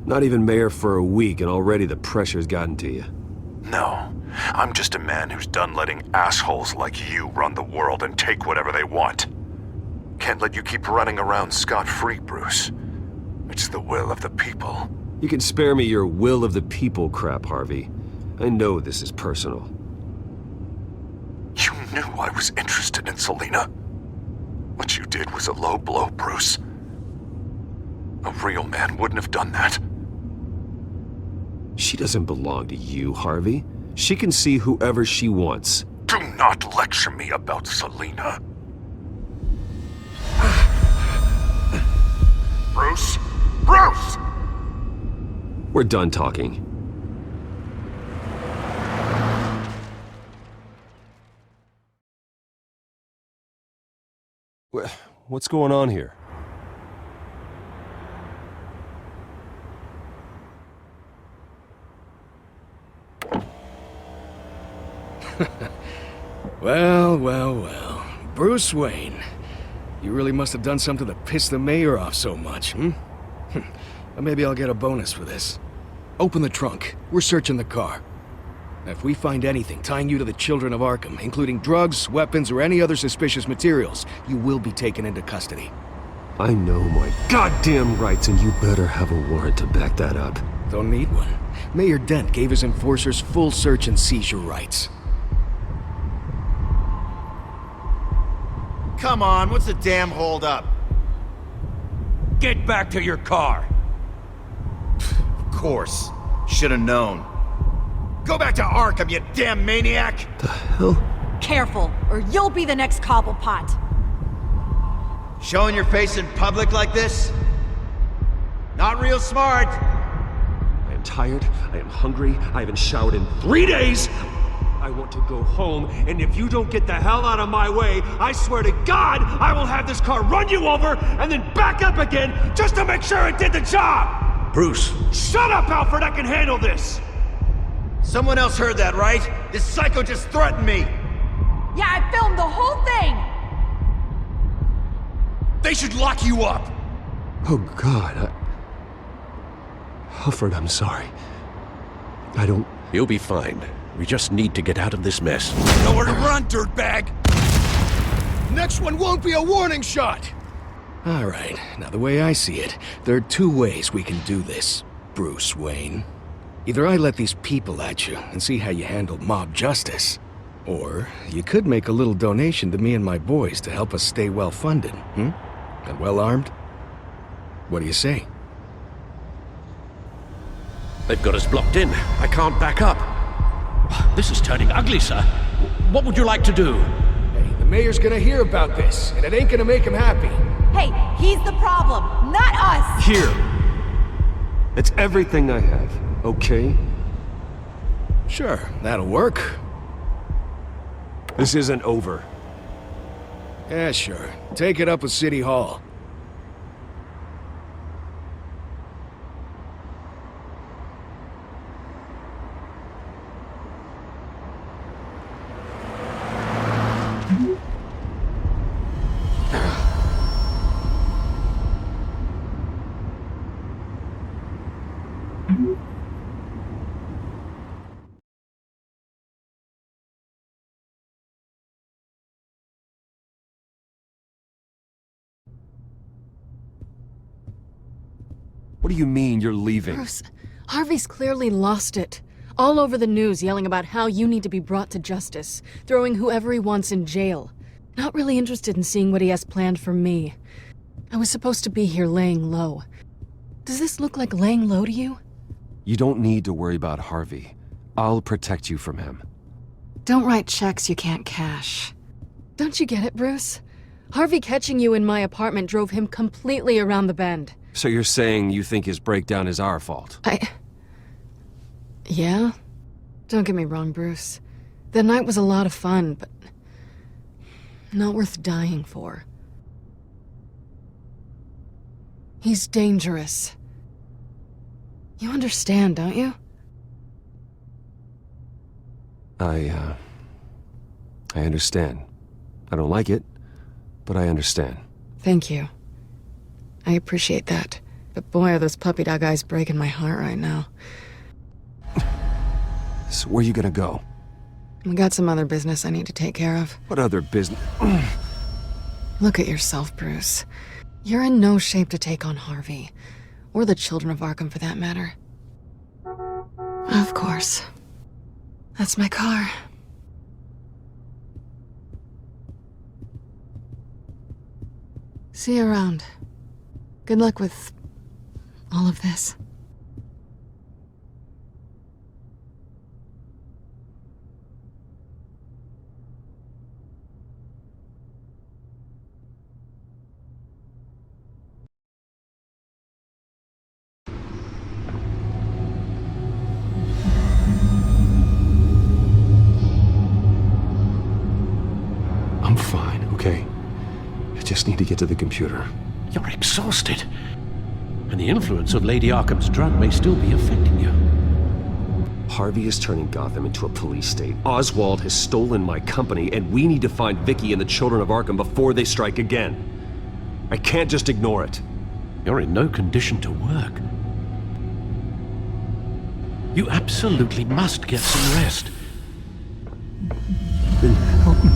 Not even mayor for a week, and already the pressure's gotten to you. No, I'm just a man who's done letting assholes like you run the world and take whatever they want. Can't let you keep running around scot-free, Bruce. It's the will of the people. You can spare me your will of the people crap, Harvey. I know this is personal. You knew I was interested in Selina. What you did was a low blow, Bruce. A real man wouldn't have done that. She doesn't belong to you, Harvey. She can see whoever she wants. Do not lecture me about Selina. Bruce? Bruce! We're done talking. What's going on here? Well. Bruce Wayne. You really must have done something to piss the mayor off so much, hmm? Maybe I'll get a bonus for this. Open the trunk. We're searching the car. If we find anything tying you to the children of Arkham, including drugs, weapons, or any other suspicious materials, you will be taken into custody. I know my goddamn rights, and you better have a warrant to back that up. Don't need one. Mayor Dent gave his enforcers full search and seizure rights. Come on, what's the damn holdup? Get back to your car! Of course. Should've known. Go back to Arkham, you damn maniac! The hell? Careful, or you'll be the next Cobblepot. Showing your face in public like this? Not real smart. I am tired, I am hungry, I haven't showered in 3 days! I want to go home, and if you don't get the hell out of my way, I swear to God, I will have this car run you over, and then back up again, just to make sure it did the job! Bruce! Shut up, Alfred, I can handle this! Someone else heard that, right? This psycho just threatened me! Yeah, I filmed the whole thing! They should lock you up! Oh, God, Alfred, I'm sorry. I don't... You'll be fine. We just need to get out of this mess. Nowhere to run, dirtbag! Next one won't be a warning shot! Alright, now the way I see it, there are two ways we can do this, Bruce Wayne. Either I let these people at you and see how you handle mob justice, or you could make a little donation to me and my boys to help us stay well-funded, And well-armed? What do you say? They've got us blocked in. I can't back up. This is turning ugly, sir. What would you like to do? Hey, the mayor's gonna hear about this, and it ain't gonna make him happy. Hey, he's the problem, not us! Here! It's everything I have, okay? Sure, that'll work. This isn't over. Yeah, sure. Take it up with City Hall. What do you mean you're leaving? Bruce, Harvey's clearly lost it. All over the news yelling about how you need to be brought to justice, throwing whoever he wants in jail. Not really interested in seeing what he has planned for me. I was supposed to be here laying low. Does this look like laying low to you? You don't need to worry about Harvey. I'll protect you from him. Don't write checks you can't cash. Don't you get it, Bruce? Harvey catching you in my apartment drove him completely around the bend. So you're saying you think his breakdown is our fault? Yeah? Don't get me wrong, Bruce. The night was a lot of fun, but not worth dying for. He's dangerous. You understand, don't you? I understand. I don't like it, but I understand. Thank you. I appreciate that. But boy, are those puppy dog eyes breaking my heart right now. So where are you gonna go? We got some other business I need to take care of. What other business? Look at yourself, Bruce. You're in no shape to take on Harvey. Or the children of Arkham, for that matter. Of course. That's my car. See you around. Good luck with all of this. I'm fine, okay? I just need to get to the computer. You're exhausted. And the influence of Lady Arkham's drug may still be affecting you. Harvey is turning Gotham into a police state. Oswald has stolen my company, and we need to find Vicky and the children of Arkham before they strike again. I can't just ignore it. You're in no condition to work. You absolutely must get some rest. Then help me.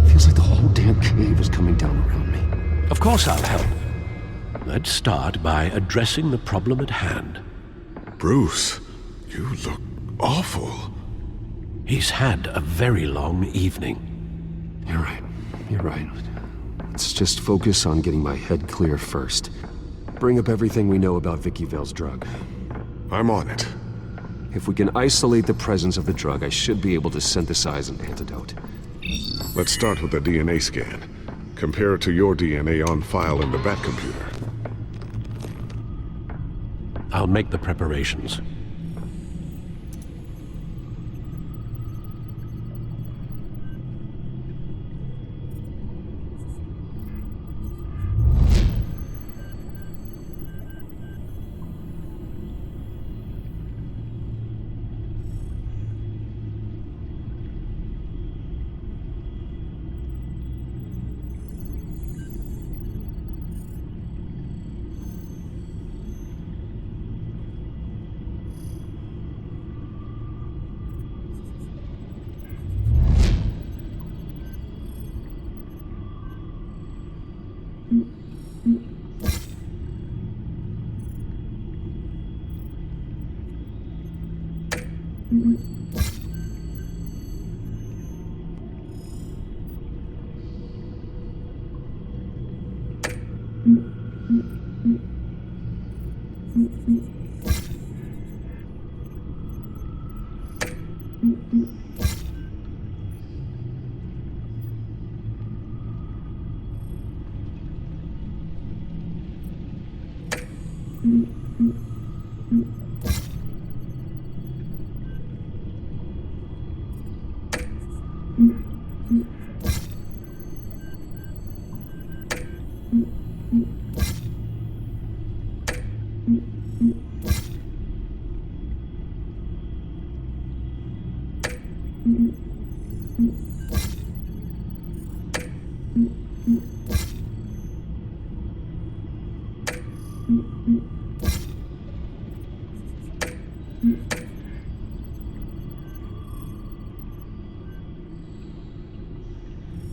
Feels like the whole damn cave is coming down around me. Of course I'll help. Let's start by addressing the problem at hand. Bruce, you look awful. He's had a very long evening. You're right. You're right. Let's just focus on getting my head clear first. Bring up everything we know about Vicky Vale's drug. I'm on it. If we can isolate the presence of the drug, I should be able to synthesize an antidote. Let's start with a DNA scan. Compare it to your DNA on file in the Bat computer. I'll make the preparations.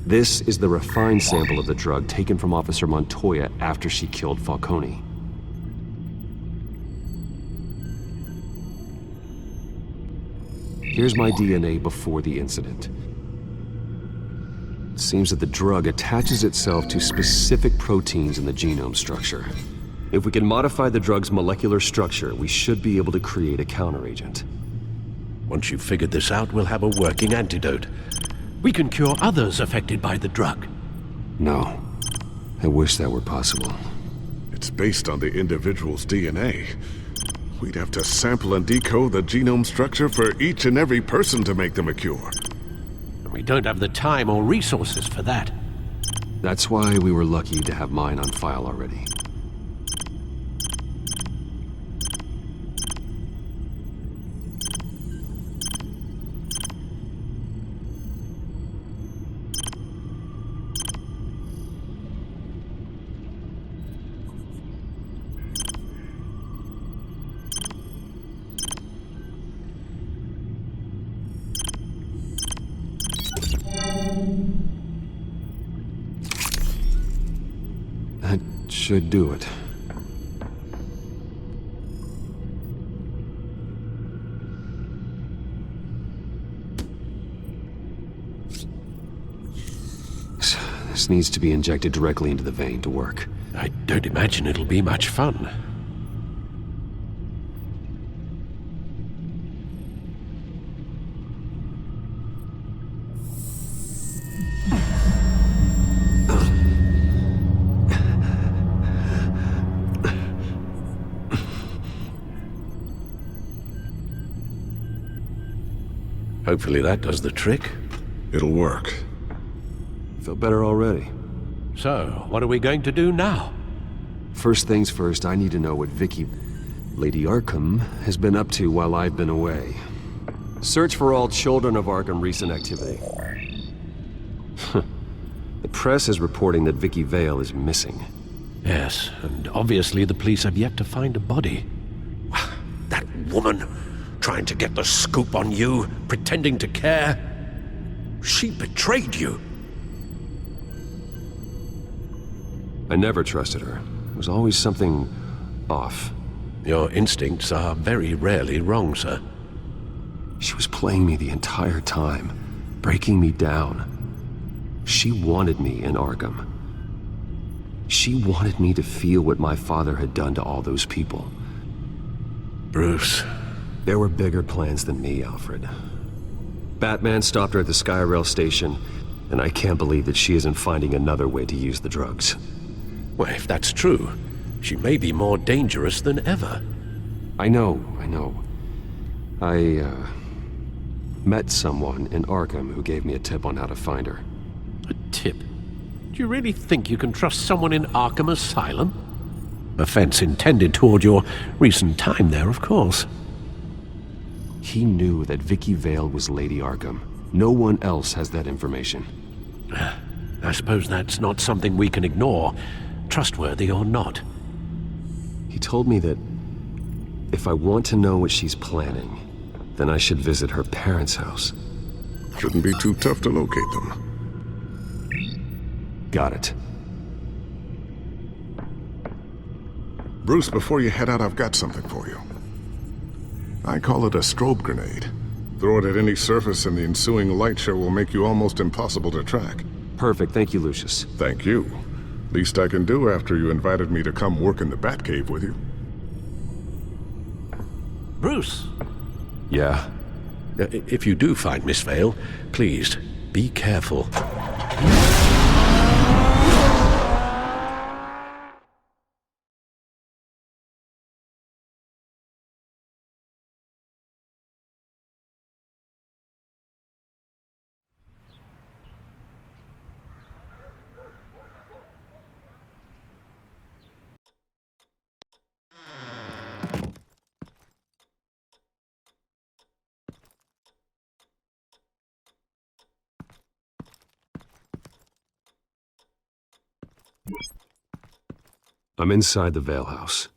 This is the refined sample of the drug taken from Officer Montoya after she killed Falcone. Here's my DNA before the incident. It seems that the drug attaches itself to specific proteins in the genome structure. If we can modify the drug's molecular structure, we should be able to create a counteragent. Once you've figured this out, we'll have a working antidote. We can cure others affected by the drug. No. I wish that were possible. It's based on the individual's DNA. We'd have to sample and decode the genome structure for each and every person to make them a cure. We don't have the time or resources for that. That's why we were lucky to have mine on file already. That should do it. This needs to be injected directly into the vein to work. I don't imagine it'll be much fun. Hopefully that does the trick. It'll work. Feel better already. So, what are we going to do now? First things first, I need to know what Lady Arkham, has been up to while I've been away. Search for all children of Arkham recent activity. The press is reporting that Vicky Vale is missing. Yes, and obviously the police have yet to find a body. That woman, trying to get the scoop on you, pretending to care. She betrayed you. I never trusted her. There was always something off. Your instincts are very rarely wrong, sir. She was playing me the entire time, breaking me down. She wanted me in Arkham. She wanted me to feel what my father had done to all those people. Bruce. There were bigger plans than me, Alfred. Batman stopped her at the Skyrail station, and I can't believe that she isn't finding another way to use the drugs. Well, if that's true, she may be more dangerous than ever. I know. I met someone in Arkham who gave me a tip on how to find her. A tip? Do you really think you can trust someone in Arkham Asylum? Offense intended toward your recent time there, of course. He knew that Vicky Vale was Lady Arkham. No one else has that information. I suppose that's not something we can ignore, trustworthy or not. He told me that if I want to know what she's planning, then I should visit her parents' house. Shouldn't be too tough to locate them. Got it. Bruce, before you head out, I've got something for you. I call it a strobe grenade. Throw it at any surface and the ensuing light show will make you almost impossible to track. Perfect, thank you, Lucius. Thank you. Least I can do after you invited me to come work in the Batcave with you. Bruce! Yeah? If you do find Miss Vale, please, be careful. I'm inside the Vale house.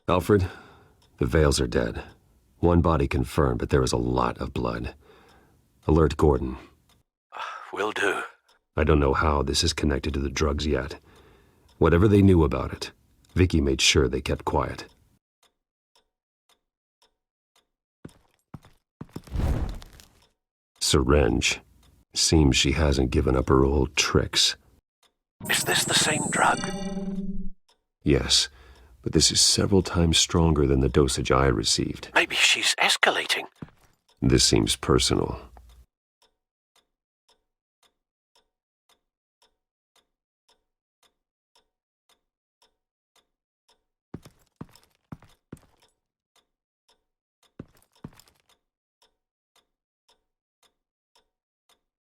Alfred, The Vales are dead. One body confirmed, but there is a lot of blood. Alert Gordon. Will do. I don't know how this is connected to the drugs yet. Whatever they knew about it, Vicky made sure they kept quiet. Syringe. Seems she hasn't given up her old tricks. Is this the same drug? Yes, but this is several times stronger than the dosage I received. Maybe she's escalating. This seems personal.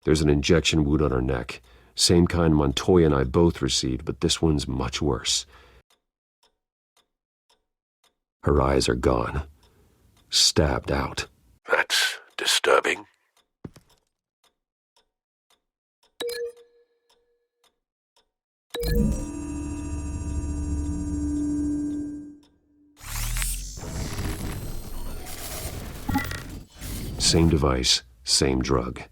There's an injection wound on her neck. Same kind Montoya and I both received, but this one's much worse. Her eyes are gone. Stabbed out. That's disturbing. Same device, same drug.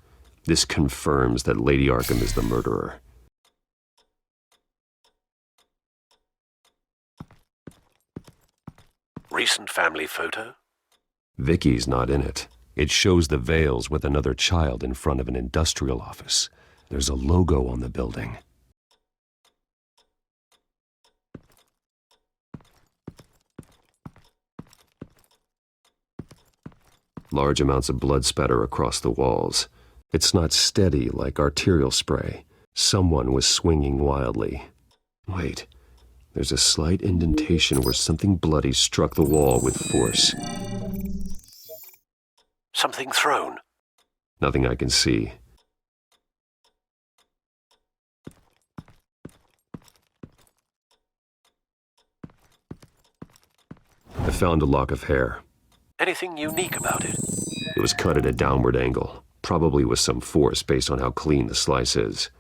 This confirms that Lady Arkham is the murderer. Recent family photo? Vicky's not in it. It shows the Vales with another child in front of an industrial office. There's a logo on the building. Large amounts of blood spatter across the walls. It's not steady like arterial spray. Someone was swinging wildly. Wait, there's a slight indentation where something bloody struck the wall with force. Something thrown? Nothing I can see. I found a lock of hair. Anything unique about it? It was cut at a downward angle, probably with some force based on how clean the slice is.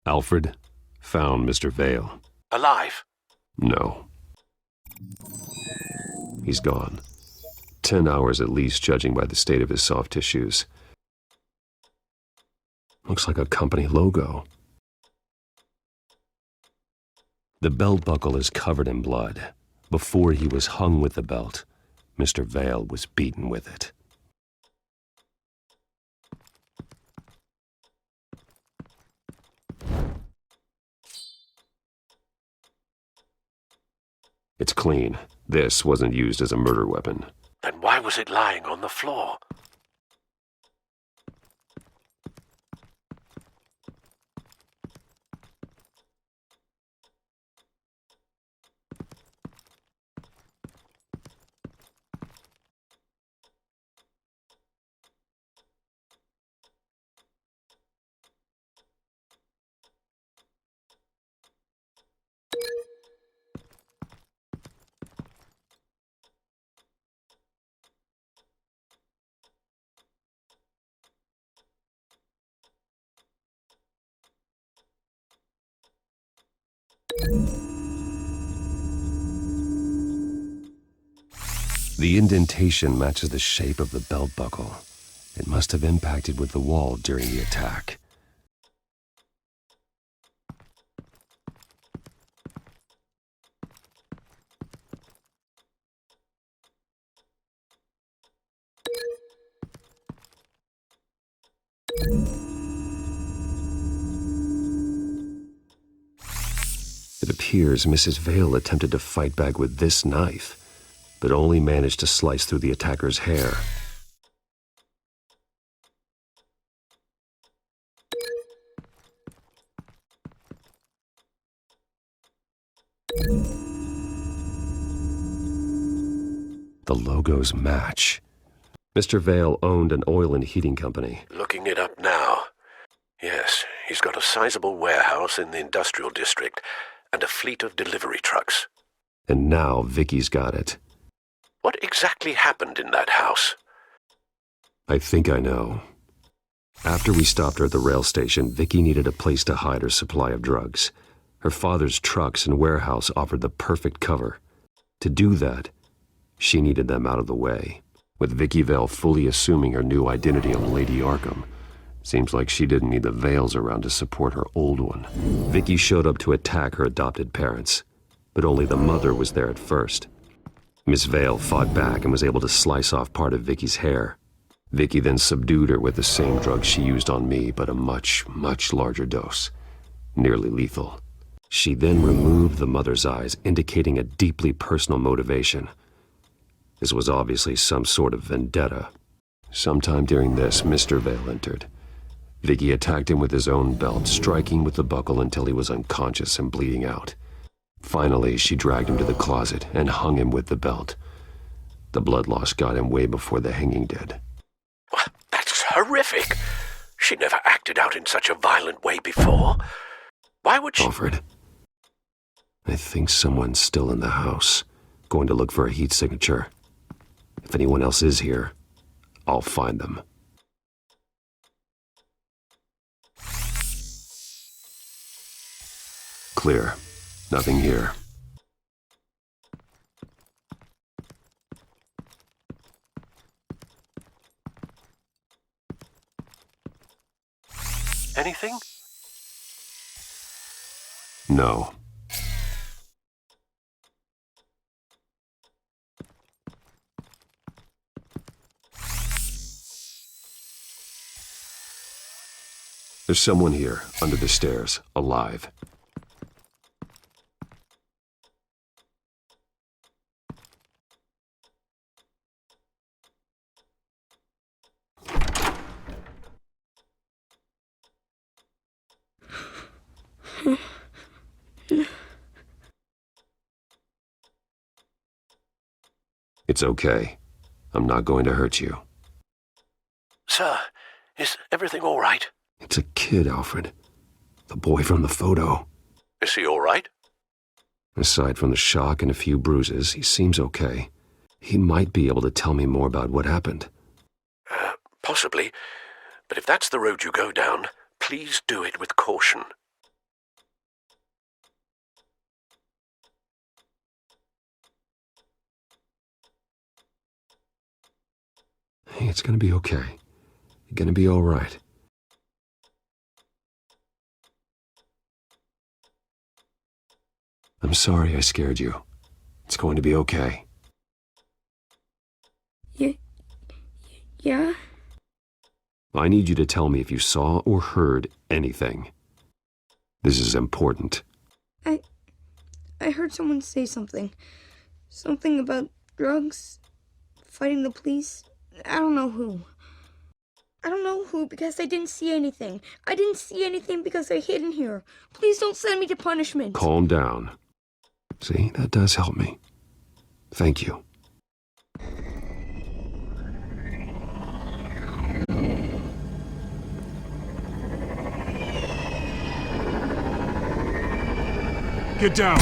Alfred found Mr. Vale. Alive? No. He's gone. 10 hours at least, judging by the state of his soft tissues. Looks like a company logo. The belt buckle is covered in blood. Before he was hung with the belt, Mr. Vale was beaten with it. It's clean. This wasn't used as a murder weapon. Then why was it lying on the floor? The indentation matches the shape of the belt buckle. It must have impacted with the wall during the attack. It appears Mrs. Vale attempted to fight back with this knife, but only managed to slice through the attacker's hair. The logos match. Mr. Vale owned an oil and heating company. Looking it up now. Yes, he's got a sizable warehouse in the industrial district and a fleet of delivery trucks. And now Vicky's got it. What exactly happened in that house? I think I know. After we stopped her at the rail station, Vicky needed a place to hide her supply of drugs. Her father's trucks and warehouse offered the perfect cover. To do that, she needed them out of the way. With Vicky Vale fully assuming her new identity of Lady Arkham, seems like she didn't need the veils around to support her old one. Vicky showed up to attack her adopted parents, but only the mother was there at first. Miss Vale fought back and was able to slice off part of Vicky's hair. Vicky then subdued her with the same drug she used on me, but a much, much larger dose. Nearly lethal. She then removed the mother's eyes, indicating a deeply personal motivation. This was obviously some sort of vendetta. Sometime during this, Mr. Vale entered. Vicky attacked him with his own belt, striking with the buckle until he was unconscious and bleeding out. Finally, she dragged him to the closet and hung him with the belt. The blood loss got him way before the hanging did. That's horrific. She never acted out in such a violent way before. Why would she... Alfred, I think someone's still in the house, going to look for a heat signature. If anyone else is here, I'll find them. Clear. Nothing here. Anything? No. There's someone here, under the stairs, alive. It's okay. I'm not going to hurt you. Sir, is everything all right? It's a kid, Alfred. The boy from the photo. Is he all right? Aside from the shock and a few bruises, he seems okay. He might be able to tell me more about what happened. Possibly. But if that's the road you go down, please do it with caution. Hey, it's gonna be okay. You're gonna be all right. I'm sorry I scared you. It's going to be okay. Yeah? I need you to tell me if you saw or heard anything. This is important. I heard someone say something. Something about drugs, fighting the police. I don't know who. I don't know who because I didn't see anything. I didn't see anything because I hid in here. Please don't send me to punishment. Calm down. See, that does help me. Thank you. Get down!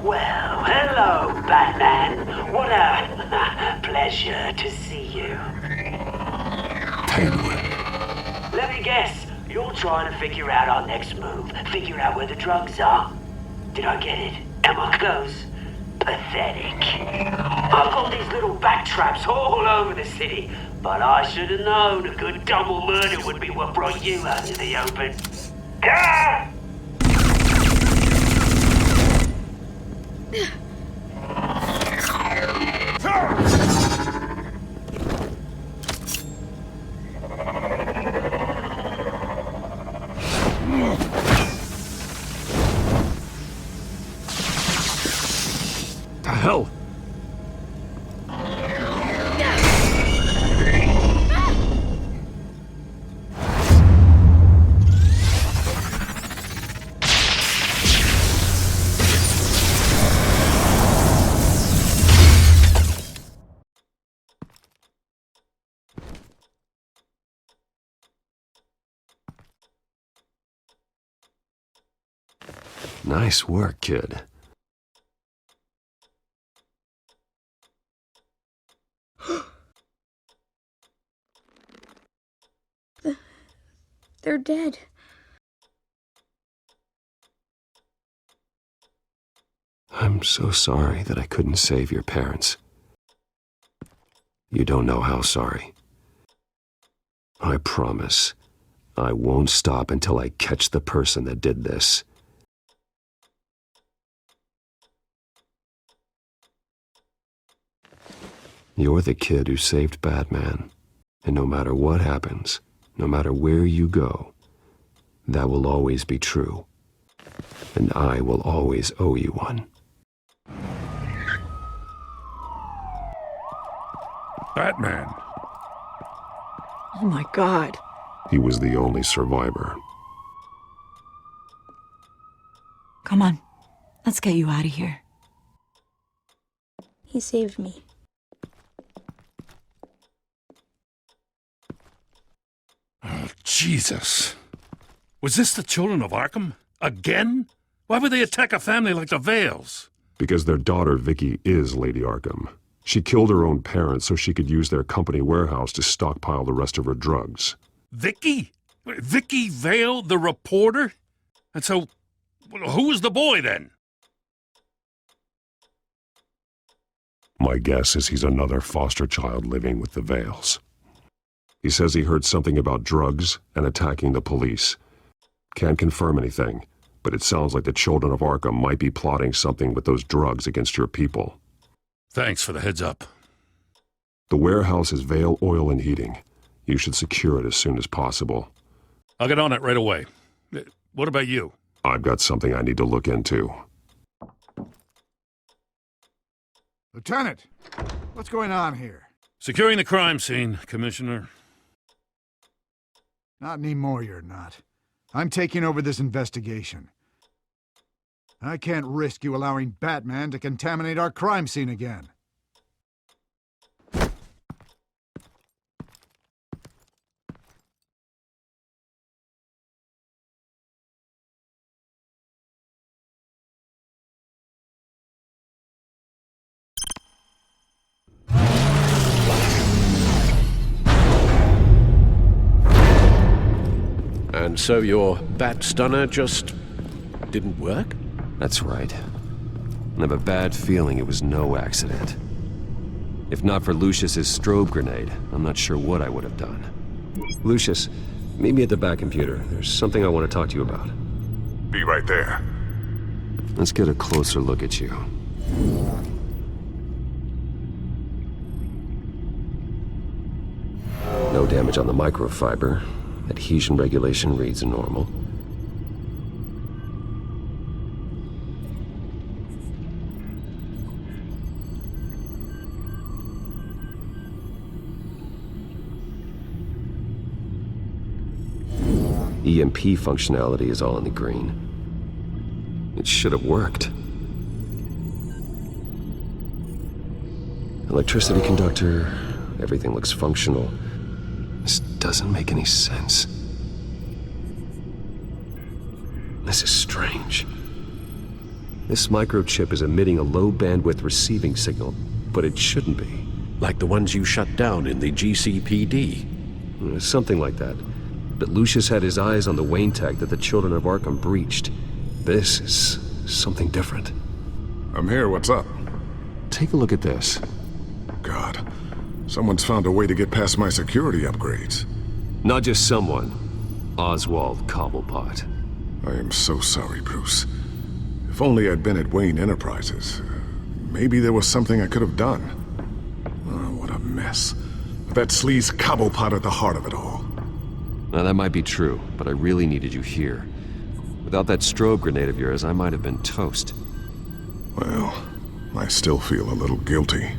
Well, hello, Batman. What a pleasure to see you. Let me guess, you're trying to figure out our next move. Figure out where the drugs are. Did I get it? Am I close? Pathetic. I've got these little bat traps all over the city, but I should have known a good double murder would be what brought you out into the open. Ah! The hell? Nice work, kid. They're dead. I'm so sorry that I couldn't save your parents. You don't know how sorry. I promise, I won't stop until I catch the person that did this. You're the kid who saved Batman, and no matter what happens, no matter where you go, that will always be true, and I will always owe you one. Batman. Oh my God. He was the only survivor. Come on. Let's get you out of here. He saved me. Oh, Jesus. Was this the children of Arkham? Again? Why would they attack a family like the Vales? Because their daughter, Vicky, is Lady Arkham. She killed her own parents so she could use their company warehouse to stockpile the rest of her drugs. Vicky? Vicky Vale, the reporter? And so, who was the boy then? My guess is he's another foster child living with the Vales. He says he heard something about drugs and attacking the police. Can't confirm anything, but it sounds like the children of Arkham might be plotting something with those drugs against your people. Thanks for the heads up. The warehouse is Vale Oil and Heating. You should secure it as soon as possible. I'll get on it right away. What about you? I've got something I need to look into. Lieutenant, what's going on here? Securing the crime scene, Commissioner. Not anymore, you're not. I'm taking over this investigation. I can't risk you allowing Batman to contaminate our crime scene again. And so your bat stunner just didn't work? That's right. I have a bad feeling it was no accident. If not for Lucius's strobe grenade, I'm not sure what I would have done. Lucius, meet me at the back computer. There's something I want to talk to you about. Be right there. Let's get a closer look at you. No damage on the microfiber. Adhesion regulation reads normal. EMP functionality is all in the green. It should have worked. Electricity conductor, everything looks functional. This doesn't make any sense. This is strange. This microchip is emitting a low-bandwidth receiving signal, but it shouldn't be. Like the ones you shut down in the GCPD? Something like that. But Lucius had his eyes on the Wayne tech that the children of Arkham breached. This is something different. I'm here, what's up? Take a look at this. God, someone's found a way to get past my security upgrades. Not just someone. Oswald Cobblepot. I am so sorry, Bruce. If only I'd been at Wayne Enterprises. Maybe there was something I could have done. Oh, what a mess. That sleaze Cobblepot at the heart of it all. Now, that might be true, but I really needed you here. Without that strobe grenade of yours, I might have been toast. Well, I still feel a little guilty.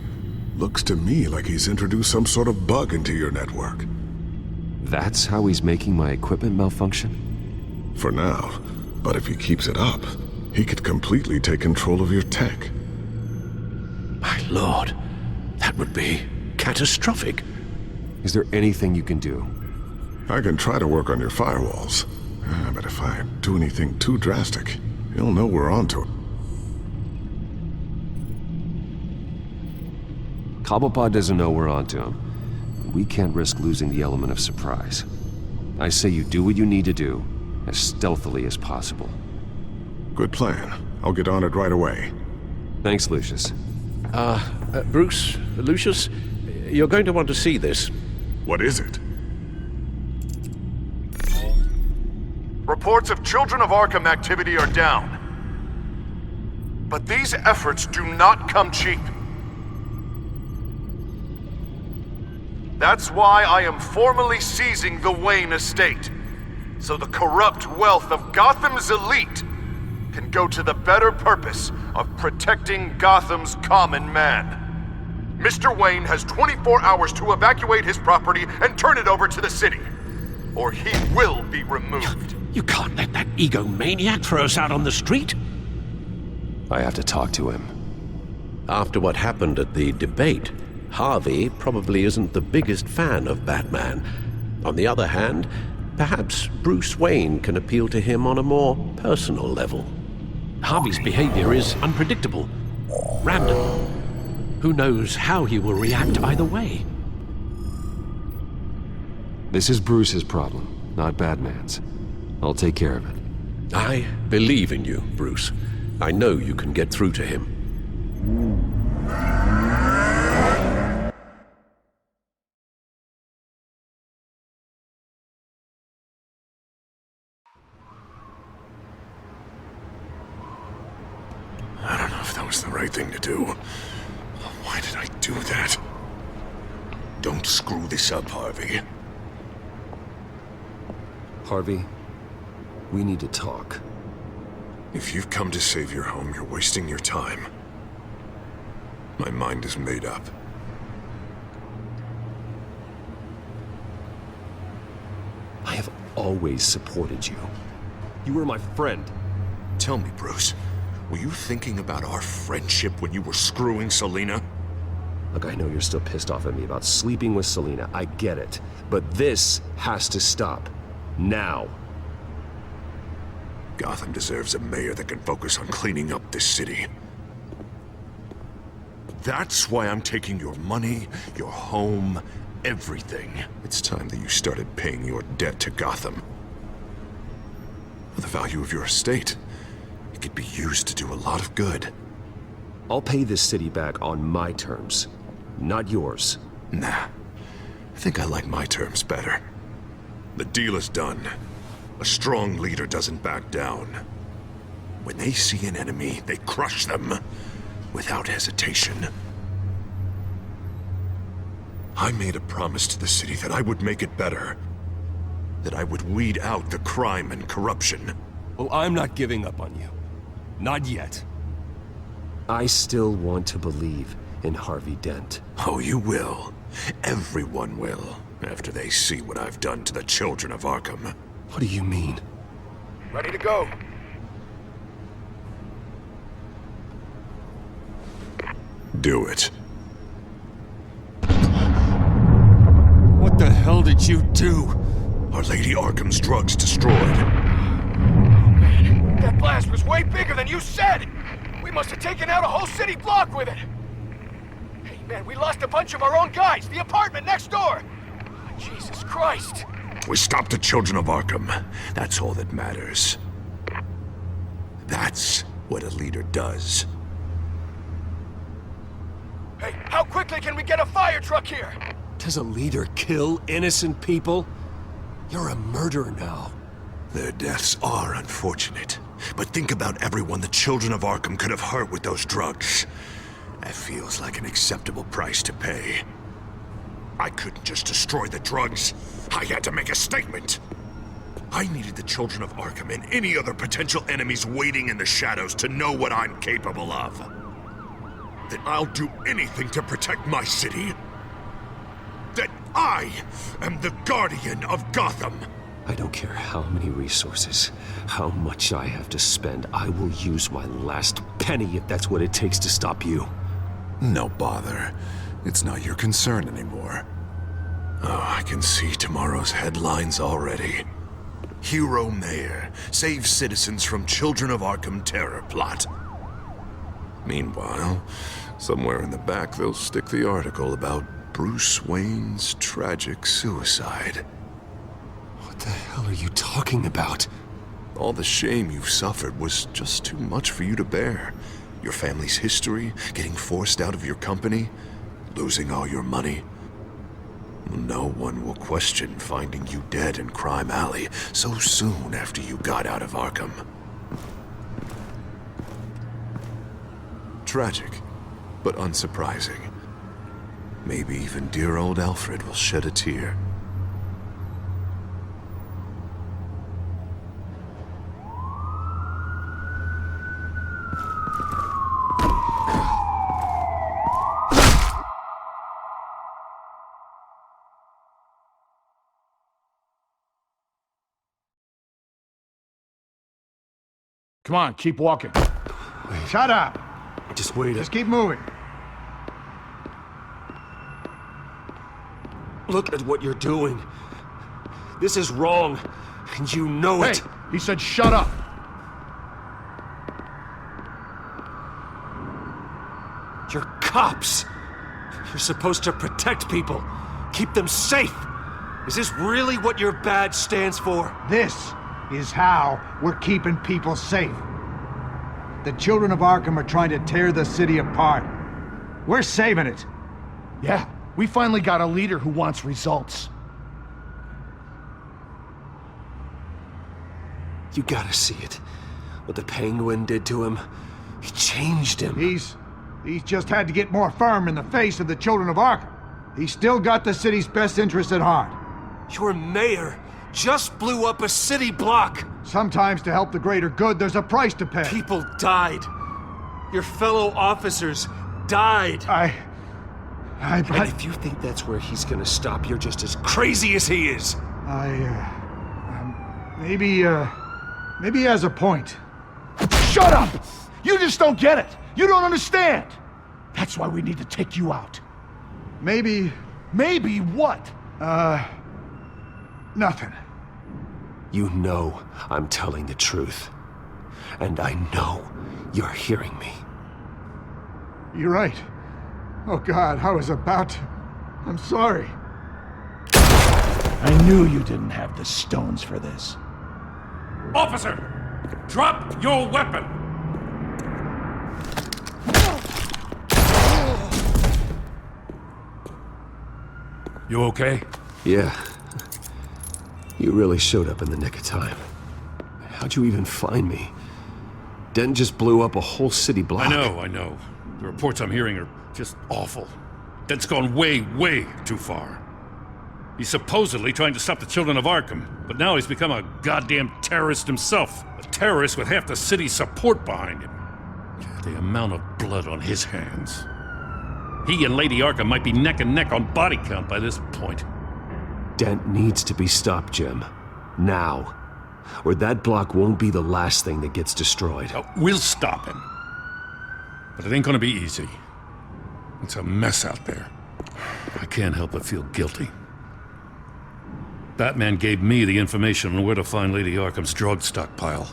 Looks to me like he's introduced some sort of bug into your network. That's how he's making my equipment malfunction? For now. But if he keeps it up, he could completely take control of your tech. My lord, that would be catastrophic. Is there anything you can do? I can try to work on your firewalls. But if I do anything too drastic, He'll know we're onto it. Cobblepot doesn't know we're onto him. We can't risk losing the element of surprise. I say you do what you need to do, as stealthily as possible. Good plan. I'll get on it right away. Thanks, Lucius. Bruce, Lucius, you're going to want to see this. What is it? Reports of Children of Arkham activity are down. But these efforts do not come cheap. That's why I am formally seizing the Wayne estate, so the corrupt wealth of Gotham's elite can go to the better purpose of protecting Gotham's common man. Mr. Wayne has 24 hours to evacuate his property and turn it over to the city, or he will be removed. You can't let that egomaniac throw us out on the street. I have to talk to him. After what happened at the debate, Harvey probably isn't the biggest fan of Batman. On the other hand, perhaps Bruce Wayne can appeal to him on a more personal level. Harvey's behavior is unpredictable, random. Who knows how he will react either way? This is Bruce's problem, not Batman's. I'll take care of it. I believe in you, Bruce. I know you can get through to him. I don't know if that was the right thing to do. Why did I do that? Don't screw this up, Harvey. Harvey, we need to talk. If you've come to save your home, you're wasting your time. My mind is made up. I have always supported you. You were my friend. Tell me, Bruce, were you thinking about our friendship when you were screwing Selina? Look, I know you're still pissed off at me about sleeping with Selina. I get it. But this has to stop. Now. Gotham deserves a mayor that can focus on cleaning up this city. That's why I'm taking your money, your home, everything. It's time that you started paying your debt to Gotham. For the value of your estate, it could be used to do a lot of good. I'll pay this city back on my terms, not yours. Nah. I think I like my terms better. The deal is done. A strong leader doesn't back down. When they see an enemy, they crush them without hesitation. I made a promise to the city that I would make it better. That I would weed out the crime and corruption. Well, I'm not giving up on you. Not yet. I still want to believe in Harvey Dent. Oh, you will. Everyone will, after they see what I've done to the children of Arkham. What do you mean? Ready to go. Do it. What the hell did you do? Our Lady Arkham's drugs destroyed. That blast was way bigger than you said! We must have taken out a whole city block with it! Hey man, we lost a bunch of our own guys! The apartment next door! Jesus Christ! We stopped the children of Arkham. That's all that matters. That's what a leader does. Hey, how quickly can we get a fire truck here? Does a leader kill innocent people? You're a murderer now. Their deaths are unfortunate. But think about everyone the children of Arkham could have hurt with those drugs. That feels like an acceptable price to pay. I couldn't just destroy the drugs. I had to make a statement. I needed the children of Arkham and any other potential enemies waiting in the shadows to know what I'm capable of. That I'll do anything to protect my city. That I am the guardian of Gotham. I don't care how many resources, how much I have to spend. I will use my last penny if that's what it takes to stop you. No bother. It's not your concern anymore. Oh, I can see tomorrow's headlines already. Hero Mayor saves citizens from Children of Arkham terror plot. Meanwhile, somewhere in the back they'll stick the article about Bruce Wayne's tragic suicide. What the hell are you talking about? All the shame you've suffered was just too much for you to bear. Your family's history, getting forced out of your company, losing all your money. No one will question finding you dead in Crime Alley so soon after you got out of Arkham. Tragic, but unsurprising. Maybe even dear old Alfred will shed a tear. Come on, keep walking. Shut up! Just wait. Just keep moving. Look at what you're doing. This is wrong, and you know it. Hey, he said shut up. You're cops. You're supposed to protect people, keep them safe. Is this really what your badge stands for? This is how we're keeping people safe. The children of Arkham are trying to tear the city apart. We're saving it. Yeah, we finally got a leader who wants results. You gotta see it. What the Penguin did to him. He changed him. He's just had to get more firm in the face of the children of Arkham. He's still got the city's best interests at heart. Your mayor just blew up a city block. Sometimes to help the greater good, there's a price to pay. People died. Your fellow officers died. And if you think that's where he's gonna stop, you're just as crazy as he is. Maybe he has a point. Shut up! You just don't get it. You don't understand. That's why we need to take you out. Maybe... Maybe what? Nothing. You know I'm telling the truth. And I know you're hearing me. You're right. Oh God, I was about to... I'm sorry. I knew you didn't have the stones for this. Officer! Drop your weapon! You okay? Yeah. You really showed up in the nick of time. How'd you even find me? Dent just blew up a whole city block. I know. The reports I'm hearing are just awful. Dent's gone way, way too far. He's supposedly trying to stop the children of Arkham, but now he's become a goddamn terrorist himself. A terrorist with half the city's support behind him. The amount of blood on his hands. He and Lady Arkham might be neck and neck on body count by this point. Dent needs to be stopped, Jim. Now. Or that block won't be the last thing that gets destroyed. We'll stop him. But it ain't gonna be easy. It's a mess out there. I can't help but feel guilty. Batman gave me the information on where to find Lady Arkham's drug stockpile.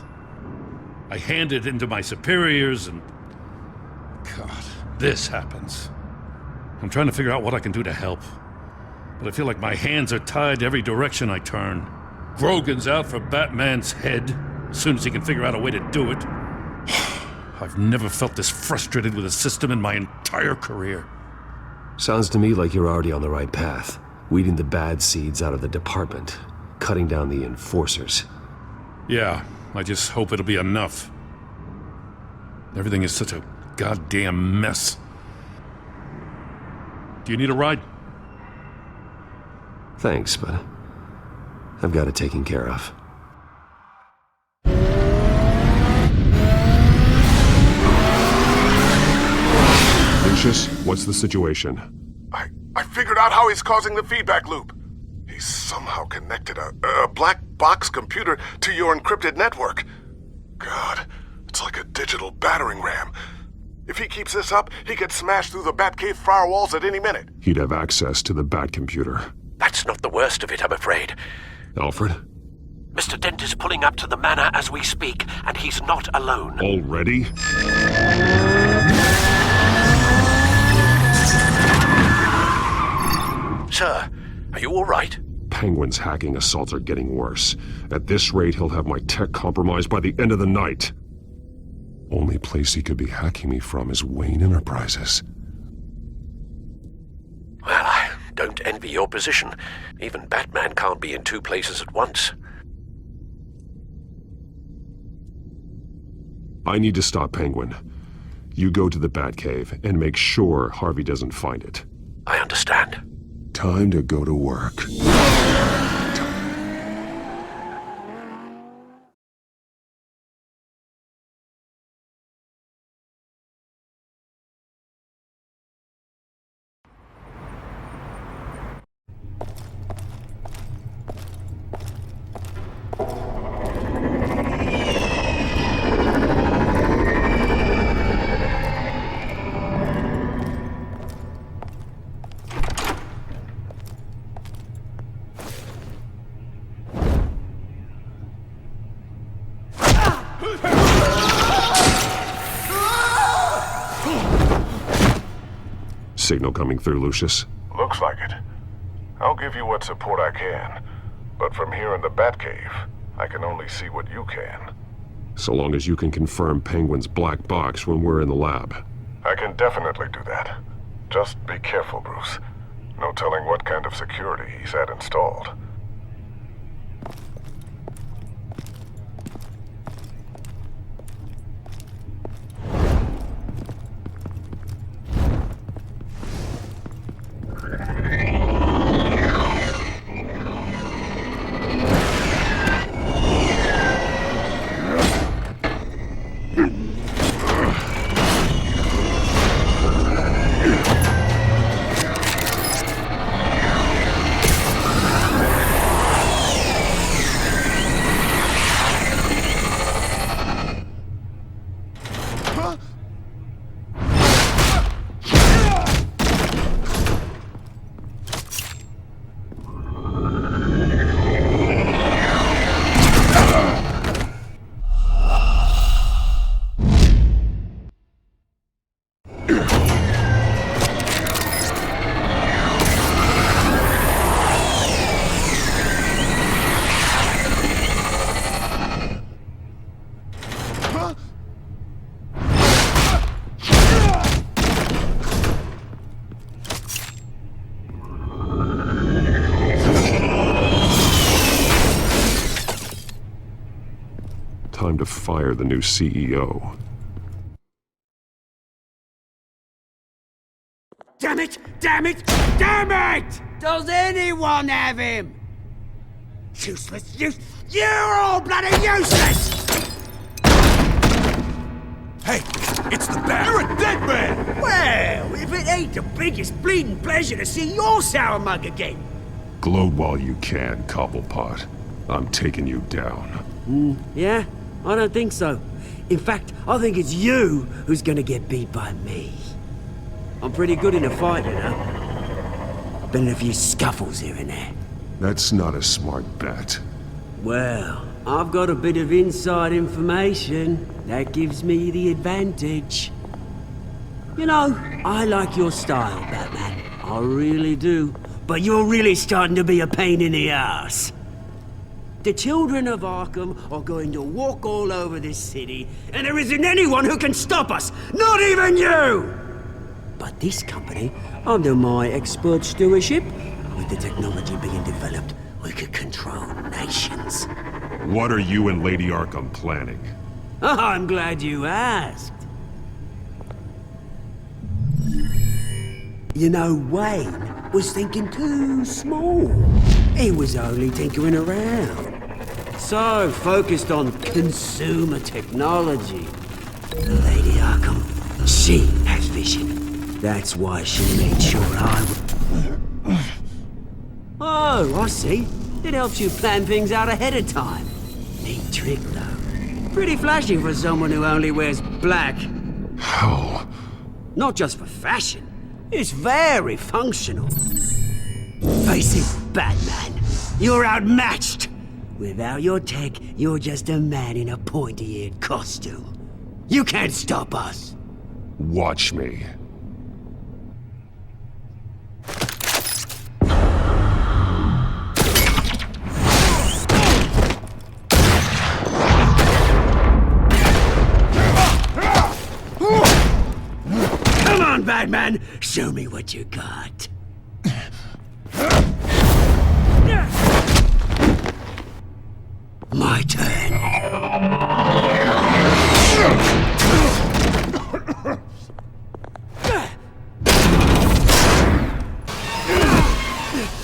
I handed it into my superiors and... God, this happens. I'm trying to figure out what I can do to help. But I feel like my hands are tied every direction I turn. Grogan's out for Batman's head, as soon as he can figure out a way to do it. I've never felt this frustrated with a system in my entire career. Sounds to me like you're already on the right path. Weeding the bad seeds out of the department. Cutting down the enforcers. Yeah, I just hope it'll be enough. Everything is such a goddamn mess. Do you need a ride? Thanks, but I've got it taken care of. Lucius, what's the situation? I figured out how he's causing the feedback loop. He's somehow connected a black box computer to your encrypted network. God, it's like a digital battering ram. If he keeps this up, he could smash through the Batcave firewalls at any minute. He'd have access to the Bat computer. That's not the worst of it, I'm afraid. Alfred? Mr. Dent is pulling up to the manor as we speak, and he's not alone. Already? Sir, are you all right? Penguin's hacking assaults are getting worse. At this rate, he'll have my tech compromised by the end of the night. Only place he could be hacking me from is Wayne Enterprises. Well, I don't envy your position. Even Batman can't be in two places at once. I need to stop Penguin. You go to the Batcave and make sure Harvey doesn't find it. I understand. Time to go to work. Signal coming through, Lucius. Looks like it. I'll give you what support I can, but from here in the Batcave, I can only see what you can. So long as you can confirm Penguin's black box when we're in the lab. I can definitely do that. Just be careful, Bruce. No telling what kind of security he's had installed. Time to fire the new CEO. Damn it! Damn it! Damn it! Does anyone have him? Useless, you're all bloody useless! Hey, it's the Bat! You're a dead man! Well, if it ain't the biggest bleeding pleasure to see your sour mug again. Gloat while you can, Cobblepot. I'm taking you down. Yeah? I don't think so. In fact, I think it's you who's gonna get beat by me. I'm pretty good in a fight, you know. Been in a few scuffles here and there. That's not a smart bet. Well, I've got a bit of inside information. That gives me the advantage. You know, I like your style, Batman. I really do. But you're really starting to be a pain in the ass. The children of Arkham are going to walk all over this city, and there isn't anyone who can stop us! Not even you! But this company, under my expert stewardship, with the technology being developed, we could control nations. What are you and Lady Arkham planning? I'm glad you asked. You know, Wayne was thinking too small. He was only tinkering around. So focused on consumer technology. Lady Arkham, she has vision. That's why she made sure I would... Oh, I see. It helps you plan things out ahead of time. Neat trick, though. Pretty flashy for someone who only wears black. How? Not just for fashion. It's very functional. Face it, Batman. You're outmatched. Without your tech, you're just a man in a pointy-eared costume. You can't stop us. Watch me. Come on, Batman! Show me what you got. My turn.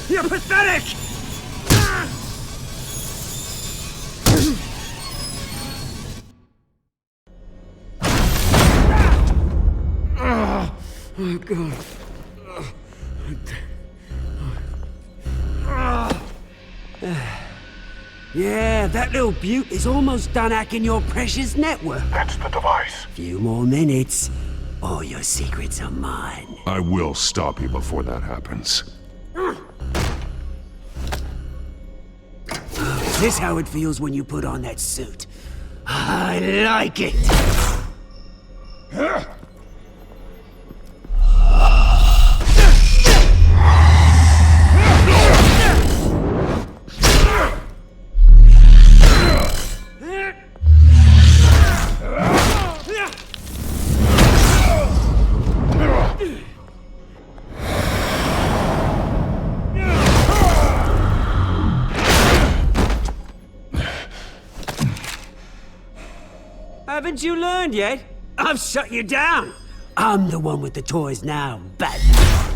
You're pathetic! Oh, God. Yeah, that little beaut is almost done hacking your precious network. That's the device. Few more minutes, all your secrets are mine. I will stop you before that happens. Is this how it feels when you put on that suit? I like it! Haven't you learned yet? I've shut you down. I'm the one with the toys now, Batman.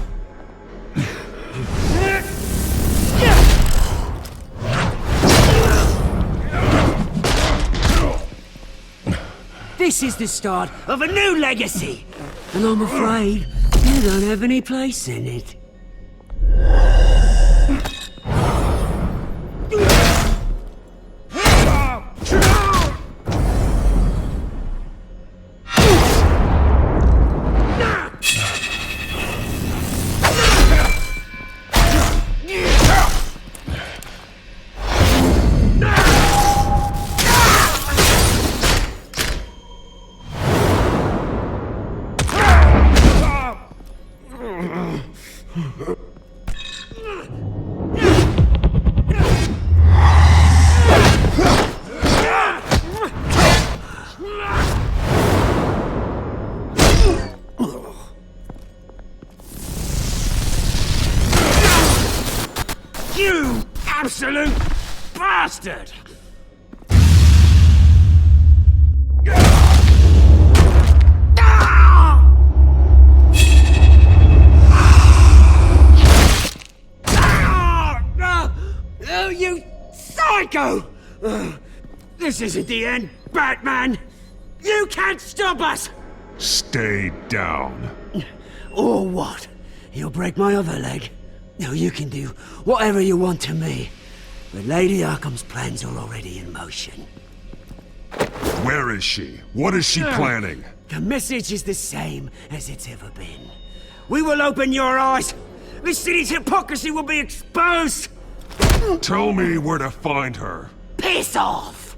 This is the start of a new legacy, and I'm afraid you don't have any place in it. You absolute bastard! Oh, you psycho! This isn't the end, Batman! You can't stop us! Stay down. Or what? You'll break my other leg? No, you can do whatever you want to me. But Lady Arkham's plans are already in motion. Where is she? What is she planning? The message is the same as it's ever been. We will open your eyes. The city's hypocrisy will be exposed. Tell me where to find her. Piss off!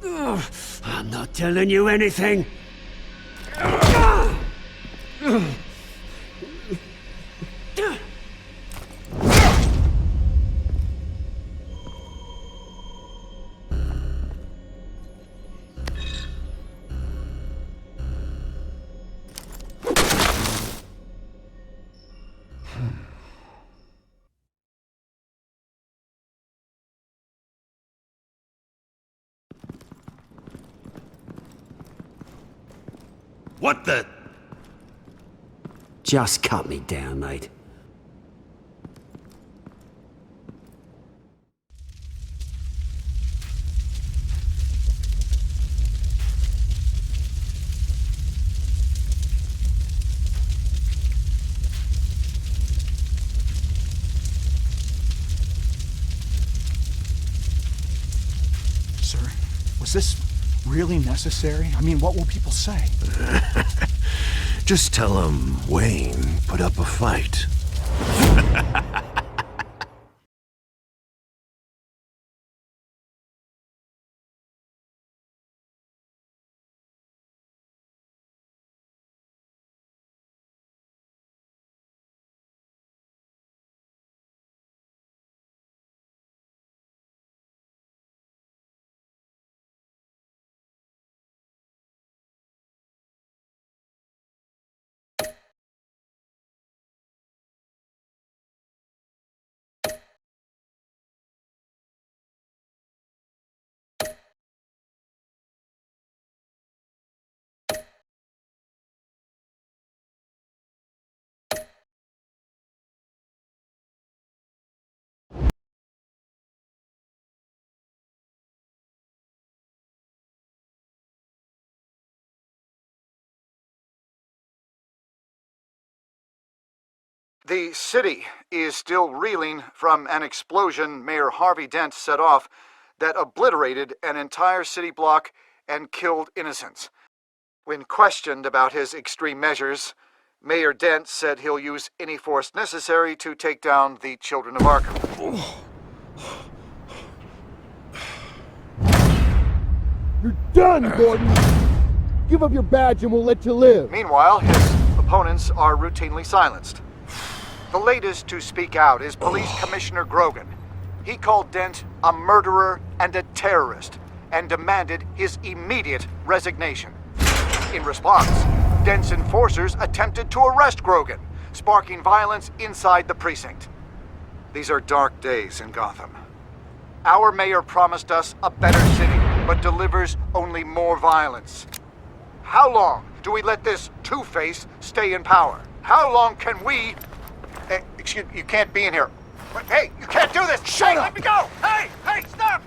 Ugh, I'm not telling you anything. What the? Just cut me down, mate. Sir, was this really necessary? I mean, what will people say? Just tell him Wayne put up a fight. The city is still reeling from an explosion Mayor Harvey Dent set off that obliterated an entire city block and killed innocents. When questioned about his extreme measures, Mayor Dent said he'll use any force necessary to take down the Children of Arkham. You're done, Gordon! Give up your badge and we'll let you live. Meanwhile, his opponents are routinely silenced. The latest to speak out is Police Commissioner Grogan. He called Dent a murderer and a terrorist and demanded his immediate resignation. In response, Dent's enforcers attempted to arrest Grogan, sparking violence inside the precinct. These are dark days in Gotham. Our mayor promised us a better city, but delivers only more violence. How long do we let this Two-Face stay in power? How long can we... excuse me, you can't be in here. Hey, you can't do this! Shut up! Let me go! Hey, stop!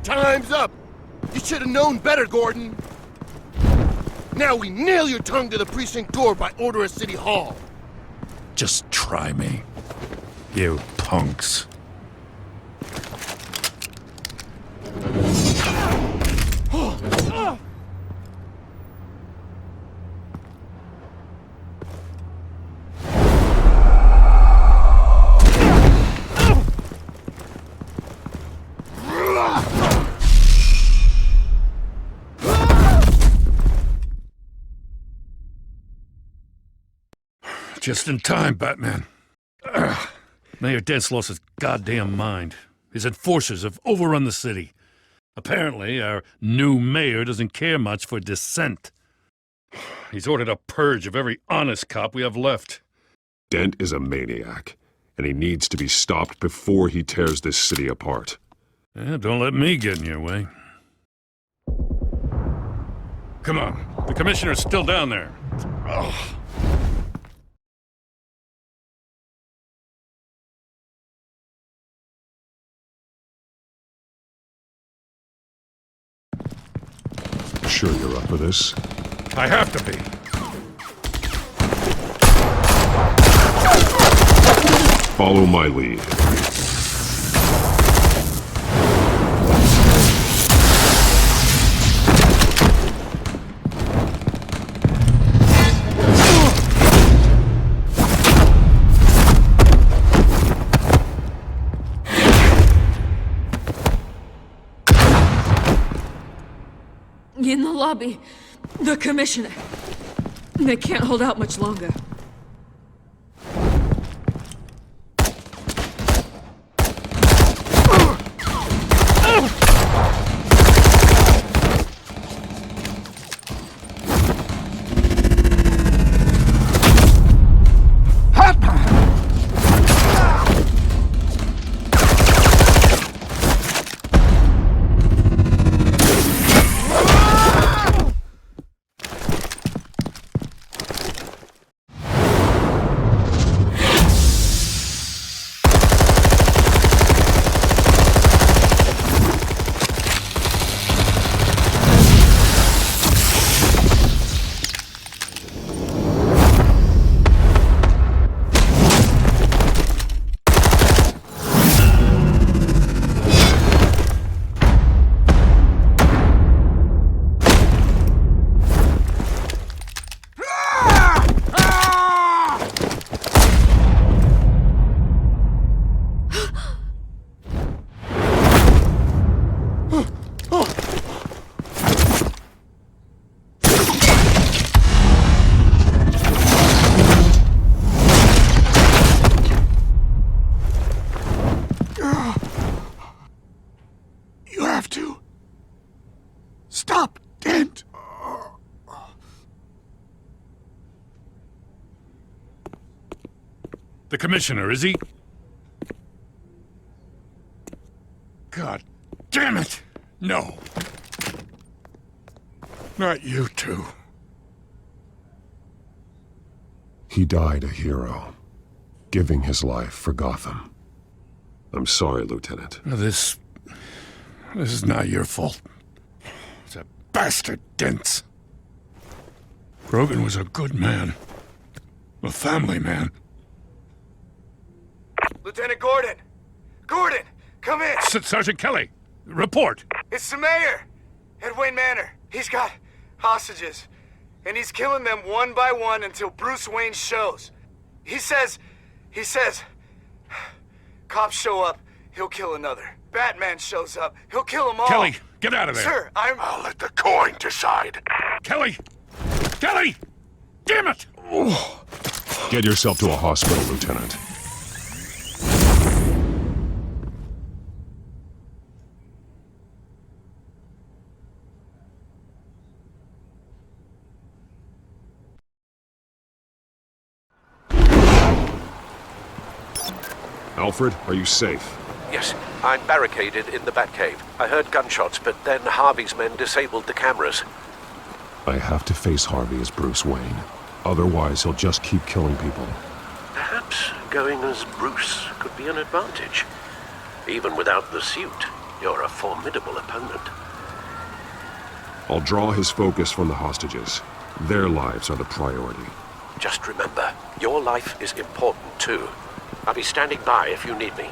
Time's up! You should have known better, Gordon! Now we nail your tongue to the precinct door by order of City Hall! Just try me, you punks. Just in time, Batman. Mayor Dent's lost his goddamn mind. His enforcers have overrun the city. Apparently, our new mayor doesn't care much for dissent. He's ordered a purge of every honest cop we have left. Dent is a maniac, and he needs to be stopped before he tears this city apart. Yeah, don't let me get in your way. Come on, the commissioner's still down there. Ugh. Sure you're up for this? I have to be. Follow my lead. In the lobby, the commissioner. They can't hold out much longer. The commissioner, is he? God damn it! No. Not you two. He died a hero, giving his life for Gotham. I'm sorry, Lieutenant. This is not your fault. It's a bastard Dent's. Grogan was a good man. A family man. Lieutenant Gordon! Gordon, come in! Sergeant Kelly, report. It's the mayor at Wayne Manor. He's got hostages, and he's killing them one by one until Bruce Wayne shows. He says, cops show up, he'll kill another. Batman shows up, he'll kill them all. Kelly, get out of there. Sir, I'll let the coin decide. Kelly! Kelly! Damn it! Get yourself to a hospital, Lieutenant. Alfred, are you safe? Yes, I'm barricaded in the Batcave. I heard gunshots, but then Harvey's men disabled the cameras. I have to face Harvey as Bruce Wayne. Otherwise, he'll just keep killing people. Perhaps going as Bruce could be an advantage. Even without the suit, you're a formidable opponent. I'll draw his focus from the hostages. Their lives are the priority. Just remember, your life is important too. I'll be standing by if you need me.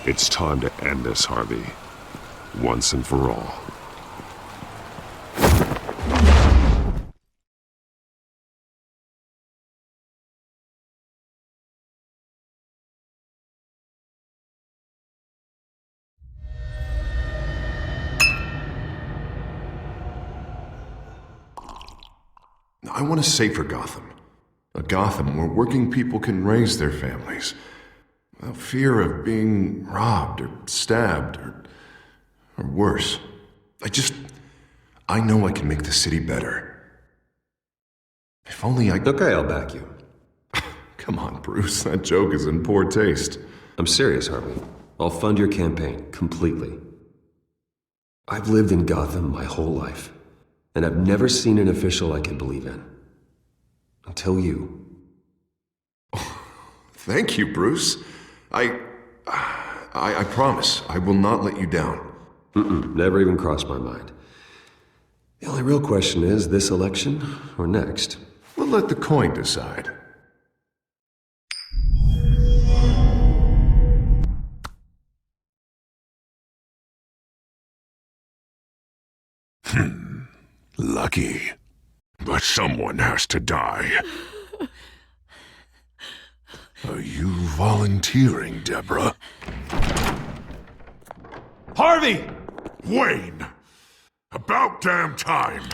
It's time to end this, Harvey. Once and for all. I want a safer Gotham. A Gotham where working people can raise their families without fear of being robbed or stabbed or worse. I know I can make the city better. If only I... Okay, I'll back you. Come on, Bruce. That joke is in poor taste. I'm serious, Harvey. I'll fund your campaign, completely. I've lived in Gotham my whole life, and I've never seen an official I can believe in. Until you. Thank you, Bruce. I promise I will not let you down. Never even crossed my mind. The only real question is, this election or next? We'll let the coin decide. Lucky. But someone has to die. Are you volunteering, Deborah? Harvey! Wayne! About damn time!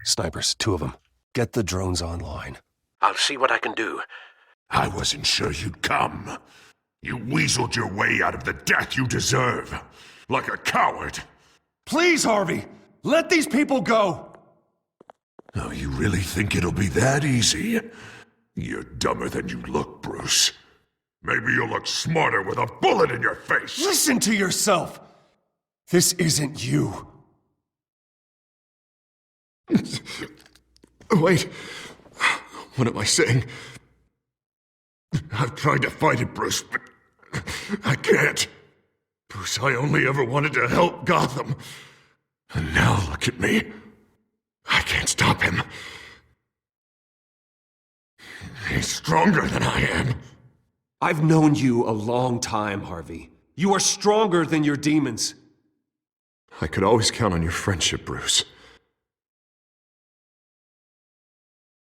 Snipers, 2 of them. Get the drones online. I'll see what I can do. I wasn't sure you'd come. You weaseled your way out of the death you deserve. Like a coward. Please, Harvey! Let these people go! Oh, you really think it'll be that easy? You're dumber than you look, Bruce. Maybe you'll look smarter with a bullet in your face. Listen to yourself! This isn't you. Wait. What am I saying? I've tried to fight it, Bruce, but I can't. Bruce, I only ever wanted to help Gotham. And now look at me. I can't stop him. He's stronger than I am. I've known you a long time, Harvey. You are stronger than your demons. I could always count on your friendship, Bruce.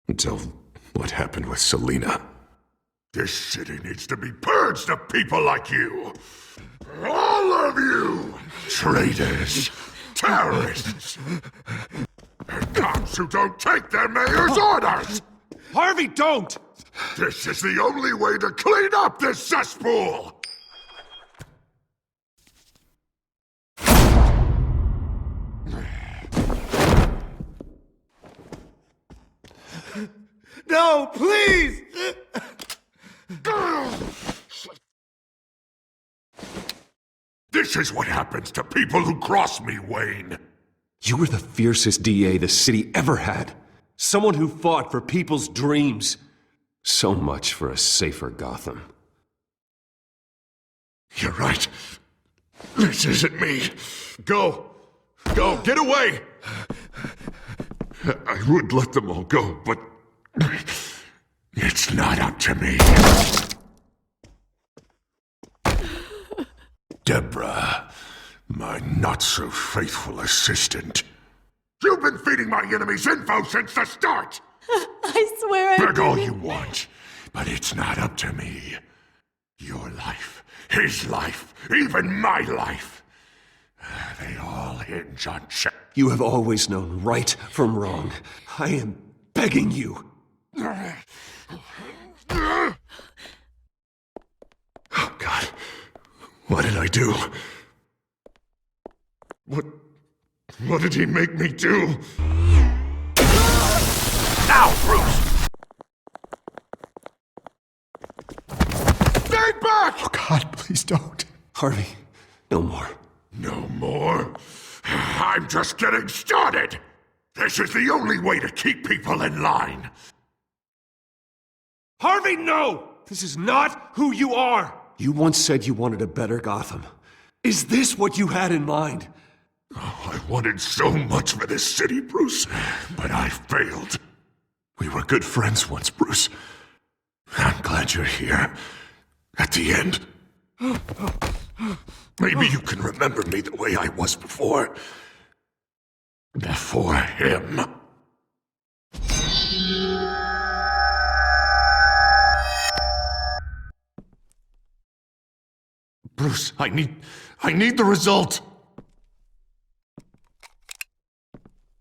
Until what happened with Selina. This city needs to be purged of people like you. All of you! Traitors, terrorists, and cops who don't take their mayor's orders! Harvey, don't! This is the only way to clean up this cesspool! No, please! This is what happens to people who cross me, Wayne. You were the fiercest DA the city ever had. Someone who fought for people's dreams. So much for a safer Gotham. You're right. This isn't me. Go. Go. Get away. I would let them all go, but it's not up to me. Deborah, my not-so-faithful assistant. You've been feeding my enemies info since the start! I swear I Beg all didn't. you want, but it's not up to me. Your life, his life, even my life. They all hinge on Jack. You have always known right from wrong. I am begging you. Oh, God. What did I do? What did he make me do? Now, Bruce! Stay back! Oh, God, please don't. Harvey, no more. No more? I'm just getting started! This is the only way to keep people in line. Harvey, no! This is not who you are! You once said you wanted a better Gotham. Is this what you had in mind? Oh, I wanted so much for this city, Bruce, but I failed. We were good friends once, Bruce. I'm glad you're here. At the end. Maybe you can remember me the way I was before. Before him. Bruce, I need the result.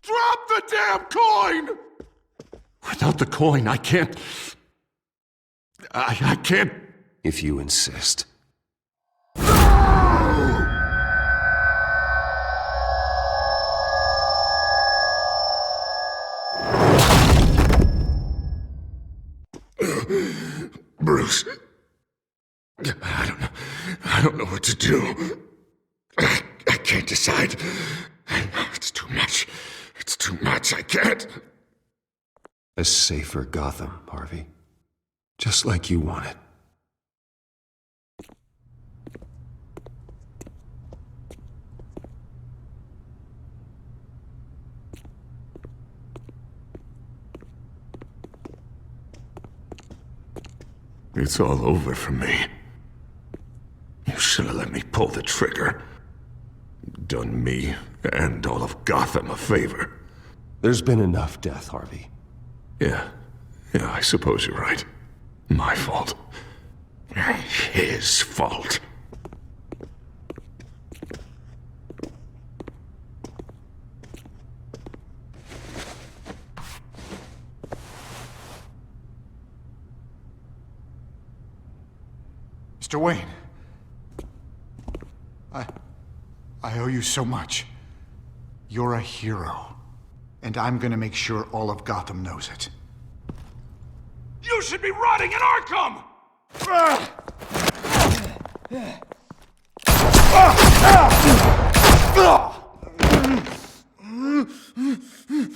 Drop the damn coin! Without the coin, I can't... I can't... If you insist. Bruce, I don't know what to do. I can't decide. It's too much. It's too much. I can't. A safer Gotham, Harvey. Just like you wanted. It's all over for me. You should have let me pull the trigger. Done me and all of Gotham a favor. There's been enough death, Harvey. Yeah, I suppose you're right. My fault. His fault. Mr. Wayne. I owe you so much. You're a hero. And I'm gonna make sure all of Gotham knows it. You should be rotting in Arkham!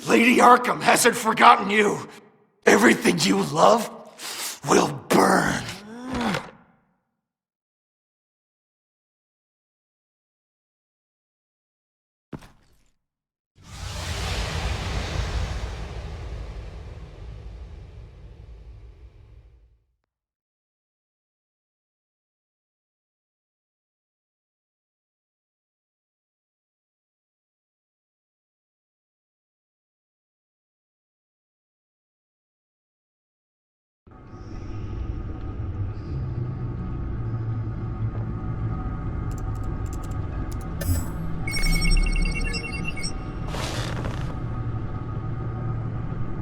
Lady Arkham hasn't forgotten you. Everything you love will burn.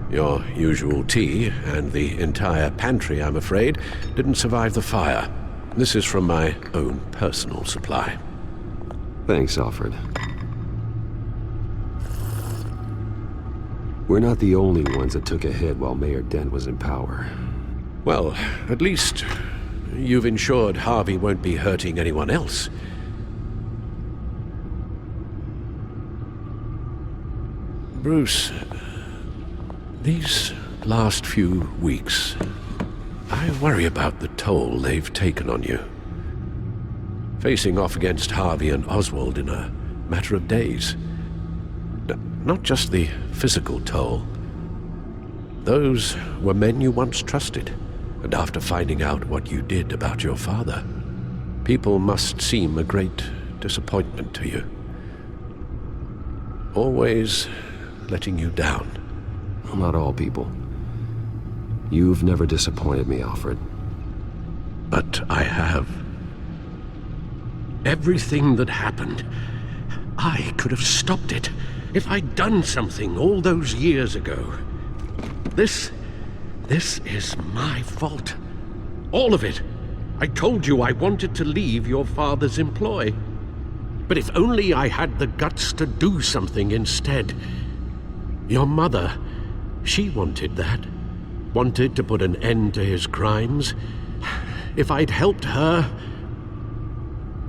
Your usual tea and the entire pantry, I'm afraid, didn't survive the fire. This is from my own personal supply. Thanks, Alfred. We're not the only ones that took a hit while Mayor Dent was in power. Well, at least you've ensured Harvey won't be hurting anyone else. Bruce, these last few weeks, I worry about the toll they've taken on you. Facing off against Harvey and Oswald in a matter of days. Not just the physical toll. Those were men you once trusted, and after finding out what you did about your father, people must seem a great disappointment to you. Always letting you down. Well, not all people. You've never disappointed me, Alfred. But I have. Everything that happened, I could have stopped it if I'd done something all those years ago. This is my fault. All of it. I told you I wanted to leave your father's employ. But if only I had the guts to do something instead. Your mother, she wanted that. Wanted to put an end to his crimes. If I'd helped her,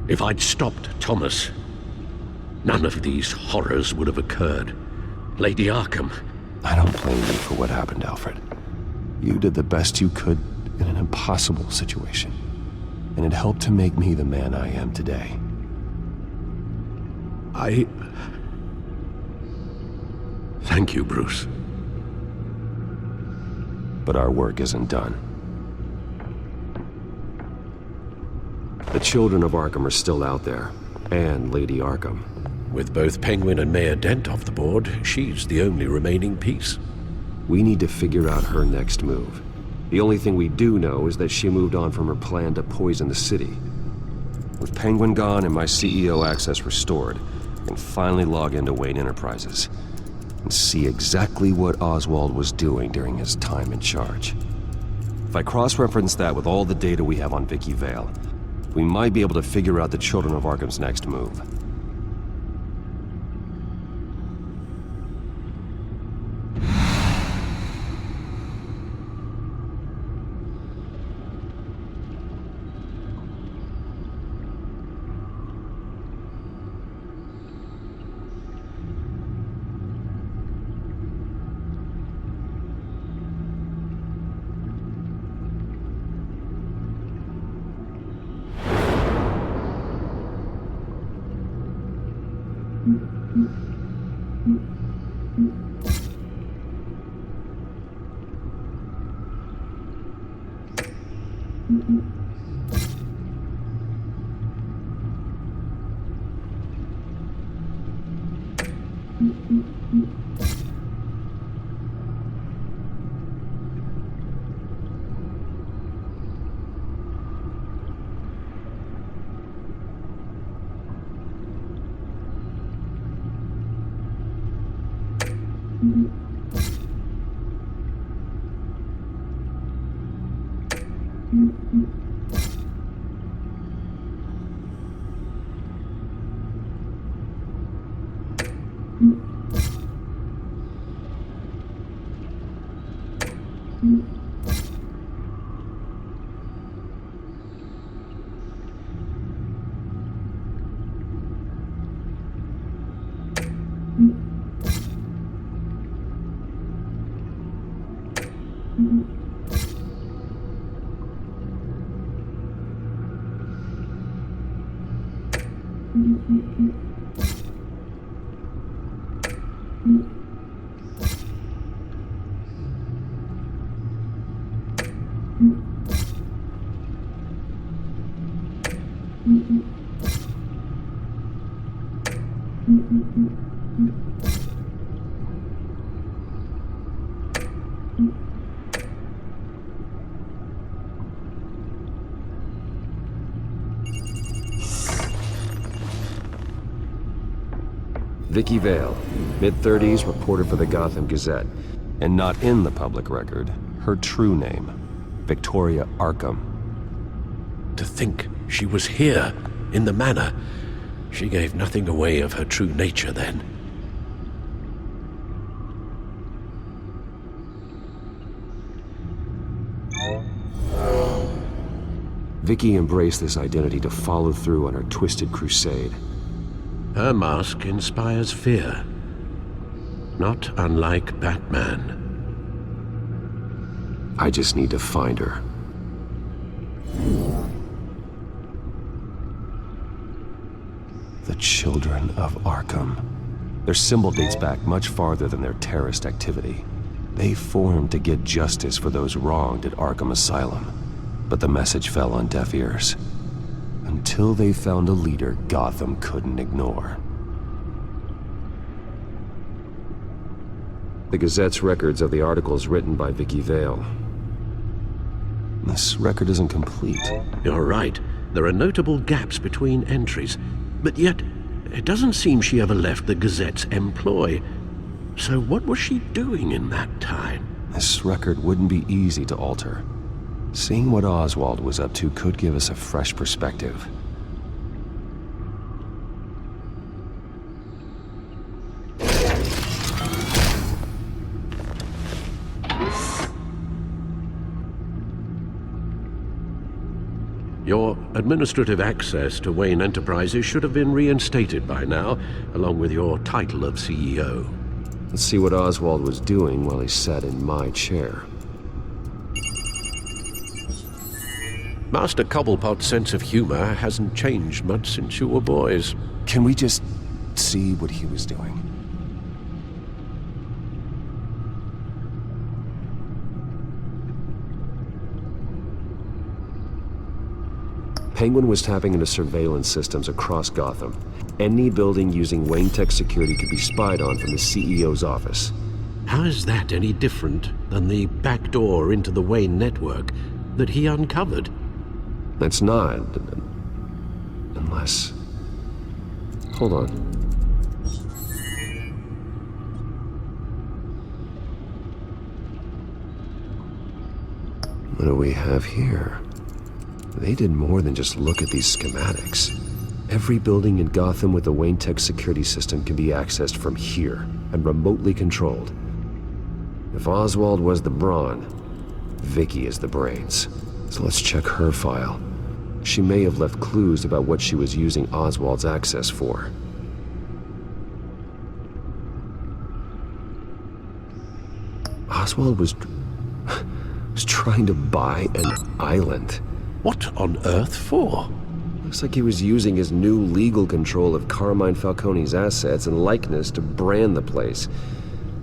if I'd stopped Thomas, none of these horrors would have occurred. Lady Arkham. I don't blame you for what happened, Alfred. You did the best you could in an impossible situation. And it helped to make me the man I am today. Thank you, Bruce. But our work isn't done. The children of Arkham are still out there, and Lady Arkham. With both Penguin and Mayor Dent off the board, she's the only remaining piece. We need to figure out her next move. The only thing we do know is that she moved on from her plan to poison the city. With Penguin gone and my CEO access restored, I can finally log into Wayne Enterprises and see exactly what Oswald was doing during his time in charge. If I cross-reference that with all the data we have on Vicky Vale, we might be able to figure out the Children of Arkham's next move. Vicky Vale, mid-30s, reporter for the Gotham Gazette. And not in the public record, her true name, Victoria Arkham. To think she was here, in the manor. She gave nothing away of her true nature then. Vicky embraced this identity to follow through on her twisted crusade. Her mask inspires fear. Not unlike Batman. I just need to find her. The Children of Arkham. Their symbol dates back much farther than their terrorist activity. They formed to get justice for those wronged at Arkham Asylum. But the message fell on deaf ears. Until they found a leader Gotham couldn't ignore. The Gazette's records of the articles written by Vicky Vale. This record isn't complete. You're right. There are notable gaps between entries. But yet, it doesn't seem she ever left the Gazette's employ. So what was she doing in that time? This record wouldn't be easy to alter. Seeing what Oswald was up to could give us a fresh perspective. Your administrative access to Wayne Enterprises should have been reinstated by now, along with your title of CEO. Let's see what Oswald was doing while he sat in my chair. Master Cobblepot's sense of humor hasn't changed much since you were boys. Can we just see what he was doing? Penguin was tapping into surveillance systems across Gotham. Any building using Wayne Tech security could be spied on from the CEO's office. How is that any different than the back door into the Wayne network that he uncovered? That's not. Unless... Hold on. What do we have here? They did more than just look at these schematics. Every building in Gotham with a Wayne Tech security system can be accessed from here and remotely controlled. If Oswald was the brawn, Vicky is the brains. So let's check her file. She may have left clues about what she was using Oswald's access for. Oswald was trying to buy an island. What on earth for? Looks like he was using his new legal control of Carmine Falcone's assets and likeness to brand the place.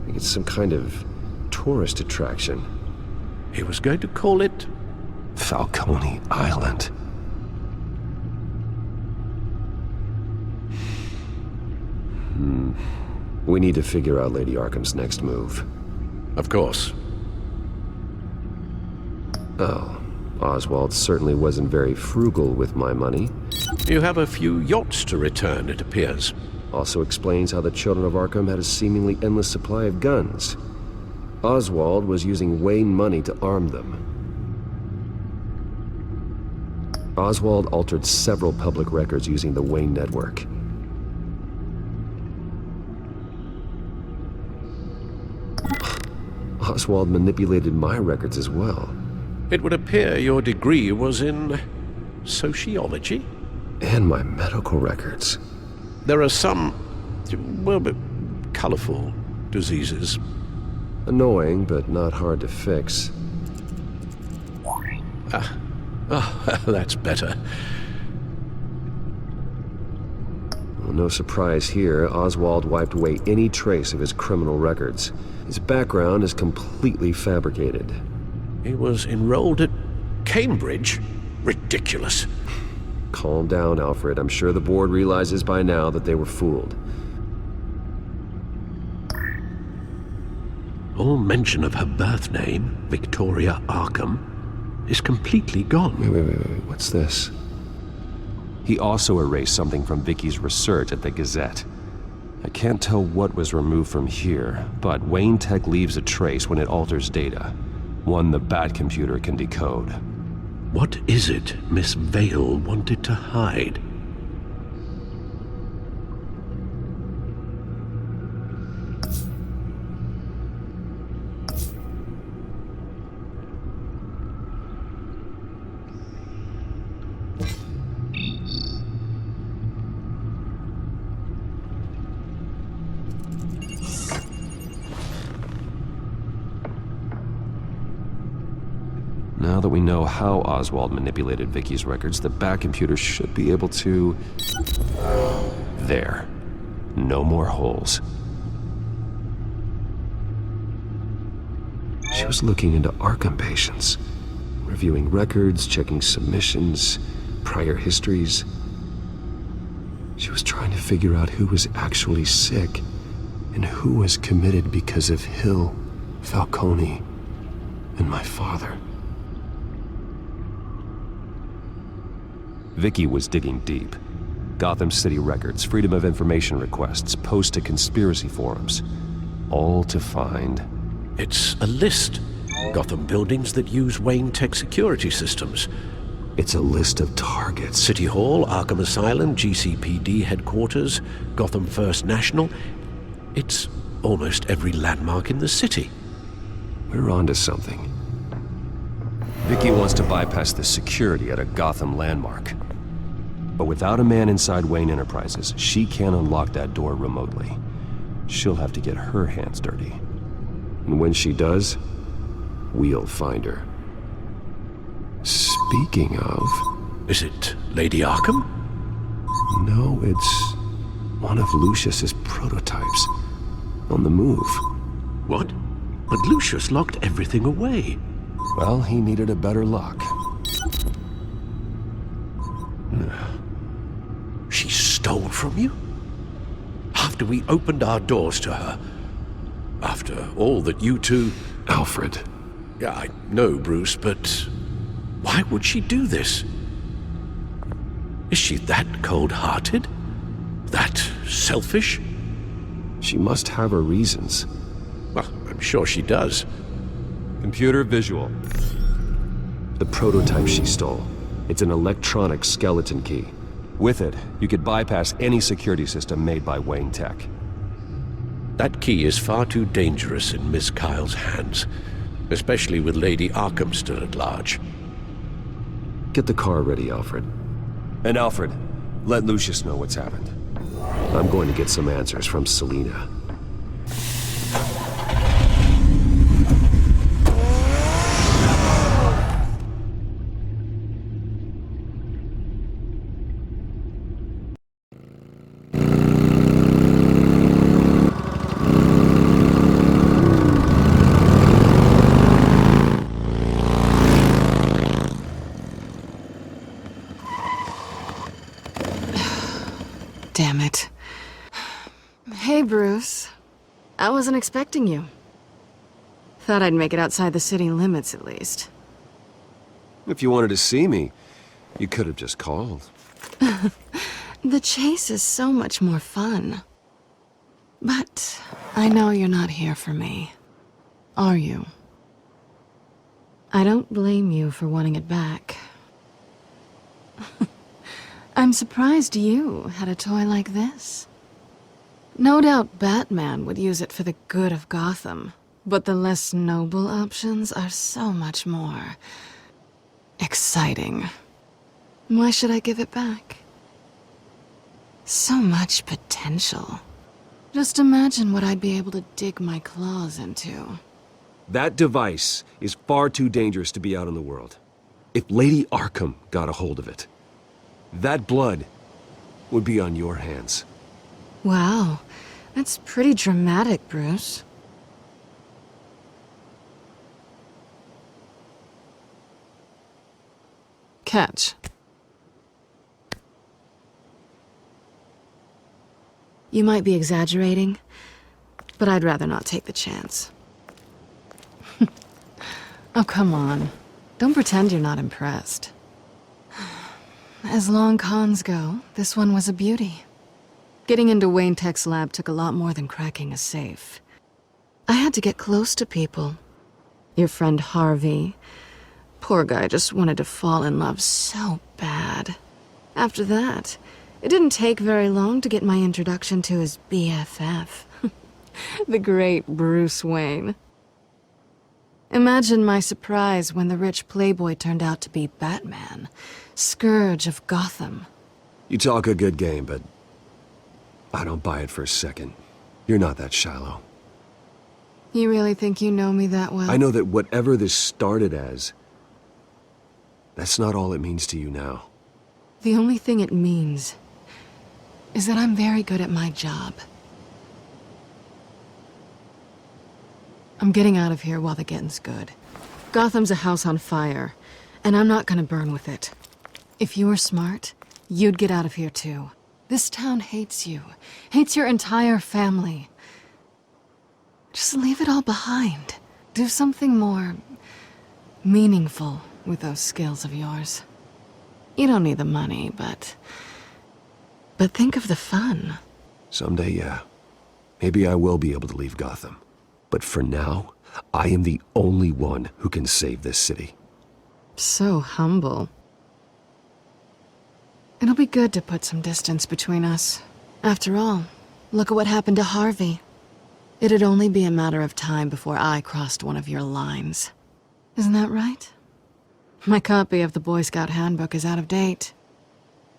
Like it's some kind of tourist attraction. He was going to call it... Falcone Island. We need to figure out Lady Arkham's next move. Of course. Oh, Oswald certainly wasn't very frugal with my money. You have a few yachts to return, it appears. Also explains how the children of Arkham had a seemingly endless supply of guns. Oswald was using Wayne money to arm them. Oswald altered several public records using the Wayne network. Oswald manipulated my records as well. It would appear your degree was in... sociology? And my medical records. There are some... well, but colorful diseases. Annoying, but not hard to fix. That's better. Well, no surprise here, Oswald wiped away any trace of his criminal records. His background is completely fabricated. He was enrolled at Cambridge? Ridiculous. Calm down, Alfred. I'm sure the board realizes by now that they were fooled. All mention of her birth name, Victoria Arkham, is completely gone. Wait. What's this? He also erased something from Vicky's research at the Gazette. I can't tell what was removed from here, but Wayne Tech leaves a trace when it alters data. One the Bat-computer can decode. What is it Miss Vale wanted to hide? Now that we know how Oswald manipulated Vicky's records, the Bat-computer should be able to... There. No more holes. She was looking into Arkham patients, reviewing records, checking submissions, prior histories. She was trying to figure out who was actually sick and who was committed because of Hill, Falcone, and my father. Vicky was digging deep. Gotham City records, Freedom of Information requests, posts to conspiracy forums. All to find... It's a list. Gotham buildings that use Wayne Tech security systems. It's a list of targets. City Hall, Arkham Asylum, GCPD headquarters, Gotham First National. It's almost every landmark in the city. We're onto something. Vicky wants to bypass the security at a Gotham landmark. But without a man inside Wayne Enterprises, she can't unlock that door remotely. She'll have to get her hands dirty. And when she does, we'll find her. Speaking of... Is it Lady Arkham? No, it's one of Lucius's prototypes. On the move. What? But Lucius locked everything away. Well, he needed a better lock. She stole from you? After we opened our doors to her? After all that you two... Alfred. Yeah, I know, Bruce, but... why would she do this? Is she that cold-hearted? That selfish? She must have her reasons. Well, I'm sure she does. Computer visual. The prototype she stole. It's an electronic skeleton key. With it, you could bypass any security system made by Wayne Tech. That key is far too dangerous in Miss Kyle's hands, especially with Lady Arkham still at large. Get the car ready, Alfred. And Alfred, let Lucius know what's happened. I'm going to get some answers from Selina. Damn it. Hey, Bruce. I wasn't expecting you. Thought I'd make it outside the city limits, at least. If you wanted to see me, you could have just called. The chase is so much more fun. But I know you're not here for me. Are you? I don't blame you for wanting it back. I'm surprised you had a toy like this. No doubt Batman would use it for the good of Gotham, but the less noble options are so much more exciting. Why should I give it back? So much potential. Just imagine what I'd be able to dig my claws into. That device is far too dangerous to be out in the world. If Lady Arkham got a hold of it, that blood would be on your hands. Wow, that's pretty dramatic, Bruce. Catch. You might be exaggerating, but I'd rather not take the chance. Oh, come on. Don't pretend you're not impressed. As long cons go, this one was a beauty. Getting into Wayne Tech's lab took a lot more than cracking a safe. I had to get close to people. Your friend Harvey. Poor guy just wanted to fall in love so bad. After that, it didn't take very long to get my introduction to his BFF. The great Bruce Wayne. Imagine my surprise when the rich playboy turned out to be Batman, Scourge of Gotham. You talk a good game, but I don't buy it for a second. You're not that shallow. You really think you know me that well? I know that whatever this started as, that's not all it means to you now. The only thing it means is that I'm very good at my job. I'm getting out of here while the getting's good. Gotham's a house on fire, and I'm not gonna burn with it. If you were smart, you'd get out of here too. This town hates you, hates your entire family. Just leave it all behind. Do something more meaningful with those skills of yours. You don't need the money, but think of the fun. Someday, yeah. Maybe I will be able to leave Gotham. But for now, I am the only one who can save this city. So humble. It'll be good to put some distance between us. After all, look at what happened to Harvey. It'd only be a matter of time before I crossed one of your lines. Isn't that right? My copy of the Boy Scout Handbook is out of date.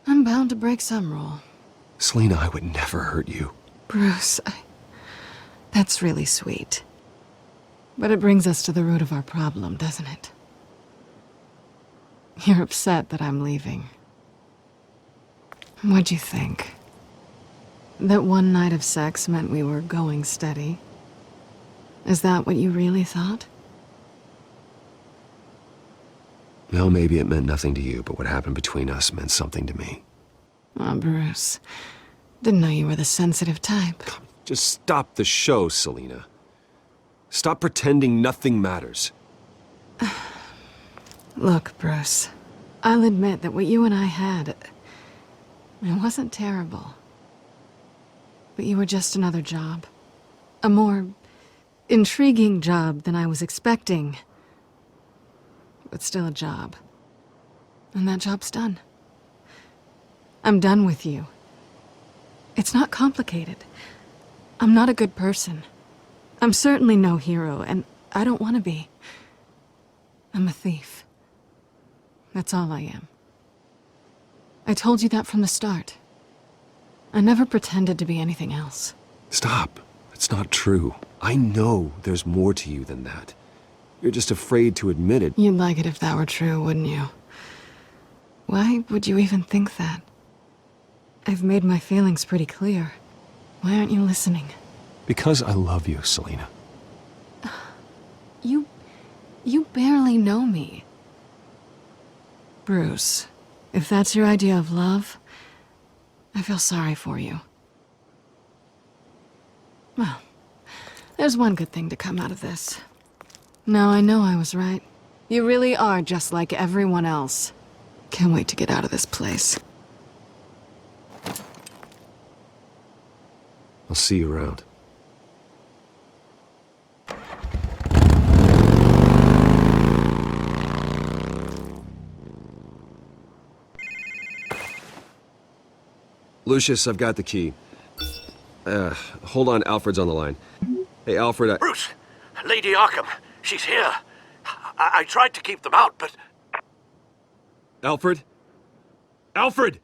I'm bound to break some rule. Selina, I would never hurt you. Bruce, that's really sweet. But it brings us to the root of our problem, doesn't it? You're upset that I'm leaving. What'd you think? That one night of sex meant we were going steady? Is that what you really thought? Well, maybe it meant nothing to you, but what happened between us meant something to me. Oh, Bruce. Didn't know you were the sensitive type. Just stop the show, Selina. Stop pretending nothing matters. Look, Bruce. I'll admit that what you and I had, it wasn't terrible. But you were just another job. A more intriguing job than I was expecting. But still a job. And that job's done. I'm done with you. It's not complicated. I'm not a good person. I'm certainly no hero, and I don't want to be. I'm a thief. That's all I am. I told you that from the start. I never pretended to be anything else. Stop. It's not true. I know there's more to you than that. You're just afraid to admit it. You'd like it if that were true, wouldn't you? Why would you even think that? I've made my feelings pretty clear. Why aren't you listening? Because I love you, Selina. You barely know me. Bruce, if that's your idea of love, I feel sorry for you. Well, there's one good thing to come out of this. Now I know I was right. You really are just like everyone else. Can't wait to get out of this place. I'll see you around. Lucius, I've got the key. Hold on, Alfred's on the line. Hey, Alfred, Bruce! Lady Arkham! She's here! I tried to keep them out, but... Alfred? Alfred!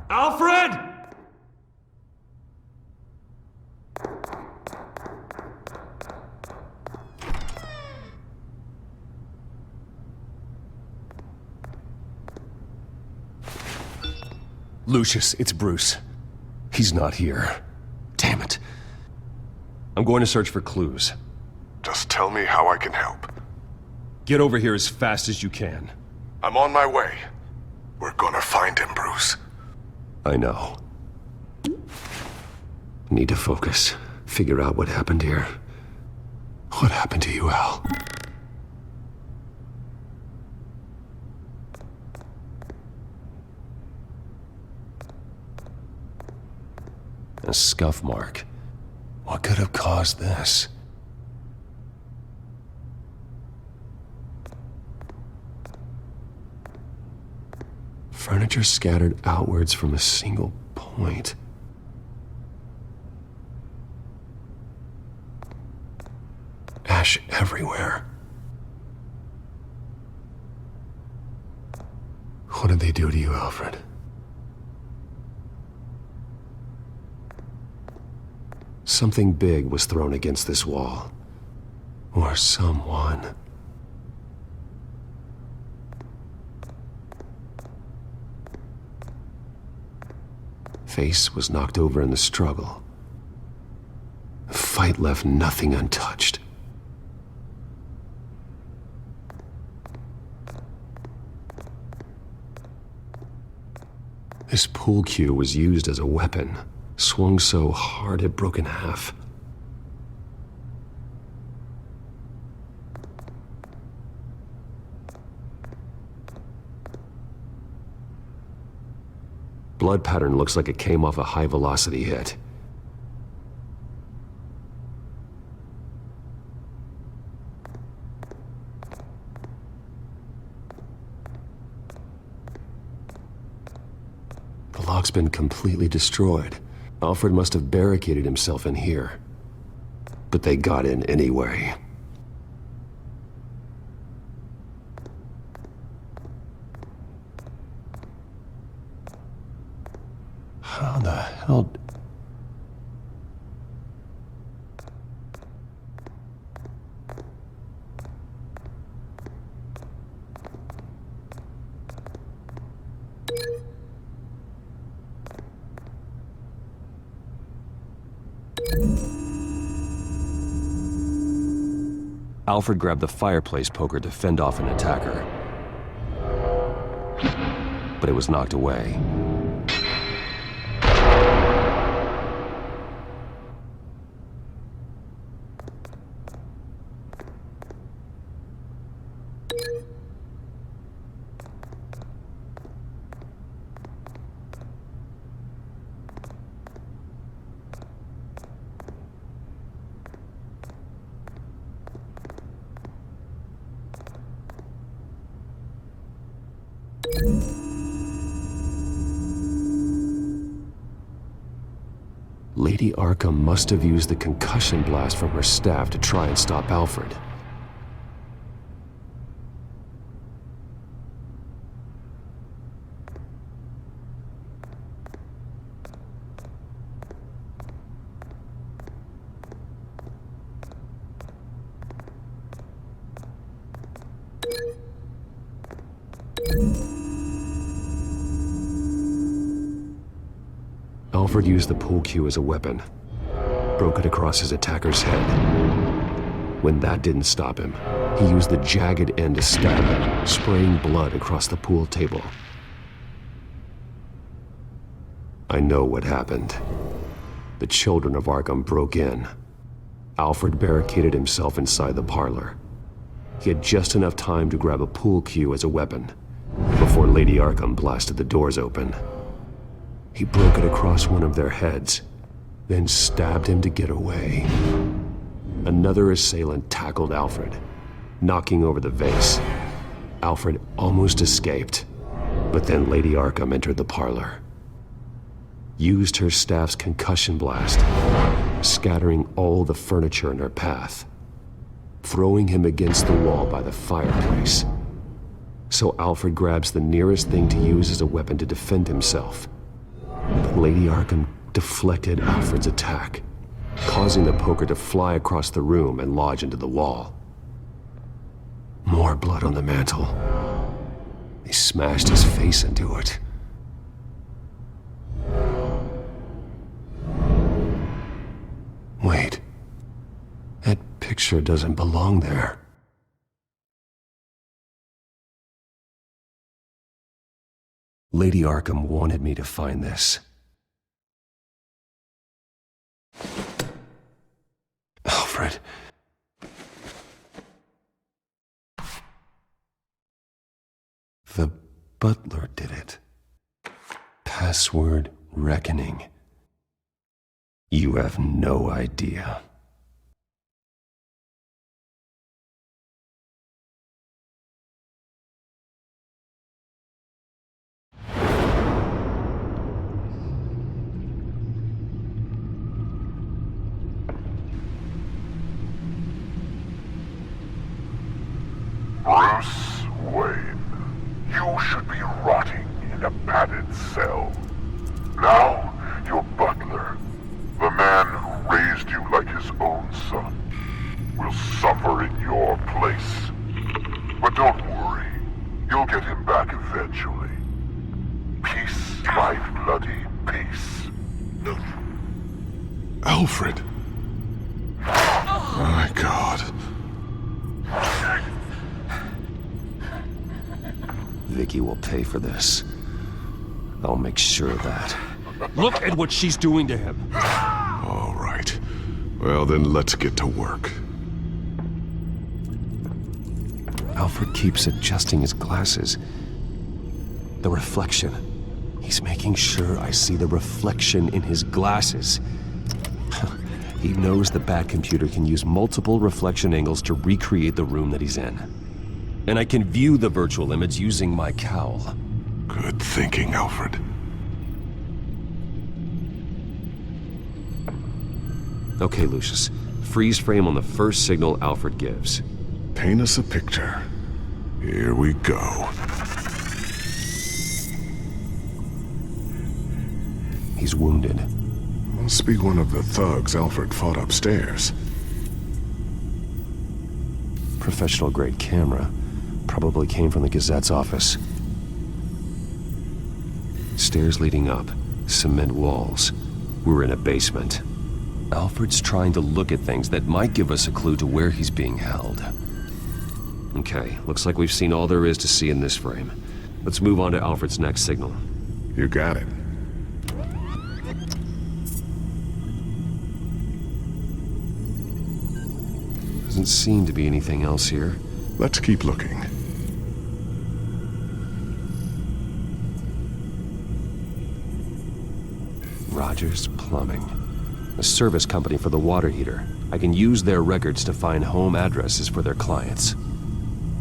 Alfred! Lucius, it's Bruce. He's not here. Damn it. I'm going to search for clues. Just tell me how I can help. Get over here as fast as you can. I'm on my way. We're gonna find him, Bruce. I know. Need to focus. Figure out what happened here. What happened to you, Al? A scuff mark. What could have caused this? Furniture scattered outwards from a single point. Ash everywhere. What did they do to you, Alfred? Something big was thrown against this wall. Or someone. Face was knocked over in the struggle. The fight left nothing untouched. This pool cue was used as a weapon, swung so hard it broke in half. Blood pattern looks like it came off a high-velocity hit. The lock's been completely destroyed. Alfred must have barricaded himself in here. But they got in anyway. How the hell... Alfred grabbed the fireplace poker to fend off an attacker. But it was knocked away. Lady Arkham must have used the concussion blast from her staff to try and stop Alfred. Alfred used the pool cue as a weapon, broke it across his attacker's head. When that didn't stop him, he used the jagged end to stab him, spraying blood across the pool table. I know what happened. The children of Arkham broke in. Alfred barricaded himself inside the parlor. He had just enough time to grab a pool cue as a weapon before Lady Arkham blasted the doors open. He broke it across one of their heads, then stabbed him to get away. Another assailant tackled Alfred, knocking over the vase. Alfred almost escaped, but then Lady Arkham entered the parlor. Used her staff's concussion blast, scattering all the furniture in her path, throwing him against the wall by the fireplace. So Alfred grabs the nearest thing to use as a weapon to defend himself. But Lady Arkham deflected Alfred's attack, causing the poker to fly across the room and lodge into the wall. More blood on the mantel. They smashed his face into it. Wait. That picture doesn't belong there. Lady Arkham wanted me to find this. Alfred. The butler did it. Password reckoning. You have no idea. Bruce Wayne, you should be rotting in a padded cell. Now, your butler, the man who raised you like his own son, will suffer suffer in your place. But don't worry, you'll get him back eventually. Peace, my bloody peace. Alfred! My God. Vicky will pay for this. I'll make sure of that. Look at what she's doing to him. All right. Well, then let's get to work. Alfred keeps adjusting his glasses. The reflection. He's making sure I see the reflection in his glasses. He knows the Batcomputer can use multiple reflection angles to recreate the room that he's in. And I can view the virtual image using my cowl. Good thinking, Alfred. Okay, Lucius. Freeze frame on the first signal Alfred gives. Paint us a picture. Here we go. He's wounded. Must be one of the thugs Alfred fought upstairs. Professional-grade camera. Probably came from the Gazette's office. Stairs leading up. Cement walls. We're in a basement. Alfred's trying to look at things that might give us a clue to where he's being held. Okay, looks like we've seen all there is to see in this frame. Let's move on to Alfred's next signal. You got it. Doesn't seem to be anything else here. Let's keep looking. Rogers Plumbing. A service company for the water heater. I can use their records to find home addresses for their clients.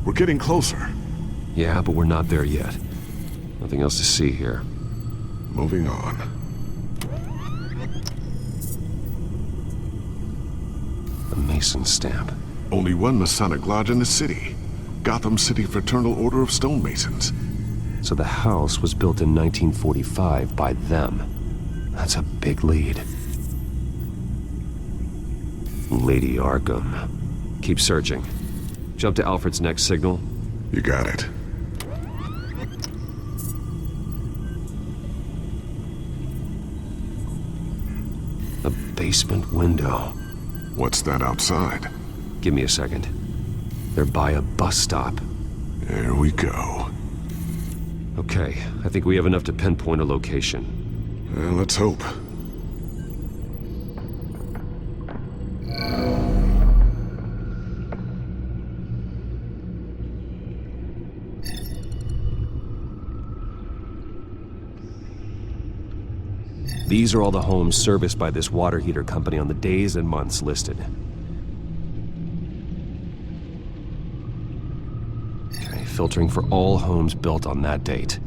We're getting closer. Yeah, but we're not there yet. Nothing else to see here. Moving on. A Mason stamp. Only one Masonic lodge in the city. Gotham City Fraternal Order of Stonemasons. So the house was built in 1945 by them. That's a big lead. Lady Arkham. Keep searching. Jump to Alfred's next signal. You got it. A basement window. What's that outside? Give me a second. They're by a bus stop. There we go. Okay, I think we have enough to pinpoint a location. Well, let's hope. These are all the homes serviced by this water heater company on the days and months listed. Okay, filtering for all homes built on that date.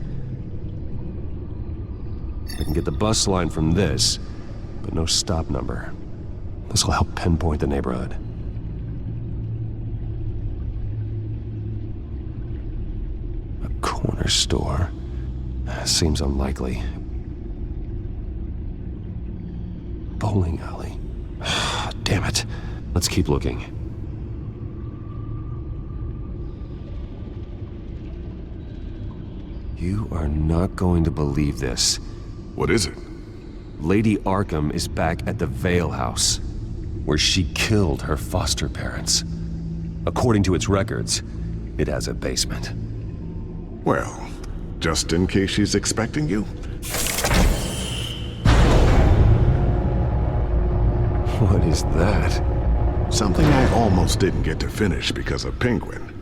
I can get the bus line from this, but no stop number. This will help pinpoint the neighborhood. A corner store. Seems unlikely. Bowling alley. Damn it. Let's keep looking. You are not going to believe this. What is it? Lady Arkham is back at the Vale House, where she killed her foster parents. According to its records, it has a basement. Well, just in case she's expecting you. What is that? Something I almost didn't get to finish because of Penguin.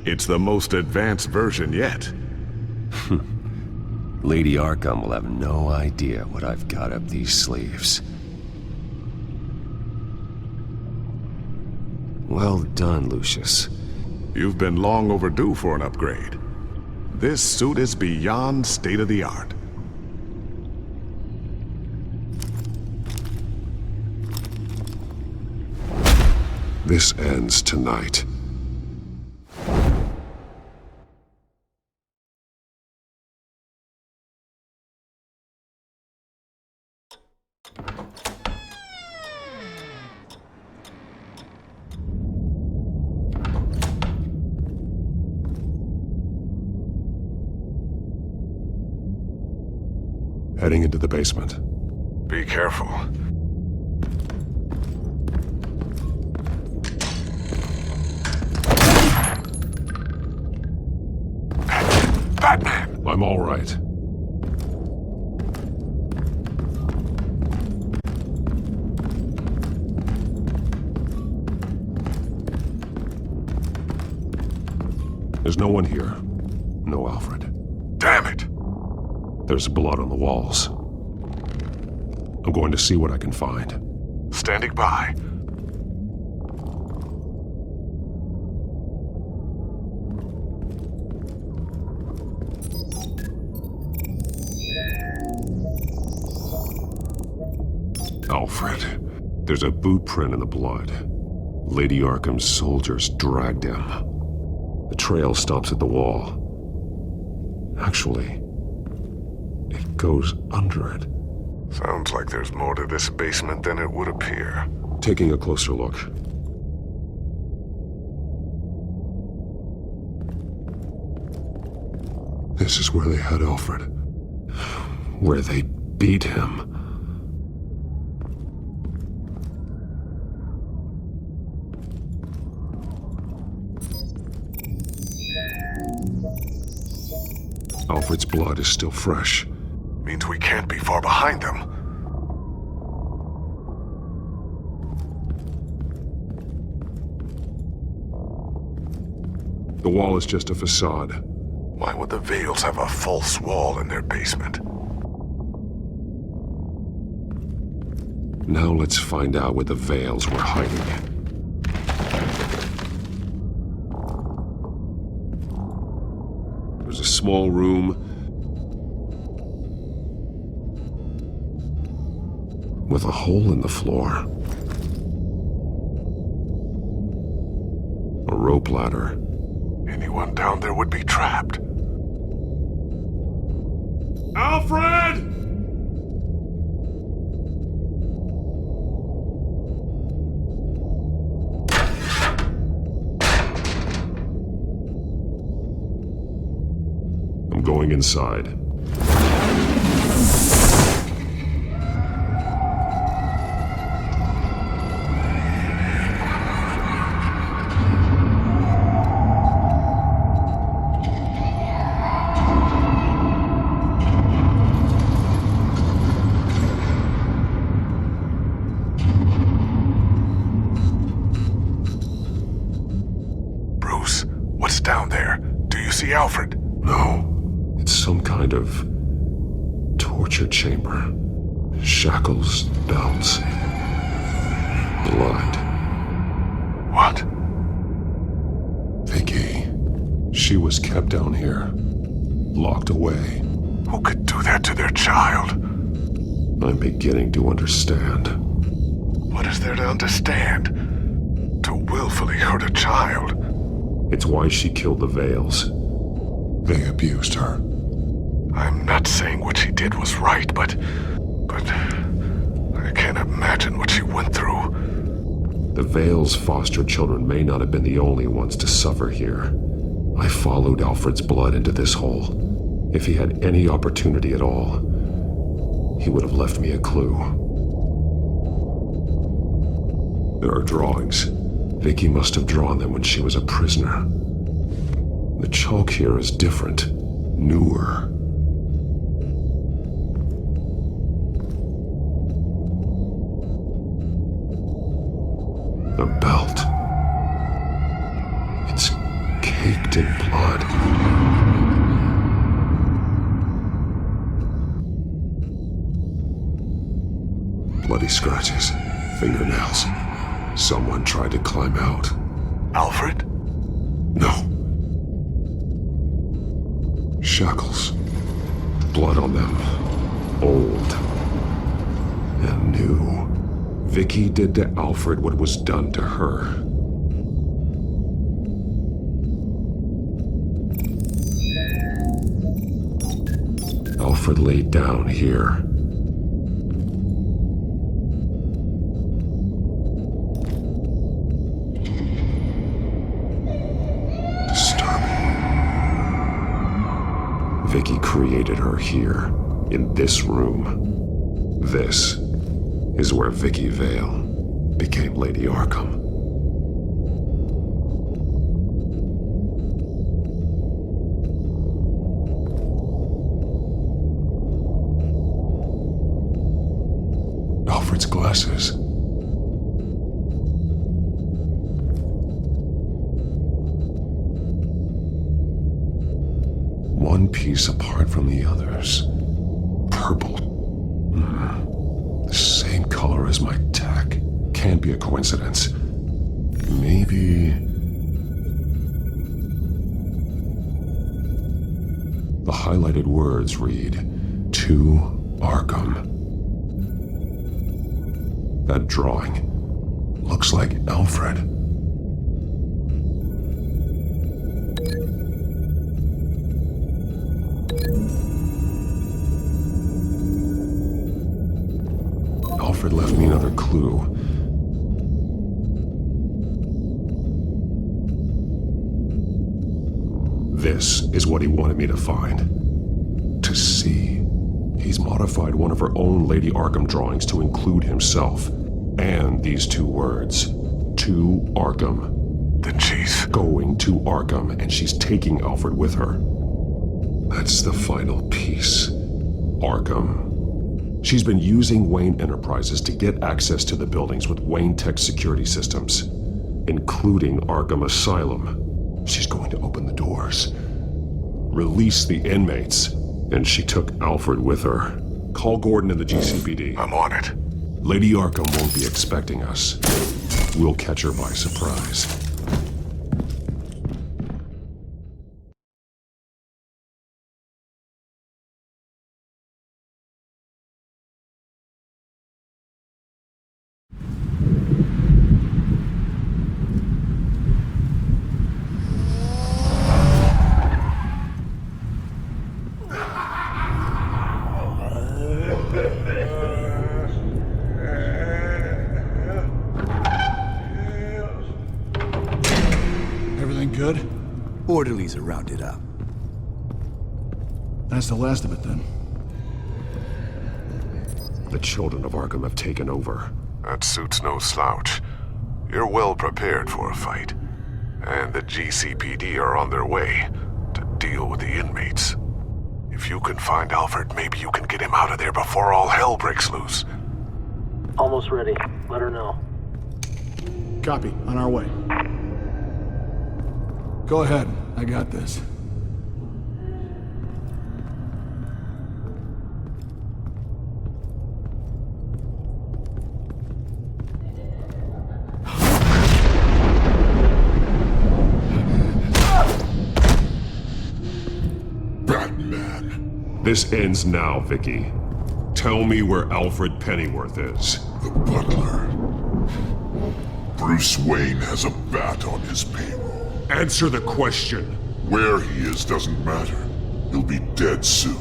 It's the most advanced version yet. Lady Arkham will have no idea what I've got up these sleeves. Well done, Lucius. You've been long overdue for an upgrade. This suit is beyond state-of-the-art. This ends tonight. heading into the basement. Be careful. Batman! I'm all right. There's no one here. No Alfred. Damn it! There's blood on the walls. I'm going to see what I can find. Standing by. Alfred. There's a boot print in the blood. Lady Arkham's soldiers dragged him. The trail stops at the wall. Actually, it goes under it. Sounds like there's more to this basement than it would appear. Taking a closer look. This is where they had Alfred. Where they beat him. Alfred's blood is still fresh. Means we can't be far behind them. The wall is just a facade. Why would the Vales have a false wall in their basement? Now let's find out where the Vales were hiding. There's a small room with a hole in the floor. A rope ladder. Anyone down there would be trapped. Alfred! I'm going inside. Alfred? No. It's some kind of torture chamber. Shackles, belts, blood. What? Vicky. She was kept down here. Locked away. Who could do that to their child? I'm beginning to understand. What is there to understand? To willfully hurt a child? It's why she killed the Vales. They abused her. I'm not saying what she did was right, but I can't imagine what she went through. The Vales' foster children may not have been the only ones to suffer here. I followed Alfred's blood into this hole. If he had any opportunity at all, he would have left me a clue. There are drawings. Vicky must have drawn them when she was a prisoner. The chalk here is different, newer. The belt. It's caked in blood. Bloody scratches, fingernails. Someone tried to climb out. Alfred? No. Shackles. Blood on them. Old. And new. Vicky did to Alfred what was done to her. Alfred laid down here. Vicky created her here, in this room. This is where Vicky Vale became Lady Arkham. Alfred's glasses. One piece apart from the others. Purple. The same color as my tack. Can't be a coincidence. Maybe... The highlighted words read, "To Arkham." That drawing looks like Alfred. Alfred left me another clue. This is what he wanted me to find. To see. He's modified one of her own Lady Arkham drawings to include himself. And these two words. To Arkham. Then she's going to Arkham, and she's taking Alfred with her. That's the final piece. Arkham. She's been using Wayne Enterprises to get access to the buildings with Wayne Tech security systems, including Arkham Asylum. She's going to open the doors, release the inmates, and she took Alfred with her. Call Gordon in the GCPD. I'm on it. Lady Arkham won't be expecting us. We'll catch her by surprise. Good? Orderlies are rounded up. That's the last of it, then. The children of Arkham have taken over. That suit's no slouch. You're well prepared for a fight. And the GCPD are on their way to deal with the inmates. If you can find Alfred, maybe you can get him out of there before all hell breaks loose. Almost ready. Let her know. Copy. On our way. Go ahead. I got this. Batman. This ends now, Vicky. Tell me where Alfred Pennyworth is. The butler. Bruce Wayne has a bat on his payroll. Answer the question. Where he is doesn't matter. He'll be dead soon.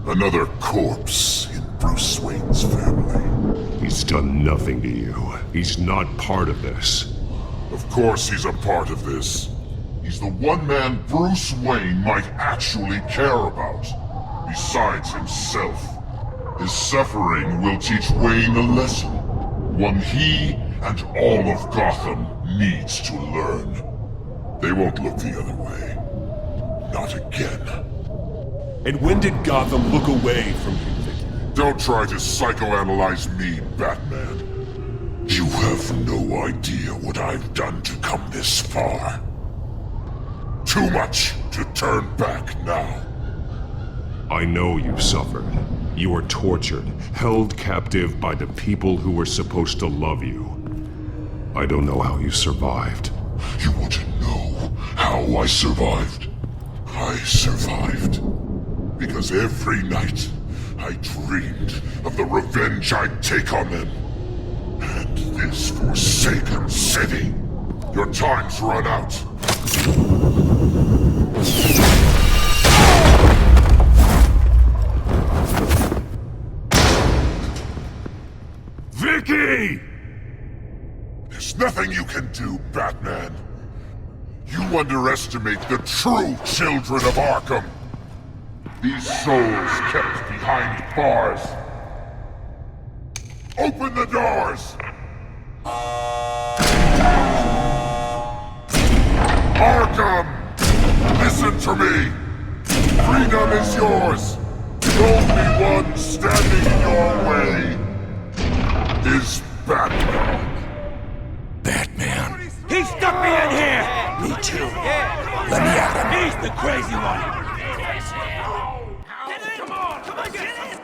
Another corpse in Bruce Wayne's family. He's done nothing to you. He's not part of this. Of course he's a part of this. He's the one man Bruce Wayne might actually care about. Besides himself. His suffering will teach Wayne a lesson. One he and all of Gotham needs to learn. They won't look the other way. Not again. And when did Gotham look away from you, Vicky? Don't try to psychoanalyze me, Batman. You have no idea what I've done to come this far. Too much to turn back now. I know you suffered. You were tortured, held captive by the people who were supposed to love you. I don't know how you survived. You want to know how I survived? I survived because every night I dreamed of the revenge I'd take on them. And this forsaken city. Your time's run out. Vicky! There's nothing you can do, Batman. You underestimate the true children of Arkham. These souls kept behind bars. Open the doors! Arkham! Listen to me! Freedom is yours! The only one standing in your way is Batman. Batman? He stuck me in here! Me too. Let me at him. He's the crazy one! Come on, get in!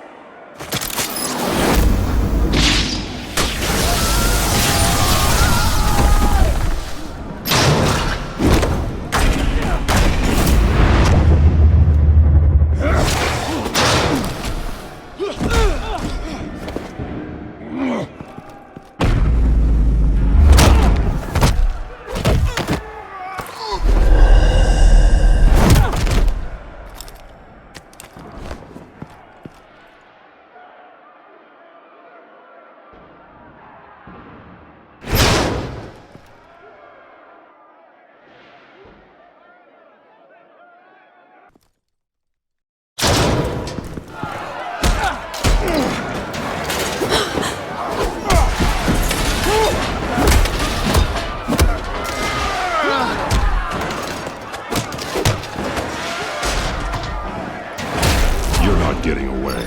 Getting away,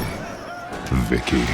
Vicky.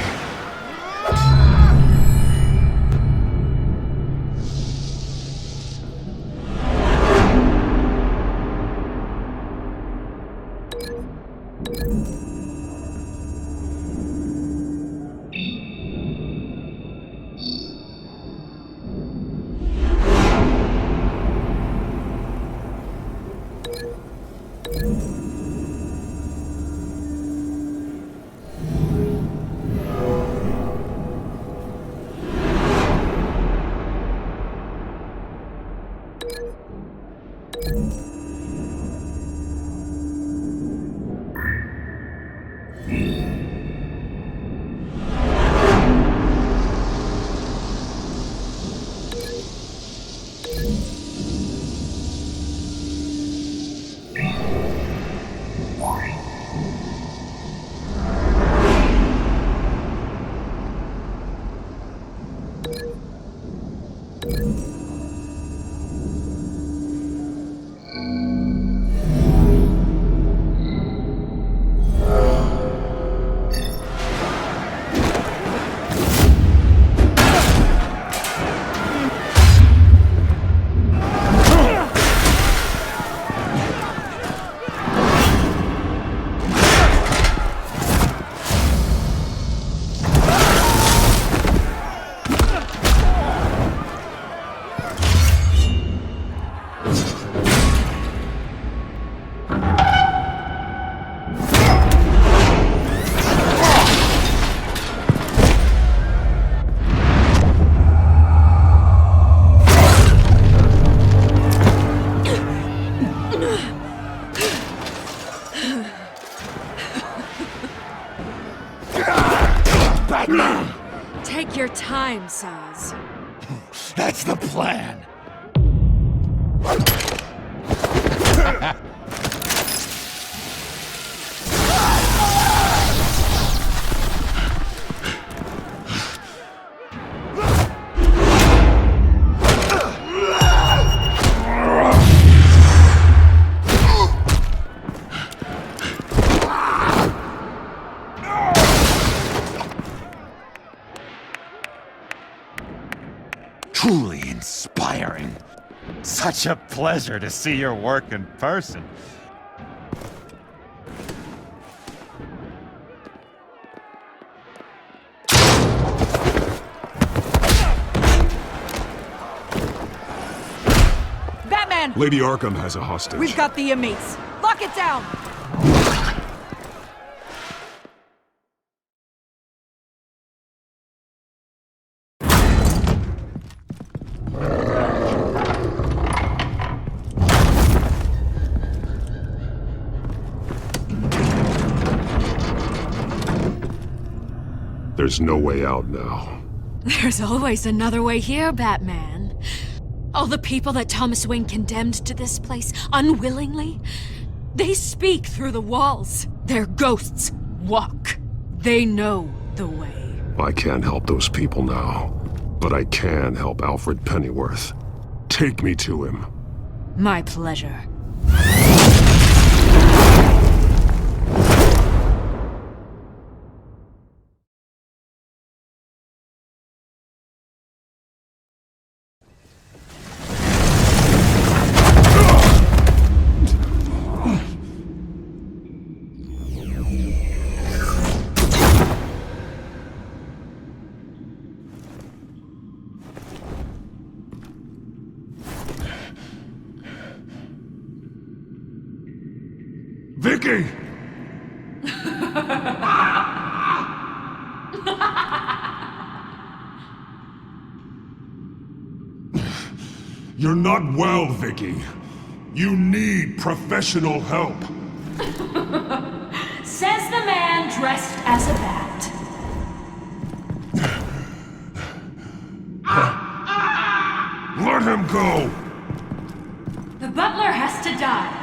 Take your time, Saz. That's the plan. Truly inspiring. Such a pleasure to see your work in person. Batman! Lady Arkham has a hostage. We've got the inmates. Lock it down! There's no way out now. There's always another way here, Batman. All the people that Thomas Wayne condemned to this place unwillingly, they speak through the walls. Their ghosts walk. They know the way. I can't help those people now, but I can help Alfred Pennyworth. Take me to him. My pleasure. Vicky! You're not well, Vicky. You need professional help. Says the man dressed as a bat. Let him go! The butler has to die.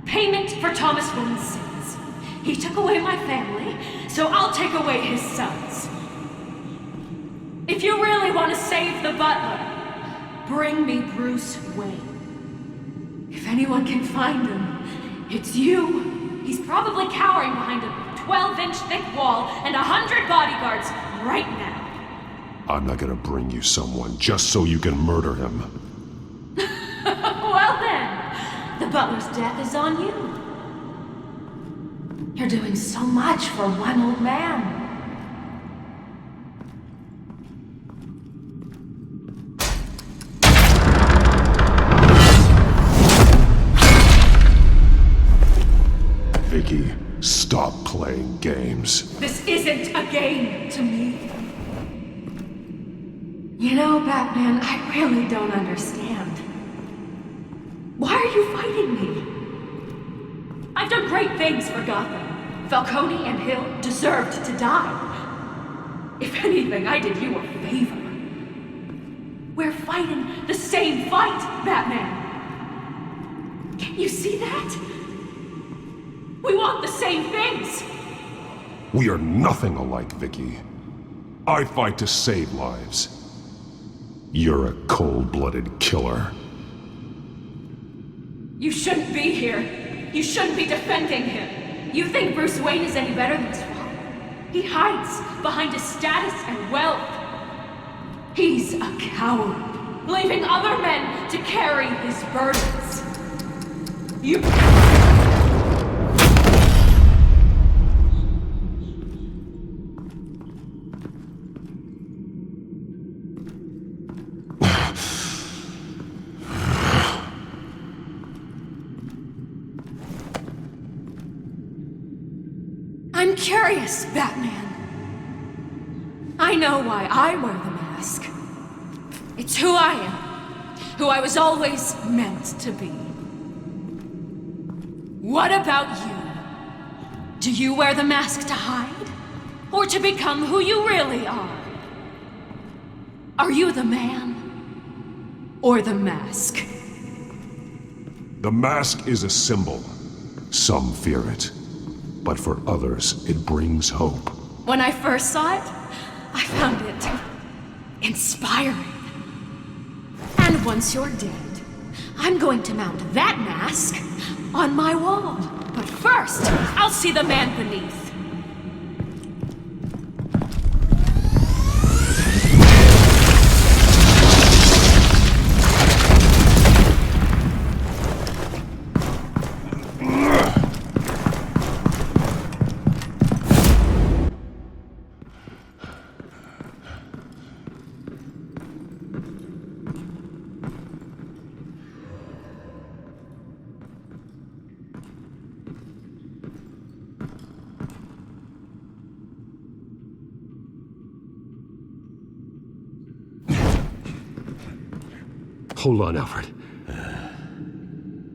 Payment for Thomas Wayne's sins. He took away my family, so I'll take away his sons. If you really want to save the butler, bring me Bruce Wayne. If anyone can find him, it's you. He's probably cowering behind a 12-inch thick wall and 100 bodyguards right now. I'm not gonna bring you someone just so you can murder him. Well then, the butler's death is on you. You're doing so much for one old man. Vicky, stop playing games. This isn't a game to me. You know, Batman, I really don't understand. Why are you fighting me? I've done great things for Gotham. Falcone and Hill deserved to die. If anything, I did you a favor. We're fighting the same fight, Batman. Can't you see that? We want the same things. We are nothing alike, Vicky. I fight to save lives. You're a cold-blooded killer. You shouldn't be here. You shouldn't be defending him. You think Bruce Wayne is any better than his father? He hides behind his status and wealth. He's a coward, leaving other men to carry his burdens. You... I'm curious, Batman. I know why I wear the mask. It's who I am. Who I was always meant to be. What about you? Do you wear the mask to hide? Or to become who you really are? Are you the man? Or the mask? The mask is a symbol. Some fear it. But for others, it brings hope. When I first saw it, I found it inspiring. And once you're dead, I'm going to mount that mask on my wall. But first, I'll see the man beneath. Hold on, Alfred.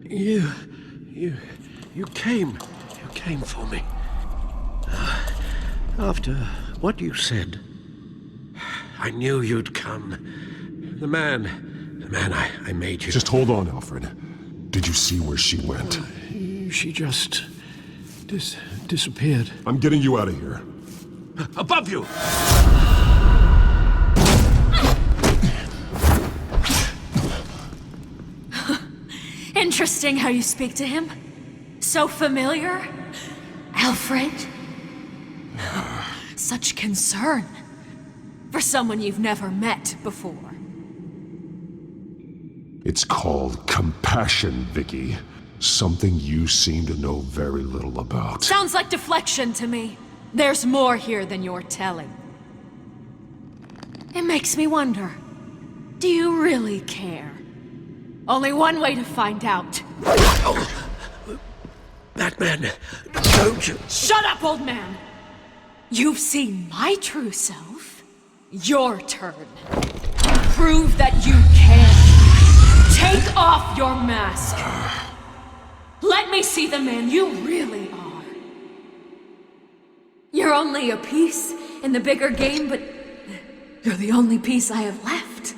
You came for me. After what you said, I knew you'd come. The man I made you. Just hold on, Alfred. Did you see where she went? She just Disappeared. I'm getting you out of here. Above you! Interesting how you speak to him. So familiar. Alfred. Such concern. For someone you've never met before. It's called compassion, Vicky. Something you seem to know very little about. Sounds like deflection to me. There's more here than you're telling. It makes me wonder. Do you really care? Only one way to find out. Batman, don't you... Shut up, old man! You've seen my true self. Your turn. Prove that you can. Take off your mask. Let me see the man you really are. You're only a piece in the bigger game, but you're the only piece I have left.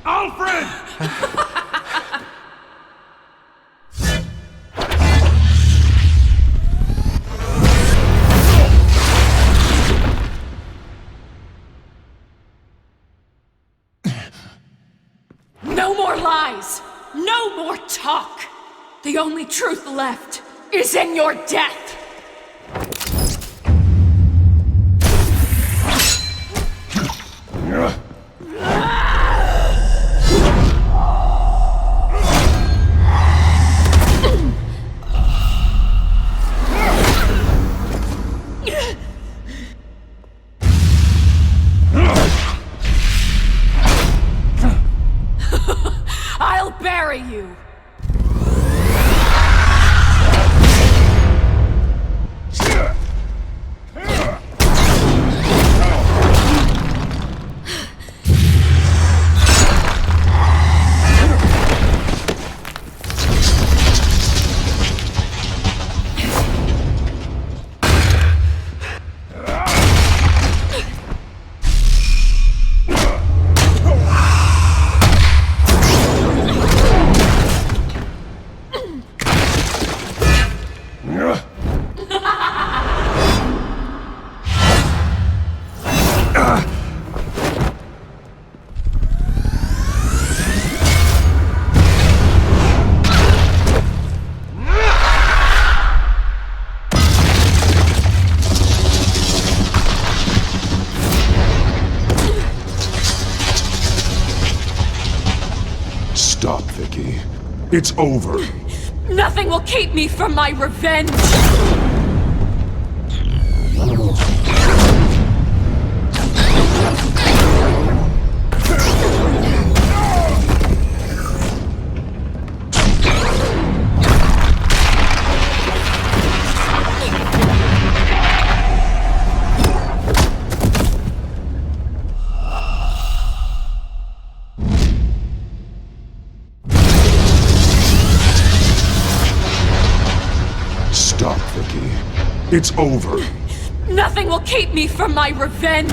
Alfred! No more lies! No more talk! The only truth left is in your death! I'll bury you! Stop, Vicky. It's over. Nothing will keep me from my revenge! Stop, Vicky. It's over. Nothing will keep me from my revenge!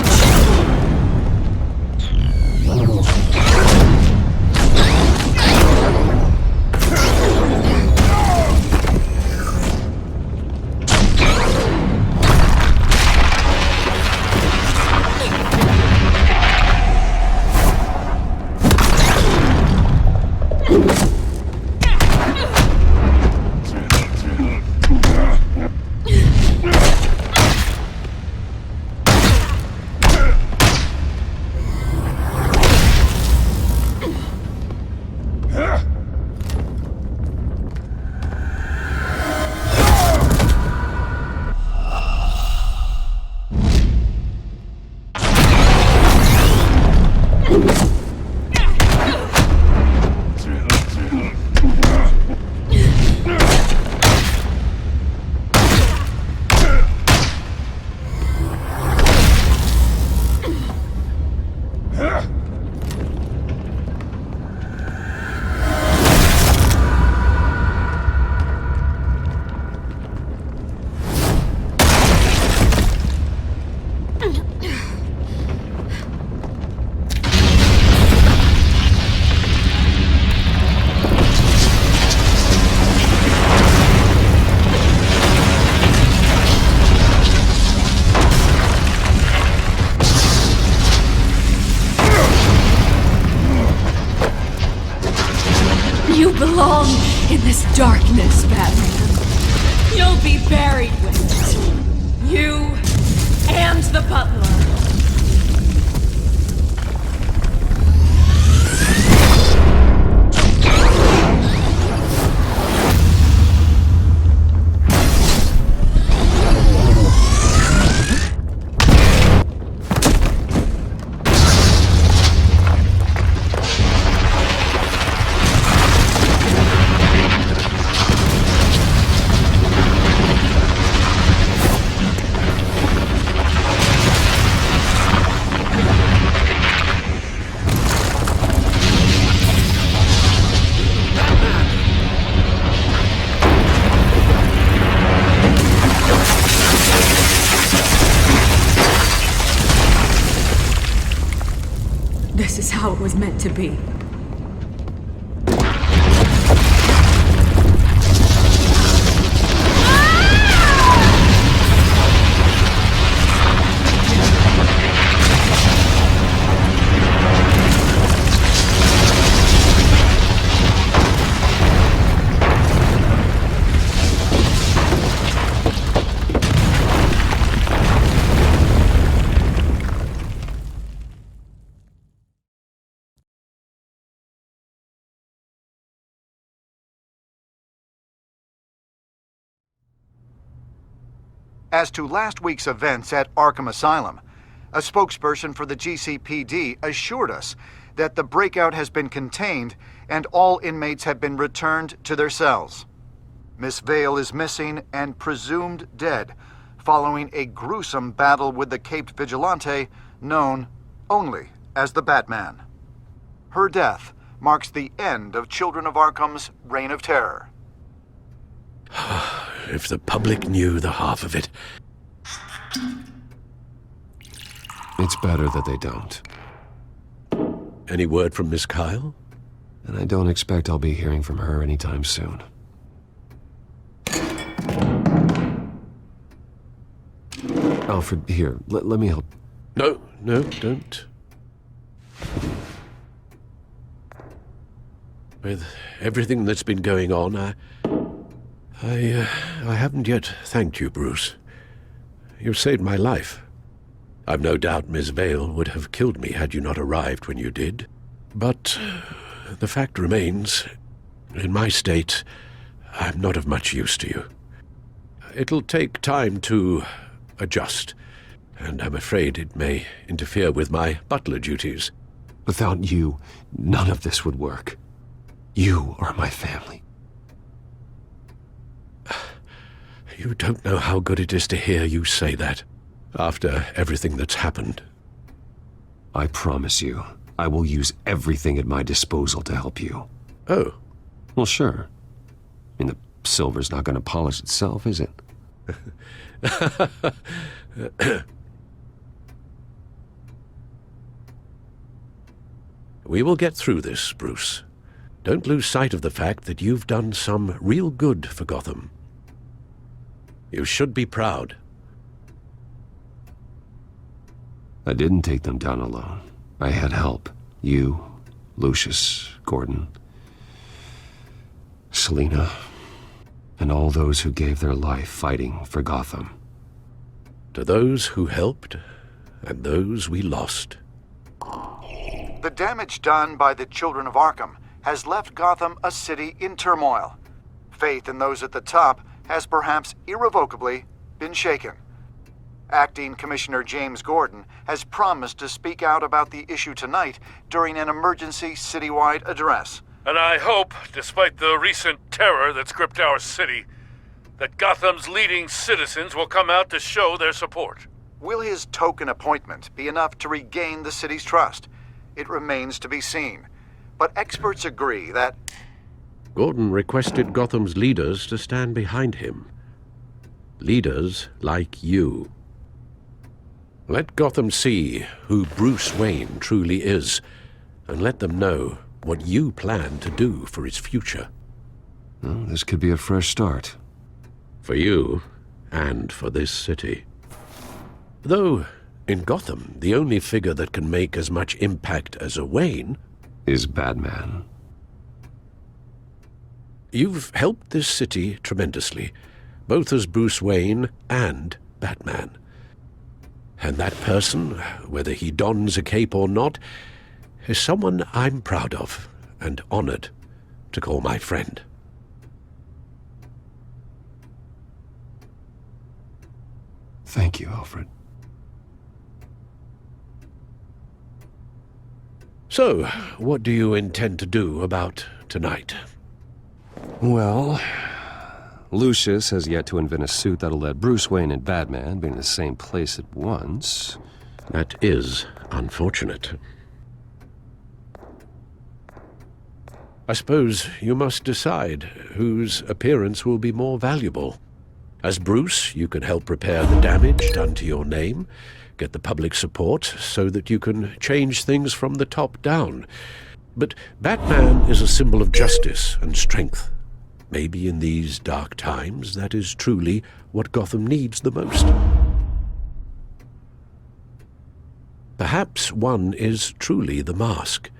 belong in this darkness, Batman. You'll be buried with it. You and the butler. This is how it was meant to be. As to last week's events at Arkham Asylum, a spokesperson for the GCPD assured us that the breakout has been contained and all inmates have been returned to their cells. Miss Vale is missing and presumed dead, following a gruesome battle with the caped vigilante known only as the Batman. Her death marks the end of Children of Arkham's reign of terror. If the public knew the half of it. It's better that they don't. Any word from Miss Kyle? And I don't expect I'll be hearing from her anytime soon. Alfred, here, let me help. No, don't. With everything that's been going on, I haven't yet thanked you, Bruce. You've saved my life. I've no doubt Miss Vale would have killed me had you not arrived when you did. But the fact remains, in my state, I'm not of much use to you. It'll take time to adjust, and I'm afraid it may interfere with my butler duties. Without you, none of this would work. You are my family. You don't know how good it is to hear you say that, after everything that's happened. I promise you, I will use everything at my disposal to help you. Oh. Well, sure. I mean, the silver's not going to polish itself, is it? We will get through this, Bruce. Don't lose sight of the fact that you've done some real good for Gotham. You should be proud. I didn't take them down alone. I had help. You, Lucius, Gordon, Selina, and all those who gave their life fighting for Gotham. To those who helped, and those we lost. The damage done by the Children of Arkham has left Gotham a city in turmoil. Faith in those at the top has perhaps irrevocably been shaken. Acting Commissioner James Gordon has promised to speak out about the issue tonight during an emergency citywide address. And I hope, despite the recent terror that's gripped our city, that Gotham's leading citizens will come out to show their support. Will his token appointment be enough to regain the city's trust? It remains to be seen. But experts agree that Gordon requested Gotham's leaders to stand behind him. Leaders like you. Let Gotham see who Bruce Wayne truly is, and let them know what you plan to do for its future. Well, this could be a fresh start. For you, and for this city. Though, in Gotham, the only figure that can make as much impact as a Wayne is Batman. You've helped this city tremendously, both as Bruce Wayne and Batman. And that person, whether he dons a cape or not, is someone I'm proud of and honored to call my friend. Thank you, Alfred. So, what do you intend to do about tonight? Well, Lucius has yet to invent a suit that'll let Bruce Wayne and Batman be in the same place at once. That is unfortunate. I suppose you must decide whose appearance will be more valuable. As Bruce, you can help repair the damage done to your name, get the public support so that you can change things from the top down. But Batman is a symbol of justice and strength. Maybe in these dark times, that is truly what Gotham needs the most. Perhaps one is truly the mask,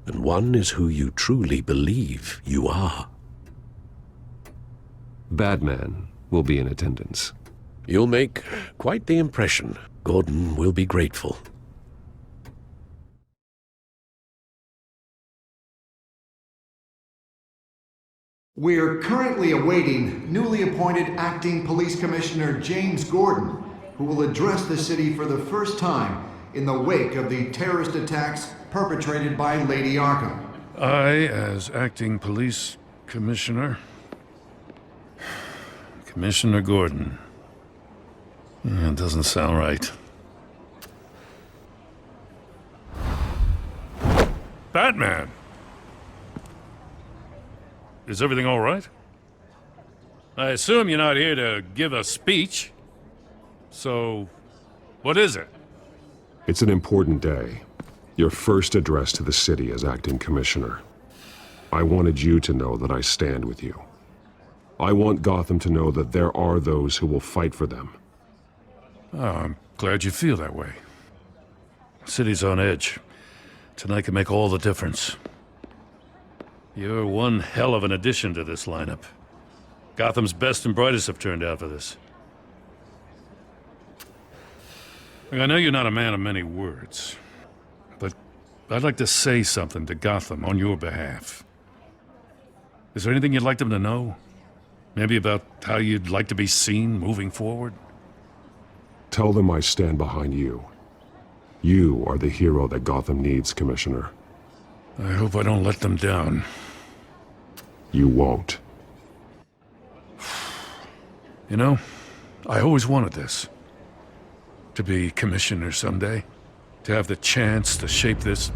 and one is who you truly believe you are. Batman will be in attendance. You'll make quite the impression. Gordon will be grateful. We're currently awaiting newly appointed Acting Police Commissioner James Gordon, who will address the city for the first time in the wake of the terrorist attacks perpetrated by Lady Arkham. I, as Acting Police Commissioner... Commissioner Gordon. It doesn't sound right. Batman! Is everything all right? I assume you're not here to give a speech. So, what is it? It's an important day. Your first address to the city as acting commissioner. I wanted you to know that I stand with you. I want Gotham to know that there are those who will fight for them. Oh, I'm glad you feel that way. The city's on edge. Tonight can make all the difference. You're one hell of an addition to this lineup. Gotham's best and brightest have turned out for this. Look, I know you're not a man of many words, but I'd like to say something to Gotham on your behalf. Is there anything you'd like them to know? Maybe about how you'd like to be seen moving forward? Tell them I stand behind you. You are the hero that Gotham needs, Commissioner. I hope I don't let them down. You won't. You know, I always wanted this. To be commissioner someday. To have the chance to shape this.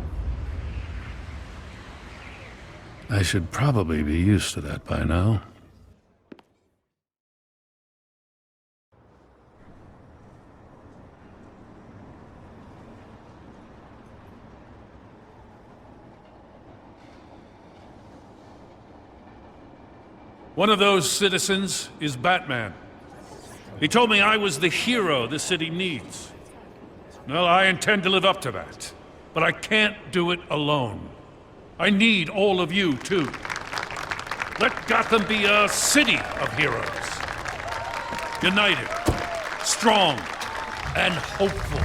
I should probably be used to that by now. One of those citizens is Batman. He told me I was the hero the city needs. Well, I intend to live up to that. But I can't do it alone. I need all of you, too. Let Gotham be a city of heroes. United, strong, and hopeful.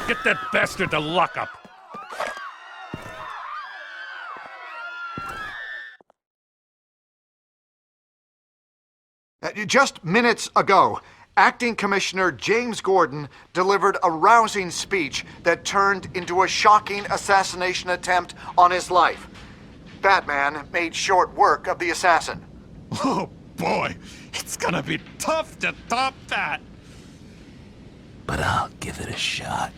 Get that bastard to lock up. Just minutes ago, Acting Commissioner James Gordon delivered a rousing speech that turned into a shocking assassination attempt on his life. Batman made short work of the assassin. Oh boy, it's gonna be tough to top that. But I'll give it a shot.